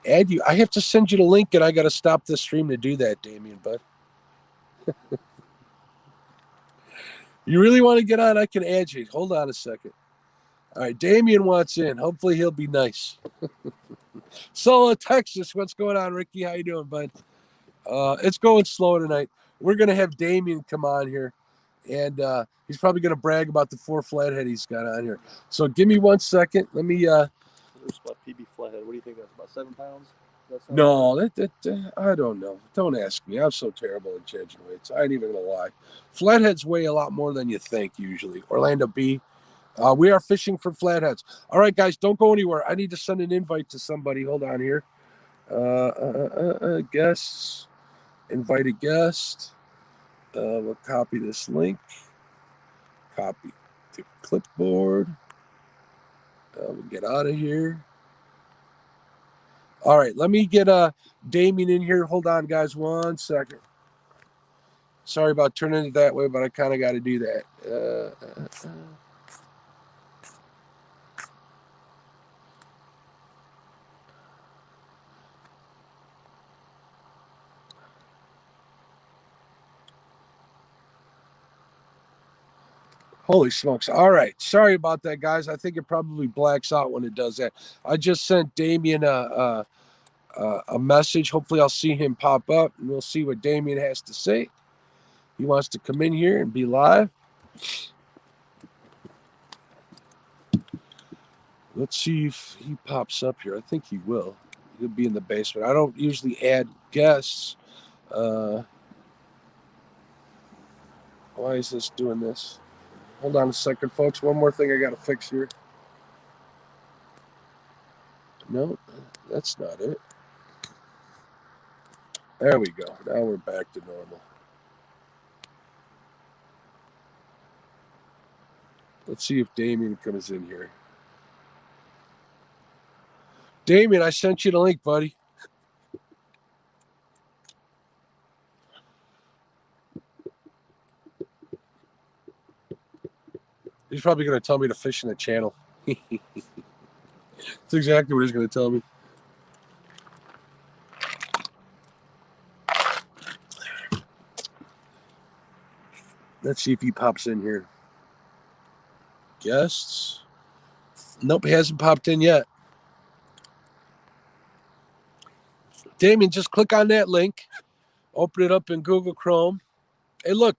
Add you. I have to send you the link, and I got to stop the stream to do that, Damien. But you really want to get on? I can add you. Hold on a second. All right, Damien wants in. Hopefully he'll be nice. Solo, Texas. What's going on, Ricky? How you doing, bud? It's going slow tonight. We're going to have Damien come on here, and he's probably going to brag about the 4 flathead he's got on here. So give me 1 second. Let me... There's about PB flathead. What do you think that's about 7 pounds? No, I don't know. Don't ask me. I'm so terrible at judging weights. I ain't even going to lie. Flatheads weigh a lot more than you think usually. Orlando B. We are fishing for flatheads. All right, guys, don't go anywhere. I need to send an invite to somebody. Hold on here. Guests. Invite a guest. We'll copy this link. Copy to clipboard. We'll get out of here. All right, let me get Damien in here. Hold on, guys, 1 second. Sorry about turning it that way, but I kind of got to do that. Holy smokes. All right. Sorry about that, guys. I think it probably blacks out when it does that. I just sent Damien a message. Hopefully I'll see him pop up, and we'll see what Damien has to say. He wants to come in here and be live. Let's see if he pops up here. I think he will. He'll be in the basement. I don't usually add guests. Why is this doing this? Hold on a second, folks. One more thing I got to fix here. No, that's not it. There we go. Now we're back to normal. Let's see if Damien comes in here. Damien, I sent you the link, buddy. He's probably going to tell me to fish in the channel. That's exactly what he's going to tell me. Let's see if he pops in here. Guests? Nope, he hasn't popped in yet. Damien, just click on that link. Open it up in Google Chrome. Hey, look.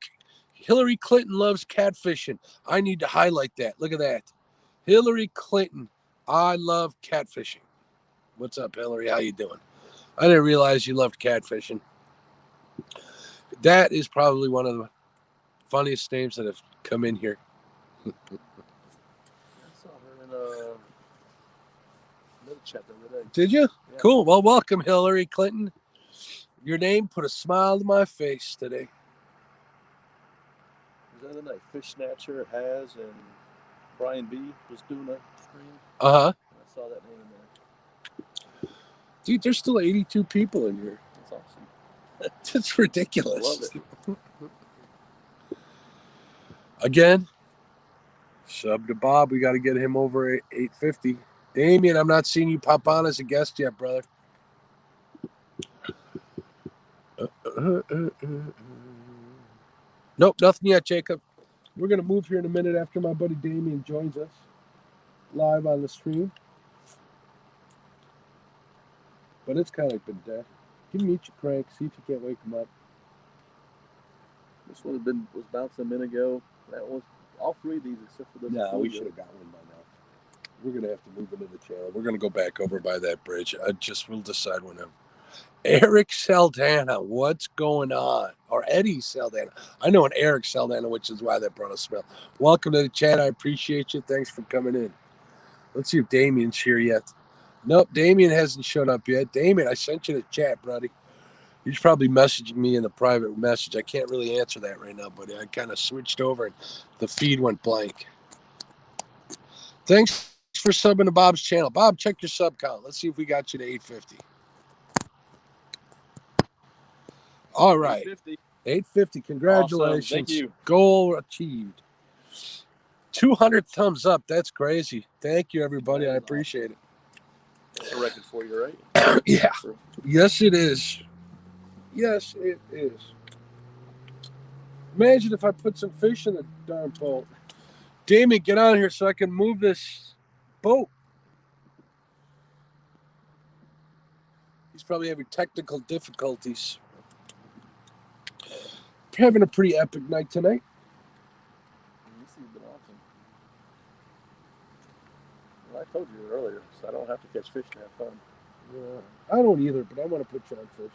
Hillary Clinton loves catfishing. I need to highlight that. Look at that. Hillary Clinton. I love catfishing. What's up, Hillary? How you doing? I didn't realize you loved catfishing. That is probably one of the funniest names that have come in here. I saw her in a little chat the other day. Did you? Yeah. Cool. Well, welcome, Hillary Clinton. Your name put a smile to my face today. The other night, Fish Snatcher has and Brian B was doing a stream. I saw that name in there. Dude, there's still 82 people in here. That's awesome. That's ridiculous. I love it. Again, sub to Bob. We got to get him over at 850. Damien, I'm not seeing you pop on as a guest yet, brother. Nope, nothing yet, Jacob. We're going to move here in a minute after my buddy Damien joins us live on the stream. But it's kind of been dead. Give him each a crank, see if you can't wake him up. This one was bouncing a minute ago. That was all three of these except for this. No, we should have got one by now. We're going to have to move into the channel. We're going to go back over by that bridge. We'll decide whenever. Eric Saldana, what's going on? Or Eddie Saldana. I know an Eric Saldana, which is why that brought a smell. Welcome to the chat. I appreciate you. Thanks for coming in. Let's see if Damien's here yet. Nope, Damien hasn't showed up yet. Damien, I sent you the chat, buddy. He's probably messaging me in the private message. I can't really answer that right now, buddy. I kind of switched over and the feed went blank. Thanks for subbing to Bob's channel. Bob, check your sub count. Let's see if we got you to 850. All right. 850. Congratulations. Awesome. Thank you. Goal achieved. 200 thumbs up. That's crazy. Thank you, everybody. I appreciate it. That's a record for you, right? Yeah. Yes, it is. Yes, it is. Imagine if I put some fish in the darn boat. Damien, get on here so I can move this boat. He's probably having technical difficulties. We're having a pretty epic night tonight. This has been awesome. Well, I told you earlier, so I don't have to catch fish to have fun. Yeah, I don't either, but I want to put you on fish.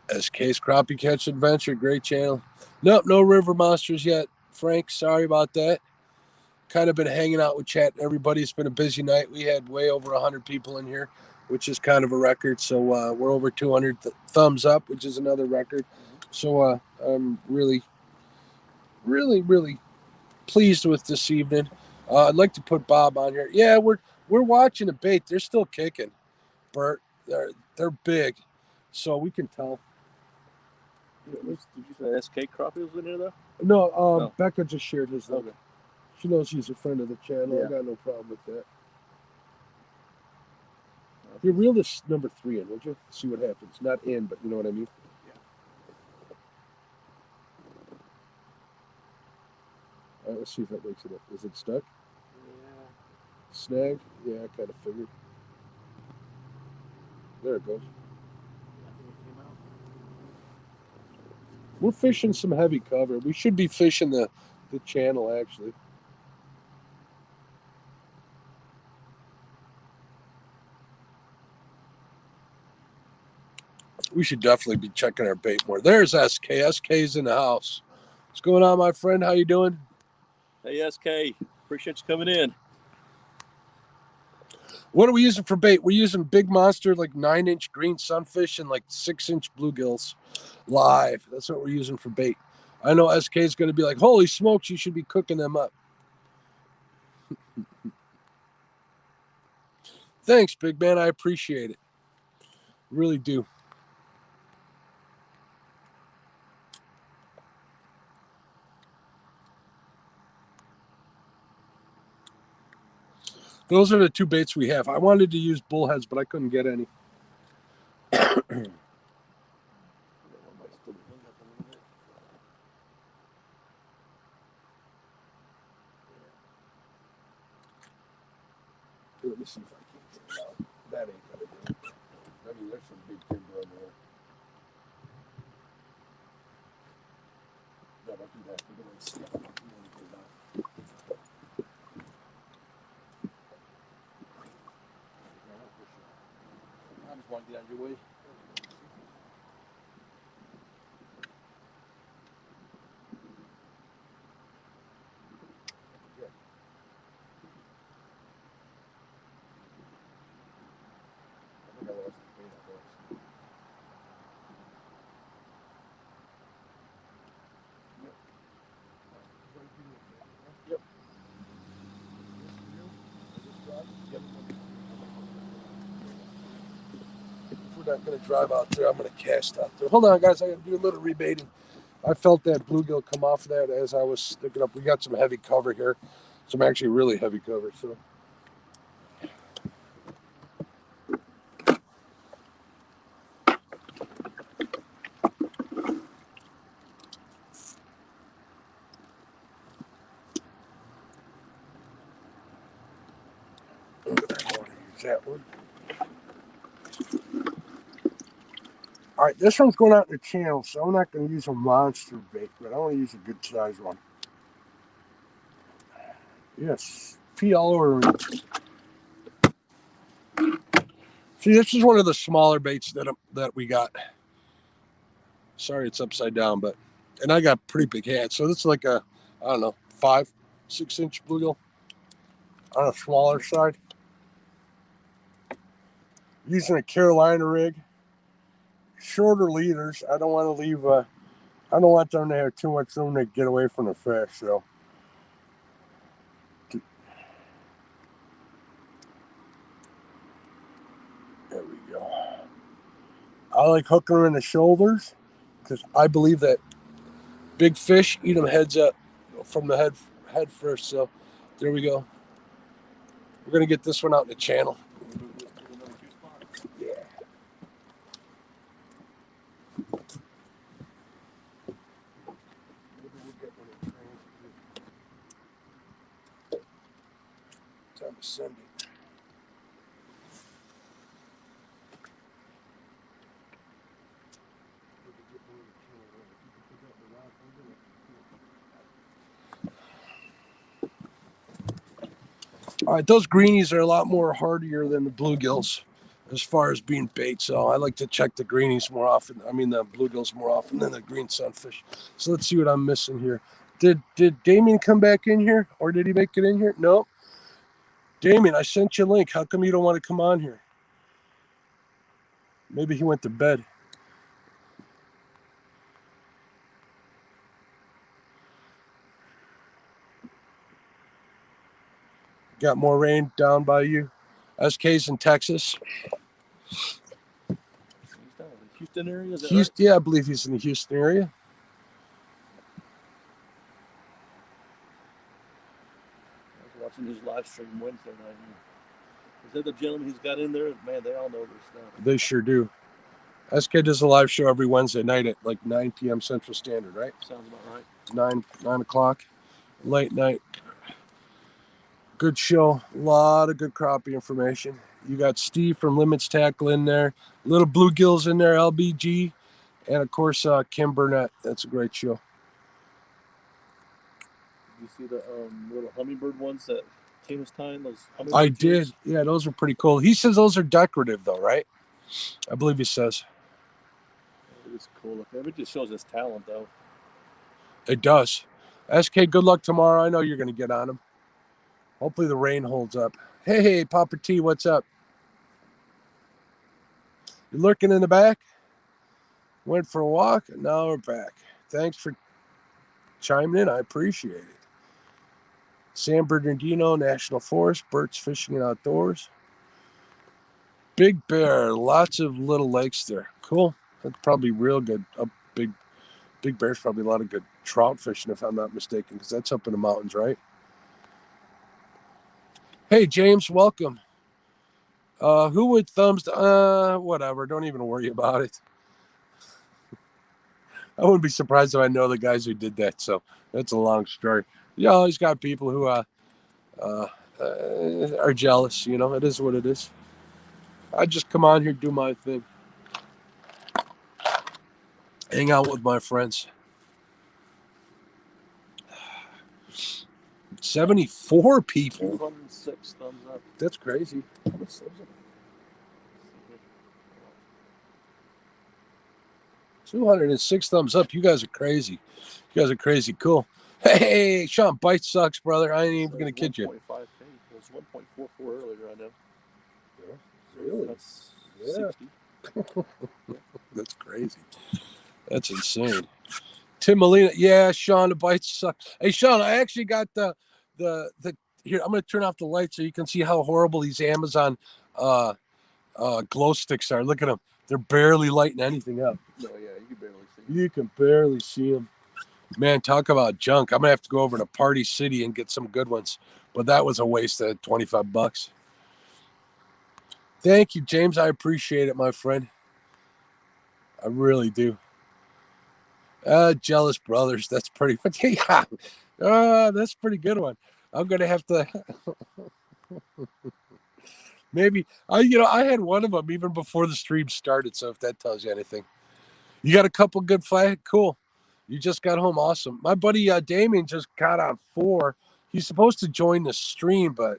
SK's Crappie Catch Adventure, great channel. Nope, no river monsters yet. Frank, sorry about that. Kind of been hanging out with chat. Everybody, it's been a busy night. We had way over 100 people in here, which is kind of a record. So we're over 200 thumbs up, which is another record. So I'm really, really, really pleased with this evening. I'd like to put Bob on here. Yeah, we're watching the bait. They're still kicking, Bert. They're big, so we can tell. Did you say SK Crappie was in here though? No, No. Becca just shared his link. Okay. She knows she's a friend of the channel. Yeah. I got no problem with that. You reel this number 3 in, would you? See what happens. Not in, but you know what I mean? Yeah. All right, let's see if that makes it up. Is it stuck? Yeah. Snag? Yeah, I kind of figured. There it goes. I think it came out. We're fishing some heavy cover. We should be fishing the channel, actually. We should definitely be checking our bait more. There's SK. SK's in the house. What's going on, my friend? How you doing? Hey, SK. Appreciate you coming in. What are we using for bait? We're using big monster, like 9-inch green sunfish and like 6-inch bluegills live. That's what we're using for bait. I know SK is going to be like, holy smokes, you should be cooking them up. Thanks, big man. I appreciate it. Really do. Those are the 2 baits we have. I wanted to use bullheads, but I couldn't get any. Let me see if I can get it out. That ain't gonna do it. I mean, there's some big timber on there. No, don't do that. We're gonna see how much you want to get out. I just want to get out of your way. I think I lost the bait on this. Yep. Yep. If we're not going to drive out there, I'm going to cast out there. Hold on, guys. I got to do a little rebaiting. I felt that bluegill come off of that as I was sticking up. We got some heavy cover here. Some actually really heavy cover. So. I want to use that one. All right, this one's going out in the channel, so I'm not going to use a monster bait, but I want to use a good size one. Yes, pee all over me. See, this is one of the smaller baits that we got. Sorry, it's upside down, and I got pretty big hands, so this is like a, I don't know, 5-6 inch bluegill on a smaller side. Using a Carolina rig, shorter leaders. I don't want to leave. I don't want them to have too much room to get away from the fish. So. There we go. I like hooking them in the shoulders because I believe that big fish eat them heads up from the head first. So there we go. We're gonna get this one out in the channel. Yeah. Time to send it. All right, those greenies are a lot more hardier than the bluegills as far as being bait. So I like to check the greenies more often. I mean, the bluegills more often than the green sunfish. So let's see what I'm missing here. Did Damien come back in here, or did he make it in here? No. Damien, I sent you a link. How come you don't want to come on here? Maybe he went to bed. Got more rain down by you. SK's in Texas. Houston area, is that Houston, right? yeah, I believe he's in the Houston area. I was watching his live stream Wednesday night. Is that the gentleman he's got in there? Man, they all know their stuff. They sure do. SK does a live show every Wednesday night at like 9 p.m. Central Standard, right? Sounds about right. 9 o'clock, late night. Good show. A lot of good crappie information. You got Steve from Limits Tackle in there. Little Bluegills in there, LBG. And, of course, Kim Burnett. That's a great show. Did you see the little hummingbird ones that King was tying? Those I did. Yeah, those are pretty cool. He says those are decorative, though, right? I believe he says. It is cool. It just shows his talent, though. It does. SK, good luck tomorrow. I know you're going to get on him. Hopefully the rain holds up. Hey, Papa T, what's up? You lurking in the back? Went for a walk, and now we're back. Thanks for chiming in. I appreciate it. San Bernardino National Forest, Bert's Fishing and Outdoors. Big Bear, lots of little lakes there. Cool. That's probably real good. Big Bear's probably a lot of good trout fishing, if I'm not mistaken, because that's up in the mountains, right? Hey, James, welcome. Who would thumbs? Whatever. Don't even worry about it. I wouldn't be surprised if I know the guys who did that. So that's a long story. You always got people who are jealous. You know, it is what it is. I just come on here, do my thing, hang out with my friends. 74 people. 206 thumbs up. That's crazy. 206 thumbs up. You guys are crazy. You guys are crazy. Cool. Hey, Sean, bite sucks, brother. I ain't even going to kid you. 1.5K. It was 1.44 earlier, I know. Really? That's 60. That's crazy. That's insane. Tim Molina. Yeah, Sean, the bites suck. Hey, Sean, I actually got the here. I'm going to turn off the light so you can see how horrible these Amazon glow sticks are. Look at them. They're barely lighting anything up. No, yeah, you can barely see them. You can barely see them. Man, talk about junk. I'm going to have to go over to Party City and get some good ones. But that was a waste of $25. Thank you, James. I appreciate it, my friend. I really do. Jealous brothers. That's pretty. Yeah. That's a pretty good one. I'm going to have to. Maybe. I had one of them even before the stream started. So if that tells you anything. You got a couple good flathead? Cool. You just got home. Awesome. My buddy Damien just got on 4. He's supposed to join the stream, but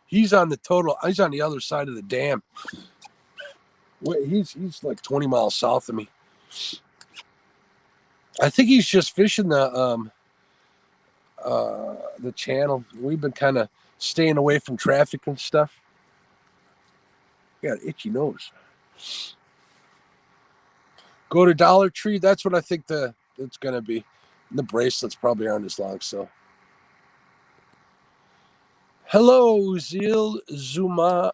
he's on the other side of the dam. Wait, he's like 20 miles south of me. I think he's just fishing the channel. We've been kind of staying away from traffic and stuff. Got an itchy nose. Go to Dollar Tree. That's what I think it's going to be. And the bracelets probably aren't as long, so. Hello, Zil Zumaya.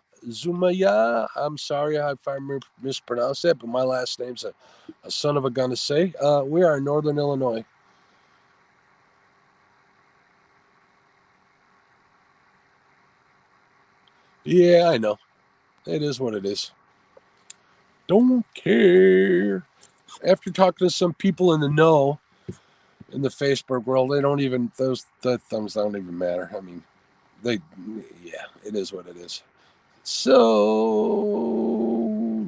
I'm sorry if I mispronounced that, but my last name's a son of a gun to say. We are in Northern Illinois. Yeah, I know. It is what it is. Don't care. After talking to some people in the know in the Facebook world, the thumbs don't even matter. I mean, it is what it is. So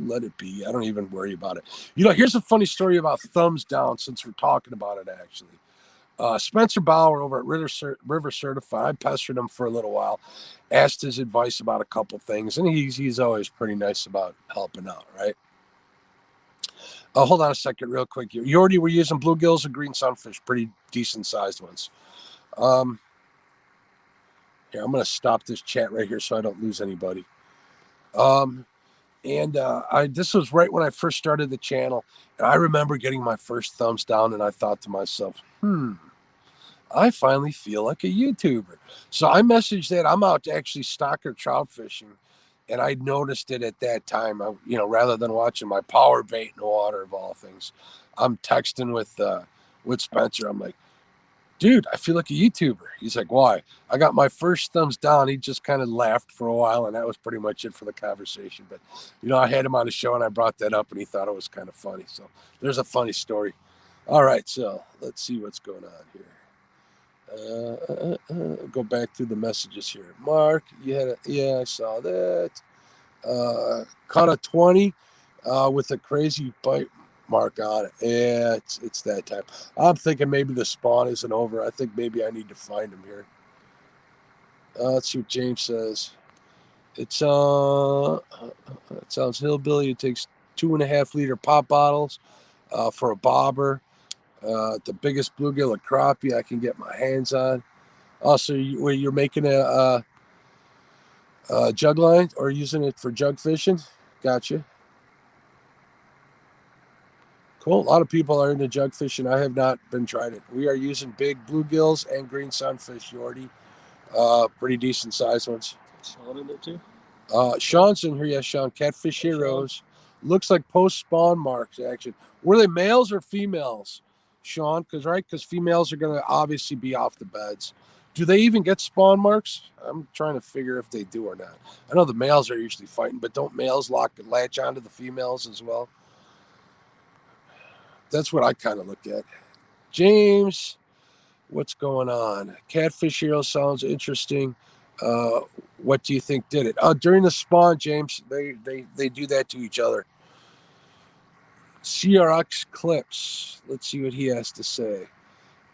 let it be. I don't even worry about it. Here's a funny story about thumbs down since we're talking about it, actually. Spencer Bauer over at River Certified, I pestered him for a little while, asked his advice about a couple things, and he's always pretty nice about helping out, right? Hold on a second real quick. You already were using bluegills and green sunfish, pretty decent sized ones. Here, I'm going to stop this chat right here so I don't lose anybody. This was right when I first started the channel, and I remember getting my first thumbs down, and I thought to myself, I finally feel like a YouTuber. So I messaged that I'm out to actually stocker trout fishing, and I noticed it at that time. Rather than watching my power bait in the water of all things, I'm texting with Spencer. I'm like, dude, I feel like a YouTuber. He's like, why? I got my first thumbs down. He just kind of laughed for a while, and that was pretty much it for the conversation. But, you know, I had him on the show, and I brought that up, and he thought it was kind of funny. So there's a funny story. All right, so let's see what's going on here. Go back through the messages here. Mark, you had yeah, I saw that. Caught a 20 with a crazy bite mark on it. Yeah, it's that time. I'm thinking maybe the spawn isn't over. I think maybe I need to find him here. Let's see what James says. It sounds hillbilly. It takes 2.5 liter pop bottles for a bobber. The biggest bluegill or crappie I can get my hands on. Also, you're making a jug line or using it for jug fishing? Gotcha. Cool. A lot of people are into jug fishing. I have not been trying it. We are using big bluegills and green sunfish, Yorty. Pretty decent sized ones. Sean in there too? Sean's in here. Yes, Sean. Catfish Heroes. Looks like post spawn marks action. Were they males or females, Sean? Because females are going to obviously be off the beds. Do they even get spawn marks? I'm trying to figure if they do or not. I know the males are usually fighting, but don't males latch onto the females as well? That's what I kind of look at. James, what's going on? Catfish Hero sounds interesting. What do you think did it? During the spawn, James, they do that to each other. CRX Clips. Let's see what he has to say.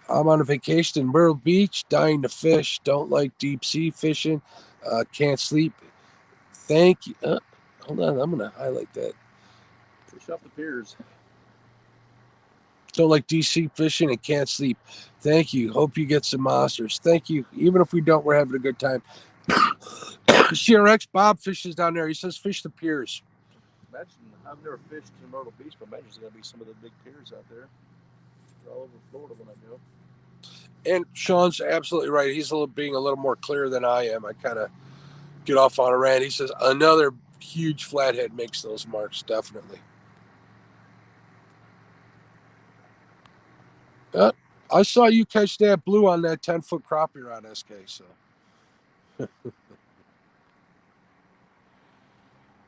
I'm on a vacation in Myrtle Beach, dying to fish. Don't like deep sea fishing. Can't sleep. Thank you. Hold on, I'm going to highlight that. Fish off the piers. Don't like deep sea fishing and can't sleep. Thank you. Hope you get some monsters. Thank you. Even if we don't, we're having a good time. CRX Bob fishes down there. He says fish the piers. Imagine, I've never fished in Myrtle Beach, but imagine there's going to be some of the big piers out there. They're all over Florida when I go. And Sean's absolutely right. He's being a little more clear than I am. I kind of get off on a rant. He says another huge flathead makes those marks, definitely. I saw you catch that blue on that 10-foot crappie rod, SK. So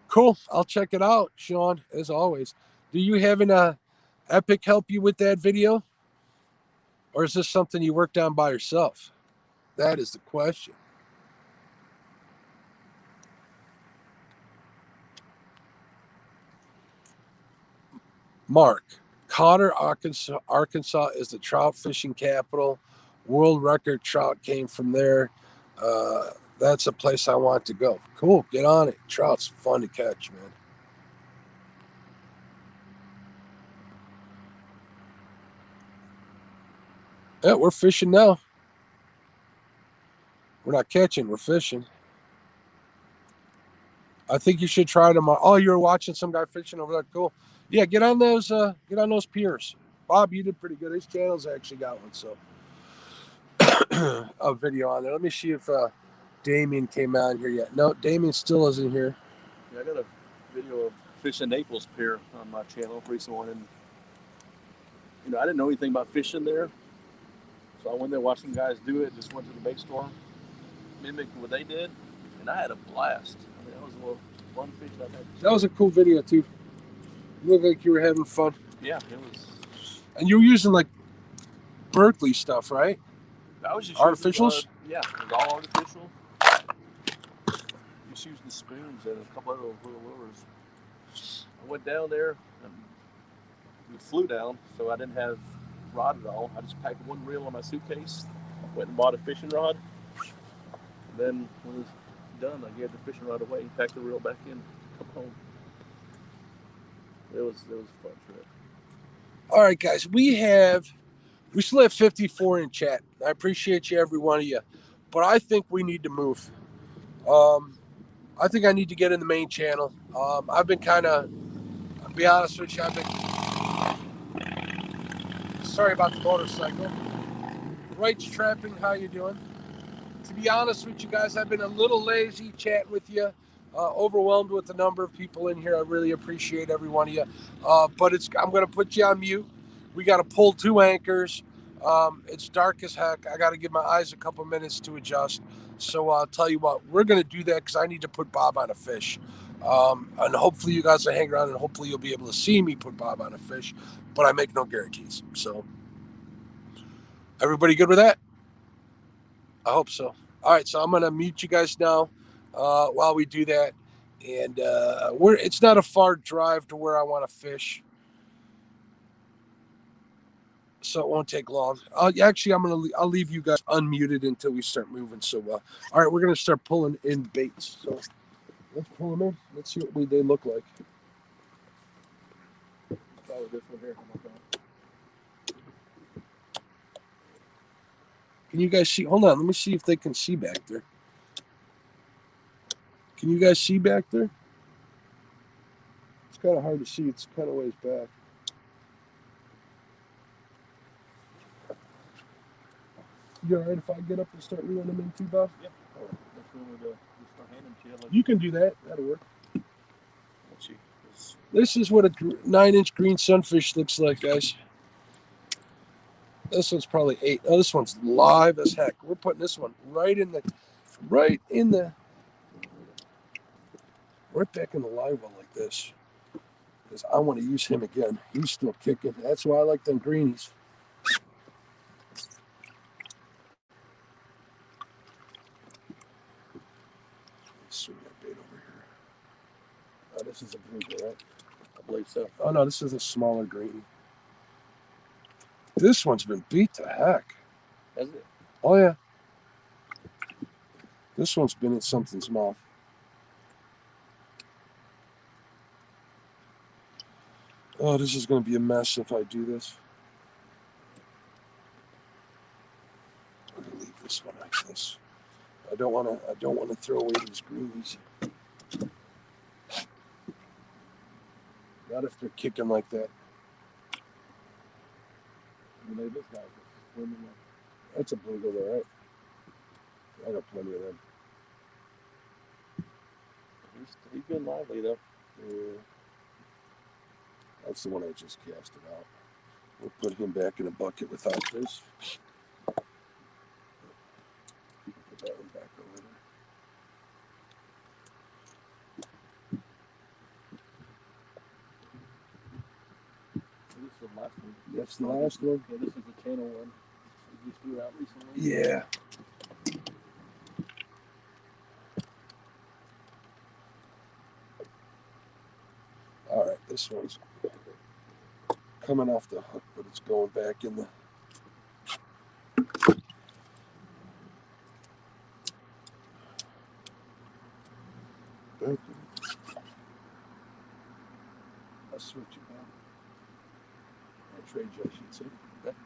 cool. I'll check it out, Sean, as always. Do you have an Epic help you with that video? Or is this something you worked on by yourself? That is the question. Mark, Cotter, Arkansas is the trout fishing capital. World record trout came from there. That's a place I want to go. Cool, get on it. Trout's fun to catch, man. Yeah, we're fishing now. We're not catching, we're fishing. I think you should try tomorrow. Oh, you're watching some guy fishing over there. Cool. Yeah, get on those piers. Bob, you did pretty good. His channel's actually got one, so a video on there. Let me see if Damien came on here yet. No, Damien still isn't here. Yeah, I got a video of fishing Naples Pier on my channel, recent one, and I didn't know anything about fishing there, so I went there, watched some guys do it. Just went to the bait store, mimicked what they did, and I had a blast. I mean, that was a little fun fishing I've had. That was a cool video too. You looked like you were having fun. Yeah, it was. And you were using like Berkeley stuff, right? I was just artificials. Yeah, it was all artificial. Just using the spoons and a couple of little lures. I went down there and we flew down, so I didn't have rod at all. I just packed one reel on my suitcase, went and bought a fishing rod. And then when it was done, I gave the fishing rod away, packed the reel back in, come home. It was a fun trip. All right, guys, we still have 54 in chat. I appreciate you, every one of you, but I think we need to move. I think I need to get in the main channel. I've been I'll be honest with you, sorry about the motorcycle. Right's Trapping, how you doing? To be honest with you guys, I've been a little lazy chatting with you. Overwhelmed with the number of people in here. I really appreciate every one of you. But I'm going to put you on mute. We got to pull 2 anchors. It's dark as heck. I got to give my eyes a couple minutes to adjust. So I'll tell you what, we're going to do that because I need to put Bob on a fish. And hopefully you guys will hang around and hopefully you'll be able to see me put Bob on a fish. But I make no guarantees. So everybody good with that? I hope so. All right, so I'm going to mute you guys now while we do that. And it's not a far drive to where I want to fish. So it won't take long. I'll leave you guys unmuted until we start moving. So, all right, we're gonna start pulling in baits. So let's pull them in. Let's see what they look like. Oh, this one here. Can you guys see? Hold on, let me see if they can see back there. Can you guys see back there? It's kind of hard to see. It's kind of ways back. You all right if I get up and start reeling them in too, Bob? Yep. You can do that. That'll work. Let's see. This is what a 9-inch green sunfish looks like, guys. This one's probably 8. Oh, this one's live as heck. We're putting this one right back in the live well like this. Because I want to use him again. He's still kicking. That's why I like them greenies. Swing that bait over here. Oh, this is a blue, right? I believe so. Oh no, this is a smaller green. This one's been beat to heck. Has it? Oh yeah. This one's been in something's mouth. Oh, this is going to be a mess if I do this. I'm going to leave this one like this. I don't want to throw away these greenies. Not if they're kicking like that. This guy's swimming. That's a bluegill there, right? I got plenty of them. He's good lively though. Yeah. That's the one I just casted out. We'll put him back in a bucket without this. Put that one back over there. This is the last one. That's the last one. Yeah, this is the channel one. You just threw out recently. Yeah. All right, this one's coming off the hook, but it's going back in the. I'll switch it back. I'll trade you, I should say. Okay.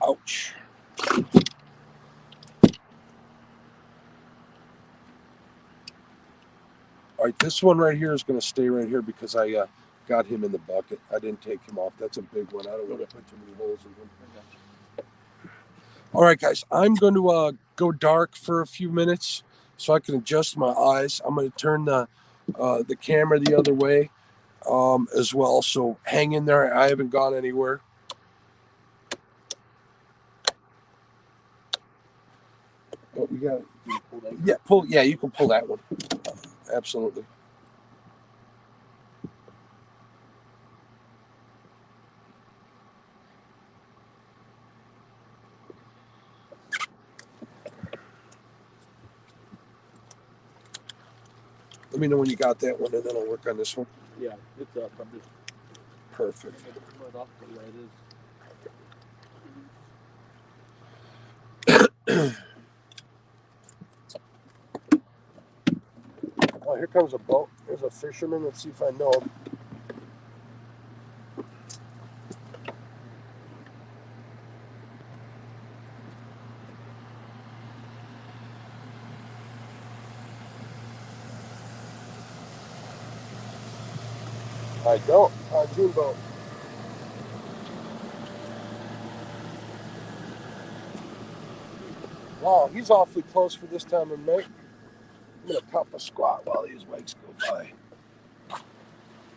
Ouch. All right, this one right here is going to stay right here because I got him in the bucket. I didn't take him off. That's a big one. I don't want to put too many holes in him. All right, guys, I'm going to go dark for a few minutes so I can adjust my eyes. I'm going to turn the camera the other way as well. So hang in there. I haven't gone anywhere. But we got you can pull that one. Absolutely. Let me know when you got that one, and then I'll work on this one. Yeah, it's up. I'm just perfect. Off the way it is. Oh, here comes a boat. There's a fisherman. Let's see if I know him. I don't. Pontoon boat. Oh, he's awfully close for this time of night. I'm gonna pop a squat while these wakes go by.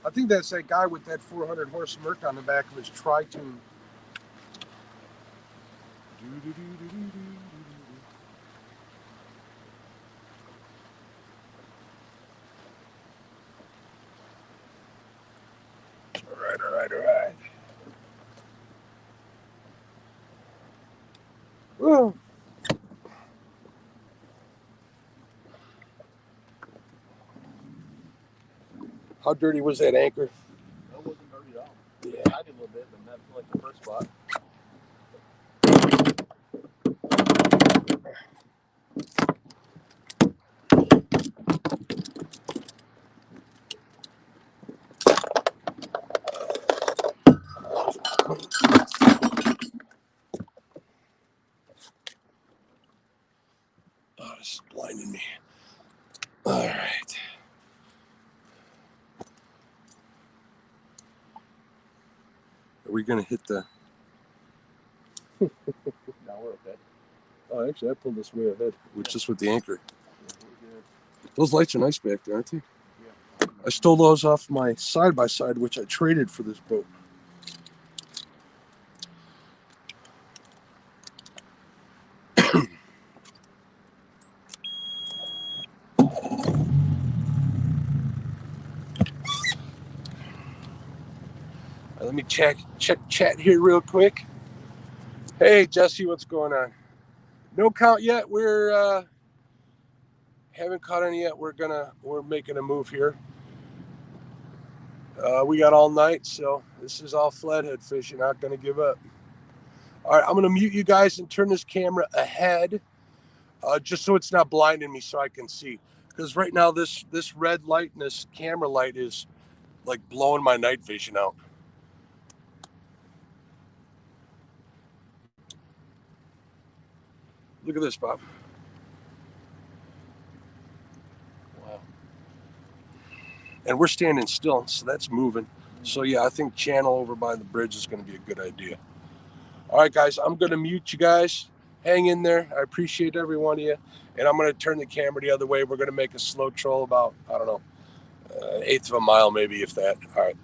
I think that's that guy with that 400 horse Merc on the back of his tri-tune. All right. Woo. How dirty was that anchor? That wasn't dirty at all. Yeah. I did a little bit, but not like the first spot. Oh, this is blinding me. All right. Are we gonna hit the? No, we're okay. Oh, actually, I pulled this way ahead, just with the anchor. Yeah, we're good. Those lights are nice back there, aren't they? Yeah. I stole those off my side-by-side, which I traded for this boat. Let me check chat here real quick. Hey, Jesse, what's going on? No count yet. We're haven't caught any yet. We're making a move here. We got all night, so this is all flathead fishing. Not gonna give up. All right, I'm gonna mute you guys and turn this camera ahead, just so it's not blinding me, so I can see. Because right now this red light and this camera light is like blowing my night vision out. Look at this, Bob. Wow. And we're standing still, so that's moving. So yeah, I think channel over by the bridge is going to be a good idea. All right, guys, I'm going to mute you guys. Hang in there. I appreciate every one of you. And I'm going to turn the camera the other way. We're going to make a slow troll about, I don't know, an eighth of a mile maybe, if that. All right.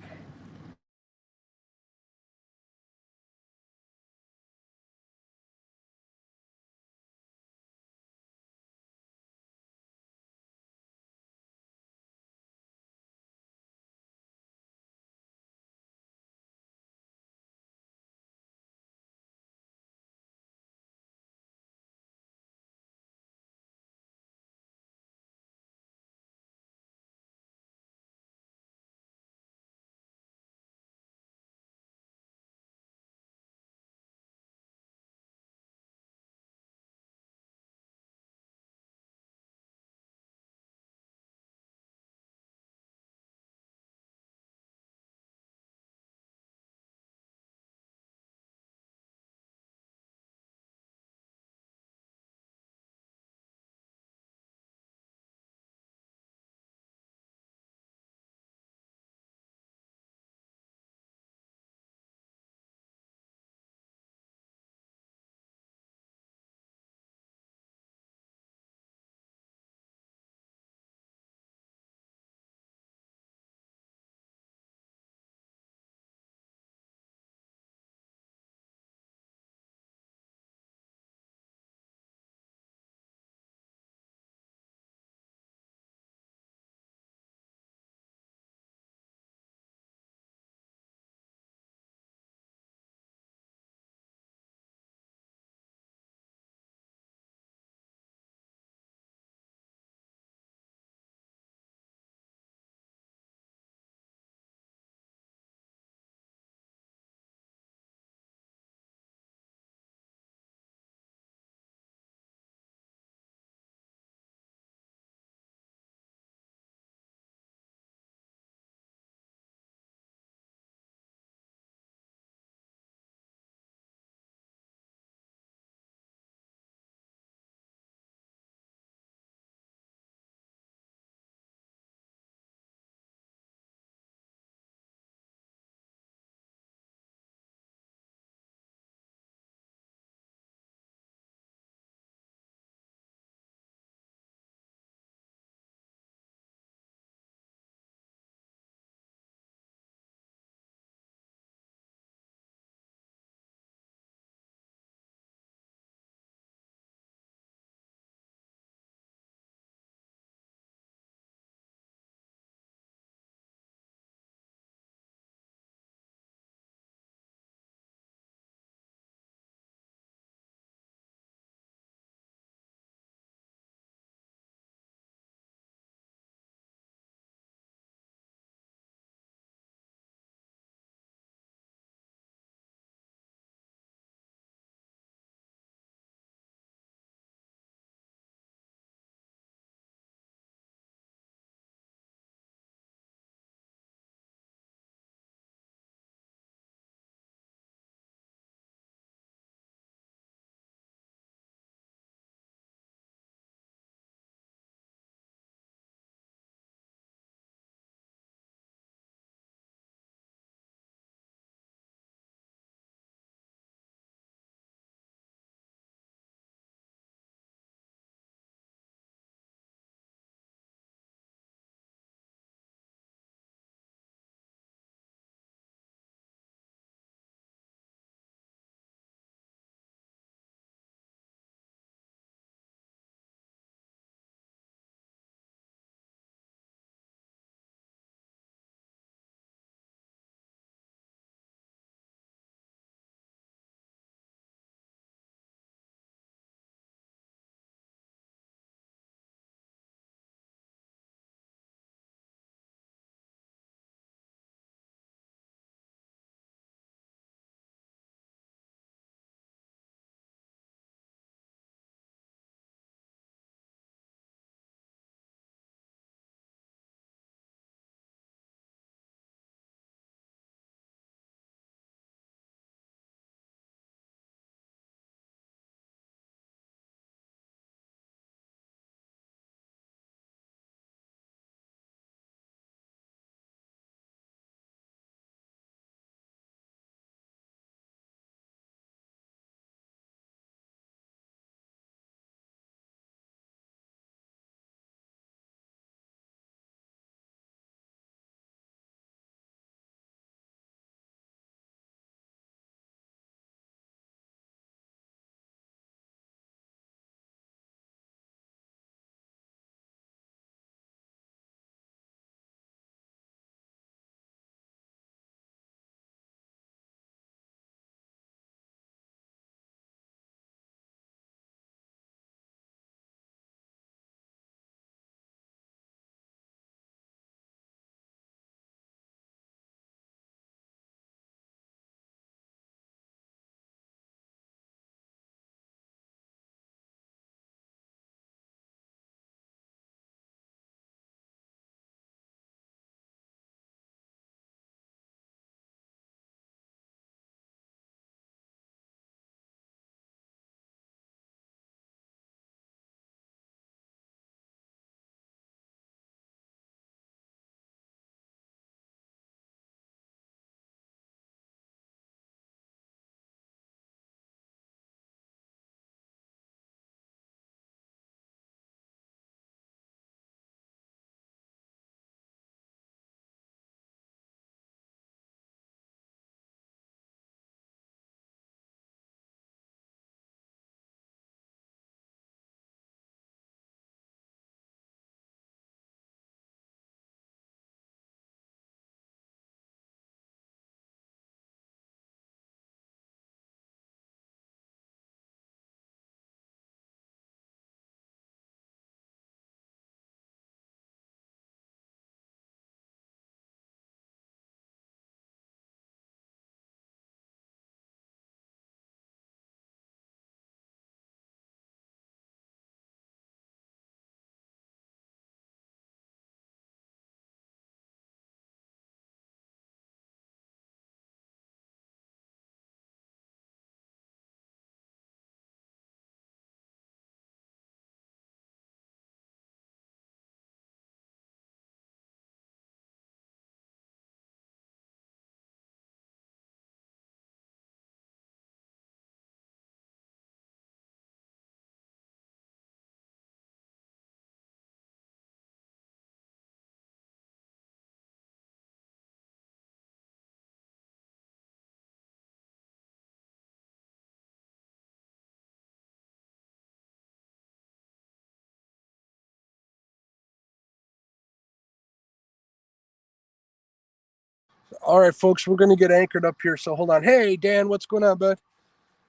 All right, folks, we're going to get anchored up here. So hold on. Hey, Dan, what's going on, bud?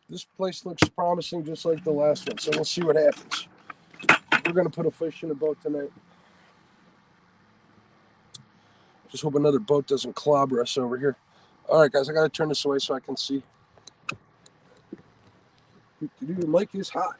This place looks promising just like the last one. So we'll see what happens. We're going to put a fish in the boat tonight. Just hope another boat doesn't clobber us over here. All right, guys, I got to turn this away so I can see. The mic is hot.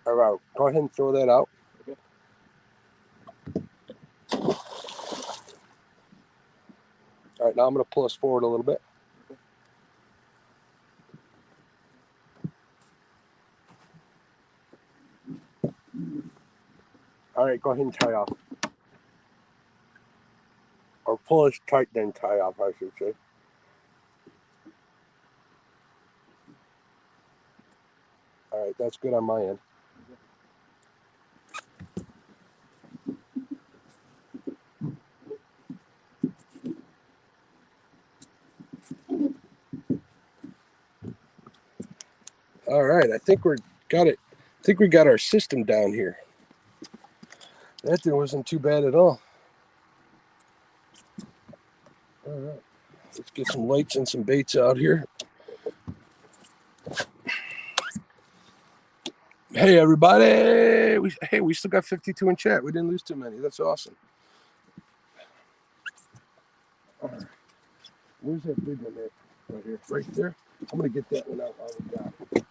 All right, go ahead and throw that out. Okay. All right, now I'm going to pull us forward a little bit. All right, go ahead and tie off. Or pull us tight, then tie off, I should say. All right, that's good on my end. All right, I think we got it. I think we got our system down here. That thing wasn't too bad at all. All right, let's get some lights and some baits out here. Hey, everybody. We still got 52 in chat. We didn't lose too many. That's awesome. All right. Where's that big one there? Right here. Right there. I'm going to get that one out while we got it.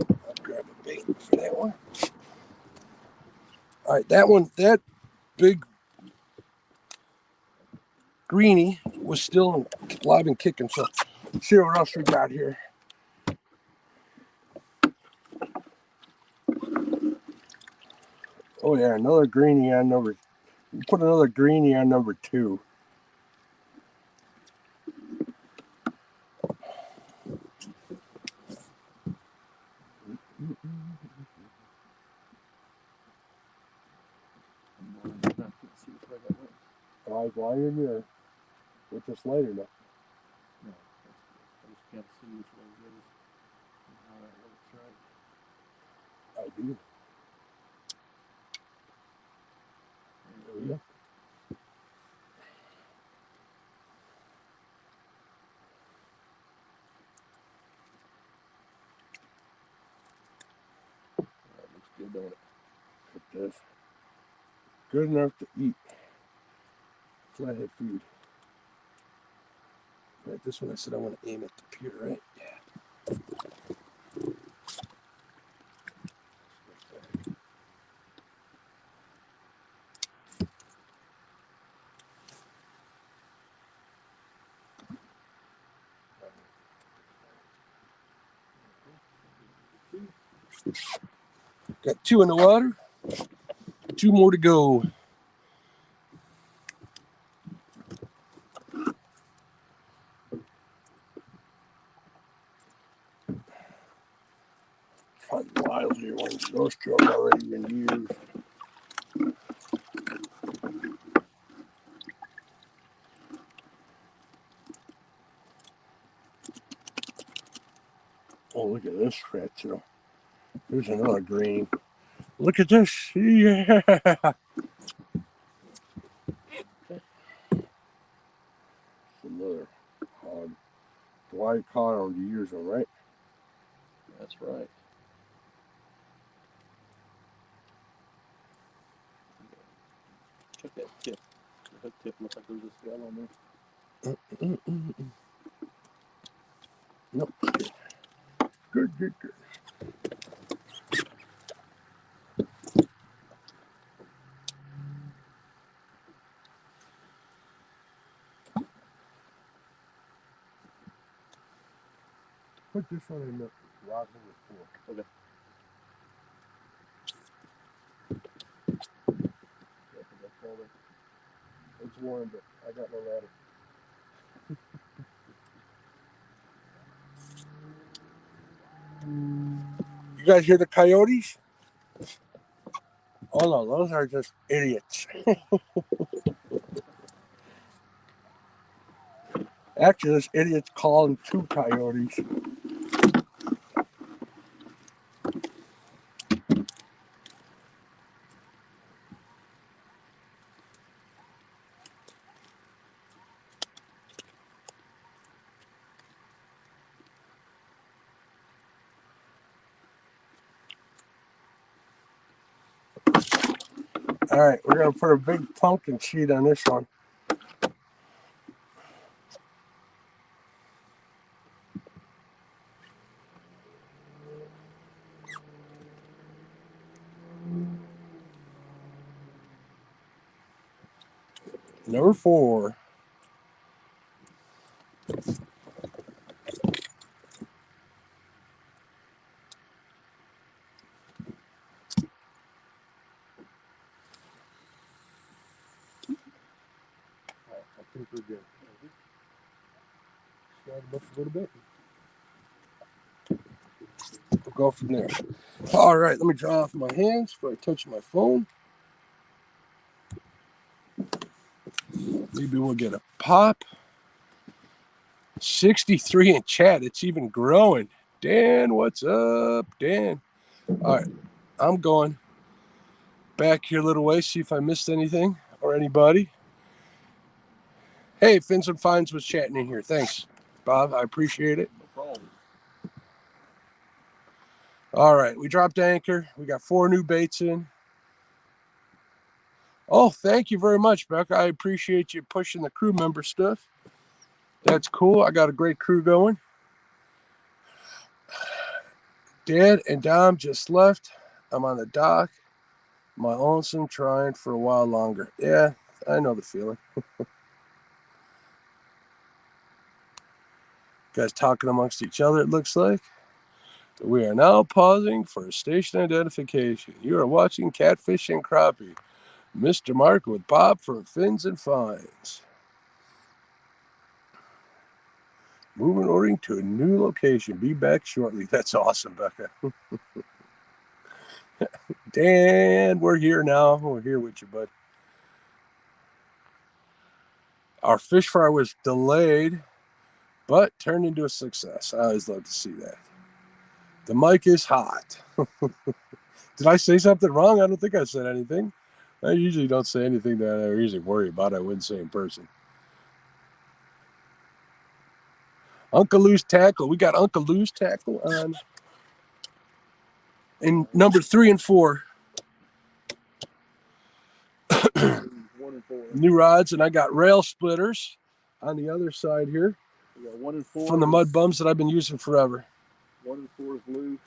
I'll grab a bait for that one. All right, that big greenie was still alive and kicking. So let's see what else we got here. Oh yeah, another greenie on number. Put another greenie on number 2. Live wire there with this lighter now. No, I just can't see which way it is and how that works, right? I do. There we go. That looks good, don't it? It does. Good enough to eat. Flathead food. Right, this one I said I want to aim at the pier, right? Yeah. Got 2 in the water. 2 more to go. Find the livelier ones. Those two I've already been used. Oh, look at this fat too. There's another green. Look at this. Yeah. Another hog. Why you caught them to use them, right? That's right. Check that tip. The hook tip looks like there's a scale on there. Nope. Good, good, good. Put this one in the rod number 4. Okay. It's warm, but I got no ladder. You guys hear the coyotes? Oh no, those are just idiots. Actually, this idiot's calling 2 coyotes. All right, we're gonna put a big pumpkin seed on this one. Number 4. I think we're good. Slide them up a little bit. We'll go from there. All right, let me dry off my hands before I touch my phone. Maybe we'll get a pop. 63 in chat. It's even growing. Dan, what's up, Dan? All right, I'm going back here a little way, see if I missed anything or anybody. Hey, Fins and Fines was chatting in here. Thanks, Bob. I appreciate it. No problem. All right, we dropped anchor. We got 4 new baits in. Oh, thank you very much, Becca. I appreciate you pushing the crew member stuff. That's cool. I got a great crew going. Dad and Dom just left. I'm on the dock. My lonesome trying for a while longer. Yeah, I know the feeling. Guys talking amongst each other, it looks like. We are now pausing for station identification. You are watching Catfish and Crappie. Mr. Mark with Bob from Fins and Fines. Moving ordering to a new location. Be back shortly. That's awesome, Becca. Dan, we're here now. We're here with you, bud. Our fish fry was delayed, but turned into a success. I always love to see that. The mic is hot. Did I say something wrong? I don't think I said anything. I usually don't say anything that I usually worry about. I wouldn't say in person. Uncle Lou's tackle. We got Uncle Lou's tackle on. And number 3 and 4. 1 and 4. New rods, and I got rail splitters on the other side here. We got 1 and 4 from the mud bums that I've been using forever. 1 and 4 is blue.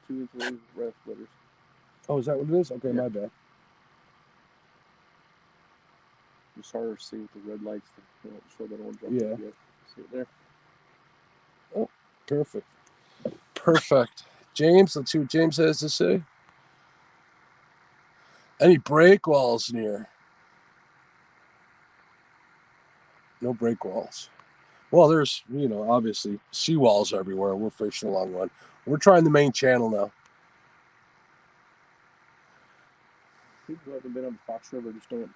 2 and 3 is rail splitters. Oh, is that what it is? Okay, yeah. My bad. It's harder to see with the red lights. They don't show that orange up Yeah. yet. See it there? Oh, perfect. Perfect. James, let's see what James has to say. Any break walls near? No break walls. Well, there's, obviously seawalls everywhere. We're fishing along one. We're trying the main channel now. People who haven't been on the Fox River just don't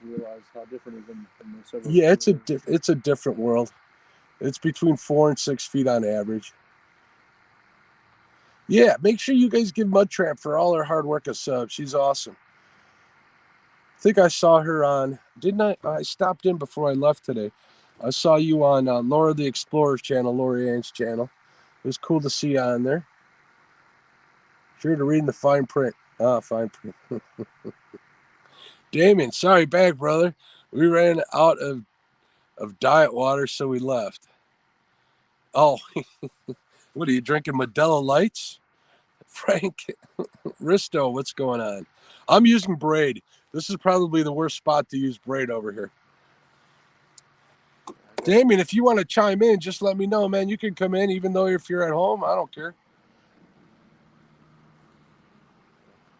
realize how different it is than the several. Yeah, it's a different world. It's between 4 and 6 feet on average. Yeah, make sure you guys give Mud Tramp for all her hard work a sub. She's awesome. I think I saw her on, didn't I? I stopped in before I left today. I saw you on Laura the Explorer's channel, Lori Ann's channel. It was cool to see you on there. Sure to reading the fine print. Fine print. Damien, sorry back, brother. We ran out of diet water, so we left. Oh, what are you drinking? Modelo Lights? Frank Risto, what's going on? I'm using braid. This is probably the worst spot to use braid over here. Damien, if you want to chime in, just let me know, man. You can come in, even though if you're at home, I don't care.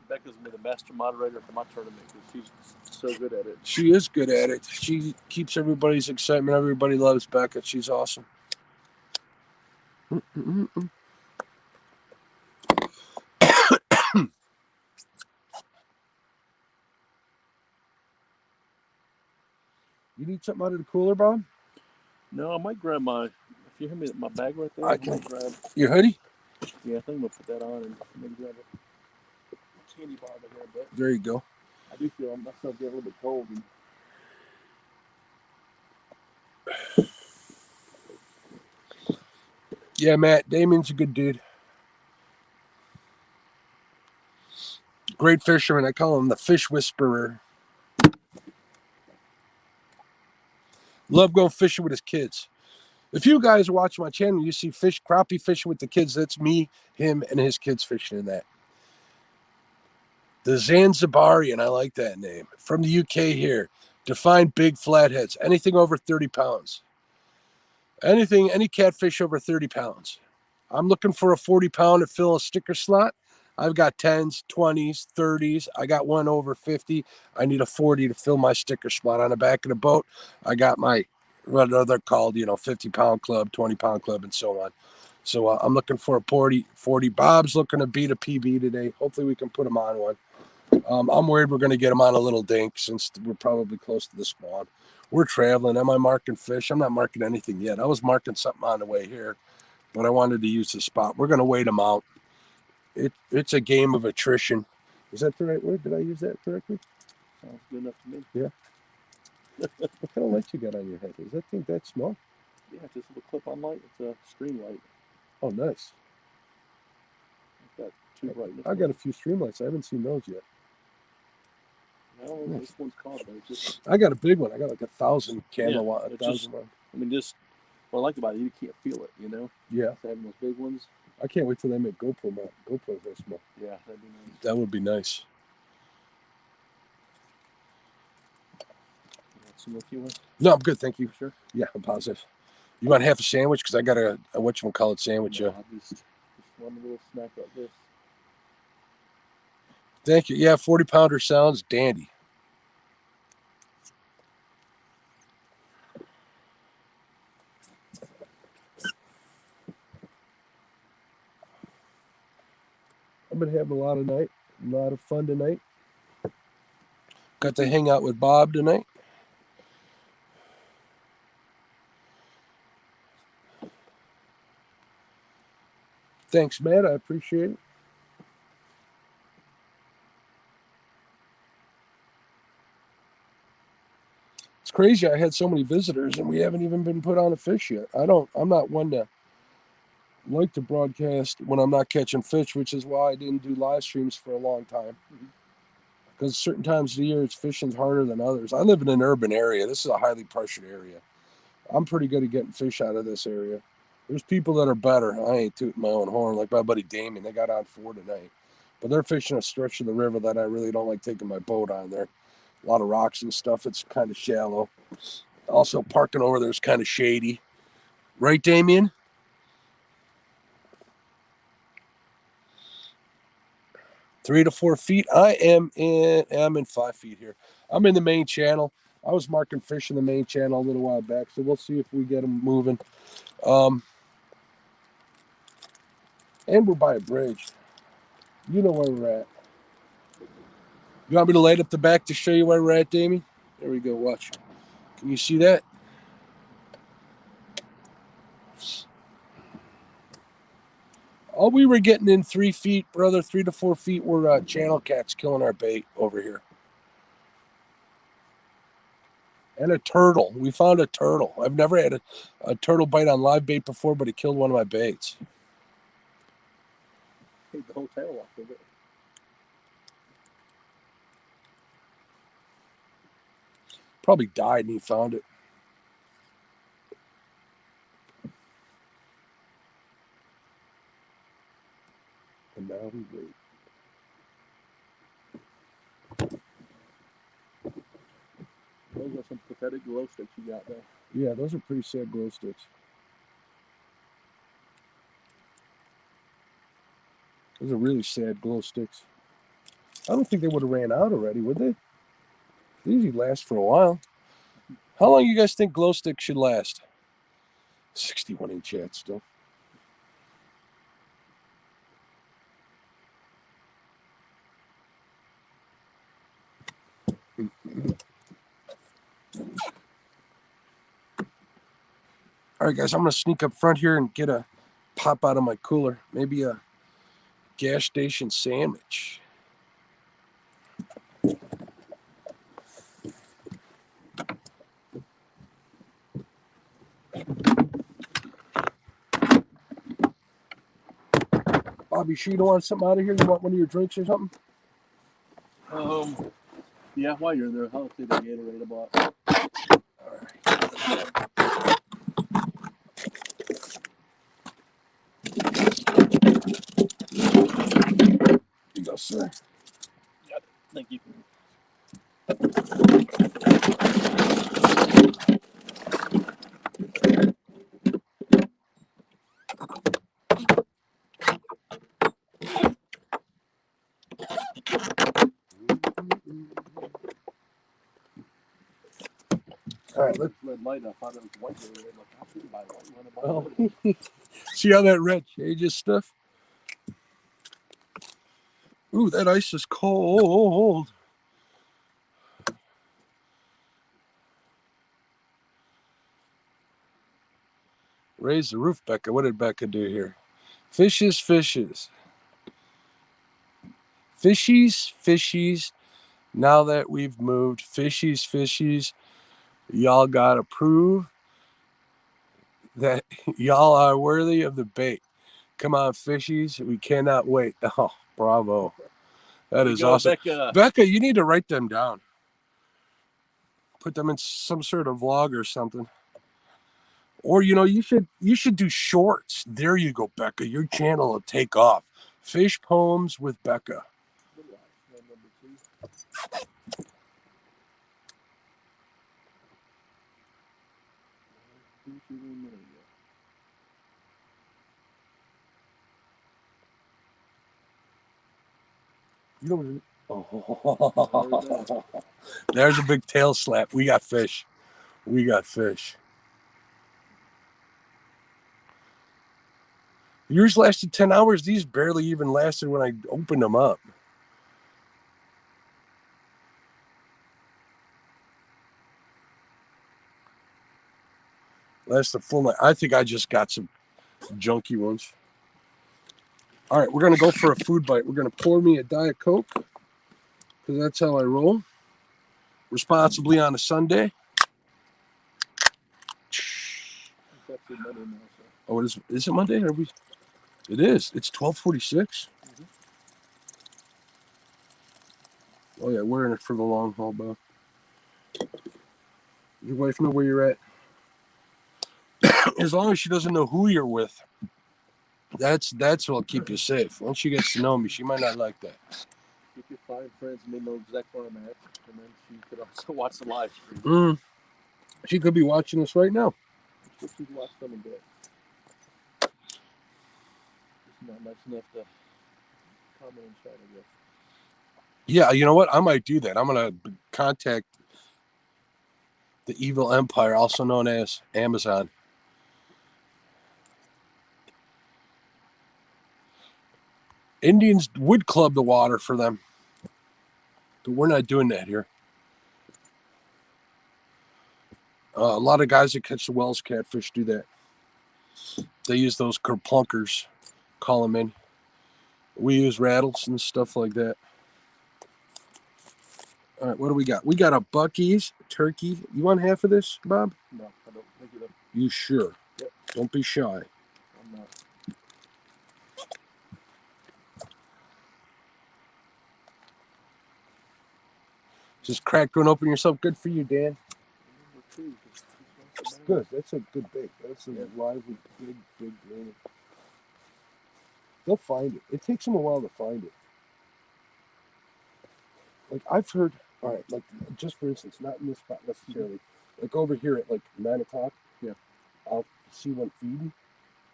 Becca's been the master moderator for my tournament because she's so good at it. She is good at it. She keeps everybody's excitement. Everybody loves Becca. She's awesome. You need something out of the cooler, Bob? No, I might grab my. If you hear me, my bag right there, I might grab your hoodie. Yeah, I think I'm gonna put that on and maybe grab a candy bar there a bit. There you go. I do feel myself get a little bit cold. Yeah, Matt, Damien's a good dude. Great fisherman. I call him the fish whisperer. Love going fishing with his kids. If you guys watch my channel, you see crappie fishing with the kids. That's me, him, and his kids fishing in that. The Zanzibarian, I like that name. From the UK here. Define big flatheads. Anything over 30 pounds. Any catfish over 30 pounds. I'm looking for a 40 pound to fill a sticker slot. I've got 10s, 20s, 30s. I got one over 50. I need a 40 to fill my sticker slot on the back of the boat. I got my, what they're called, 50 pound club, 20 pound club, and so on. So I'm looking for a 40. Bob's looking to beat a PB today. Hopefully we can put him on one. I'm worried we're going to get him on a little dink since we're probably close to the spawn. We're traveling. Am I marking fish? I'm not marking anything yet. I was marking something on the way here, but I wanted to use the spot. We're going to wait them out. It's a game of attrition. Is that the right word? Did I use that correctly? Sounds good enough to me. Yeah. What kind of light you got on your head? Is that thing that small? Yeah, it's just a little clip-on light. It's a stream light. Oh, nice. It's got two brightness. I got a few stream lights. I haven't seen those yet. No, nice. This one's called. I got a big one. I got like 1,000 candle watt. 1,000 watt. What I like about it, you can't feel it, Yeah. So having those big ones. I can't wait till they make GoPros that small. Yeah, that'd be nice. That would be nice. Some more you want? No, I'm good, thank you. Sure. Yeah, I'm positive. You want half a sandwich? Because I got a whatchamacallit sandwich. No, just one little snack like this. Thank you. Yeah, 40 pounder sounds dandy. I've been having a lot of fun tonight. Got to hang out with Bob tonight. Thanks, Matt. I appreciate it. It's crazy. I had so many visitors and we haven't even been put on a fish yet. I'm not one to like to broadcast when I'm not catching fish, which is why I didn't do live streams for a long time. Because certain times of the year, fishing's harder than others. I live in an urban area. This is a highly pressured area. I'm pretty good at getting fish out of this area. There's people that are better. I ain't tooting my own horn. Like my buddy Damien, they got on 4 tonight. But they're fishing a stretch of the river that I really don't like taking my boat on there. A lot of rocks and stuff. It's kind of shallow. Also, parking over there is kind of shady. Right, Damien? 3 to 4 feet. I'm in 5 feet here. I'm in the main channel. I was marking fish in the main channel a little while back, so we'll see if we get them moving. And we're by a bridge. You know where we're at. You want me to light up the back to show you where we're at, Damien? There we go. Watch. Can you see that? All we were getting in 3 feet, brother, 3 to 4 feet, were channel cats killing our bait over here. And a turtle. We found a turtle. I've never had a turtle bite on live bait before, but it killed one of my baits. Take the whole tail off of it. Probably died and he found it. And now we wait. Those are some pathetic glow sticks you got there. Yeah, those are pretty sad glow sticks. Those are really sad glow sticks. I don't think they would have ran out already, would they? They usually last for a while. How long you guys think glow sticks should last? 61 in chat still. All right, guys, I'm going to sneak up front here and get a pop out of my cooler. Maybe a gas station sandwich. Bobby, sure you don't want something out of here? You want one of your drinks or something? Yeah, while you're there, I'll see the Gatorade about. All right. Here you go, sir. Got it. Thank you. All right, let's red light. I thought it was white Gatorade. Like, I shouldn't buy white. Oh. See how that red changes stuff? Ooh, that ice is cold. Raise the roof, Becca. What did Becca do here? Fishes, fishes. Fishies, fishies. Now that we've moved, fishies, fishies. Y'all got to prove that y'all are worthy of the bait. Come on, fishies. We cannot wait. Oh, bravo. That is awesome. Becca, you need to write them down. Put them in some sort of vlog or something. Or, you should do shorts. There you go, Becca. Your channel will take off. Fish poems with Becca. Oh. There's a big tail slap. We got fish. We got fish. Yours lasted 10 hours. These barely even lasted when I opened them up. That's the full night. I think I just got some junky ones. All right, we're going to go for a food bite. We're going to pour me a Diet Coke because that's how I roll. Responsibly on a Sunday. Oh, is it Monday? Are we? It is. It's 12:46. Oh yeah, we're in it for the long haul, Bo. Your wife know where you're at? As long as she doesn't know who you're with, that's what'll keep you safe. Once she gets to know me, she might not like that. If you find friends and they know exactly where I'm at, and then she could also watch the live stream. She could be watching us right now. She's watched them a bit. It's not nice enough to comment and chat, I guess. Yeah, you know what? I might do that. I'm gonna contact the evil empire, also known as Amazon. Indians would club the water for them, but we're not doing that here. A lot of guys that catch the Wells catfish do that. They use those kerplunkers, call them in. We use rattles and stuff like that. All right, what do we got? We got a Buc-ee's turkey. You want half of this, Bob? No, I don't think it. You sure? Yep. Don't be shy. I'm not. Just crack one open yourself. Good for you, Dan. That's good. That's a good bait. That's a lively, big grain. They'll find it. It takes them a while to find it. Like I've heard, all right, like just for instance, not in this spot necessarily, like over here at like 9 o'clock, I'll see one feeding,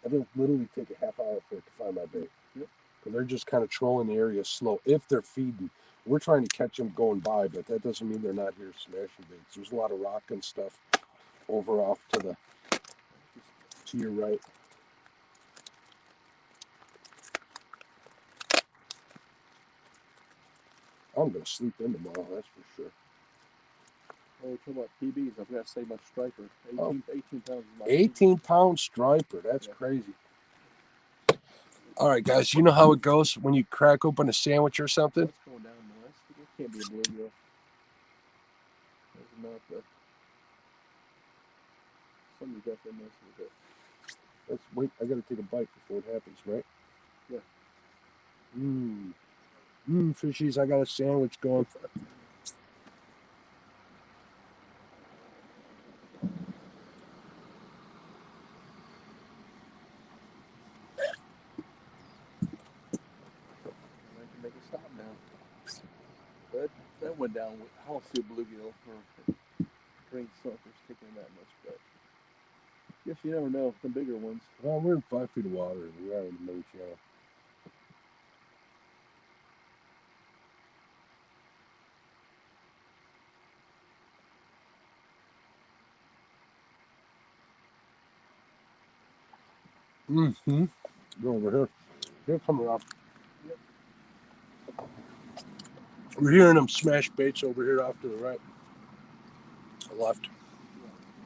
and it'll literally take a half hour for it to find my bait. Because they're just kind of trolling the area slow. If they're feeding, we're trying to catch them going by, but that doesn't mean they're not here smashing baits. There's a lot of rock and stuff over off to your right. I'm gonna sleep in tomorrow, that's for sure. Oh, we're talking about PBs. I've got to say my striper. 18 pounds. 18-pound striper. That's crazy. All right, guys. You know how it goes when you crack open a sandwich or something? What's going down there? That can't be a bluegill. That's not the. Somebody's definitely messing with it. Let's wait. I gotta take a bite before it happens, right? Yeah. Fishies. I got a sandwich going. Make it stop now. But that went down. I don't see a bluegill or green suckers sticking that much, but guess you never know. The bigger ones. Well, we're in 5 feet of water. We are in the main channel. Go over here. They're coming up. We're hearing them smash baits over here off to the right. Left.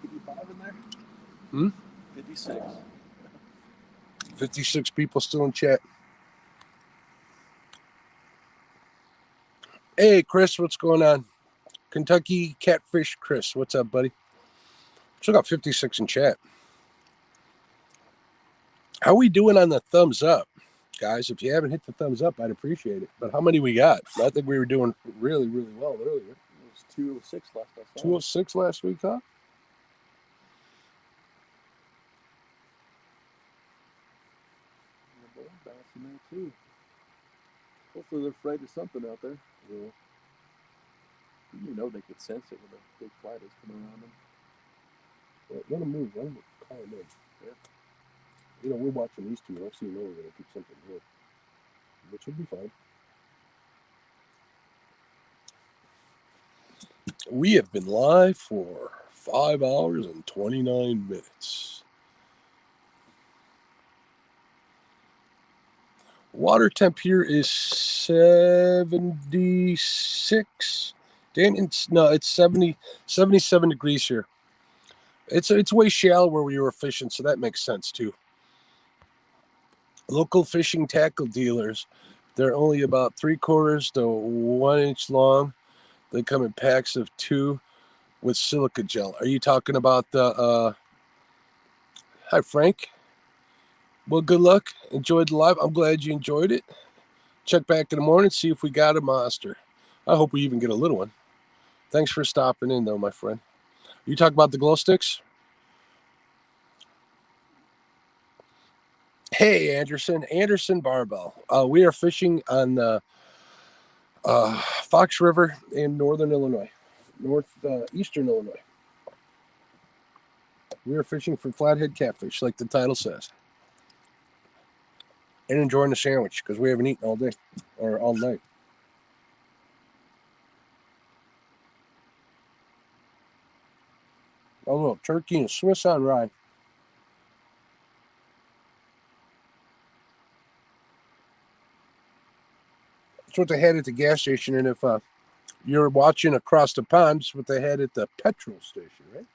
55 in there? 56. 56 people still in chat. Hey, Chris, what's going on? Kentucky Catfish Chris, what's up, buddy? Still got 56 in chat. How we doing on the thumbs up? Guys, if you haven't hit the thumbs up, I'd appreciate it. But how many we got? I think we were doing really, really well earlier. It was 206 last I saw. 206 last week, huh? The ball bouncing there too. Hopefully they're afraid of something out there. Yeah. You know they could sense it when a big flight is coming around them. Well, let them move. Let them call them in. Yeah. You know, we're watching these two. I've seen over there. Keep something here. Which would be fine. We have been live for 5 hours and 29 minutes. Water temp here is 76. Dan, it's 77 degrees here. It's way shallow where we were fishing, so that makes sense too. Local fishing tackle dealers, they're only about 3/4 to 1 inch long. They come in packs of 2 with silica gel. Are you talking about the hi Frank? Well, good luck. Enjoyed the live. I'm glad you enjoyed it. Check back in the morning, see if we got a monster. I hope we even get a little one. Thanks for stopping in, though, my friend. You talk about the glow sticks? Hey, Anderson Barbell. We are fishing on the Fox River in northern Illinois, northeastern Illinois. We are fishing for Flathead Catfish, like the title says. And enjoying the sandwich, because we haven't eaten all day, or all night. turkey and Swiss on rye. That's what they had at the gas station. And if you're watching across the pond, it's what they had at the petrol station, right?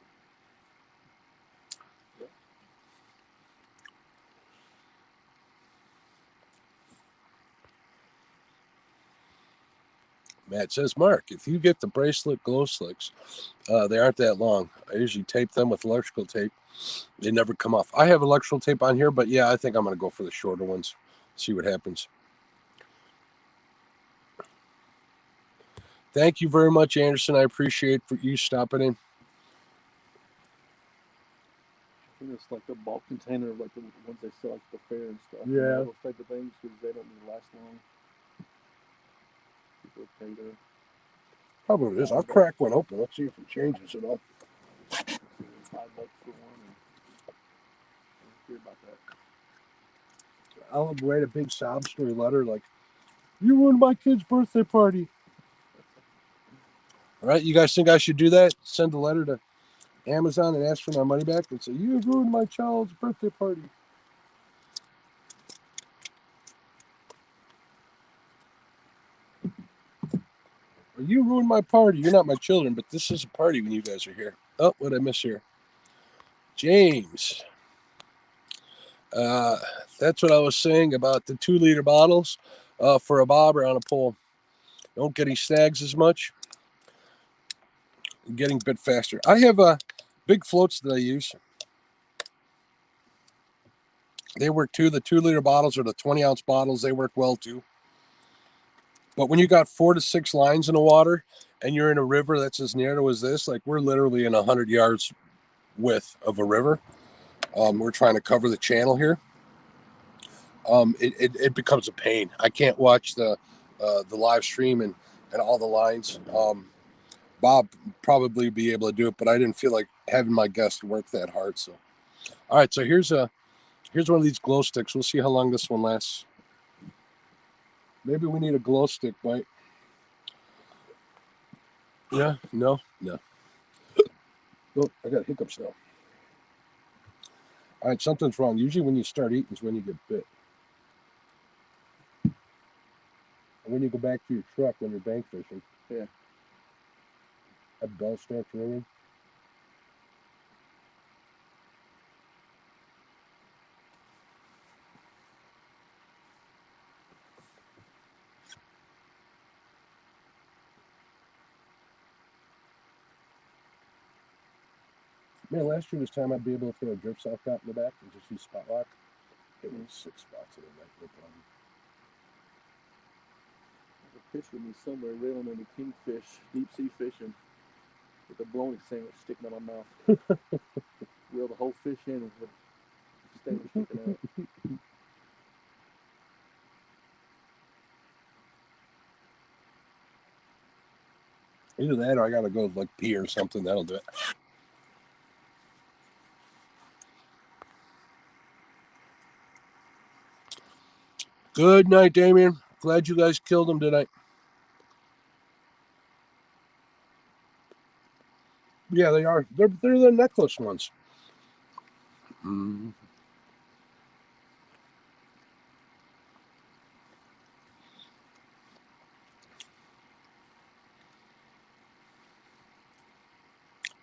Matt says, Mark, if you get the bracelet glow sticks, they aren't that long. I usually tape them with electrical tape. They never come off. I have electrical tape on here, but yeah, I think I'm going to go for the shorter ones. See what happens. Thank you very much, Anderson. I appreciate for you stopping in. I think it's like the bulk container, like the ones they sell at the fair and stuff. Yeah. Those type of things, because they don't need to last long. People pay their Probably is. I'll crack one open. Let's see if it changes at all. $5 for one. And I don't care about that. I'll write a big sob story letter like, you ruined my kid's birthday party. All right, you guys think I should do that? Send a letter to Amazon and ask for my money back and say, you ruined my child's birthday party. Or you ruined my party. You're not my children, but this is a party when you guys are here. Oh, what did I miss here? James. That's what I was saying about the 2-liter bottles for a bobber on a pole. Don't get any snags as much. Getting a bit faster. I have big floats that I use. They work too. The 2-liter bottles or the 20-ounce bottles, they work well too. But when you got 4 to 6 lines in the water and you're in a river that's as narrow as this, like we're literally in 100 yards width of a river. We're trying to cover the channel here. It becomes a pain. I can't watch the live stream and all the lines. Bob probably be able to do it, but I didn't feel like having my guests work that hard. So, all right. So here's one of these glow sticks. We'll see how long this one lasts. Maybe we need a glow stick bite. Yeah. No. Oh, I got hiccups now. All right. Something's wrong. Usually when you start eating is when you get bit. And when you go back to your truck when you're bank fishing. Yeah. That bell starts ringing. Man, last year this time I'd be able to throw a drip sock out in the back and just use spot lock. It was 6 spots in the back, no problem. There's a picture of me somewhere reeling in a kingfish, deep sea fishing, with a bologna sandwich sticking out of my mouth. Reel the whole fish in with the sandwich sticking out. Either that or I gotta go like pee or something. That'll do it. Good night, Damien. Glad you guys killed him tonight. Yeah, they are. They're the necklace ones.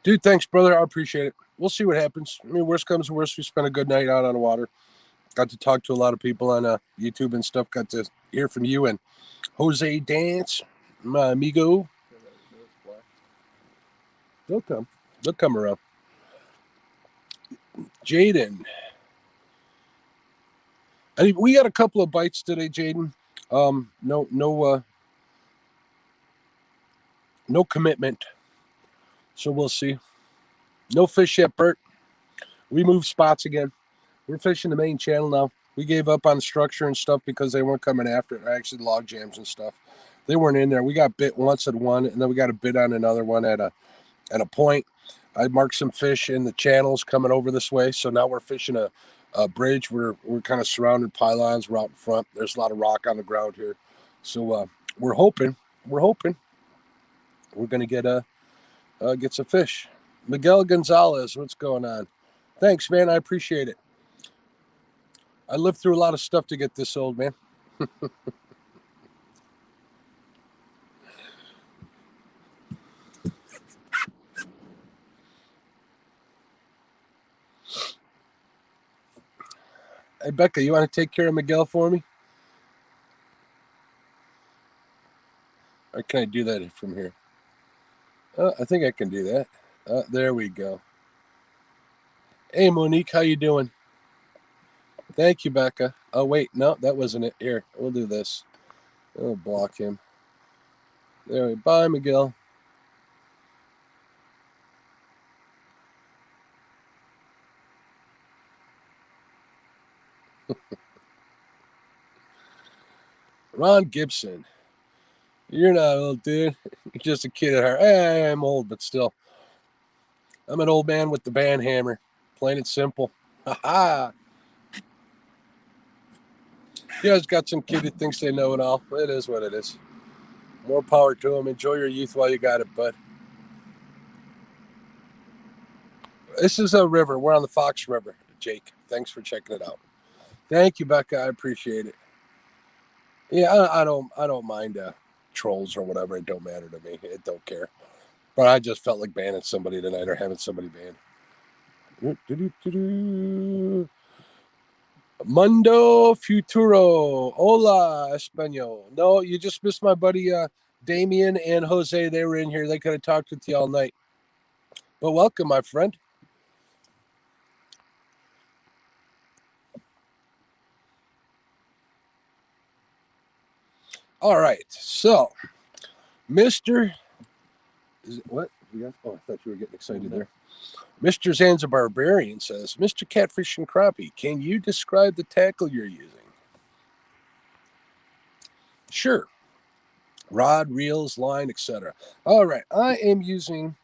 Dude, thanks, brother. I appreciate it. We'll see what happens. I mean, worst comes to worst, we spent a good night out on the water. Got to talk to a lot of people on YouTube and stuff. Got to hear from you and Jose Dance, my amigo. They'll come. They'll come around. Jaden. I mean, we got a couple of bites today, Jaden. No commitment. So we'll see. No fish yet, Bert. We moved spots again. We're fishing the main channel now. We gave up on the structure and stuff because they weren't coming after it. Actually, log jams and stuff. They weren't in there. We got bit once at one, and then we got a bit on another one at a point. I marked some fish in the channels coming over this way. So now we're fishing a bridge. We're kind of surrounded pylons. We're out in front. There's a lot of rock on the ground here. So we're hoping we're going to get some fish. Miguel Gonzalez, what's going on? Thanks, man. I appreciate it. I lived through a lot of stuff to get this old, man. Hey, Becca, you want to take care of Miguel for me? Or can I do that from here? I think I can do that. There we go. Hey, Monique, how you doing? Thank you, Becca. Oh, wait. No, that wasn't it. Here, we'll do this. I'll block him. There we go. Bye, Miguel. Ron Gibson. You're not old, dude. You're just a kid at heart. Hey, I'm old, but still. I'm an old man with the band hammer. Plain and simple. Ha ha. You guys got some kid that thinks they know it all. It is what it is. More power to them. Enjoy your youth while you got it, bud. This is a river. We're on the Fox River, Jake. Thanks for checking it out. Thank you, Becca. I appreciate it. Yeah, I don't mind trolls or whatever. It don't matter to me. It don't care. But I just felt like banning somebody tonight or having somebody banned. Mundo Futuro. Hola, Espanol. No, you just missed my buddy Damien and Jose. They were in here. They could have talked with you all night. But welcome, my friend. All right. So, Mr. Is it what? Oh, I thought you were getting excited there. Mr. Zanzibar Barbarian says, Mr. Catfish and Crappie, can you describe the tackle you're using? Sure. Rod, reels, line, etc. All right. I am using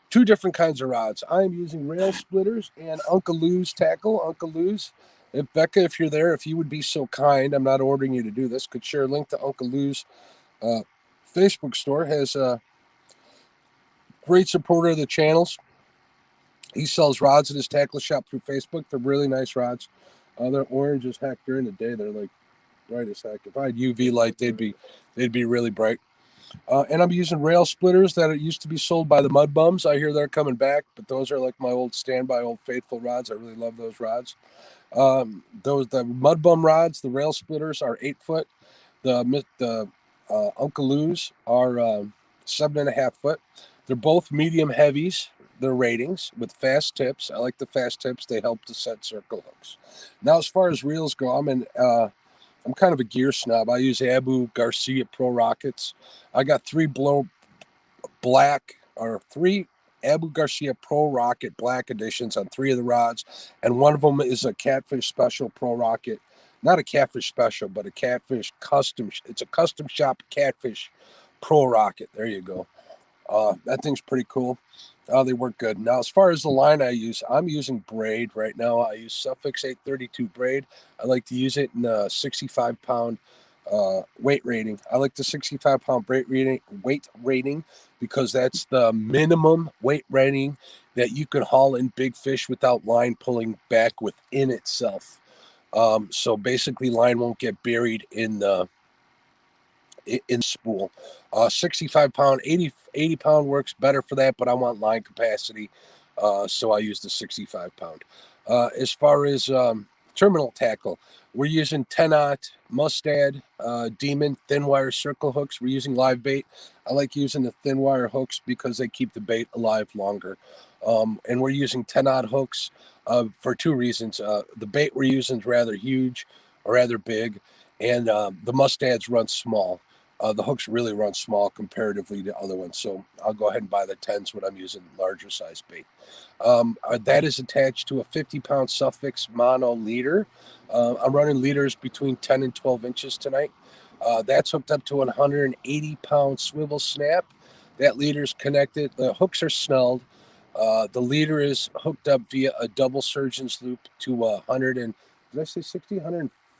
two different kinds of rods. I am using rail splitters and Uncle Lou's tackle. Uncle Lou's. If Becca, if you're there, if you would be so kind, I'm not ordering you to do this, could share a link to Uncle Lou's Facebook store. Has a great supporter of the channels. He sells rods at his tackle shop through Facebook. They're really nice rods. They're orange as heck during the day. They're like bright as heck. If I had UV light, they'd be really bright. And I'm using rail splitters that used to be sold by the Mud Bums. I hear they're coming back, but those are like my old standby, old faithful rods. I really love those rods. The Mud Bum rods, the rail splitters are 8 foot. The Uncle Lou's are 7.5 foot. They're both medium heavies. Their ratings with fast tips. I like the fast tips. They help to set circle hooks. Now, as far as reels go, I'm kind of a gear snob. I use Abu Garcia Pro Rockets. I got three Abu Garcia Pro Rocket black editions on 3 of the rods, and one of them is a Catfish Special Pro Rocket. Not a Catfish Special, but a Catfish Custom. It's a custom shop Catfish Pro Rocket. There you go. That thing's pretty cool. They work good. Now, as far as the line I use, I'm using braid right now. I use Suffix 832 braid. I like to use it in a 65-pound weight rating. I like the 65-pound weight rating because that's the minimum weight rating that you can haul in big fish without line pulling back within itself. So basically, line won't get buried in the spool. 65 pound, 80 pound works better for that, but I want line capacity, so I use the 65 pound. As far as terminal tackle, we're using 10-aught Mustad Demon thin wire circle hooks. We're using live bait. I like using the thin wire hooks because they keep the bait alive longer. And we're using 10-aught hooks for 2 reasons. The bait we're using is rather huge or rather big, and the Mustads run small. The hooks really run small comparatively to other ones, so I'll go ahead and buy the 10s when I'm using larger size bait. That is attached to a 50-pound Suffix mono leader. I'm running leaders between 10 and 12 inches tonight. That's hooked up to a 180-pound swivel snap. That leader's connected. The hooks are snelled. The leader is hooked up via a double surgeon's loop to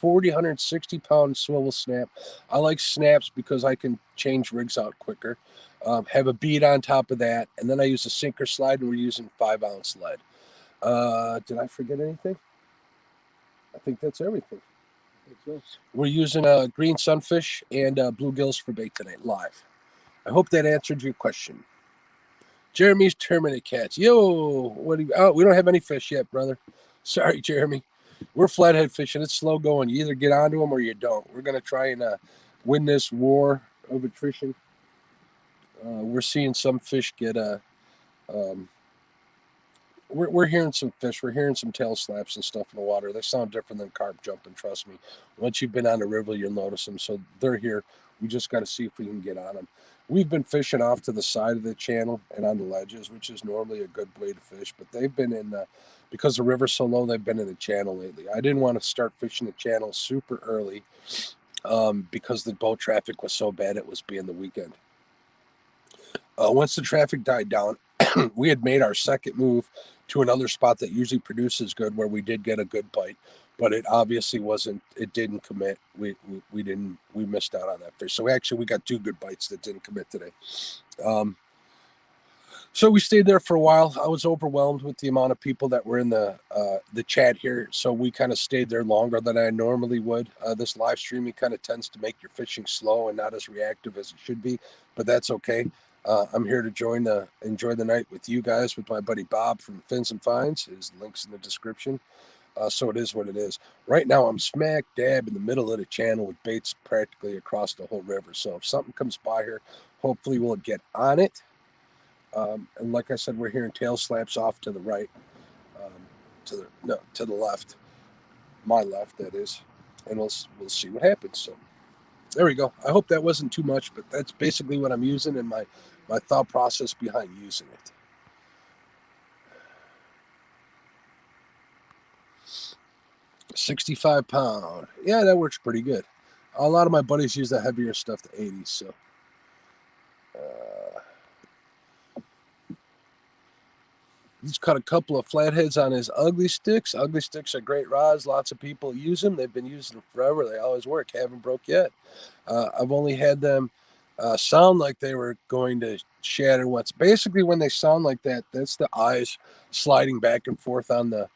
160-pound swivel snap. I like snaps because I can change rigs out quicker. Have a bead on top of that, and then I use a sinker slide, and we're using 5-ounce lead. Did I forget anything? I think that's everything. We're using green sunfish and bluegills for bait tonight, live. I hope that answered your question. Jeremy's Terminate Cats. Yo, what do you, oh, we don't have any fish yet, brother. Sorry, Jeremy. We're flathead fishing. It's slow going. You either get onto them or you don't. We're going to try and win this war of attrition. We're seeing some fish get we're hearing some fish. We're hearing some tail slaps and stuff in the water. They sound different than carp jumping, trust me. Once you've been on the river, you'll notice them. So they're here. We just got to see if we can get on them. We've been fishing off to the side of the channel and on the ledges, which is normally a good way to fish. But they've been in, because the river's so low, they've been in the channel lately. I didn't want to start fishing the channel super early because the boat traffic was so bad. It was being the weekend. Once the traffic died down, we had made our second move to another spot that usually produces good, where we did get a good bite, but it obviously wasn't. It didn't commit. We missed out on that fish. So we got 2 good bites that didn't commit today. So we stayed there for a while. I was overwhelmed with the amount of people that were in the chat here, so we kind of stayed there longer than I normally would. This live streaming kind of tends to make your fishing slow and not as reactive as it should be, but that's okay. I'm here to enjoy the night with you guys, with my buddy Bob from Fins and Finds. His link's in the description. So it is what it is. Right now, I'm smack dab in the middle of the channel with baits practically across the whole river. So if something comes by here, hopefully we'll get on it. And like I said, we're hearing tail slaps off to the right, to the left, my left, that is, and we'll see what happens. So there we go. I hope that wasn't too much, but that's basically what I'm using and my thought process behind using it. £65. Yeah, that works pretty good. A lot of my buddies use the heavier stuff, the 80s. So. He's caught a couple of flatheads on his ugly sticks. Ugly sticks are great rods. Lots of people use them. They've been using them forever. They always work. Haven't broke yet. I've only had them sound like they were going to shatter. What's basically when they sound like that, that's the eyes sliding back and forth on the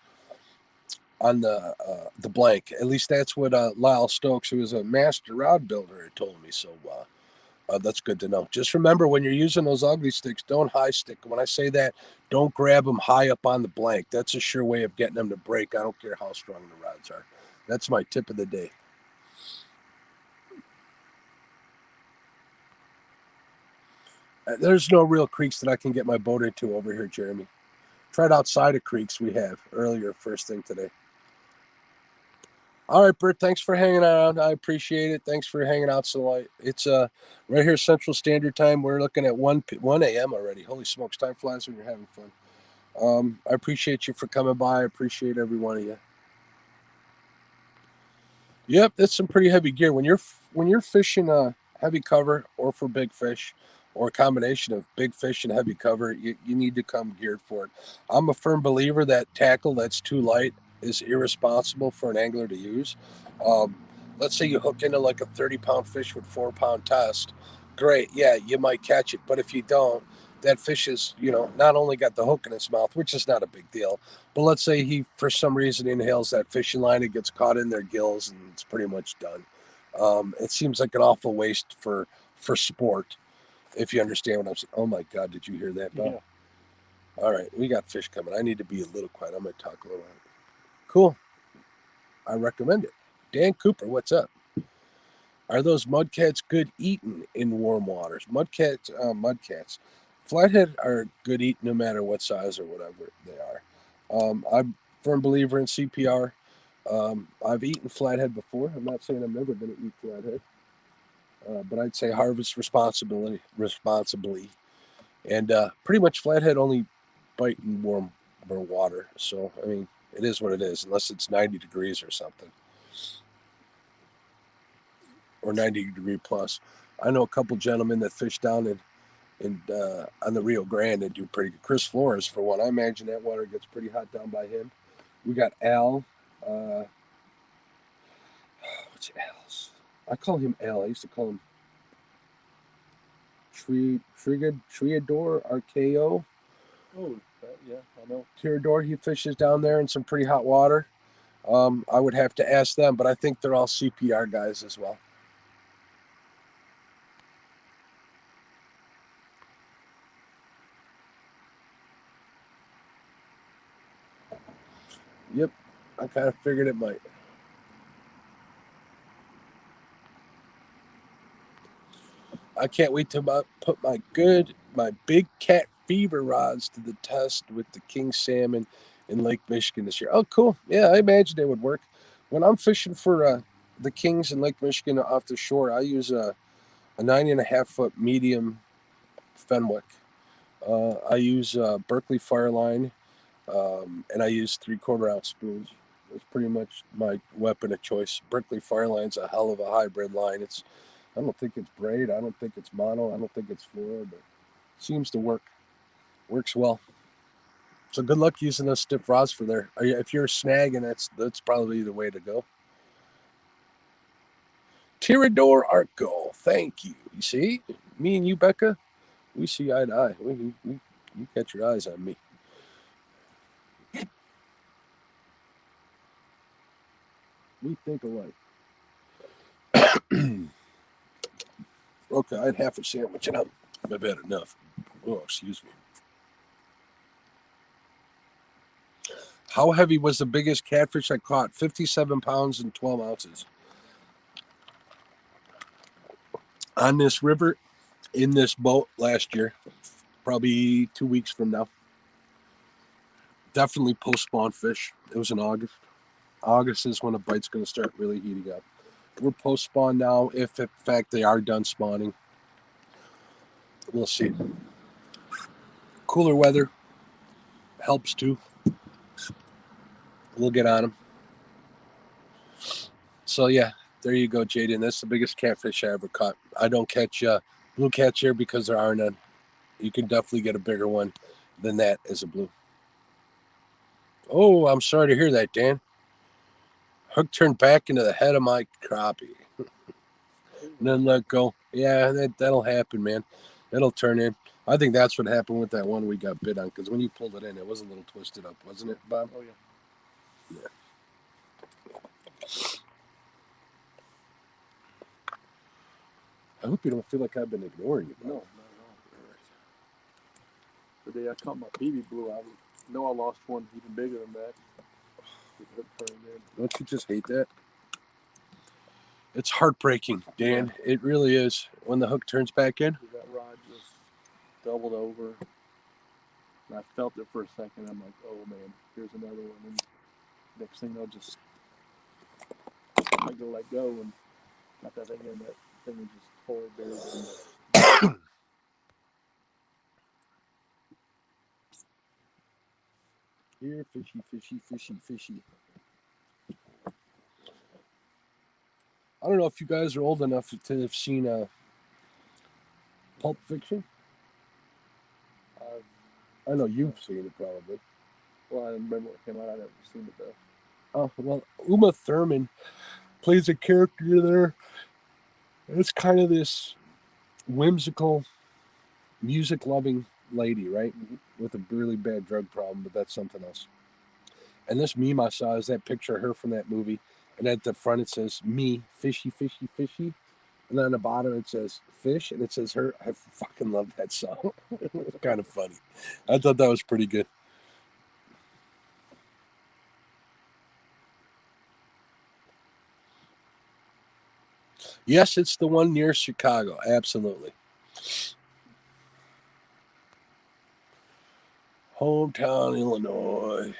blank. At least that's what Lyle Stokes, who is a master rod builder, told me. So that's good to know. Just remember, when you're using those ugly sticks, don't high stick. When I say that, don't grab them high up on the blank. That's a sure way of getting them to break. I don't care how strong the rods are. That's my tip of the day. There's no real creeks that I can get my boat into over here, Jeremy. Tried outside of creeks we have earlier, first thing today. All right, Bert, thanks for hanging around. I appreciate it. Thanks for hanging out so late. It's right here Central Standard Time. We're looking at 1 a.m. already. Holy smokes, time flies when you're having fun. I appreciate you for coming by. I appreciate every one of you. Yep, that's some pretty heavy gear. When you're fishing heavy cover or for big fish, or a combination of big fish and heavy cover, you need to come geared for it. I'm a firm believer that tackle that's too light is irresponsible for an angler to use. Let's say you hook into like a 30-pound fish with 4-pound test. Great, yeah, you might catch it. But if you don't, that fish is, not only got the hook in its mouth, which is not a big deal, but let's say he, for some reason, inhales that fishing line, it gets caught in their gills, and it's pretty much done. It seems like an awful waste for sport, if you understand what I'm saying. Oh my God, did you hear that, Bob? Yeah. All right, we got fish coming. I need to be a little quiet. I'm going to talk a little louder. Cool. I recommend it. Dan Cooper, what's up? Are those mudcats good eating in warm waters? Mudcats. Flathead are good eating no matter what size or whatever they are. I'm a firm believer in CPR. I've eaten flathead before. I'm not saying I'm never going to eat flathead. But I'd say harvest responsibly. And pretty much flathead only bite in warm water. So, I mean, it is what it is, unless it's 90 degrees or something. Or 90 degree plus. I know a couple gentlemen that fish down on the Rio Grande and do pretty good. Chris Flores, for one. I imagine that water gets pretty hot down by him. We got Al. What's Al's? I call him Al. I used to call him Triador RKO. Oh, yeah, I know. Tirador, he fishes down there in some pretty hot water. I would have to ask them, but I think they're all CPR guys as well. Yep, I kind of figured it might. I can't wait to put my big cat fever rods to the test with the king salmon in Lake Michigan this year. Oh, cool. Yeah, I imagine they would work. When I'm fishing for the kings in Lake Michigan off the shore, I use a 9.5-foot medium Fenwick. I use Berkeley Fireline, and I use 3/4 ounce spoons. That's pretty much my weapon of choice. Berkeley Fireline's a hell of a hybrid line. I don't think it's braid. I don't think it's mono. I don't think it's fluoro, but it seems to work. Works well. So good luck using those stiff rods for there. If you're snagging, that's probably the way to go. Tirador Arco. Thank you. You see, me and you, Becca, we see eye to eye. You catch your eyes on me. We think alike. Okay, I had half a sandwich and I've had enough. Oh, excuse me. How heavy was the biggest catfish I caught? 57 pounds and 12 ounces. On this river, in this boat last year, probably 2 weeks from now. Definitely post-spawn fish. It was in August. August is when the bite's going to start really heating up. We're post-spawn now, if in fact they are done spawning. We'll see. Cooler weather helps too. We'll get on them. So yeah, there you go, Jaden. That's the biggest catfish I ever caught. I don't catch blue cats here because there are none. You can definitely get a bigger one than that as a blue. Oh, I'm sorry to hear that, Dan. Hook turned back into the head of my crappie. And then let go. Yeah, that'll happen, man. That'll turn in. I think that's what happened with that one we got bit on, because when you pulled it in, it was a little twisted up, wasn't it, Bob? Oh, yeah. Yeah. I hope you don't feel like I've been ignoring you, Bob. No, not at all. The day I caught my PB blue, I know I lost one even bigger than that. Don't you just hate that? It's heartbreaking, Dan. Yeah. It really is. When the hook turns back in. That rod just doubled over. And I felt it for a second. I'm like, oh man, here's another one. And next thing I'll just let go and got that thing in. That thing was just totally buried. Here, fishy, fishy, fishy, fishy. I don't know if you guys are old enough to have seen Pulp Fiction. I know you've seen it probably. Well, I remember when it came out. I never seen it though. Oh, well, Uma Thurman plays a character there. It's kind of this whimsical, music-loving lady, right? Mm-hmm. With a really bad drug problem, but that's something else. And this meme I saw is that picture of her from that movie. And at the front it says, me, fishy, fishy, fishy. And then on the bottom it says, fish. And it says her. I fucking love that song. It's kind of funny. I thought that was pretty good. Yes, it's the one near Chicago. Absolutely. Hometown, Illinois.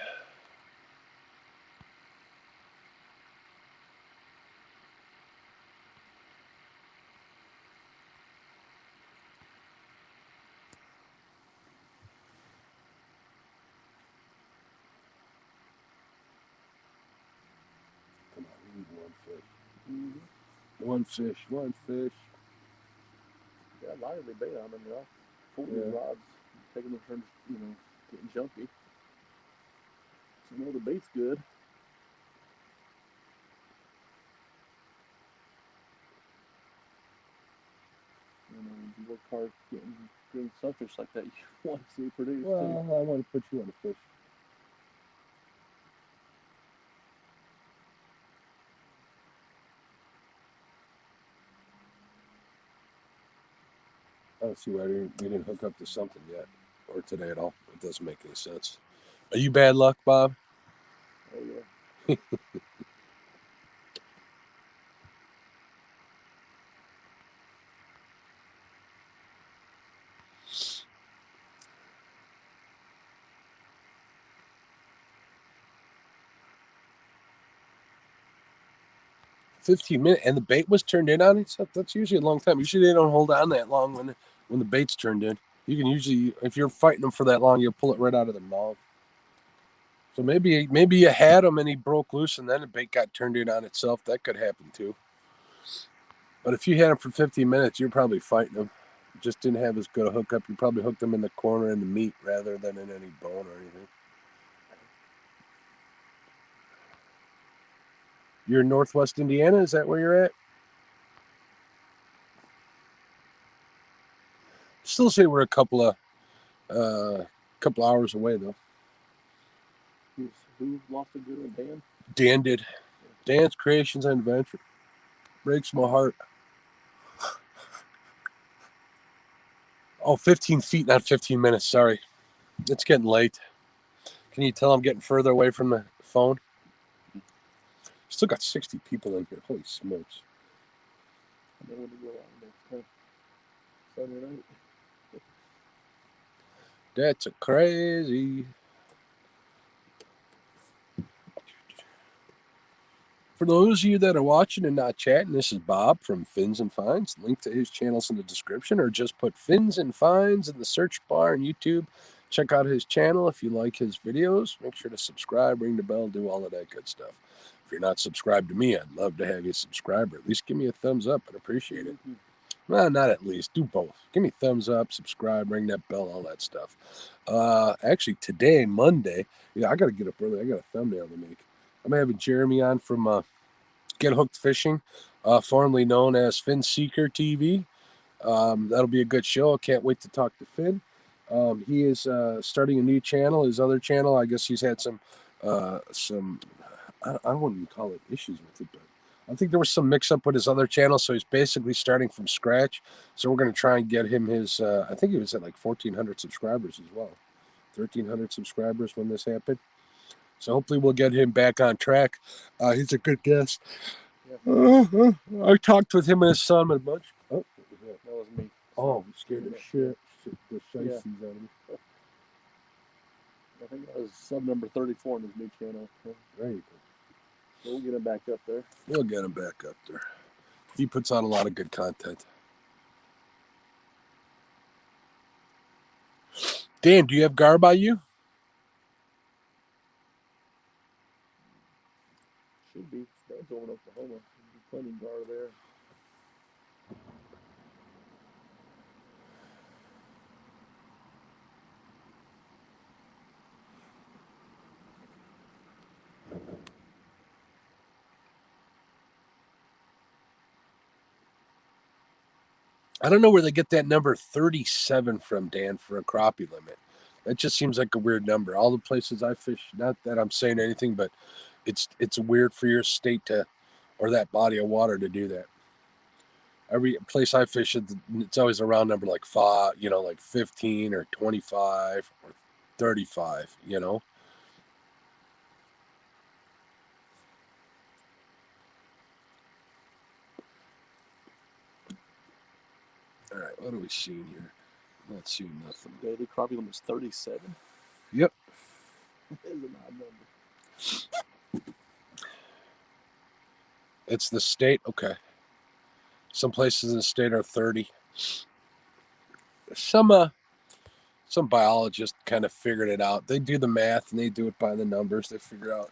Come on, we need one fish. Mm-hmm. One fish, one fish. Yeah, lively bait on them, you know. Pull these rods, taking them turns, getting jumpy. So you know the bait's good. you work hard getting green sunfish like that, you want to see it produce Well, too. I want to put you on a fish. I don't see why we didn't hook up to something yet, or today at all. It doesn't make any sense. Are you bad luck, Bob? Oh yeah. 15 minutes, and the bait was turned in on it. So that's usually a long time. Usually they don't hold on that long when the bait's turned in. You can usually, if you're fighting them for that long, you'll pull it right out of their mouth. So maybe you had him and he broke loose, and then the bait got turned in on itself. That could happen too. But if you had him for 15 minutes, you're probably fighting him. Just didn't have as good a hookup. You probably hooked him in the corner in the meat rather than in any bone or anything. You're in Northwest Indiana. Is that where you're at? Still say we're a couple hours away though. Who lost a good one, Dan? Dan did. Dan's Creations and Adventure. Breaks my heart. Oh, 15 feet, not 15 minutes. Sorry. It's getting late. Can you tell I'm getting further away from the phone? Still got 60 people in here. Holy smokes. I know when to go out next time. Sunday night. That's a crazy. For those of you that are watching and not chatting, this is Bob from Fins and Finds. Link to his channel's in the description, or just put Fins and Finds in the search bar on YouTube. Check out his channel if you like his videos. Make sure to subscribe, ring the bell, do all of that good stuff. If you're not subscribed to me, I'd love to have you subscribe, or at least give me a thumbs up. I'd appreciate it. Well, not at least. Do both. Give me thumbs up, subscribe, ring that bell, all that stuff. Actually, today, Monday, I got to get up early. I got a thumbnail to make. I'm having Jeremy on from Get Hooked Fishing, formerly known as Fin Seeker TV. That'll be a good show. I can't wait to talk to Finn. He is starting a new channel. His other channel, I guess he's had some I wouldn't even call it issues with it, but I think there was some mix up with his other channel, so he's basically starting from scratch. So we're going to try and get him his, I think he was at like 1,400 subscribers as well. 1,300 subscribers when this happened. So hopefully we'll get him back on track. He's a good guest. Yeah. I talked with him and his son a bunch. Oh, that was me. Oh, scared the shit the shiesties out of me. I think that was sub number 34 on his new channel. There you go. So we'll get him back up there. We'll get him back up there. He puts out a lot of good content. Dan, do you have gar by you? Should be. That's over in Oklahoma. There's plenty of gar there. I don't know where they get that number 37 from, Dan, for a crappie limit. That just seems like a weird number. All the places I fish, not that I'm saying anything, but it's weird for your state to, or that body of water to do that. Every place I fish, it's always a round number like 5, like 15 or 25 or 35, All right, what are we seeing here? I'm not seeing nothing. Daily crappie limit is 37. Yep. That is an odd number. It's the state. Okay. Some places in the state are 30. Some biologists kind of figured it out. They do the math and they do it by the numbers. They figure out,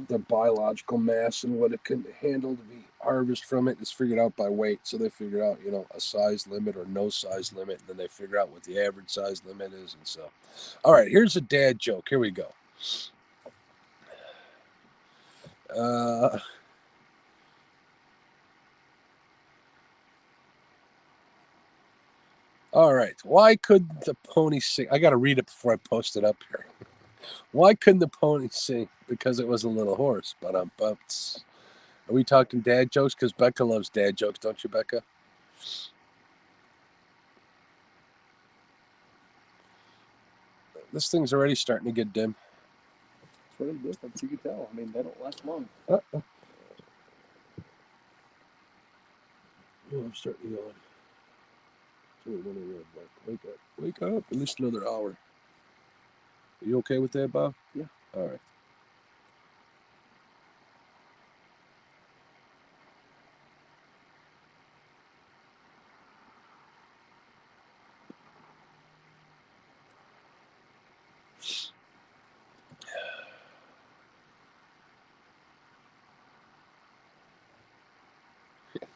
the biological mass and what it can handle to be harvested from it is figured out by weight. So they figure out, a size limit or no size limit. And then they figure out what the average size limit is. And so, all right, here's a dad joke. Here we go. All right. Why couldn't the pony sing? I got to read it before I post it up here. Why couldn't the pony sing? Because it was a little hoarse. But are we talking dad jokes? Because Becca loves dad jokes, don't you, Becca? This thing's already starting to get dim. It's really different. You can tell. I mean, they don't last long. Oh, I'm starting to yawn. Wake up. Wake up. At least another hour. Are you okay with that, Bob? Yeah. All right.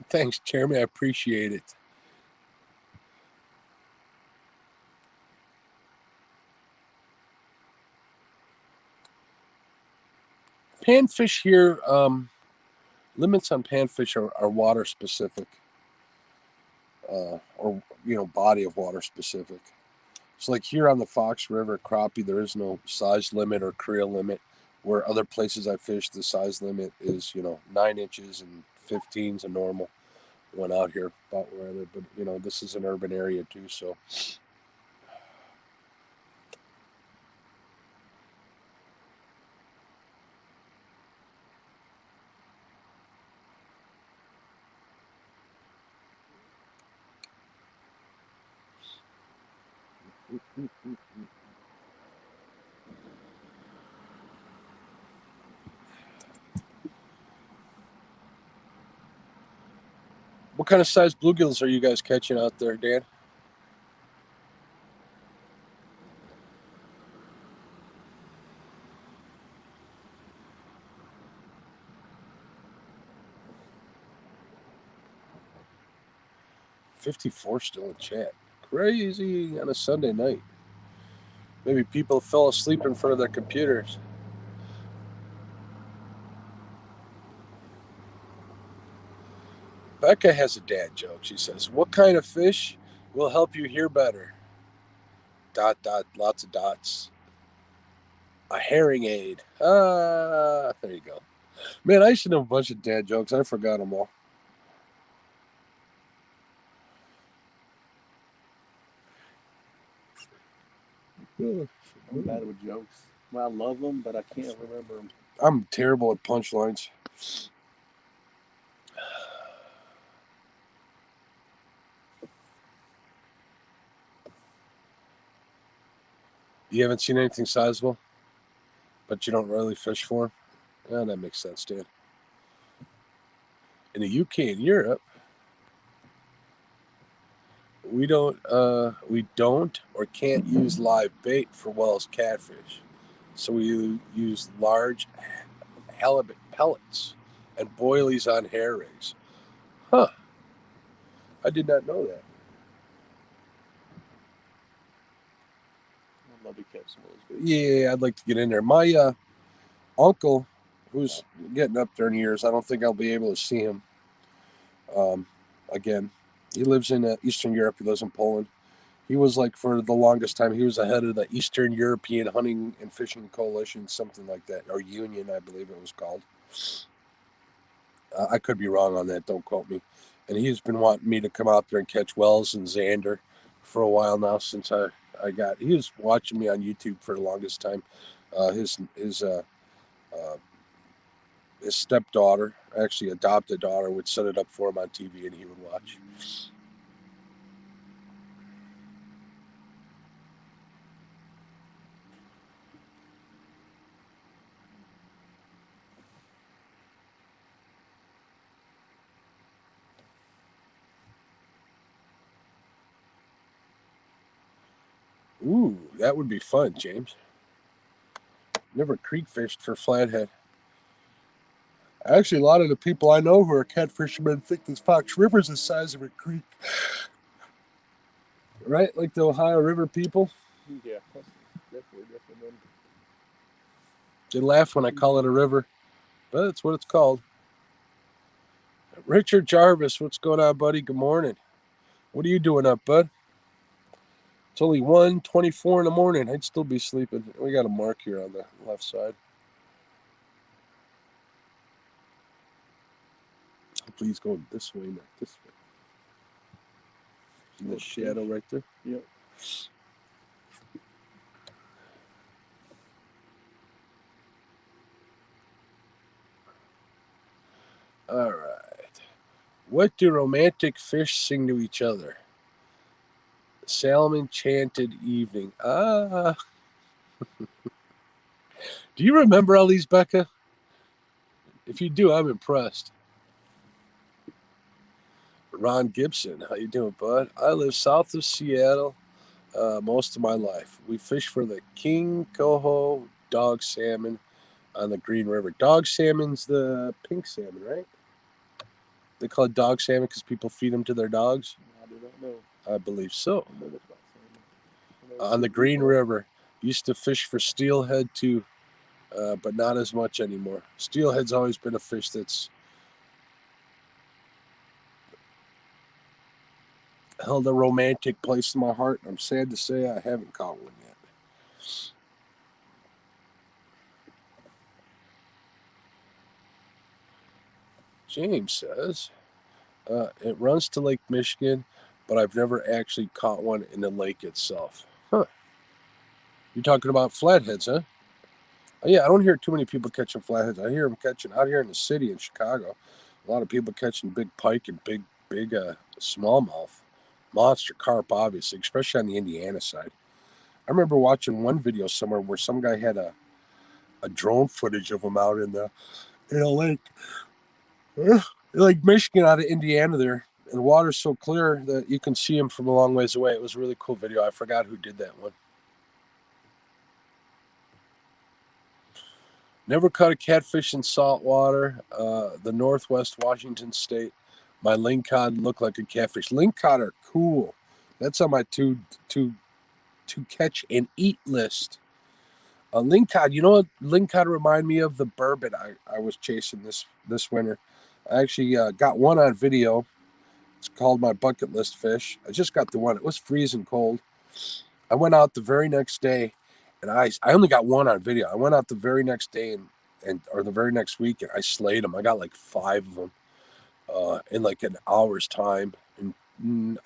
Thanks, Jeremy. I appreciate it. Panfish here, limits on panfish are water specific, or body of water specific. So like here on the Fox River crappie, there is no size limit or creel limit. Where other places I fish, the size limit is 9 inches and 15's a normal. Went out here about where I live, but this is an urban area too, so. What kind of size bluegills are you guys catching out there, Dan? $54 still in chat. Crazy on a Sunday night. Maybe people fell asleep in front of their computers. Becca has a dad joke. She says, "What kind of fish will help you hear better?" ... Lots of dots. A hearing aid. There you go. Man, I used to know a bunch of dad jokes. I forgot them all. I'm bad with jokes. Well, I love them, but I can't remember them. I'm terrible at punchlines. You haven't seen anything sizable, but you don't really fish for? Yeah, that makes sense, Dan. In the UK and Europe, we don't or can't use live bait for Wells catfish. So we use large halibut pellets and boilies on hair rigs. Huh. I did not know that. I'd love to catch some of those. Yeah, I'd like to get in there. My uncle, who's getting up there in years, I don't think I'll be able to see him again. He lives in Eastern Europe. He lives in Poland. He was like, for the longest time, he was the head of the Eastern European Hunting and Fishing Coalition, something like that, or Union, I believe it was called. I could be wrong on that. Don't quote me. And he's been wanting me to come out there and catch Wells and Xander for a while now. Since he was watching me on YouTube for the longest time. His stepdaughter, actually adopted daughter, would set it up for him on TV, and he would watch. Ooh, that would be fun, James. Never creek fished for flathead. Actually, a lot of the people I know who are catfishermen think this Fox River is the size of a creek. Right? Like the Ohio River people? Yeah, that's definitely different. They laugh when I call it a river, but that's what it's called. Richard Jarvis, what's going on, buddy? Good morning. What are you doing up, bud? It's only 1:24 in the morning. I'd still be sleeping. We got a mark here on the left side. Hopefully he's going this way, not this way. In the shadow right there. Yep. All right. What do romantic fish sing to each other? Salmon chanted evening. Ah. Do you remember all these, Becca? If you do, I'm impressed. Ron Gibson, how you doing, bud? I live south of Seattle most of my life. We fish for the king coho dog salmon on the Green River. Dog salmon's the pink salmon, right? They call it dog salmon because people feed them to their dogs? I do not know. I believe so. I know that's about On the Green River. Used to fish for steelhead too, but not as much anymore. Steelhead's always been a fish that's held a romantic place in my heart. I'm sad to say I haven't caught one yet. James says, it runs to Lake Michigan, but I've never actually caught one in the lake itself. Huh. You're talking about flatheads, huh? Oh, yeah, I don't hear too many people catching flatheads. I hear them catching out here in the city in Chicago. A lot of people catching big pike and big smallmouth. Monster carp, obviously, especially on the Indiana side. I remember watching one video somewhere where some guy had a drone footage of them out in a lake. Like Michigan out of Indiana there. And the water's so clear that you can see them from a long ways away. It was a really cool video. I forgot who did that one. Never caught a catfish in salt water. The Northwest Washington State. My lingcod looked like a catfish. Lingcod are cool. That's on my to catch and eat list. Lingcod, you know what lingcod remind me of? The burbot I was chasing this winter. I actually got one on video. It's called my bucket list fish. I just got the one. It was freezing cold. I went out the very next day, and I only got one on video. I went out the very next day or the very next week, and I slayed them. I got like 5 of them in like an hour's time, and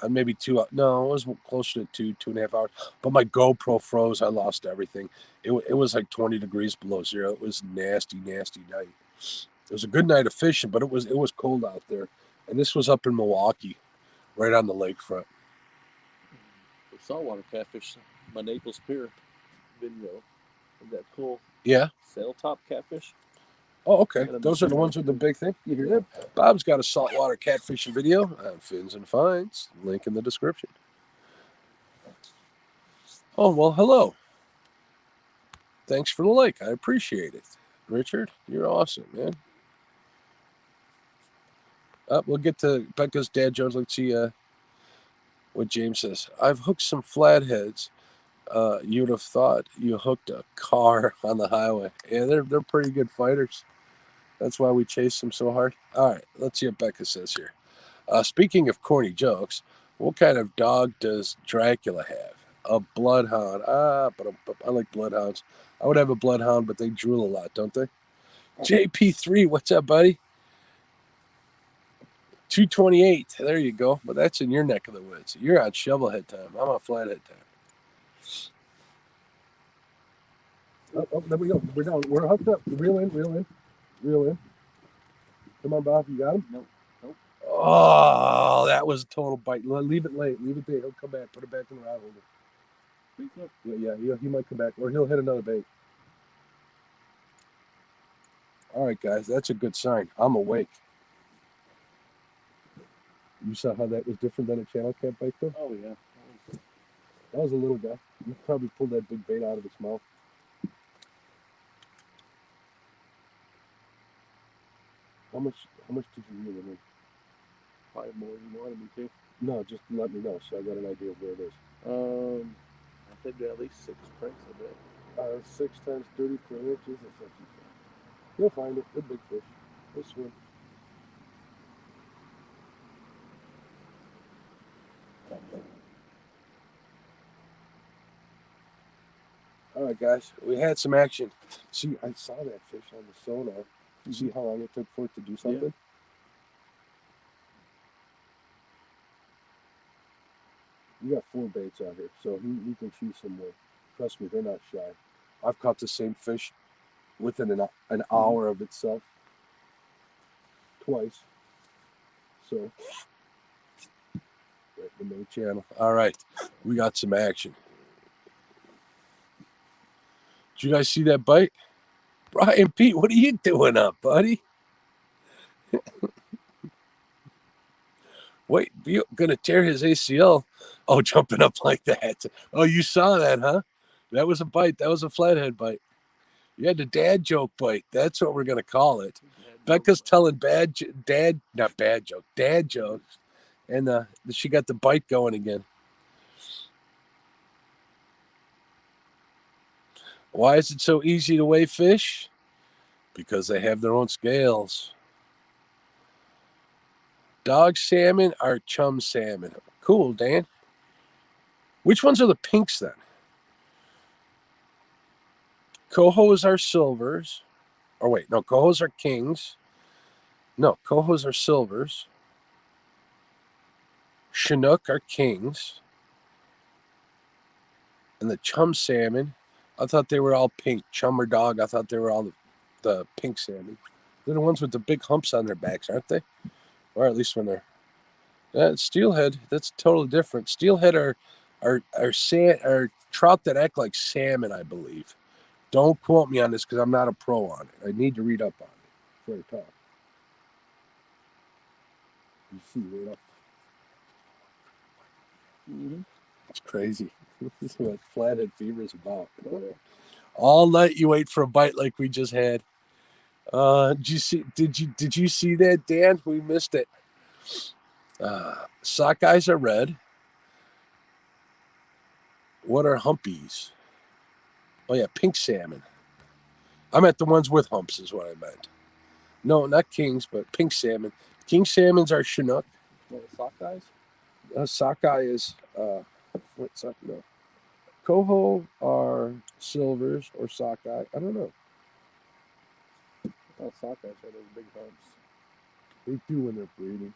maybe 2. No, it was closer to 2.5 hours. But my GoPro froze. I lost everything. It was like 20 degrees below zero. It was nasty night. It was a good night of fishing, but it was cold out there, and this was up in Milwaukee, right on the lakefront. For saltwater catfish, my Naples Pier video of that cool sail top catfish. Oh, okay. Those are the ones with the big thing. You hear that? Bob's got a saltwater catfishing video on Fins and Finds. Link in the description. Oh, well, hello. Thanks for the like. I appreciate it. Richard, you're awesome, man. We'll get to Becca's dad jokes. Let's see what James says. I've hooked some flatheads. You'd have thought you hooked a car on the highway. Yeah, they're pretty good fighters. That's why we chase them so hard. All right, let's see what Becca says here. Speaking of corny jokes, what kind of dog does Dracula have? A bloodhound. But I like bloodhounds. I would have a bloodhound, but they drool a lot, don't they? JP3, what's up, buddy? 228. There you go. But that's in your neck of the woods. You're on shovelhead time. I'm on flathead time. Oh, there we go. We're down. We're hooked up. Reel in. Come on, Bob. You got him? Nope. Oh, that was a total bite. Leave it late. Leave it there. He'll come back. Put it back in the rod holder. Yeah, he might come back. Or he'll hit another bait. All right, guys. That's a good sign. I'm awake. You saw how that was different than a channel cat bite, though? Oh, yeah. That was a little guy. You probably pulled that big bait out of its mouth. How much did you reel him in? 5 more than you wanted me to. No, just let me know so I got an idea of where it is. I think at least 6 pranks a day. 6 times 34 inches or something. You'll find it. They're big fish. They'll swim. All right, guys, we had some action. See, I saw that fish on the sonar. See how long it took for it to do something? You got 4 baits out here, so he can choose some more. Trust me, they're not shy. I've caught the same fish within an hour of itself twice. So, right in the main channel. All right, we got some action. Did you guys see that bite? Brian Pete, what are you doing up, buddy? Wait, you're going to tear his ACL. Oh, jumping up like that. Oh, you saw that, huh? That was a bite. That was a flathead bite. You had the dad joke bite. That's what we're going to call it. Becca's telling dad jokes. And she got the bite going again. Why is it so easy to weigh fish? Because they have their own scales. Dog salmon are chum salmon. Cool, Dan. Which ones are the pinks then? Cohos are silvers. Or wait, no, cohos are kings. No, cohos are silvers. Chinook are kings. And the chum salmon, I thought they were all pink. Chum or dog, I thought they were all the pink salmon. They're the ones with the big humps on their backs, aren't they? Or at least when they're... steelhead, that's totally different. Steelhead are trout that act like salmon, I believe. Don't quote me on this because I'm not a pro on it. I need to read up on it before I talk. You see right up. It's crazy. This is what Flathead Fever is about. All night you wait for a bite like we just had. Did you see that, Dan? We missed it. Sockeyes are red. What are humpies? Oh yeah, pink salmon. I meant the ones with humps is what I meant. No, not kings, but pink salmon. King salmons are Chinook. What, sockeyes? Sockeye is what's up? No. Coho are silvers or sockeye. I don't know. Oh, sockeyes are those big humps. They do when they're breeding.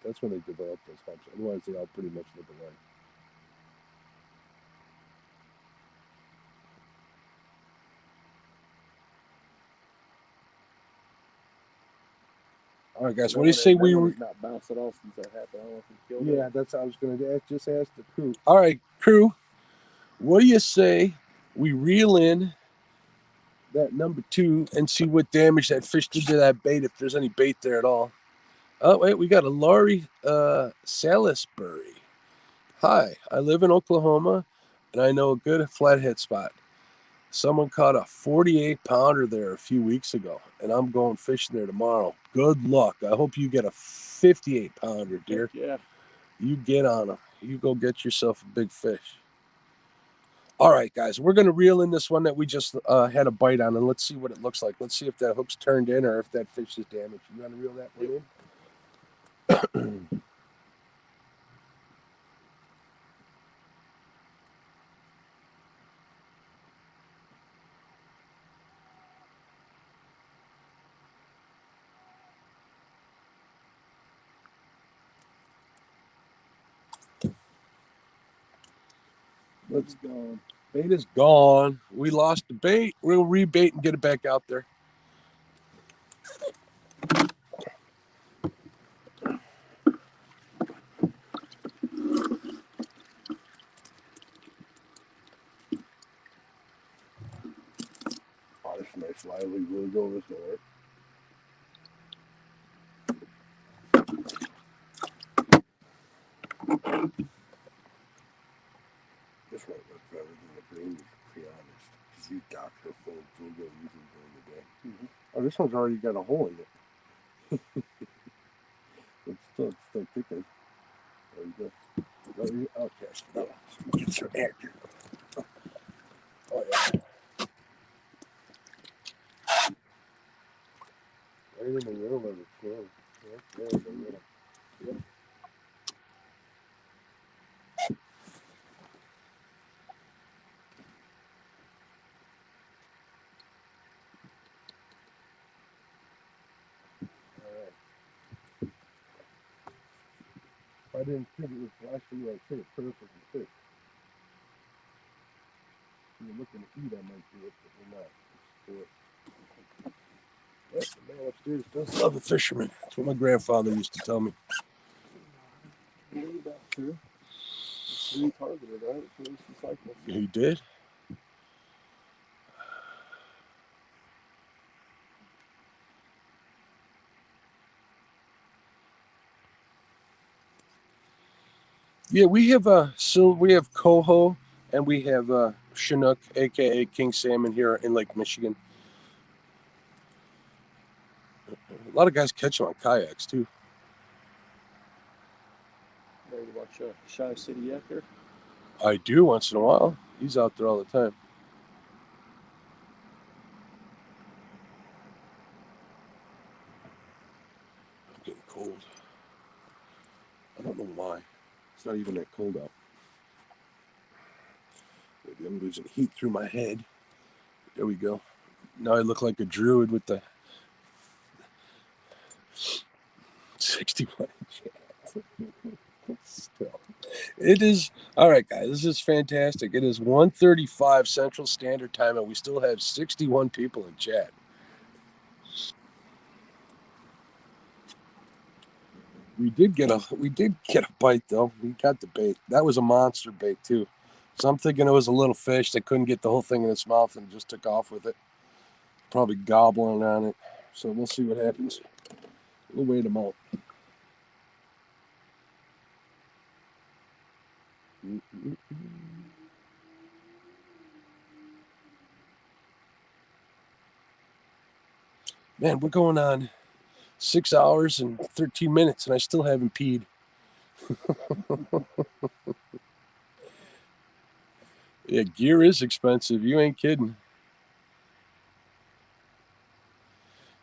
That's when they develop those humps. Otherwise, they all pretty much look alike. All right, guys. What do you say we were? Not bounced at all since that happened. I don't know if he killed it. That's what I was going to just ask the crew. All right, crew. What do you say we reel in that number 2 and see what damage that fish did to that bait, if there's any bait there at all? Oh wait, we got a Laurie Salisbury. Hi, I live in Oklahoma, and I know a good flathead spot. Someone caught a 48-pounder there a few weeks ago, and I'm going fishing there tomorrow. Good luck. I hope you get a 58-pounder, dear. Yeah. You get on them. You go get yourself a big fish. All right, guys, we're going to reel in this one that we just had a bite on, and let's see what it looks like. Let's see if that hook's turned in or if that fish is damaged. You want to reel that one in? Let's go. Bait is gone. We lost the bait. We'll rebait and get it back out there. Oh, this is nice lively. We'll go this way. This might work better than the green, to be honest. Because you got her full of Fugo usually during the day. Oh, this one's already got a hole in it. It's still kicking. There you go. Okay. No. Get your actor. Oh, yeah. Right in the middle of the floor. Yeah, there in the middle. Yep. I didn't think it was flashing right through it perfectly fit. If you're looking to eat, I might do it, but we're not. Yep, the man upstairs does love a fisherman. That's what my grandfather used to tell me. I believe that too. It's really targeted, right? For those cycles. He did? Yeah, we have we have coho and we have Chinook, aka king salmon, here in Lake Michigan. A lot of guys catch them on kayaks too. Ready to watch Shy City Actor? I do once in a while. He's out there all the time. I'm getting cold. I don't know why. It's not even that cold out. Maybe I'm losing heat through my head. There we go. Now I look like a druid with the 61 inch. Still. It is all right, guys. This is fantastic. It is 1:35 Central Standard Time, and we still have 61 people in chat. We did get a bite though. We got the bait. That was a monster bait too. So I'm thinking it was a little fish that couldn't get the whole thing in its mouth and just took off with it. Probably gobbling on it. So we'll see what happens. We'll wait him out. Man, we're going on 6 hours and 13 minutes, and I still haven't peed. Yeah, gear is expensive. You ain't kidding.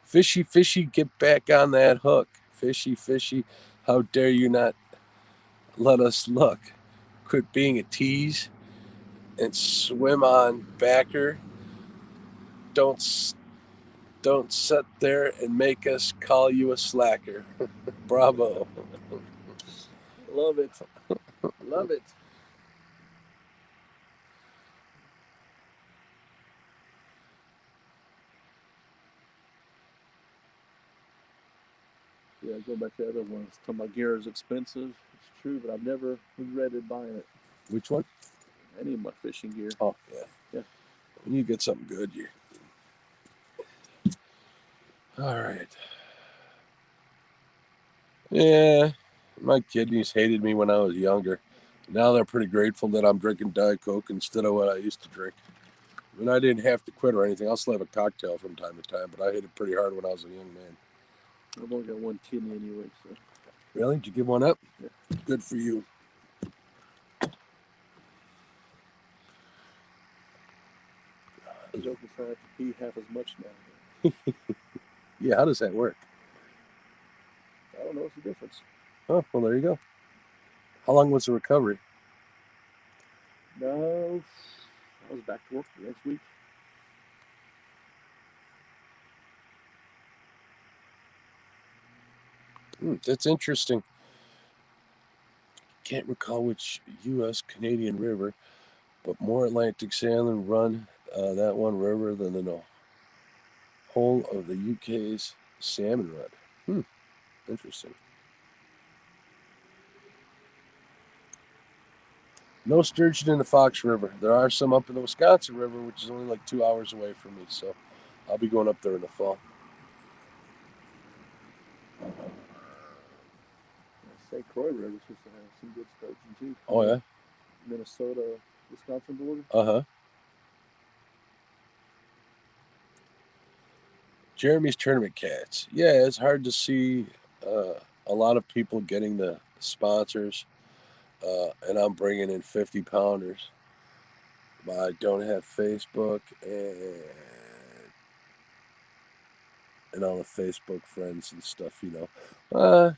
Fishy, fishy, get back on that hook. Fishy, fishy, how dare you not let us look. Quit being a tease and swim on backer. Don't sit there and make us call you a slacker. Bravo. Love it. Love it. Yeah, go back to the other ones. Talking about gear is expensive. It's true, but I've never regretted buying it. Which one? Any of my fishing gear. Oh, yeah. Yeah. When you get something good, you. All right. Yeah, my kidneys hated me when I was younger. Now they're pretty grateful that I'm drinking Diet Coke instead of what I used to drink. I mean, I didn't have to quit or anything. I'll still have a cocktail from time to time, but I hit it pretty hard when I was a young man. I've only got one kidney anyway, so. Really? Did you give one up? Yeah. Good for you. The joke is I have to pee half as much now. Yeah, how does that work? I don't know what's the difference. Oh, well, there you go. How long was the recovery? No, I was back to work the next week. That's interesting. Can't recall which U.S. Canadian river, but more Atlantic salmon run that one river than the whole of the UK's salmon run. Interesting. No sturgeon in the Fox River. There are some up in the Wisconsin River, which is only like 2 hours away from me, so I'll be going up there in the fall. St. Croix River supposed to have some good sturgeon too. Oh, yeah? Minnesota, Wisconsin border. Uh-huh. Jeremy's Tournament Cats. Yeah, it's hard to see a lot of people getting the sponsors, and I'm bringing in 50 pounders. But I don't have Facebook and all the Facebook friends and stuff, you know.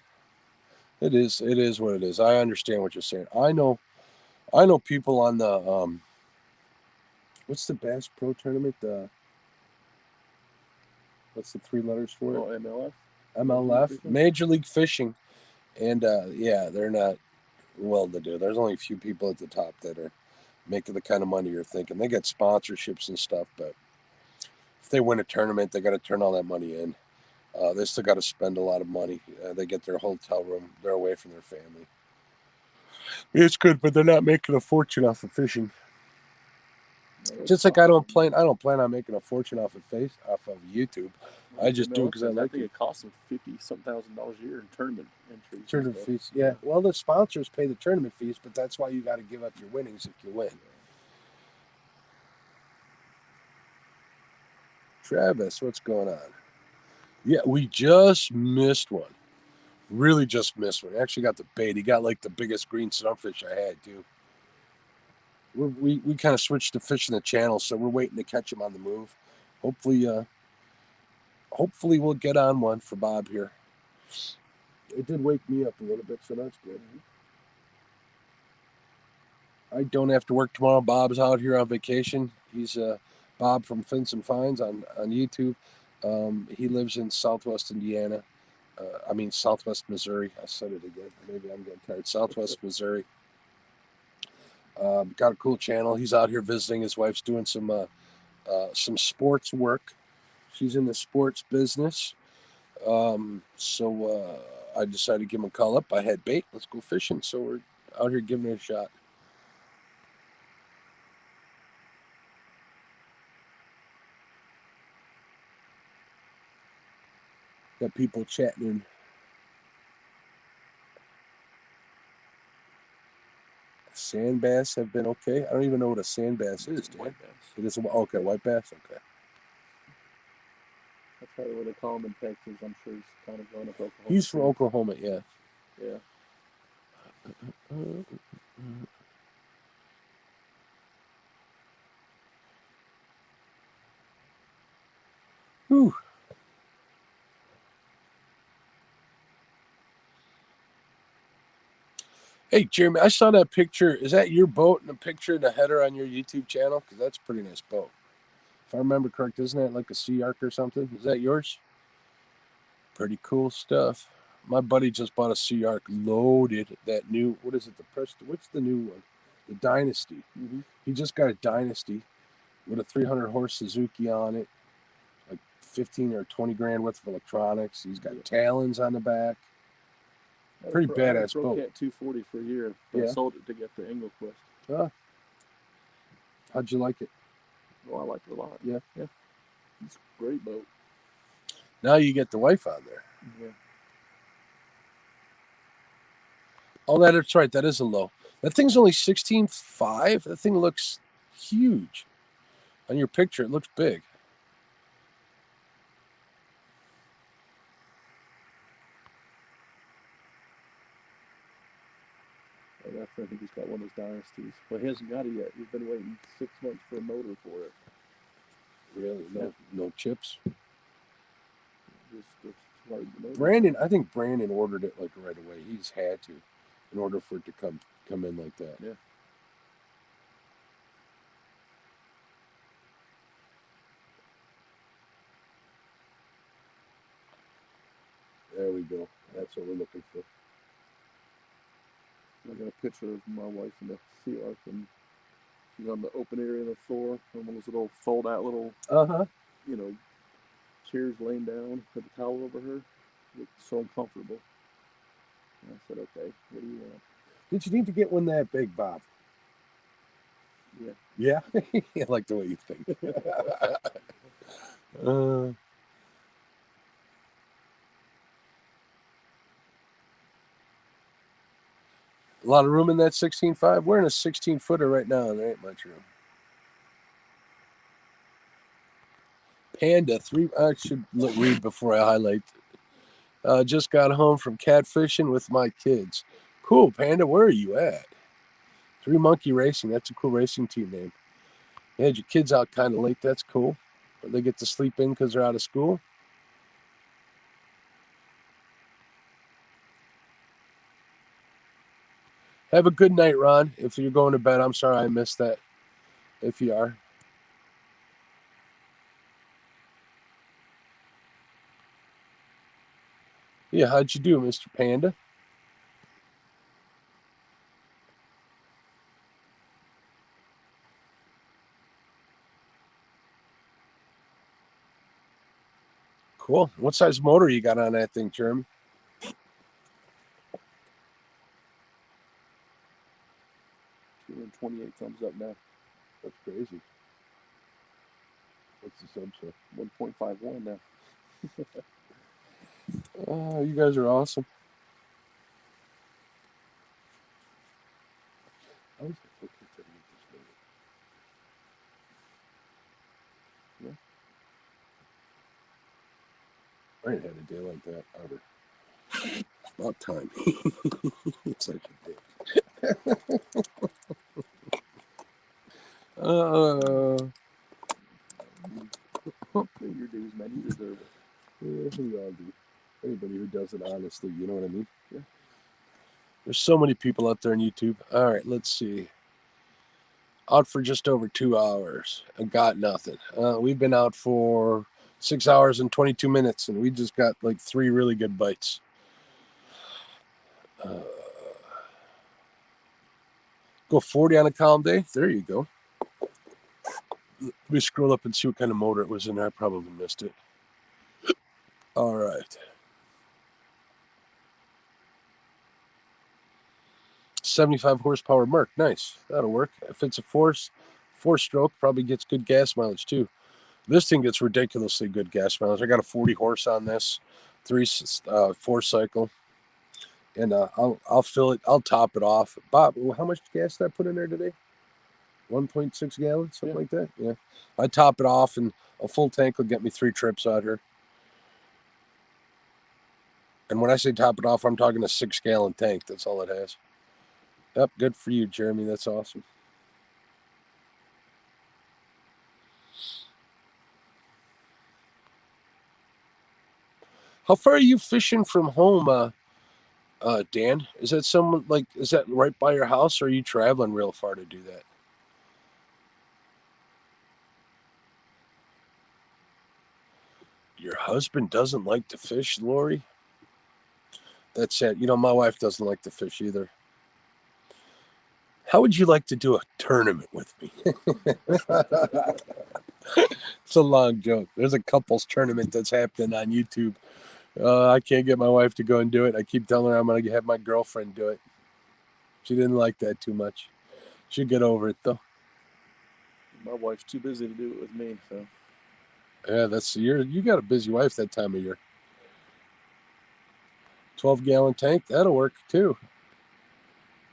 It is what it is. I understand what you're saying. I know people on the what's the Bass Pro Tournament? What's the 3 letters for it? Oh, MLF. MLF, Major League Fishing, and yeah, they're not well to do. There's only a few people at the top that are making the kind of money you're thinking. They get sponsorships and stuff, but if they win a tournament, they got to turn all that money in. They still got to spend a lot of money. They get their hotel room. They're away from their family. It's good, but they're not making a fortune off of fishing. Just like I don't plan on making a fortune off of YouTube. I just do it because I like it. It costs them $50,000 a year in tournament entries. Tournament fees, yeah. Well, the sponsors pay the tournament fees, but that's why you got to give up your winnings if you win. Travis, what's going on? Yeah, we just missed one. Really just missed one. Actually got the bait. He got like the biggest green sunfish I had too. We kind of switched to fishing the channel, so we're waiting to catch him on the move. Hopefully we'll get on one for Bob here. It did wake me up a little bit, so that's good. I don't have to work tomorrow. Bob's out here on vacation. He's Bob from Fins and Finds on YouTube. He lives in Southwest Indiana. Southwest Missouri. I said it again. Maybe I'm getting tired. Southwest Missouri. Got a cool channel. He's out here visiting. His wife's doing some sports work. She's in the sports business. So I decided to give him a call up. I had bait. Let's go fishing. So we're out here giving it a shot. Got people chatting. Sand bass have been okay. I don't even know what a sand bass is. White bass. It is okay. White bass. Okay. That's probably what they call him in Texas. I'm sure he's kind of going up Oklahoma. He's from Oklahoma, yeah. Yeah. Whew. Hey, Jeremy, I saw that picture. Is that your boat and a picture of the header on your YouTube channel? Because that's a pretty nice boat. If I remember correct, isn't that like a Sea Arc or something? Is that yours? Pretty cool stuff. My buddy just bought a Sea Arc loaded. That new, what is it? What's the new one? The Dynasty. Mm-hmm. He just got a Dynasty with a 300 horse Suzuki on it, like 15 or 20 grand worth of electronics. He's got talons on the back. Pretty badass boat. I 240 for a year. I sold it to get the Angle Quest. How'd you like it? Well, I liked it a lot. Yeah. It's a great boat. Now you get the wife on there. Yeah. Oh, that's right. That is a low. That thing's only 16.5. That thing looks huge. On your picture, it looks big. I think he's got one of those Dynasties. Well, he hasn't got it yet. He's been waiting 6 months for a motor for it. Really? No chips? Just Brandon, I think Brandon ordered it like right away. He's had to, in order for it to come in like that. Yeah. There we go. That's what we're looking for. I got a picture of my wife in the Sea Arc, and she's on the open area of the floor, on one of those little fold-out little, chairs laying down with a towel over her. It looked so uncomfortable. And I said, okay, what do you want? Did you need to get one that big, Bob? Yeah. Yeah? I like the way you think. A lot of room in that 16.5. We're in a 16-footer right now, and there ain't much room. Panda 3. I should read before I highlight. Just got home from catfishing with my kids. Cool, Panda. Where are you at? 3 Monkey Racing. That's a cool racing team name. You had your kids out kind of late. That's cool. They get to sleep in because they're out of school. Have a good night, Ron. If you're going to bed, I'm sorry I missed that. If you are. Yeah, how'd you do, Mr. Panda? Cool. What size motor you got on that thing, Jeremy? 228 thumbs up now. That's crazy. What's the sub say? 1.51 now. Oh, you guys are awesome. How is it okay to make this later? Yeah. I ain't had a day like that ever. About time. It's like a day. Your dues, man. You deserve it. Yeah, we all do. Anybody who does it honestly, you know what I mean? Yeah. There's so many people out there on YouTube. All right, let's see. Out for just over 2 hours. I got nothing. We've been out for 6 hours and 22 minutes, and we just got like 3 really good bites. Go 40 on a calm day. There you go. Let me scroll up and see what kind of motor it was in there. I probably missed it. All right. 75 horsepower Merc. Nice. That'll work. If it's a four-stroke, probably gets good gas mileage too. This thing gets ridiculously good gas mileage. I got a 40 horse on this, 4-cycle, and I'll fill it. I'll top it off. Bob, how much gas did I put in there today? 1.6 gallons, something like that. Yeah, I top it off, and a full tank will get me 3 trips out here. And when I say top it off, I'm talking a 6-gallon tank. That's all it has. Yep, good for you, Jeremy. That's awesome. How far are you fishing from home, Dan? Is that is that right by your house, or are you traveling real far to do that? Your husband doesn't like to fish, Lori? That's sad. You know, my wife doesn't like to fish either. How would you like to do a tournament with me? It's a long joke. There's a couples tournament that's happening on YouTube. I can't get my wife to go and do it. I keep telling her I'm going to have my girlfriend do it. She didn't like that too much. She'll get over it, though. My wife's too busy to do it with me, so. Yeah, you got a busy wife that time of year. 12-gallon tank, that'll work too.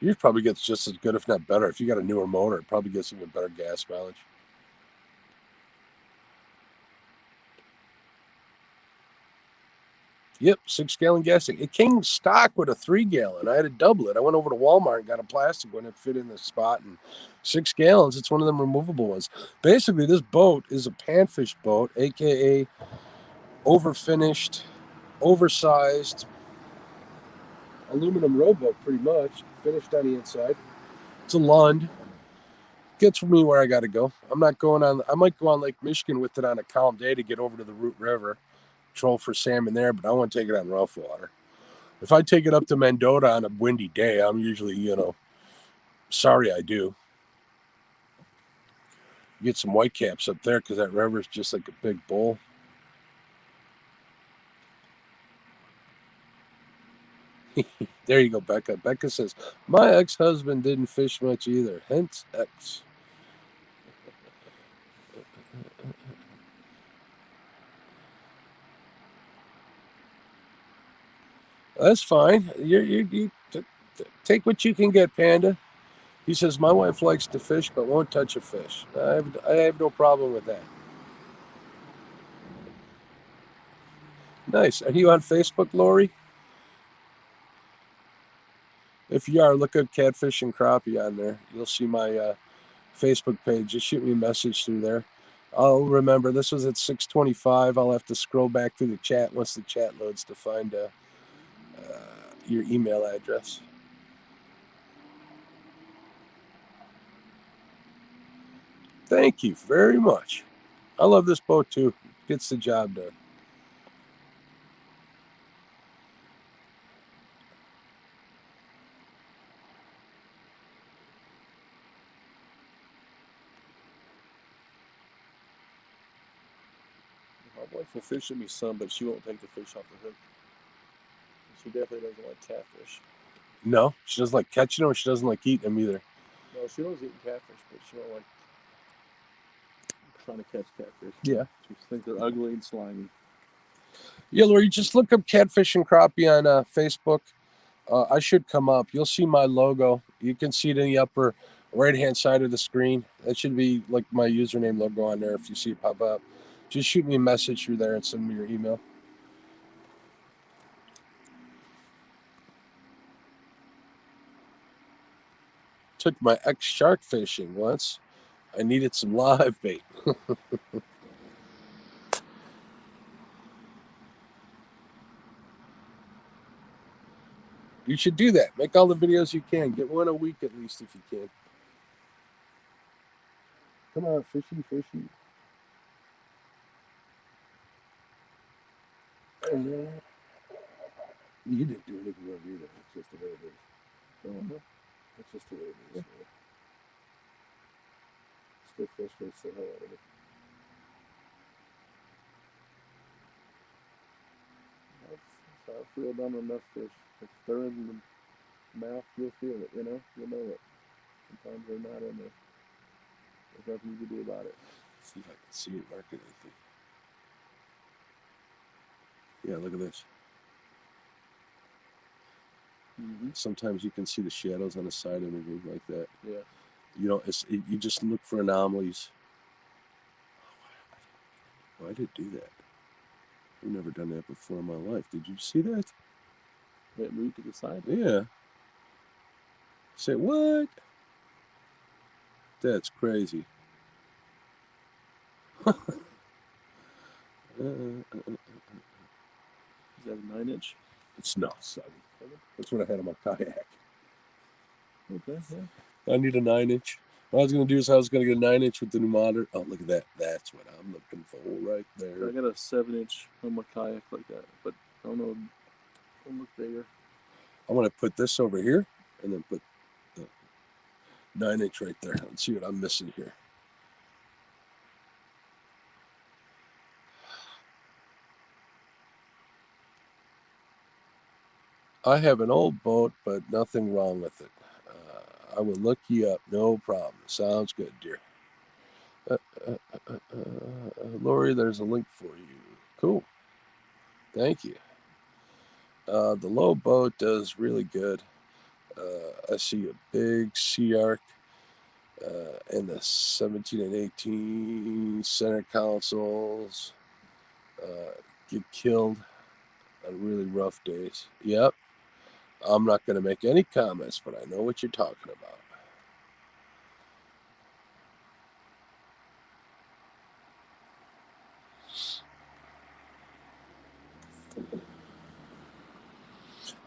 Yours probably gets just as good, if not better. If you got a newer motor, it probably gets even better gas mileage. Yep, 6-gallon gas tank. It came stock with a 3-gallon. I had to double it. I went over to Walmart and got a plastic one that fit in the spot. And 6 gallons, it's one of them removable ones. Basically, this boat is a panfish boat, a.k.a. overfinished, oversized aluminum rowboat, pretty much. Finished on the inside. It's a Lund. Gets me where I got to go. I might go on Lake Michigan with it on a calm day to get over to the Root River, troll for salmon there, but I want to take it on rough water. If I take it up to Mendota on a windy day, I'm usually, sorry I do. Get some whitecaps up there because that river is just like a big bowl. There you go, Becca. Becca says, my ex-husband didn't fish much either, hence ex. That's fine. You take what you can get, Panda. He says, my wife likes to fish but won't touch a fish. I have no problem with that. Nice. Are you on Facebook, Lori? If you are, look up Catfish and Crappie on there. You'll see my Facebook page. Just shoot me a message through there. I'll remember this was at 6:25. I'll have to scroll back through the chat once the chat loads to find your email address. Thank you very much. I love this boat too. Gets the job done. My wife will fish with me some, but she won't take the fish off the hook. She definitely doesn't like catfish. No, she doesn't like catching them, or she doesn't like eating them either. No, she loves eating catfish, but she don't like trying to catch catfish. Yeah. She thinks they're ugly and slimy. Yeah, Lori, just look up Catfish and Crappie on Facebook. I should come up. You'll see my logo. You can see it in the upper right-hand side of the screen. That should be like my username logo on there if you see it pop up. Just shoot me a message through there and send me your email. Took my ex shark fishing once. I needed some live bait. You should do that. Make all the videos you can. Get one a week at least if you can. Come on, fishy, fishy. You didn't do anything wrong either. It's just the way it is. It's just the way it is. Yeah. Still frustrates the hell out of it. I've reeled on enough fish. If they're in the mouth, you'll feel it, you know? You'll know it. Sometimes they're not in there. There's nothing you can do about it. Let's see if I can see it mark anything. Yeah, look at this. Sometimes you can see the shadows on the side of anything like that. Yeah. You know, you just look for anomalies. Why did it do that? I've never done that before in my life. Did you see that? It moved to the side? Yeah. Say what? That's crazy. Is that a 9-inch? It's not 7. That's what I had on my kayak. Okay, yeah. I need a 9-inch. What I was going to do is I was going to get a 9-inch with the new monitor. Oh, look at that. That's what I'm looking for right there. I got a 7-inch on my kayak like that, but I don't know. It'll look bigger. I want to put this over here and then put the 9-inch right there. Let's see what I'm missing here. I have an old boat, but nothing wrong with it. I will look you up. No problem. Sounds good, dear. Lori, there's a link for you. Cool. Thank you. The low boat does really good. I see a big sea arc and the 17 and 18 center consoles get killed on really rough days. Yep. I'm not going to make any comments, but I know what you're talking about.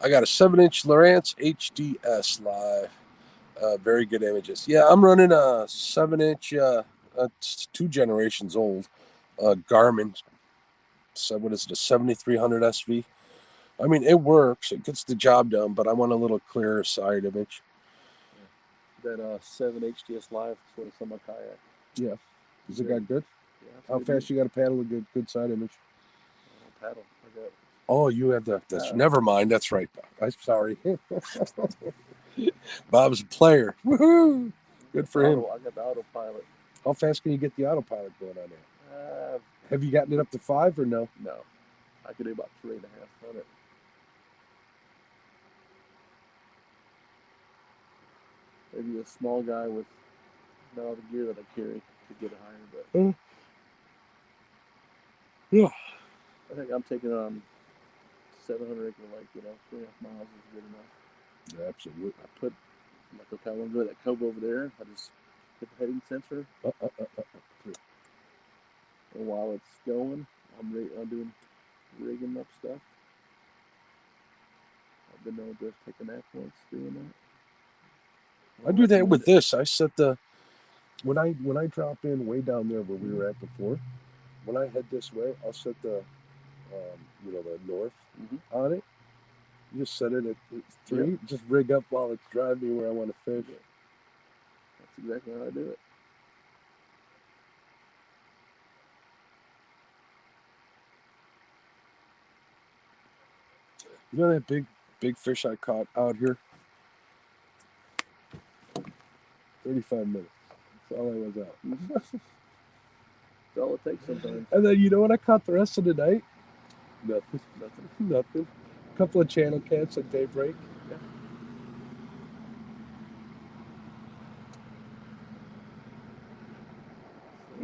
I got a 7-inch Lowrance HDS live. Very good images. Yeah, I'm running a 7-inch, it's 2 generations old, Garmin. So what is it, a 7300 SV? I mean, it works. It gets the job done, but I want a little clearer side image. That 7 HDS Live is what it's on my kayak. Yeah. Is it got good? Yeah. How fast you got to paddle to get good side image? I don't paddle. I got. Oh, you have the. That's never mind. That's right. I'm sorry. Bob's a player. Woohoo! Good for him. I got the autopilot. How fast can you get the autopilot going on there? Have you gotten it up to 5 or no? No. I could do about 3.5 on it. Maybe a small guy with not all the gear that I carry could get it higher, but yeah. I think I'm taking on 700 acre lake, 3.5 miles is good enough. Yeah, absolutely. I put, like, okay, I want to go to that cove over there. I just hit the heading sensor. And while it's going, I'm doing rigging up stuff. I've been able to take a nap once doing that. I do that with this. I set the when I drop in way down there where we were at before. When I head this way, I'll set the the north on it. You just set it at 3. Yep. Just rig up while it's driving where I want to fish. Yeah. That's exactly how I do it. You know that big fish I caught out here? 35 minutes. That's all I was out. That's all it takes sometimes. And then you know what I caught the rest of the night? Nothing. Nothing. A couple of channel cats at daybreak. Yeah.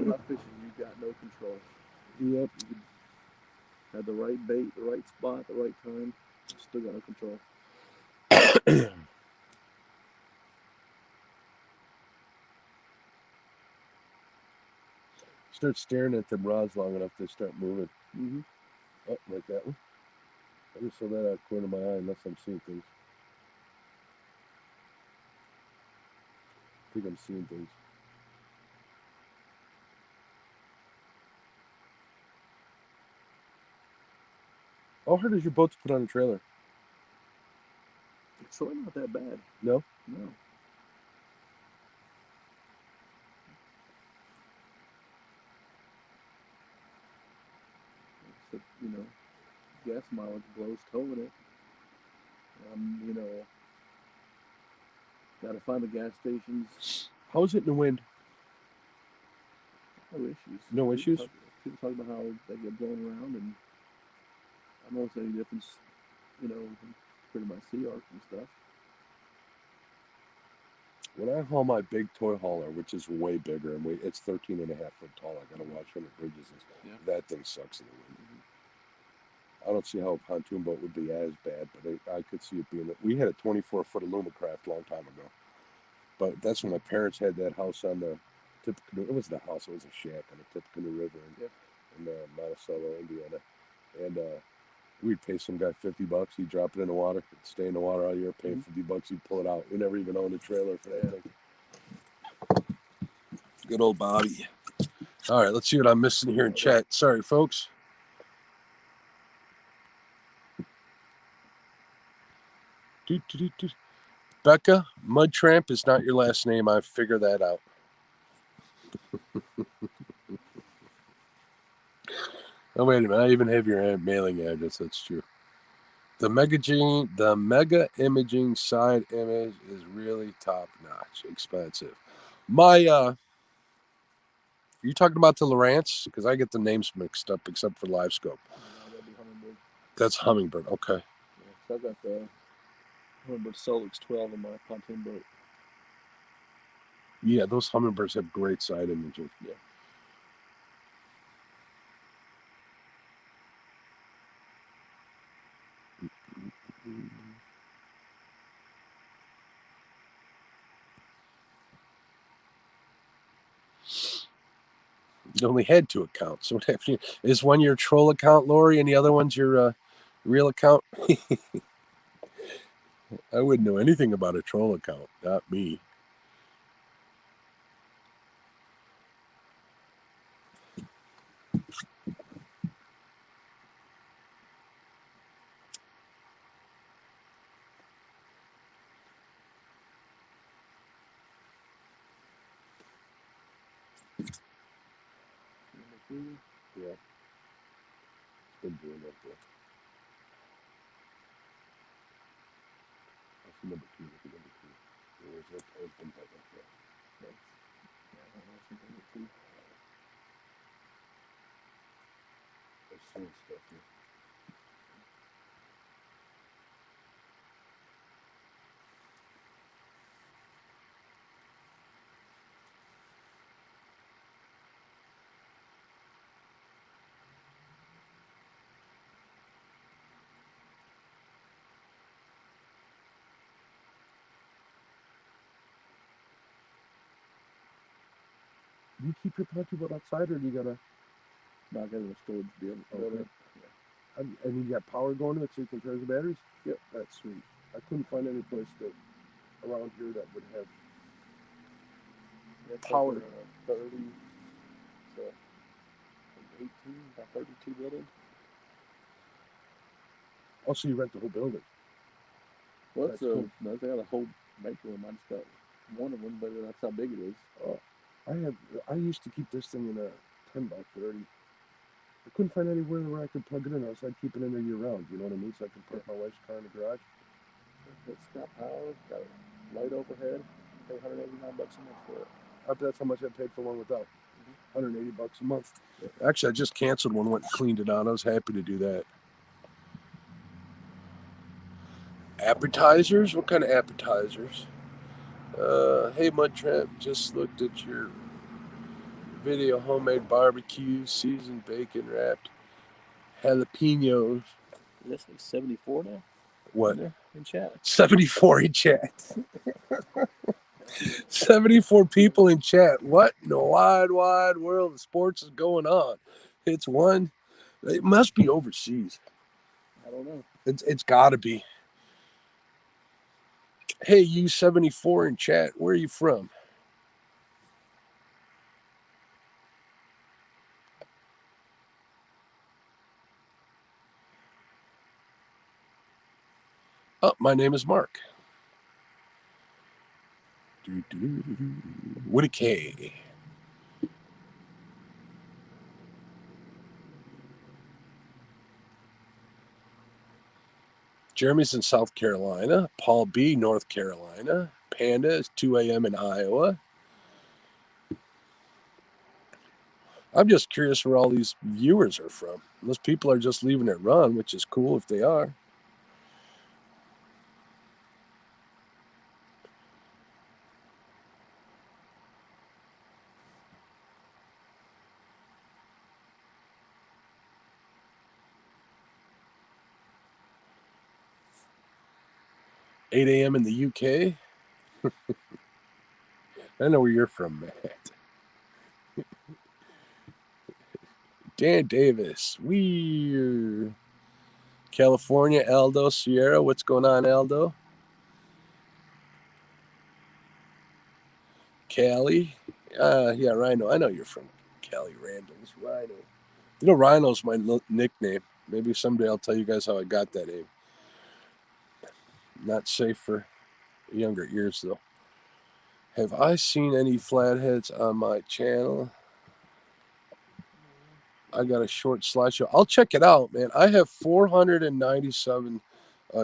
About fishing, you've got no control. Yep. You could have the right bait, the right spot, the right time. You still got no control. Start staring at them rods long enough, they start moving. Mm-hmm. Oh, like that one. I just saw that out of the corner of my eye unless I'm seeing things. I think I'm seeing things. How hard is your boat to put on a trailer? It's really not that bad. No? No. Except, you know, gas mileage blows towing it. You know, got to find the gas stations. How's it in the wind? No issues. No issues? People talk about how they get blown around, and I don't notice any difference, you know, compared to my Sea Arc and stuff. When I haul my big toy hauler, which is way bigger, and it's 13 and a half foot tall, I got to watch 100 bridges. That thing sucks in the wind. I don't see how a pontoon boat would be as bad, but I could see it being. We had a 24-foot Alumacraft a long time ago, but that's when my parents had that house on the Tippecanoe. It wasn't a house; it was a shack on the Tippecanoe River in Monticello, Indiana, and we'd pay some guy $50. He'd drop it in the water, it'd stay in the water all year. Pay him $50, he'd pull it out. We never even owned a trailer for that thing. Good old Bobby. All right, let's see what I'm missing here in chat. Sorry, folks. Becca, Mud Tramp is not your last name. I figured that out. Oh, wait a minute. I even have your mailing address. That's true. The Mega Imaging side image is really top notch. Expensive. Are you talking about the Lowrance? Because I get the names mixed up except for Live Scope. No, that'd be Humminbird. That's Humminbird. Okay. Yeah, so I've got the Humminbird Solix 12 in my pontoon boat. Yeah, those Humminbirds have great side imaging. Yeah. You only had 2 accounts. So what happened? Is one your troll account, Lori, and the other one's your real account? I wouldn't know anything about a troll account. Not me. Yeah. It's been doing that there. That's number 2. Look at number 2. There's that open right there. That's number 2. There's some stuff here. Do you keep your pontoon boat outside, or do you gotta? No, I got a storage deal. Okay. Yeah. And you got power going to it, so you can charge the batteries. Yep. That's sweet. I couldn't find any place around here that would have power. Like 30, so 18, about 32 building. Also, you rent the whole building. Well, that's cool. No, they got a whole make room. I just got one of them, but that's how big it is. I used to keep this thing in a 10 by 30. I couldn't find anywhere where I could plug it in. I was like, keep it in there year round. You know what I mean? So I can put my wife's car in the garage. It's got power, got a light overhead. Pay $189 a month for it. That's how much I paid for one without. $180 a month. Actually, I just canceled one, went and cleaned it out. I was happy to do that. Appetizers? What kind of appetizers? Hey, Mud Trap, just looked at your video. Homemade barbecue, seasoned bacon wrapped jalapenos. This is 74 now? What? In chat. 74 in chat. 74 people in chat. What in the wide world of sports is going on? It's one. It must be overseas. I don't know. It's got to be. Hey, you 74 in chat. Where are you from? Oh, my name is Mark. With a K. Jeremy's in South Carolina. Paul B, North Carolina. Panda is 2 a.m. in Iowa. I'm just curious where all these viewers are from. Those people are just leaving it run, which is cool if they are. $8 a.m. in the UK. I know where you're from, Matt. Dan Davis. Weird. California, Aldo, Sierra. What's going on, Aldo? Cali. Yeah, Rhino. I know you're from Cali, Randall's. Rhino. You know, Rhino's my nickname. Maybe someday I'll tell you guys how I got that name. Not safe for younger ears, though. Have I seen any flatheads on my channel? I got a short slideshow. I'll check it out, man. I have 497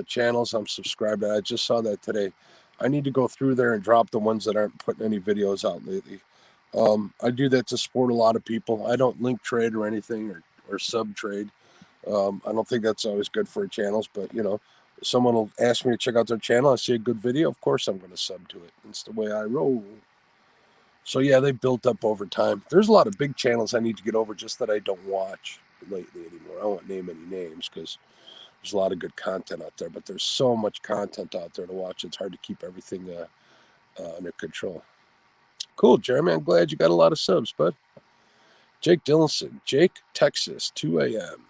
channels I'm subscribed to. I just saw that today. I need to go through there and drop the ones that aren't putting any videos out lately. I do that to support a lot of people. I don't link trade or anything or sub trade. I don't think that's always good for channels, but you know, someone will ask me to check out their channel. I see a good video, of course I'm going to sub to it. It's the way I roll. So yeah, they built up over time. There's a lot of big channels I need to get over just that I don't watch lately anymore. I won't name any names because there's a lot of good content out there, but there's so much content out there to watch. It's hard to keep everything under control. Cool, Jeremy. I'm glad you got a lot of subs, bud. Jake Dillonson, Jake, Texas, 2 a.m.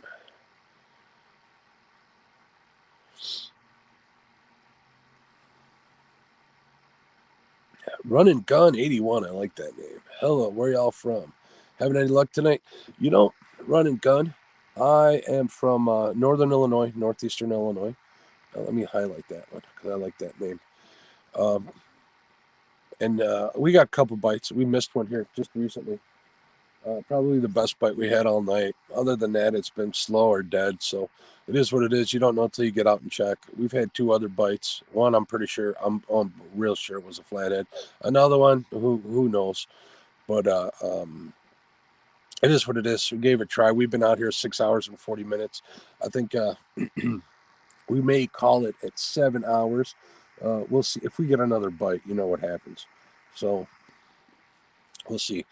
Run and Gun 81. I like that name. Hello, where y'all from? Having any luck tonight? You know, Run and Gun. I am from Northern Illinois, Northeastern Illinois. Let me highlight that one because I like that name. And we got a couple bites. We missed one here just recently. Probably the best bite we had all night. Other than that, it's been slow or dead. So it is what it is. You don't know until you get out and check. We've had 2 other bites. One, I'm pretty sure, I'm real sure it was a flathead. Another one, who knows? But it is what it is. We gave it a try. We've been out here 6 hours and 40 minutes. I think we may call it at 7 hours. We'll see. If we get another bite, you know what happens. So we'll see.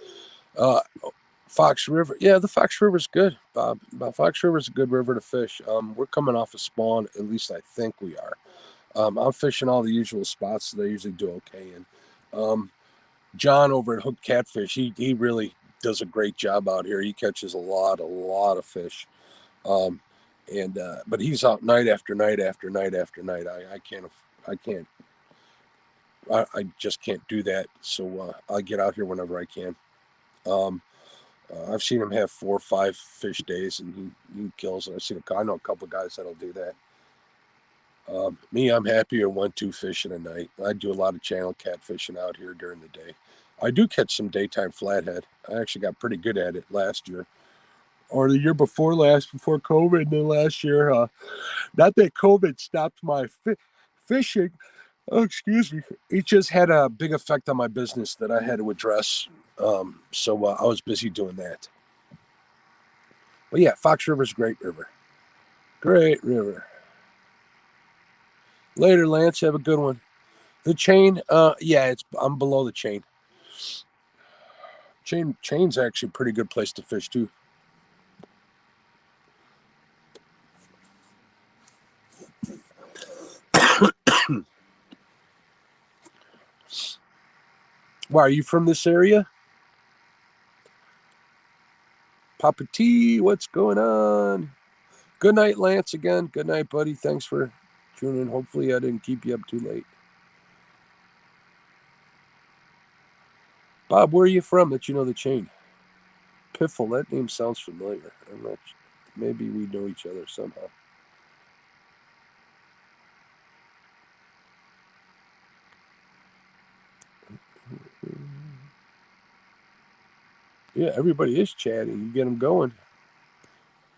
Fox River. Yeah, the Fox River's good, Bob. Fox River's a good river to fish. We're coming off a spawn, at least I think we are. I'm fishing all the usual spots that I usually do okay in. John over at Hooked Catfish, he really does a great job out here. He catches a lot of fish. But he's out night after night after night after night. I just can't do that. So I get out here whenever I can. I've seen him have 4 or 5 fish days, and he kills it. I know a couple of guys that'll do that. Me, I'm happier 1-2 fish in a night. I do a lot of channel catfishing out here during the day. I do catch some daytime flathead. I actually got pretty good at it last year. or the year before last, before COVID, and then last year. Not that COVID stopped my fishing. Oh, excuse me. It just had a big effect on my business that I had to address. So I was busy doing that. But yeah, Fox River's a great river. Great river. Later, Lance. Have a good one. The chain, yeah, I'm below the chain. Chain's actually a pretty good place to fish too. Why, are you from this area? Papa T, what's going on? Good night, Lance, again. Good night, buddy. Thanks for tuning in. Hopefully I didn't keep you up too late. Bob, where are you from that you know the chain? Piffle, that name sounds familiar. I'm not. Maybe we know each other somehow. Yeah, everybody is chatting. You get them going.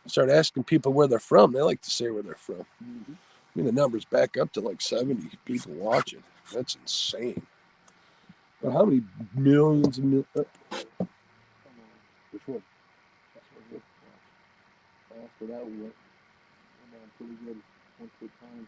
Start asking people where they're from. They like to say where they're from. Mm-hmm. I mean, the number's back up to like 70 people watching. That's insane. But how many millions and millions? Which one? That's what it is. After that, we went down pretty good. One quick time.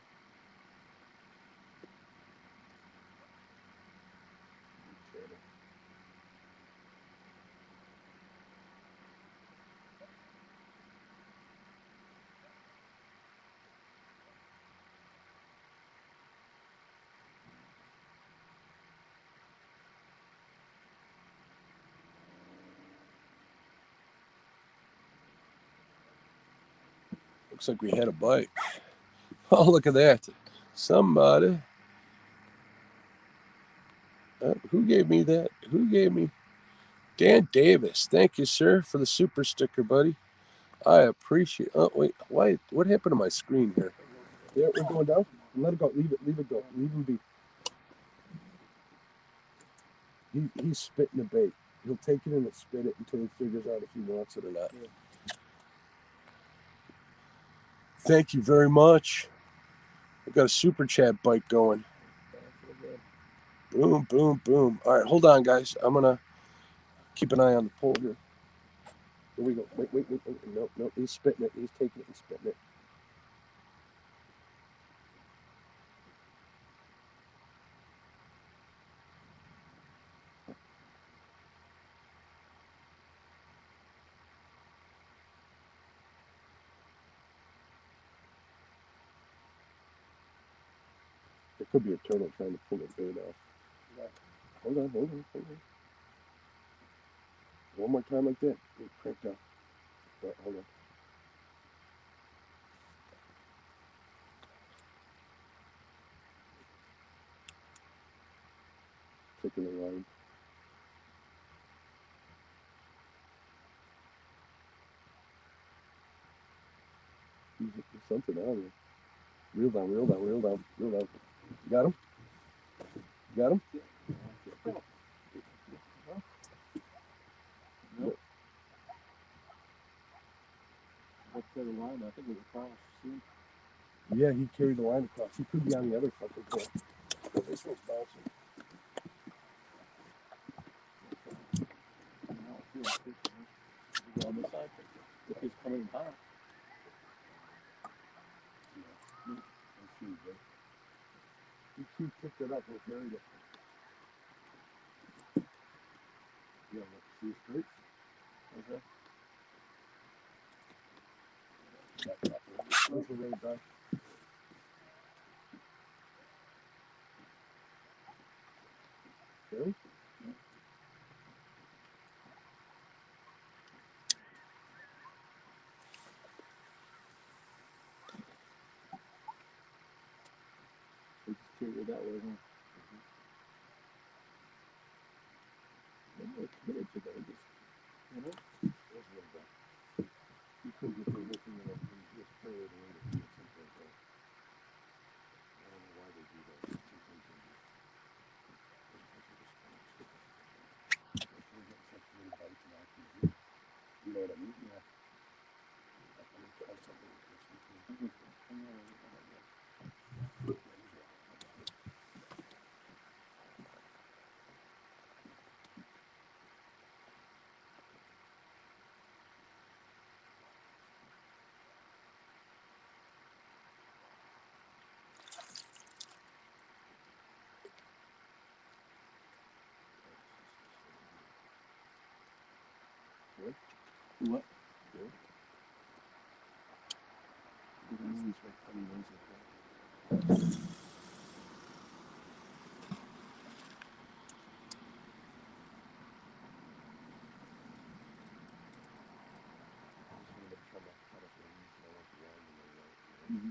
Looks like we had a bite. Oh, look at that. Somebody. Who gave me that? Who gave me? Dan Davis. Thank you, sir, for the super sticker, buddy. I appreciate. Oh, wait. Why? What happened to my screen here? Yeah, we're going down. Let it go. Leave it go. Leave him be. He's spitting the bait. He'll take it and spit it until he figures out if he wants it or not. Yeah. Thank you very much. I've got a super chat bite going. Boom, boom, boom. All right, hold on, guys. I'm going to keep an eye on the pole here. Here we go. Wait. No. He's spitting it. He's taking it and spitting it. It could be a turtle trying to pull the bait off. Yeah. Hold on. One more time like that. Get cranked up. Hold on. Taking the line. There's something on there. Reel down. You got him? Nope. What's the line? I think it was across. See? Yeah, he carried the line across. He could be on the other fucking pole. This one's bouncing. On this side, if he's coming high. He picked it up and carried it. Yeah, see his straight? Okay. Those are really bad. Okay. We just carry it that way, huh? I'm really committed to that. You know? Those are really bad. You couldn't get through looking at it. You just carry it away to do something like that. I don't know why they do that. What? Good. You always make funny noises like that. Mm-hmm.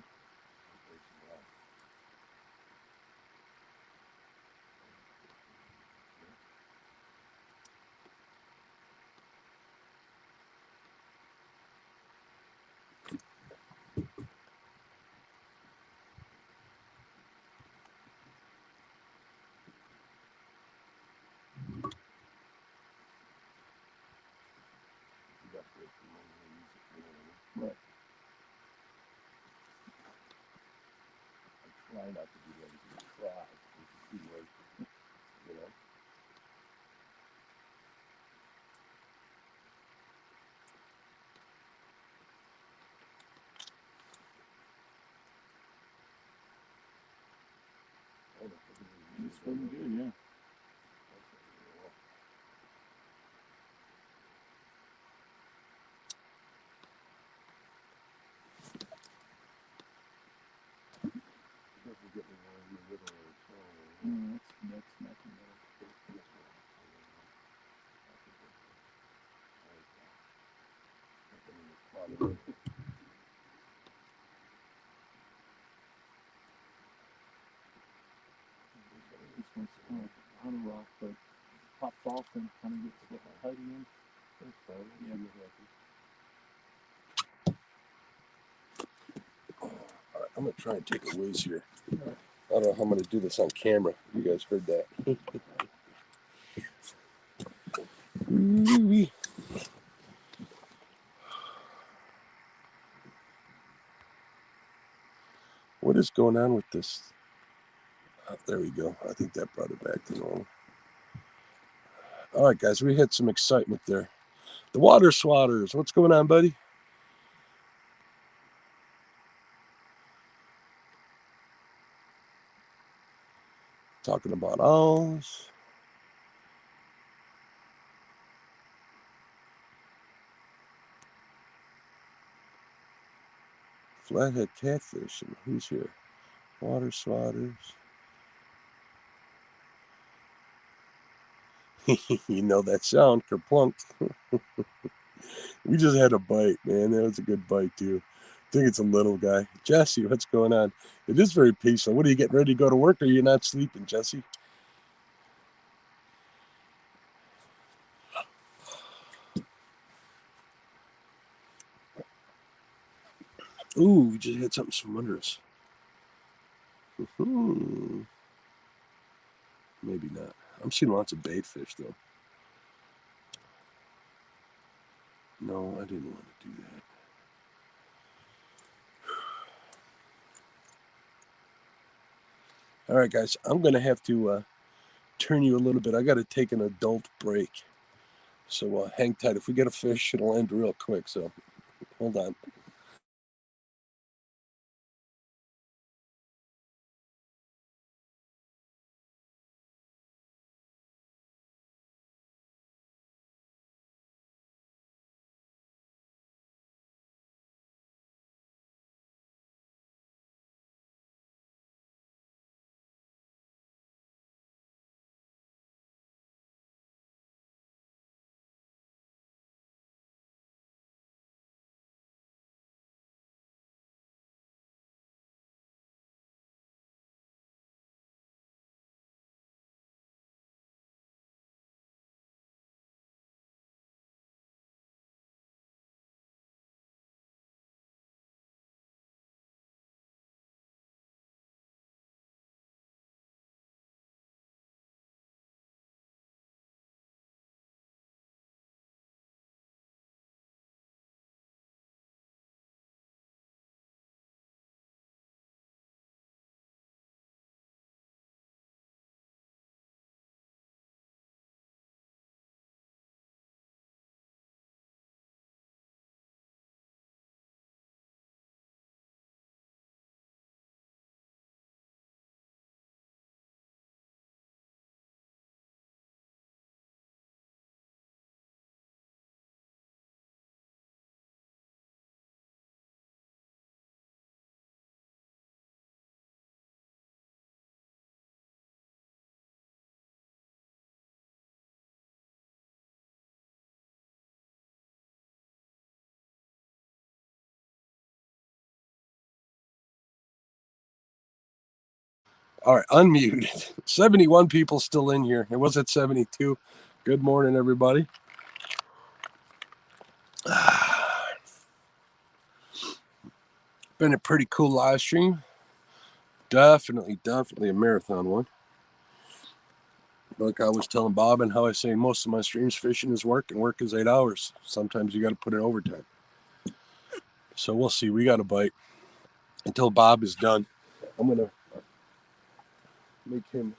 Right. I try not to do that. You try. It's a key word. You know. It's swimming good, yeah. That's nothing. This one's kind of on a rock, but pops off and kind of gets tight again. Yeah. All right, I'm gonna try and take a whiz here. I don't know how I'm gonna do this on camera. You guys heard that? Ooh-wee. What is going on with this? There we go. I think that brought it back to normal. All right, guys, we had some excitement there. The water swatters. What's going on, buddy? Talking about owls. Flathead Catfish. And who's here? Water swatters. You know that sound, kerplunk. We just had a bite, man. That was a good bite, too. I think it's a little guy. Jesse, what's going on? It is very peaceful. What, are you getting ready to go to work, or are you not sleeping, Jesse? Ooh, we just had something swim under us. Maybe not. I'm seeing lots of bait fish, though. No, I didn't want to do that. All right, guys, I'm going to have to turn you a little bit. I got to take an adult break. So hang tight. If we get a fish, it'll end real quick. So hold on. All right, unmuted. 71 people still in here. It was at 72. Good morning, everybody. Been a pretty cool live stream. Definitely a marathon one. Like I was telling Bob and how I say most of my streams, fishing is work and work is 8 hours. Sometimes you got to put in overtime. So we'll see. We got to bite until Bob is done. I'm going to make him.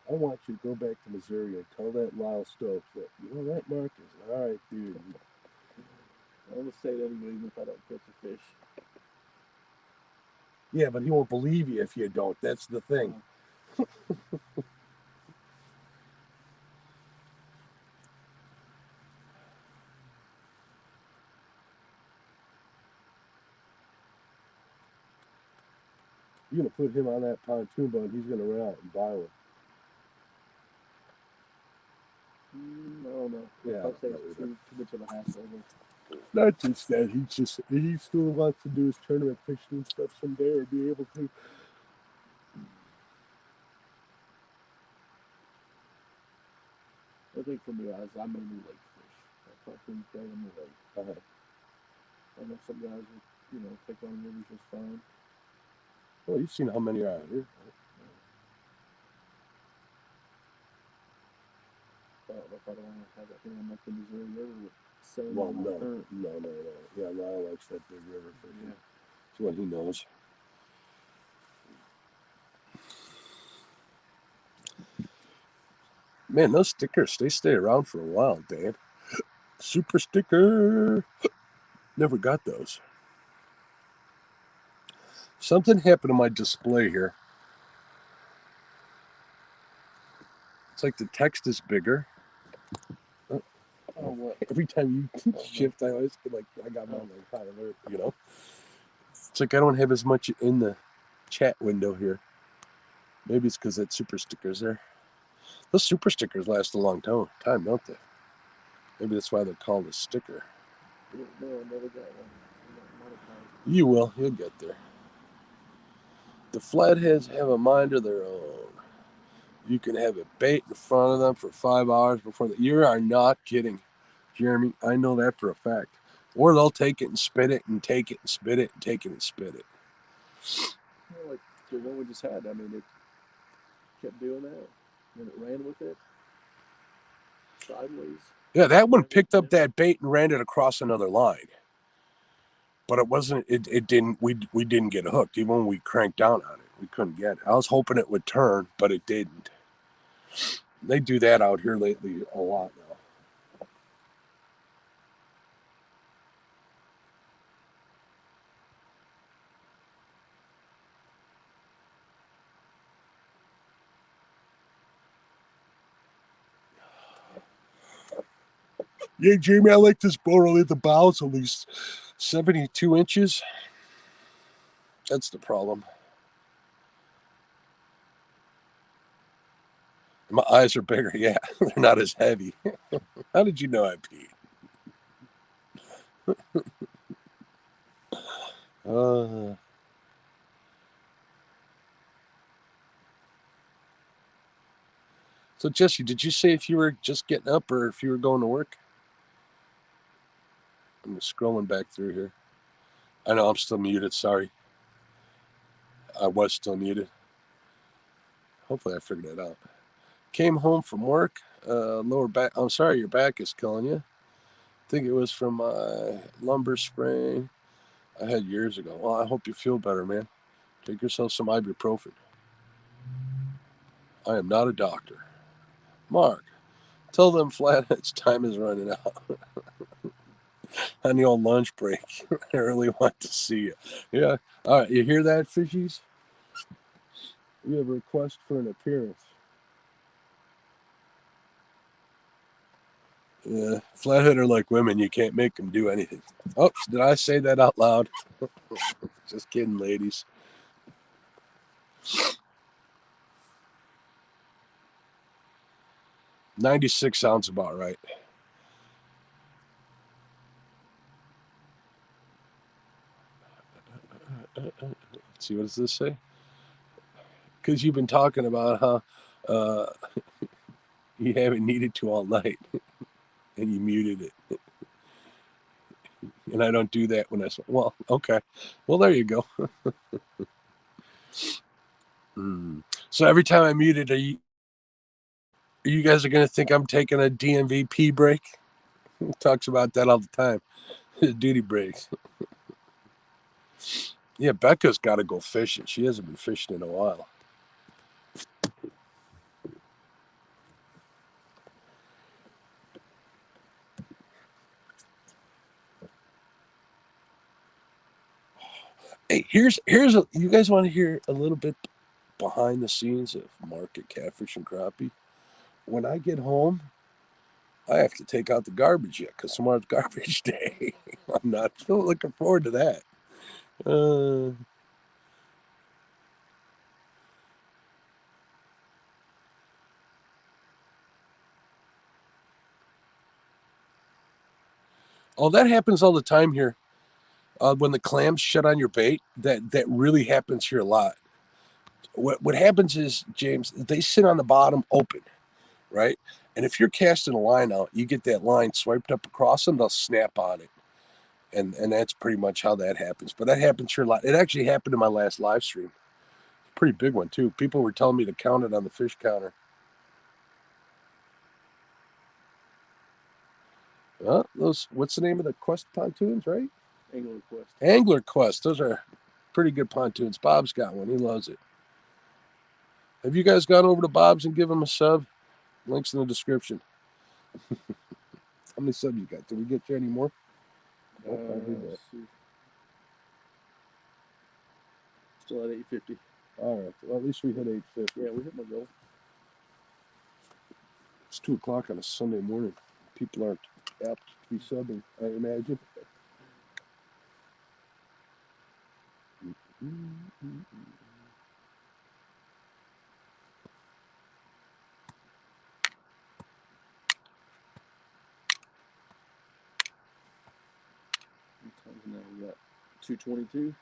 I want you to go back to Missouri and tell that Lyle Stokes that, you know, that Marcus, all right, dude. I'm going to say that anyway, even if I don't catch a fish. Yeah, but he won't believe you if you don't. That's the thing. You're going to put him on that pontoon boat, he's going to run out and buy one. I don't know. Yeah, I'll say it's too much of a hassle. Not just that, he still wants to do his tournament fishing and stuff someday, or be able to. I think for me, I mainly lake fish. I pontoon stay in the lake. I know some guys will, take on rivers just fine. Well, you've seen how many are out here. I don't know if I don't want to have that thing on like the Missouri River with sand Well, on the current. no. Yeah, Lyle likes that big river fishing. Yeah. It's what he knows. Man, those stickers, they stay around for a while, Dan. Super sticker. Never got those. Something happened to my display here. It's like the text is bigger. Oh, what? Every time you shift, I always get like, I got my like high alert, you know? It's like I don't have as much in the chat window here. Maybe it's because that super sticker's there. Those super stickers last a long time, don't they? Maybe that's why they're called a sticker. No, I never got one. You will. You'll get there. The flatheads have a mind of their own. You can have a bait in front of them for 5 hours before you are not kidding, Jeremy. I know that for a fact. Or they'll take it and spit it and take it and spit it and take it and spit it. Well, like the one we just had, I mean, it kept doing that. And it ran with it sideways. Yeah, that one picked up that bait and ran it across another line. But it wasn't. It didn't. We didn't get hooked. Even when we cranked down on it, we couldn't get it. I was hoping it would turn, but it didn't. They do that out here lately a lot now. Yeah, Jamie, I like this boat. Only the bow's at least 72 inches. That's the problem. My eyes are bigger. Yeah, they're not as heavy. How did you know I peed? So, Jesse, did you say if you were just getting up or if you were going to work? I'm scrolling back through here. I know I'm still muted. Sorry. I was still muted. Hopefully I figured it out. Came home from work. Lower back. I'm sorry, your back is killing you. I think it was from my lumbar sprain I had years ago. Well, I hope you feel better, man. Take yourself some ibuprofen. I am not a doctor. Mark, tell them Flathead's time is running out. On the old lunch break. I really want to see you. Yeah. All right. You hear that, fishies? We have a request for an appearance. Yeah. Flathead are like women. You can't make them do anything. Oh, did I say that out loud? Just kidding, ladies. 96 sounds about right. Let's see, what does this say? Because you've been talking about how you haven't needed to all night, and you muted it. And I don't do that when I say, well, okay. Well, there you go. So every time I mute it, you guys are going to think I'm taking a DMVP break? He talks about that all the time. His duty breaks. Yeah, Becca's got to go fishing. She hasn't been fishing in a while. Hey, here's you guys want to hear a little bit behind the scenes of market catfish and crappie? When I get home, I have to take out the garbage yet because tomorrow's garbage day. I'm not still looking forward to that. Oh, that happens all the time here. When the clams shut on your bait, that really happens here a lot. What happens is, James, they sit on the bottom open, right? And if you're casting a line out, you get that line swiped up across them, they'll snap on it. And that's pretty much how that happens. But that happens here a lot. It actually happened in my last live stream. Pretty big one too. People were telling me to count it on the fish counter. Those, what's the name of the Quest pontoons, right? Angler Quest. Angler Quest. Those are pretty good pontoons. Bob's got one. He loves it. Have you guys gone over to Bob's and give him a sub? Links in the description. How many subs you got? Did we get you any more? Let's see. Still at 850. All right. Well, at least we hit 850. Yeah, we hit my goal. It's 2 o'clock on a Sunday morning. People aren't apt to be subbing, I imagine. Now we got 222.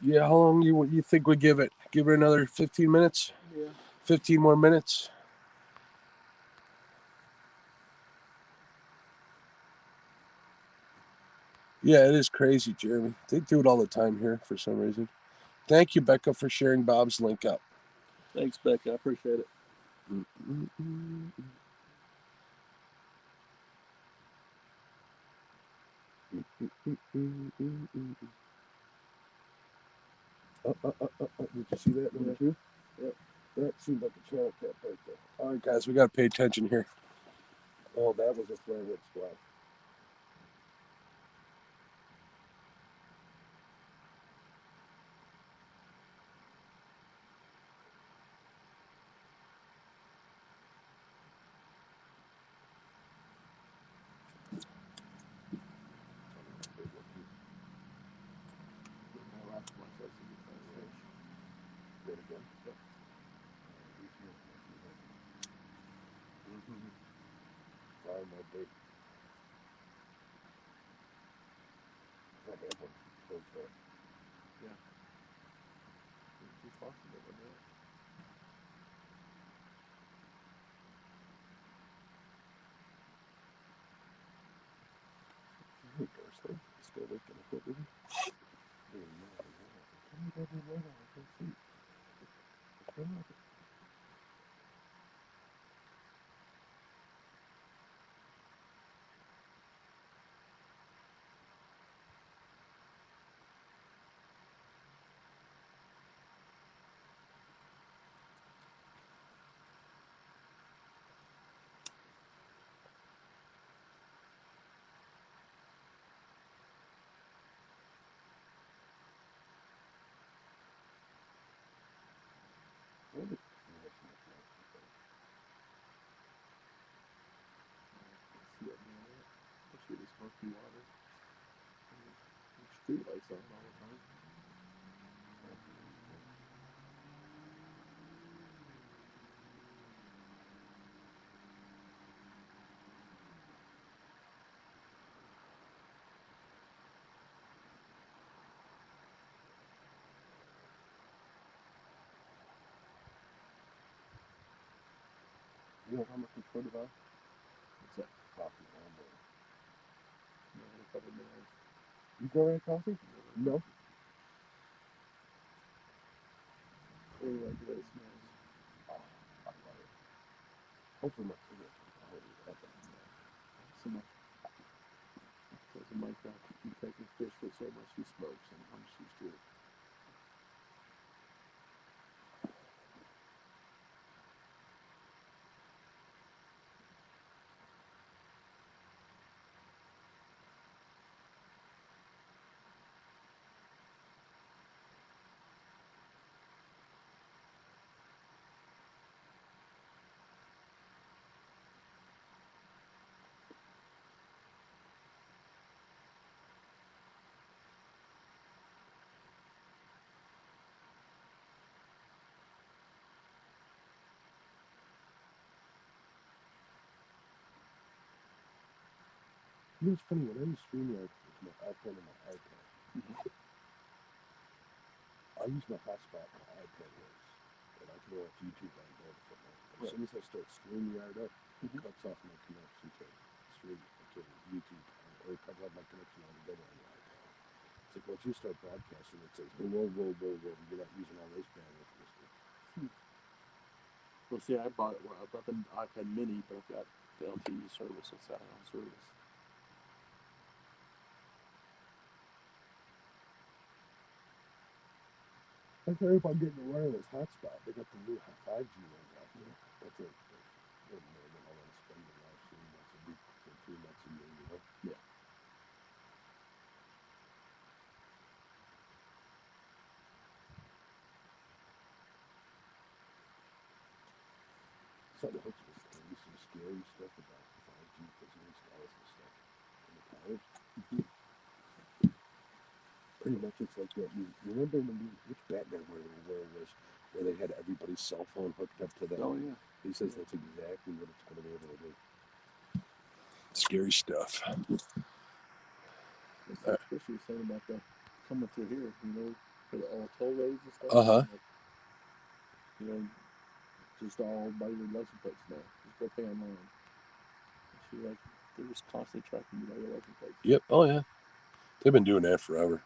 Yeah, how long you think we give it? Give her another 15 minutes? Yeah. 15 more minutes? Yeah, it is crazy, Jeremy. They do it all the time here for some reason. Thank you, Becca, for sharing Bob's link up. Thanks, Becca. I appreciate it. Did you see that number two? Yep. That seemed like a channel cat right there. All right, guys, we got to pay attention here. Oh, that was a flathead splash. Street lights on all the time. You know how much is 25? What's that? Coffee. No, a couple minutes. You go around coffee? No. Really like the way it smells. Oh, I love it. Hopefully my cigarette So my Minecraft, you taking fish with so much she smokes, and I'm just used to it. You know, it's funny, when I use StreamYard with my iPhone and my iPad, I use my hotspot on my iPad works, and I can watch YouTube on both of them. As soon as I start StreamYard up, it cuts off my connection to YouTube, or it cuts off my connection altogether on the iPad. It's like once you start broadcasting, it says, whoa, you're not using all this bandwidth, mister. Well, see, I bought the iPad Mini, but I've got the LTE service. It's out on service. I heard about getting a wireless hotspot. They got the new 5G ones out there. That's it. More than I want to spend in live stream once a week for 3 months a year, you know? Yeah. Something hooks me. There used some scary stuff about 5G physical installers and stuff in the towers. Pretty much it's like that. You remember in the movie, which Batman where it was, where they had everybody's cell phone hooked up to that? Oh, yeah. He says that's exactly what it's going to be able to do. Scary stuff. Especially saying about the coming through here, you know, for all toll roads and stuff. Uh-huh. Like, you know, just all by your license plates now. Just go pay online. She like they're just constantly tracking you by your license plates. Yep. Oh yeah. They've been doing that forever.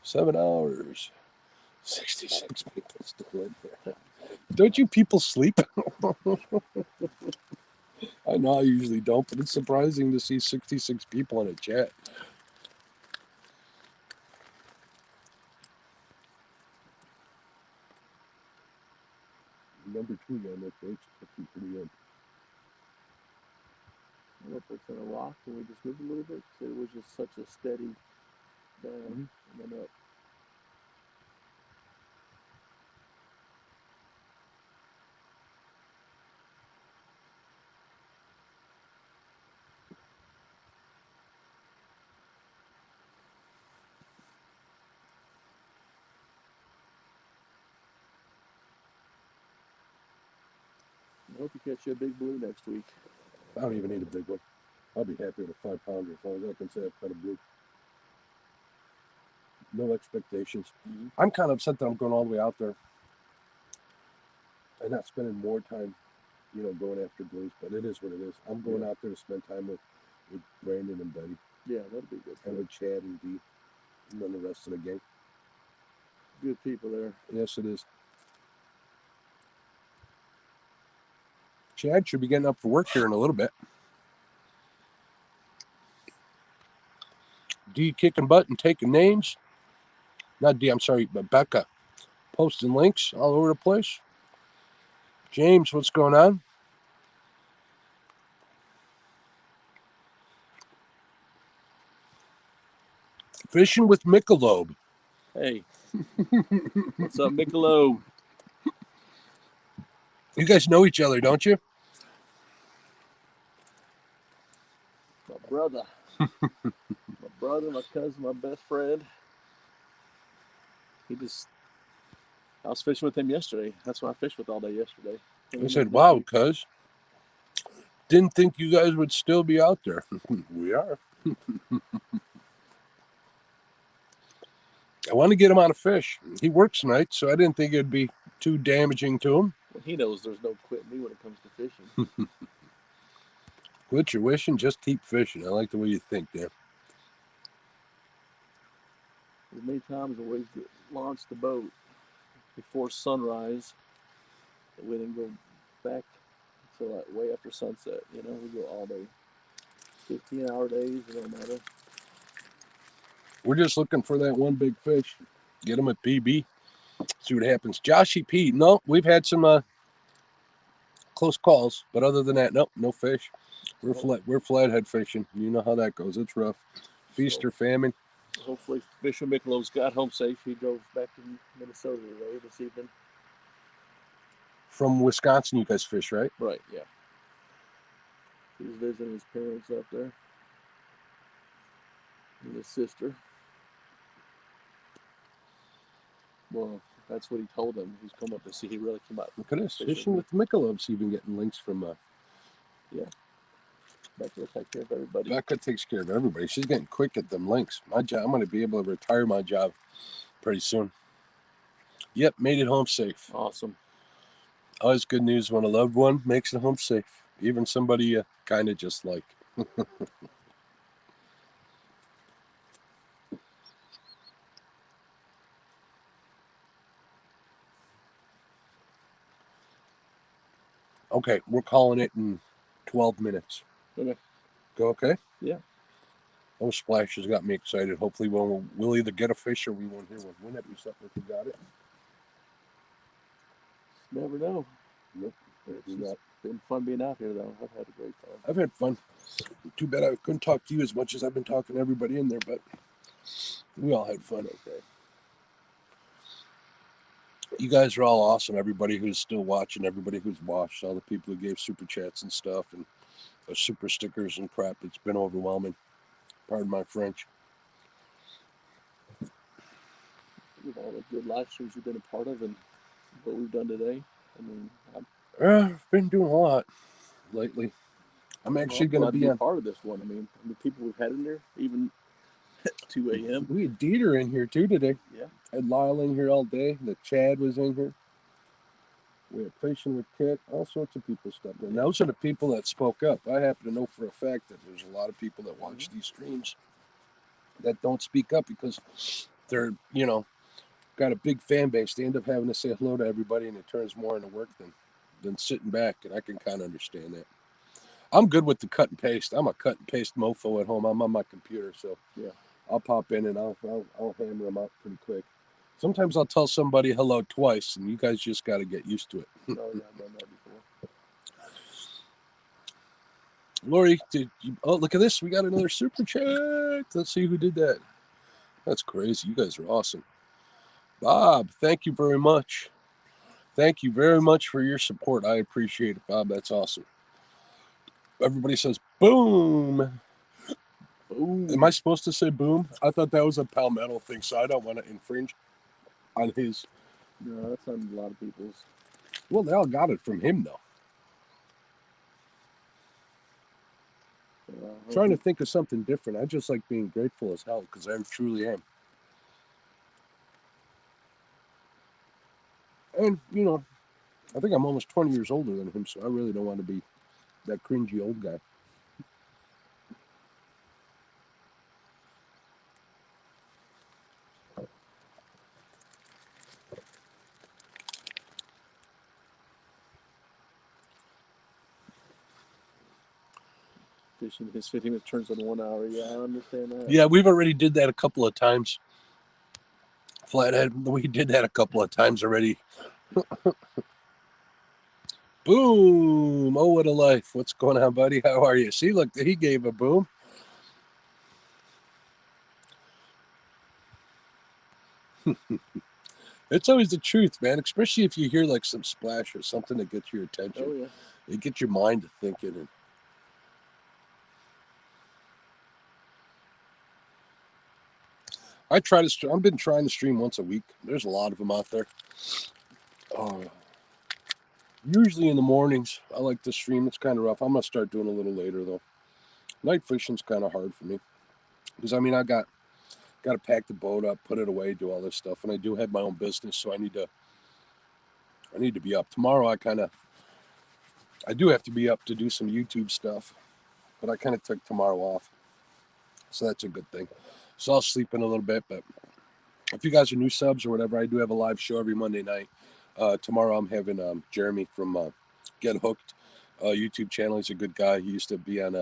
Seven hours. 66 people still in there. Don't you people sleep? I know I usually don't, but it's surprising to see 66 people in a chat. Number 2 on that page, looking pretty good. I don't know if it's in a rock and we just moved a little bit. So it was just such a steady down and then up. I hope you catch you a big blue next week. I don't even need a big one. I'll be happy with a 5-pounder as long as I can say I've caught a blue. No expectations. I'm kind of upset that I'm going all the way out there and not spending more time, you know, going after blues, but it is what it is. I'm going out there to spend time with Brandon and Betty. Yeah, that'd be good. And with Chad and Dee, and then the rest of the gang. Good people there. Yes, it is. Chad should be getting up for work here in a little bit. Dee kicking butt and taking names. Not Dee, I'm sorry, but Becca. Posting links all over the place. James, what's going on? Fishing with Michelob. Hey. What's up, Michelob? You guys know each other, don't you? My brother. My brother, my cousin, my best friend. I was fishing with him yesterday. That's what I fished with all day yesterday. I said, wow, cuz. Didn't think you guys would still be out there. We are. I want to get him on a fish. He works nights, so I didn't think it'd be too damaging to him. Well, he knows there's no quit me when it comes to fishing. Quit your wishing, just keep fishing. I like the way you think, Dan. As many times as we launched the boat before sunrise, we didn't go back until like way after sunset. You know, we go all day. 15-hour days, it don't matter. We're just looking for that one big fish. Get him at PB. See what happens. Joshy P. No, we've had some close calls, but other than that, nope, no fish. We're flathead fishing. You know how that goes. It's rough. Feast or famine. Hopefully, Fisher Michelo's got home safe. He drove back to Minnesota today, this evening. From Wisconsin, you guys fish, right? Right, yeah. He's visiting his parents up there. And his sister. Well, that's what he told them. He's come up to see. He really came out. Look at this. Fishing with Michelob's, even getting links from... Yeah. Becca will take care of everybody. Becca takes care of everybody. She's getting quick at them links. My job, I'm going to be able to retire my job pretty soon. Yep, made it home safe. Awesome. Always good news when a loved one makes it home safe. Even somebody you kind of just like. Okay, we're calling it in 12 minutes. Okay. Go okay? Yeah. Those splashes got me excited. Hopefully we'll either get a fish or we won't hear one. Wouldn't that be something if we got it? Never know. Nope. It's been fun being out here, though. I've had a great time. I've had fun. Too bad I couldn't talk to you as much as I've been talking to everybody in there, but we all had fun. Okay. You guys are all awesome. Everybody who's still watching, everybody who's watched, all the people who gave super chats and stuff, and super stickers and crap. It's been overwhelming. Pardon my French. With all the good live streams you've been a part of and what we've done today. I mean, I've been doing a lot lately. I'm actually going to be a part of this one. I mean, the people we've had in there, even at 2 a.m. We had Dieter in here too today. Yeah. Had Lyle in here all day. The Chad was in here. We had Fishing with Kit. All sorts of people stepped in. Those are the people that spoke up. I happen to know for a fact that there's a lot of people that watch these streams that don't speak up because they're, got a big fan base. They end up having to say hello to everybody, and it turns more into work than sitting back, and I can kind of understand that. I'm good with the cut and paste. I'm a cut and paste mofo at home. I'm on my computer, so yeah, I'll pop in and I'll hammer them out pretty quick. Sometimes I'll tell somebody hello twice, and you guys just got to get used to it. Oh, yeah, I've done that before. Lori, look at this. We got another super chat. Let's see who did that. That's crazy. You guys are awesome. Bob, thank you very much. Thank you very much for your support. I appreciate it, Bob. That's awesome. Everybody says boom. Boom. Am I supposed to say boom? I thought that was a Palmetto thing, so I don't want to infringe on his. No, that's on a lot of people's. Well, they all got it from him, though. Trying to think of something different. I just like being grateful as hell because I truly am. And, I think I'm almost 20 years older than him, so I really don't want to be that cringy old guy. His 15 minutes turns into 1 hour. Yeah, I understand that. Yeah, we've already did that a couple of times. Flathead, we did that a couple of times already. Boom! Oh, what a life. What's going on, buddy? How are you? See, look, he gave a boom. It's always the truth, man, especially if you hear like some splash or something that gets your attention. Oh, yeah. It gets your mind to thinking. And I've been trying to stream once a week. There's a lot of them out there. Usually in the mornings, I like to stream. It's kind of rough. I'm going to start doing a little later, though. Night fishing's kind of hard for me. Because, I got Got to pack the boat up, put it away, do all this stuff. And I do have my own business, so I need to be up. Tomorrow I do have to be up to do some YouTube stuff, but I kind of took tomorrow off. So that's a good thing. So I'll sleep in a little bit, but if you guys are new subs or whatever, I do have a live show every Monday night. Tomorrow I'm having Jeremy from Get Hooked YouTube channel. He's a good guy. He used to be on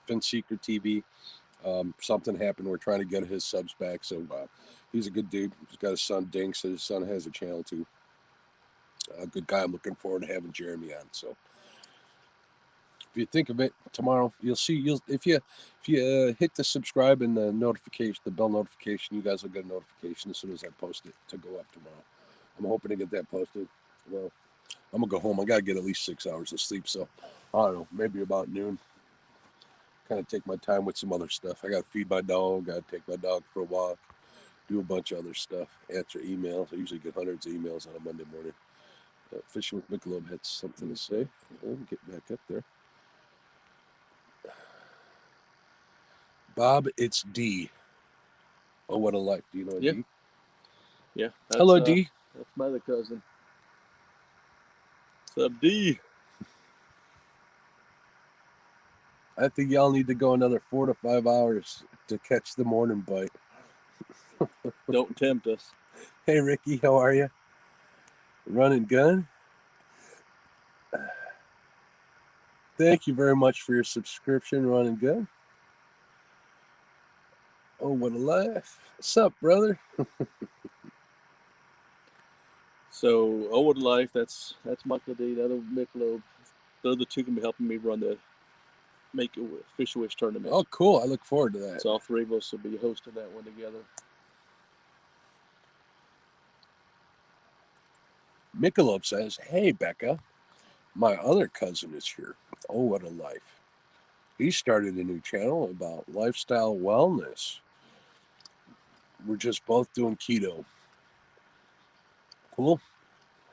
FinSeeker TV. Something happened. We're trying to get his subs back. So he's a good dude. He's got a son, Dink, so his son has a channel too. A good guy. I'm looking forward to having Jeremy on. So if you think of it, tomorrow you'll see. If you hit the subscribe and the bell notification, you guys will get a notification as soon as I post it to go up tomorrow. I'm hoping to get that posted. Well, I'm gonna go home. I gotta get at least 6 hours of sleep. So I don't know, maybe about noon. Kind of take my time with some other stuff. I gotta feed my dog. Gotta take my dog for a walk. Do a bunch of other stuff. Answer emails. I usually get hundreds of emails on a Monday morning. Fishing with Michelob had something to say. I'll get back up there. Bob, it's D. Oh, what a life. Do you know Yeah. D? Yeah. Hello, D. That's my other cousin. What's up, D? I think y'all need to go another 4 to 5 hours to catch the morning bite. Don't tempt us. Hey, Ricky, how are you? Run and gun? Thank you very much for your subscription, Run and Gun. Oh, what a life. What's up, brother? So, Old Life, that's Michael D, the other Michelob. They're the two going to be helping me run the Make a Fish a Wish tournament. Oh, cool. I look forward to that. So all three of us will be hosting that one together. Michelob says, hey, Becca, my other cousin is here. Oh, what a life. He started a new channel about lifestyle wellness. We're just both doing keto. Cool.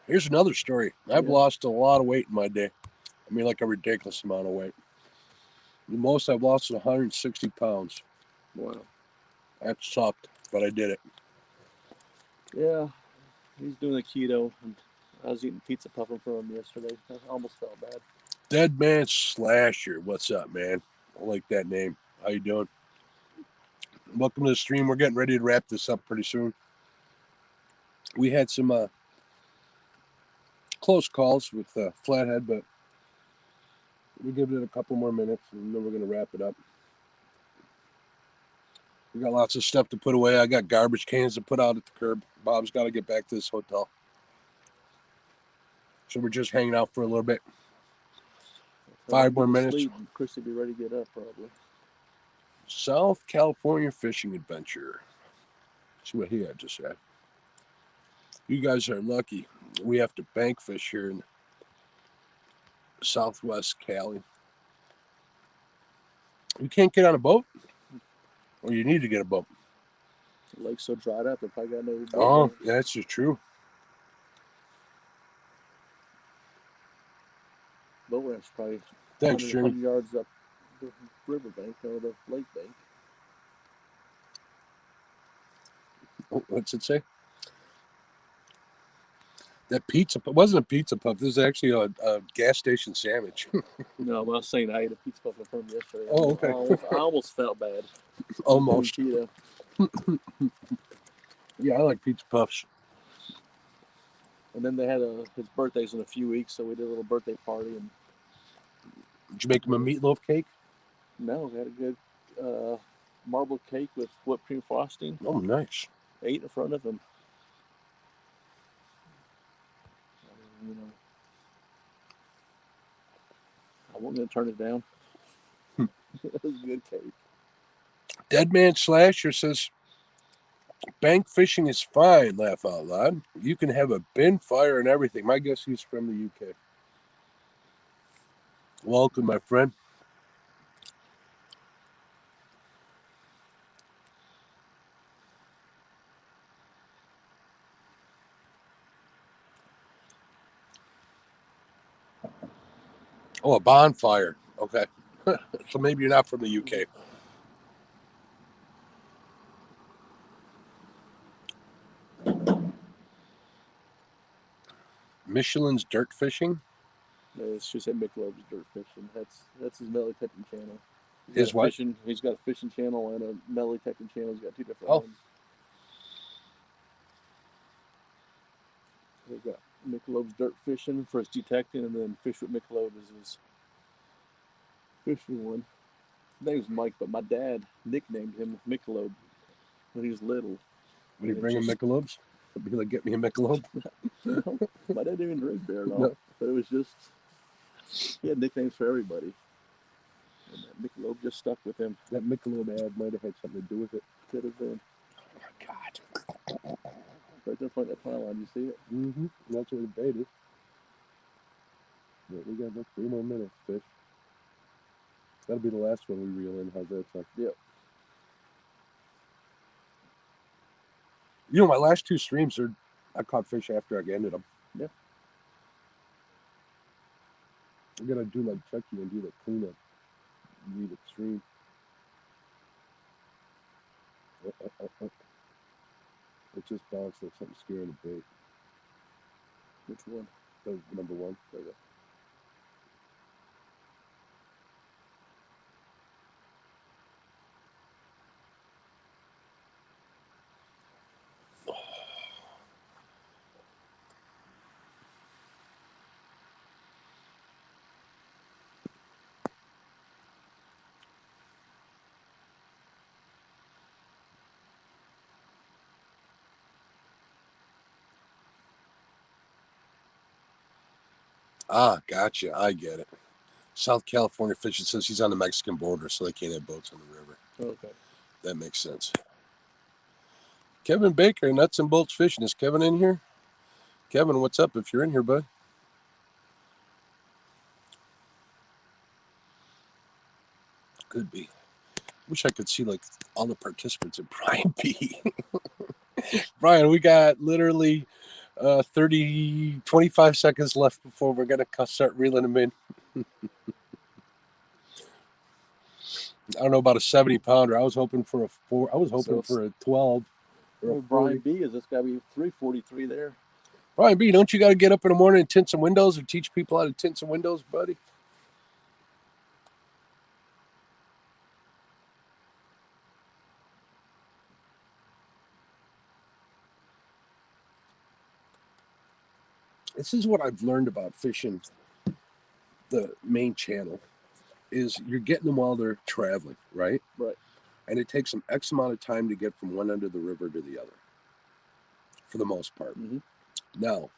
Here's another story. I've lost a lot of weight in my day. I mean, like a ridiculous amount of weight. The most I've lost is 160 pounds. Wow. That sucked, but I did it. Yeah, he's doing the keto. And I was eating pizza puff in front of him yesterday. I almost felt bad. Dead Man Slasher. What's up, man? I like that name. How you doing? Welcome to the stream. We're getting ready to wrap this up pretty soon. We had some close calls with Flathead, but we give it a couple more minutes and then we're going to wrap it up. We got lots of stuff to put away. I got garbage cans to put out at the curb. Bob's got to get back to this hotel. So we're just hanging out for a little bit. 5 more minutes. Sleep. Chris will be ready to get up probably. South California fishing adventure. See what he had to say. You guys are lucky. We have to bank fish here in Southwest Cali. You can't get on a boat? Or you need to get a boat? The lake's so dried up, if I got no boat. Oh, that's just true. Boat ramp's probably Thanks, 100 Jimmy. yards up the riverbank or the lake bank. Oh, what's it say? That pizza wasn't a pizza puff. This is actually a gas station sandwich. No, I was saying I ate a pizza puff in front of him yesterday. Oh, okay. I almost felt bad. Almost. Yeah, I like pizza puffs. And then they had his birthday's in a few weeks, so we did a little birthday party. And did you make him a meatloaf cake? No, we had a good marble cake with whipped cream frosting. Oh, nice. Ate in front of him. You know, I wasn't going to turn it down. It was a good cake. Dead Man Slasher says, bank fishing is fine, laugh out loud. You can have a bin fire and everything. My guess he's from the UK. Welcome, my friend. Oh, a bonfire. Okay. So maybe you're not from the UK. Michelin's Dirt Fishing? No, it's just at Michelob's Dirt Fishing. That's his Melly-Tecton channel. Is what? He's got a fishing channel and a Melly-Tecton channel. He's got two different Oh. ones. He's got Michelob's Dirt Fishing for his detecting, and then Fish with Michelob is his fishing one. His name's Mike, but my dad nicknamed him Michelob when he was little. When you bring him Michelob's? Be like, get me a Michelob? No, my dad didn't even drink beer at all. No. But it was just, he had nicknames for everybody. And that Michelob just stuck with him. That Michelob ad might have had something to do with it. Could have been. Oh my God. Right there in front of that pile line, you see it? Mm-hmm. That's where the bait is. But we got about 3 more minutes, fish. That'll be the last one we reel in. How's that sound? Yep. You know, my last 2 streams are, I caught fish after I ended them. Yeah. I'm gonna do like Chucky and do the cleanup. Leave it stream. It just bounced like something scaring the bait. Which one? That was number 1. There you go. Ah, gotcha. I get it. South California fishing says he's on the Mexican border, so they can't have boats on the river. Okay. That makes sense. Kevin Baker, Nuts and Bolts Fishing. Is Kevin in here? Kevin, what's up if you're in here, bud? Could be. Wish I could see like all the participants in Brian B. Brian, we got literally 25 seconds left before we're going to start reeling them in. I don't know about a 70 pounder. I was hoping for a 4. I was hoping for a 12 or a 40. Brian B, is this got to be 343 there? Brian B, don't you got to get up in the morning and tint some windows or teach people how to tint some windows, buddy? This is what I've learned about fishing the main channel is you're getting them while they're traveling, right? Right. And it takes them X amount of time to get from one end of the river to the other, for the most part. Mm-hmm. Now,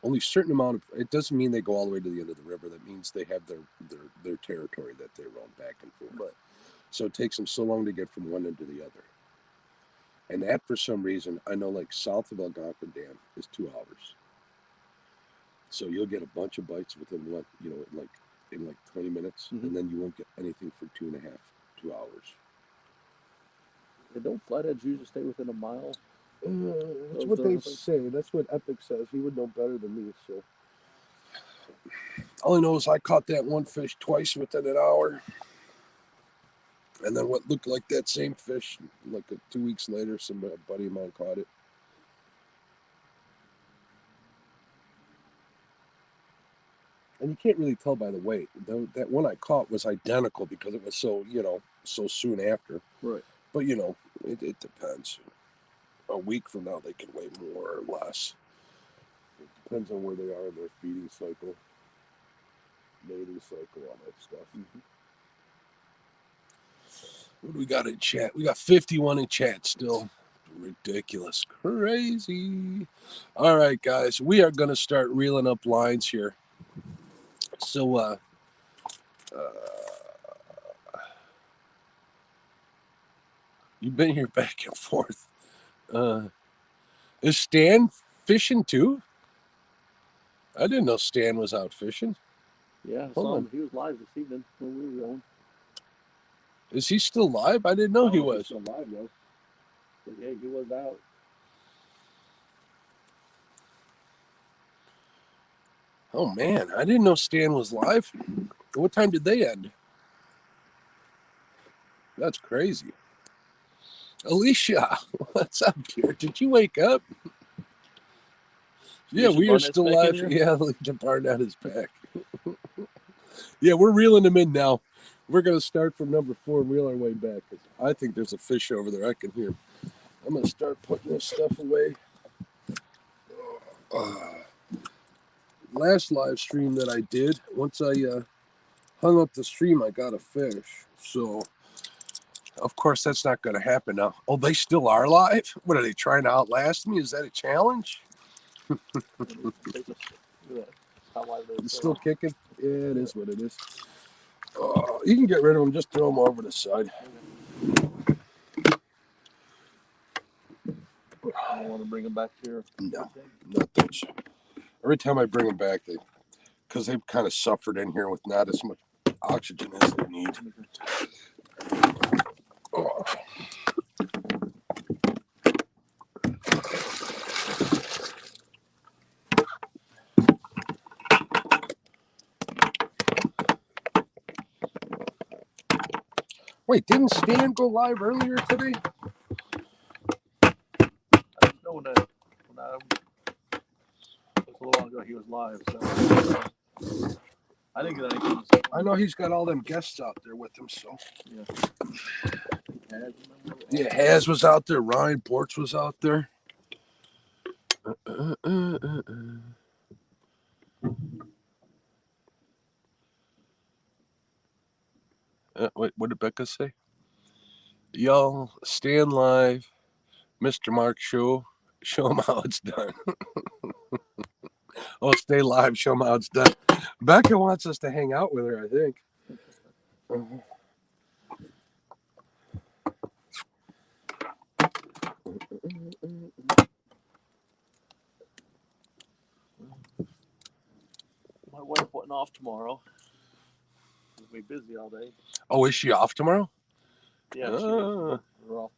only a certain amount of, it doesn't mean they go all the way to the end of the river. That means they have their territory that they roam back and forth. Right. So it takes them so long to get from one end to the other. And that, for some reason, I know like south of Algonquin Dam is 2 hours. So you'll get a bunch of bites within what, in like 20 minutes, mm-hmm. and then you won't get anything for 2 hours. And don't flatheads usually stay within a mile? That's what they say. That's what Epic says. He would know better than me. So all I know is I caught that one fish twice within an hour, and then what looked like that same fish, like 2 weeks later, a buddy of mine caught it. And you can't really tell by the weight. That one I caught was identical because it was so soon after. Right. But it depends. A week from now, they can weigh more or less. It depends on where they are in their feeding cycle, mating cycle, all that stuff. Mm-hmm. What do we got in chat? We got 51 in chat still. Ridiculous. Crazy. All right, guys. We are going to start reeling up lines here. So, you've been here back and forth. Is Stan fishing too? I didn't know Stan was out fishing. Yeah, I saw him. He was live this evening when we were going. Is he still live? I didn't know he was. He's still live, though. But yeah, he was out. Oh, man. I didn't know Stan was live. What time did they end? That's crazy. Alicia, what's up, dear? Did you wake up? Yeah, we are still live. Yeah, to barn out his back. Yeah, we're reeling him in now. We're going to start from number 4 and reel our way back. I think there's a fish over there. I can hear him. I'm going to start putting this stuff away. Last live stream that I did, once I hung up the stream, I got a fish. So, of course, that's not going to happen now. Oh, they still are live? What, are they trying to outlast me? Is that a challenge? It's still kicking? Yeah, it is what it is. You can get rid of them. Just throw them over the side. I don't want to bring them back here. No, not those. Every time I bring them back, because they've kind of suffered in here with not as much oxygen as they need. Oh. Wait, didn't Stan go live earlier today? I don't know when it was a little while ago he was live, so I didn't get anything. I know he's got all them guests out there with him, so. Yeah, Haz was out there. Ryan Ports was out there. Wait, what did Becca say? Y'all, Stan live. Mr. Mark show him how it's done. Oh, stay live, show him how it's done. Becca wants us to hang out with her, I think. My wife wasn't off tomorrow. She'll be busy all day. Oh, is she off tomorrow? Yeah, we're off.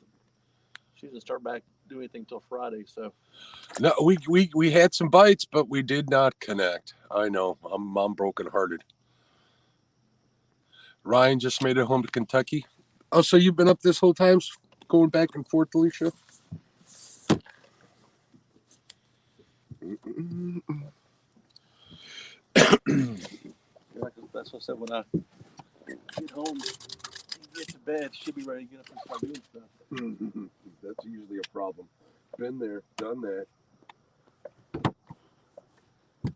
She doesn't start back doing anything till Friday, so. No, we had some bites, but we did not connect. I know. I'm brokenhearted. Ryan just made it home to Kentucky. Oh, so you've been up this whole time, going back and forth, Alicia? That's what I said when I get home, get to bed, she'll be ready to get up and start doing stuff. That's usually a problem. Been there, done that.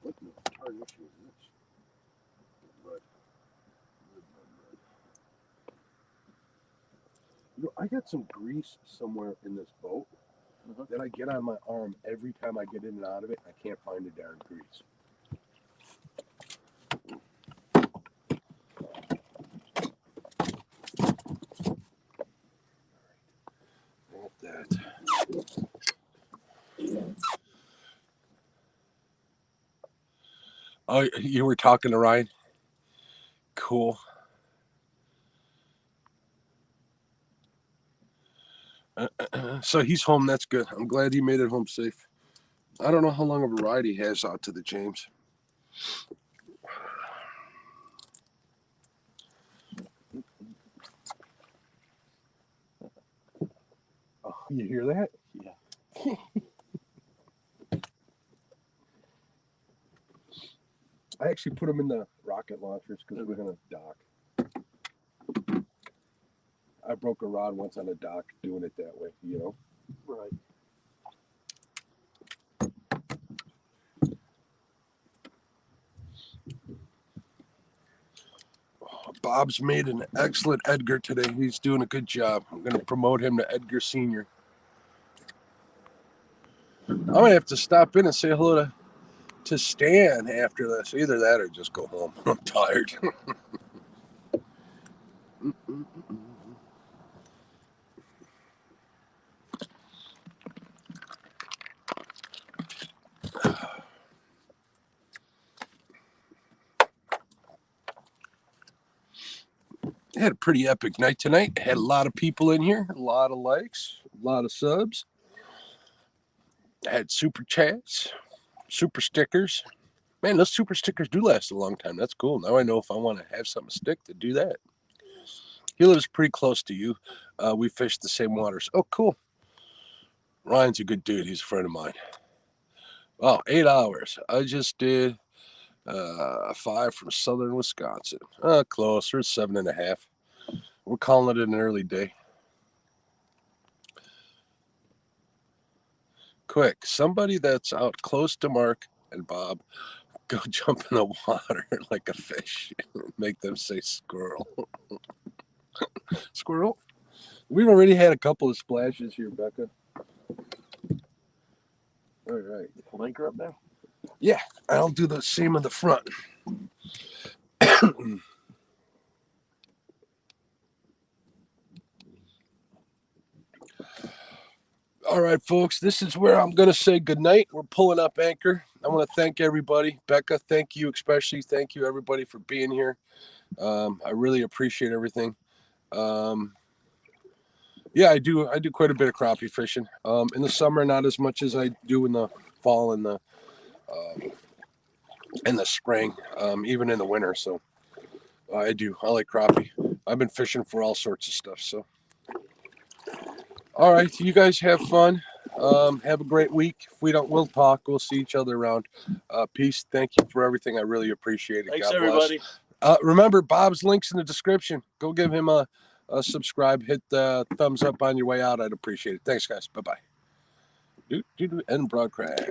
What the tarnation is this? Mud. You know, I got some grease somewhere in this boat that I get on my arm every time I get in and out of it. I can't find the darn grease. That. Oh, you were talking to Ryan? Cool. So he's home. That's good. I'm glad he made it home safe. I don't know how long of a ride he has out to the James. Oh, you hear that? Yeah. I actually put them in the rocket launchers because we're going to dock. I broke a rod once on a dock doing it that way, you know? Right. Bob's made an excellent Edgar today. He's doing a good job. I'm going to promote him to Edgar Sr. I'm going to have to stop in and say hello to Stan after this. Either that or just go home. I'm tired. I had a pretty epic night tonight. Had a lot of people in here, a lot of likes, a lot of subs. I had super chats, super stickers. Man, those super stickers do last a long time. That's cool. Now I know if I want to have something stick to do that. He lives pretty close to you. We fish the same waters. Oh, cool. Ryan's a good dude. He's a friend of mine. Oh, 8 hours. I just did 5 from southern Wisconsin. Closer, 7.5. We're calling it an early day. Quick, somebody that's out close to Mark and Bob, go jump in the water like a fish. Make them say squirrel. Squirrel? We've already had a couple of splashes here, Becca. All right. Anchor up now? Yeah, I'll do the same on the front. All right, folks, this is where I'm going to say goodnight. We're pulling up anchor. I want to thank everybody. Becca, thank you especially. Thank you, everybody, for being here. I really appreciate everything. Yeah, I do quite a bit of crappie fishing. In the summer, not as much as I do in the fall and the spring, even in the winter. So I do. I like crappie. I've been fishing for all sorts of stuff. So, all right, you guys have fun. Have a great week. If we don't, we'll talk. We'll see each other around. Peace. Thank you for everything. I really appreciate it. Thanks, God everybody. bless. Remember, Bob's link's in the description. Go give him a subscribe. Hit the thumbs up on your way out. I'd appreciate it. Thanks, guys. Bye-bye. End broadcast.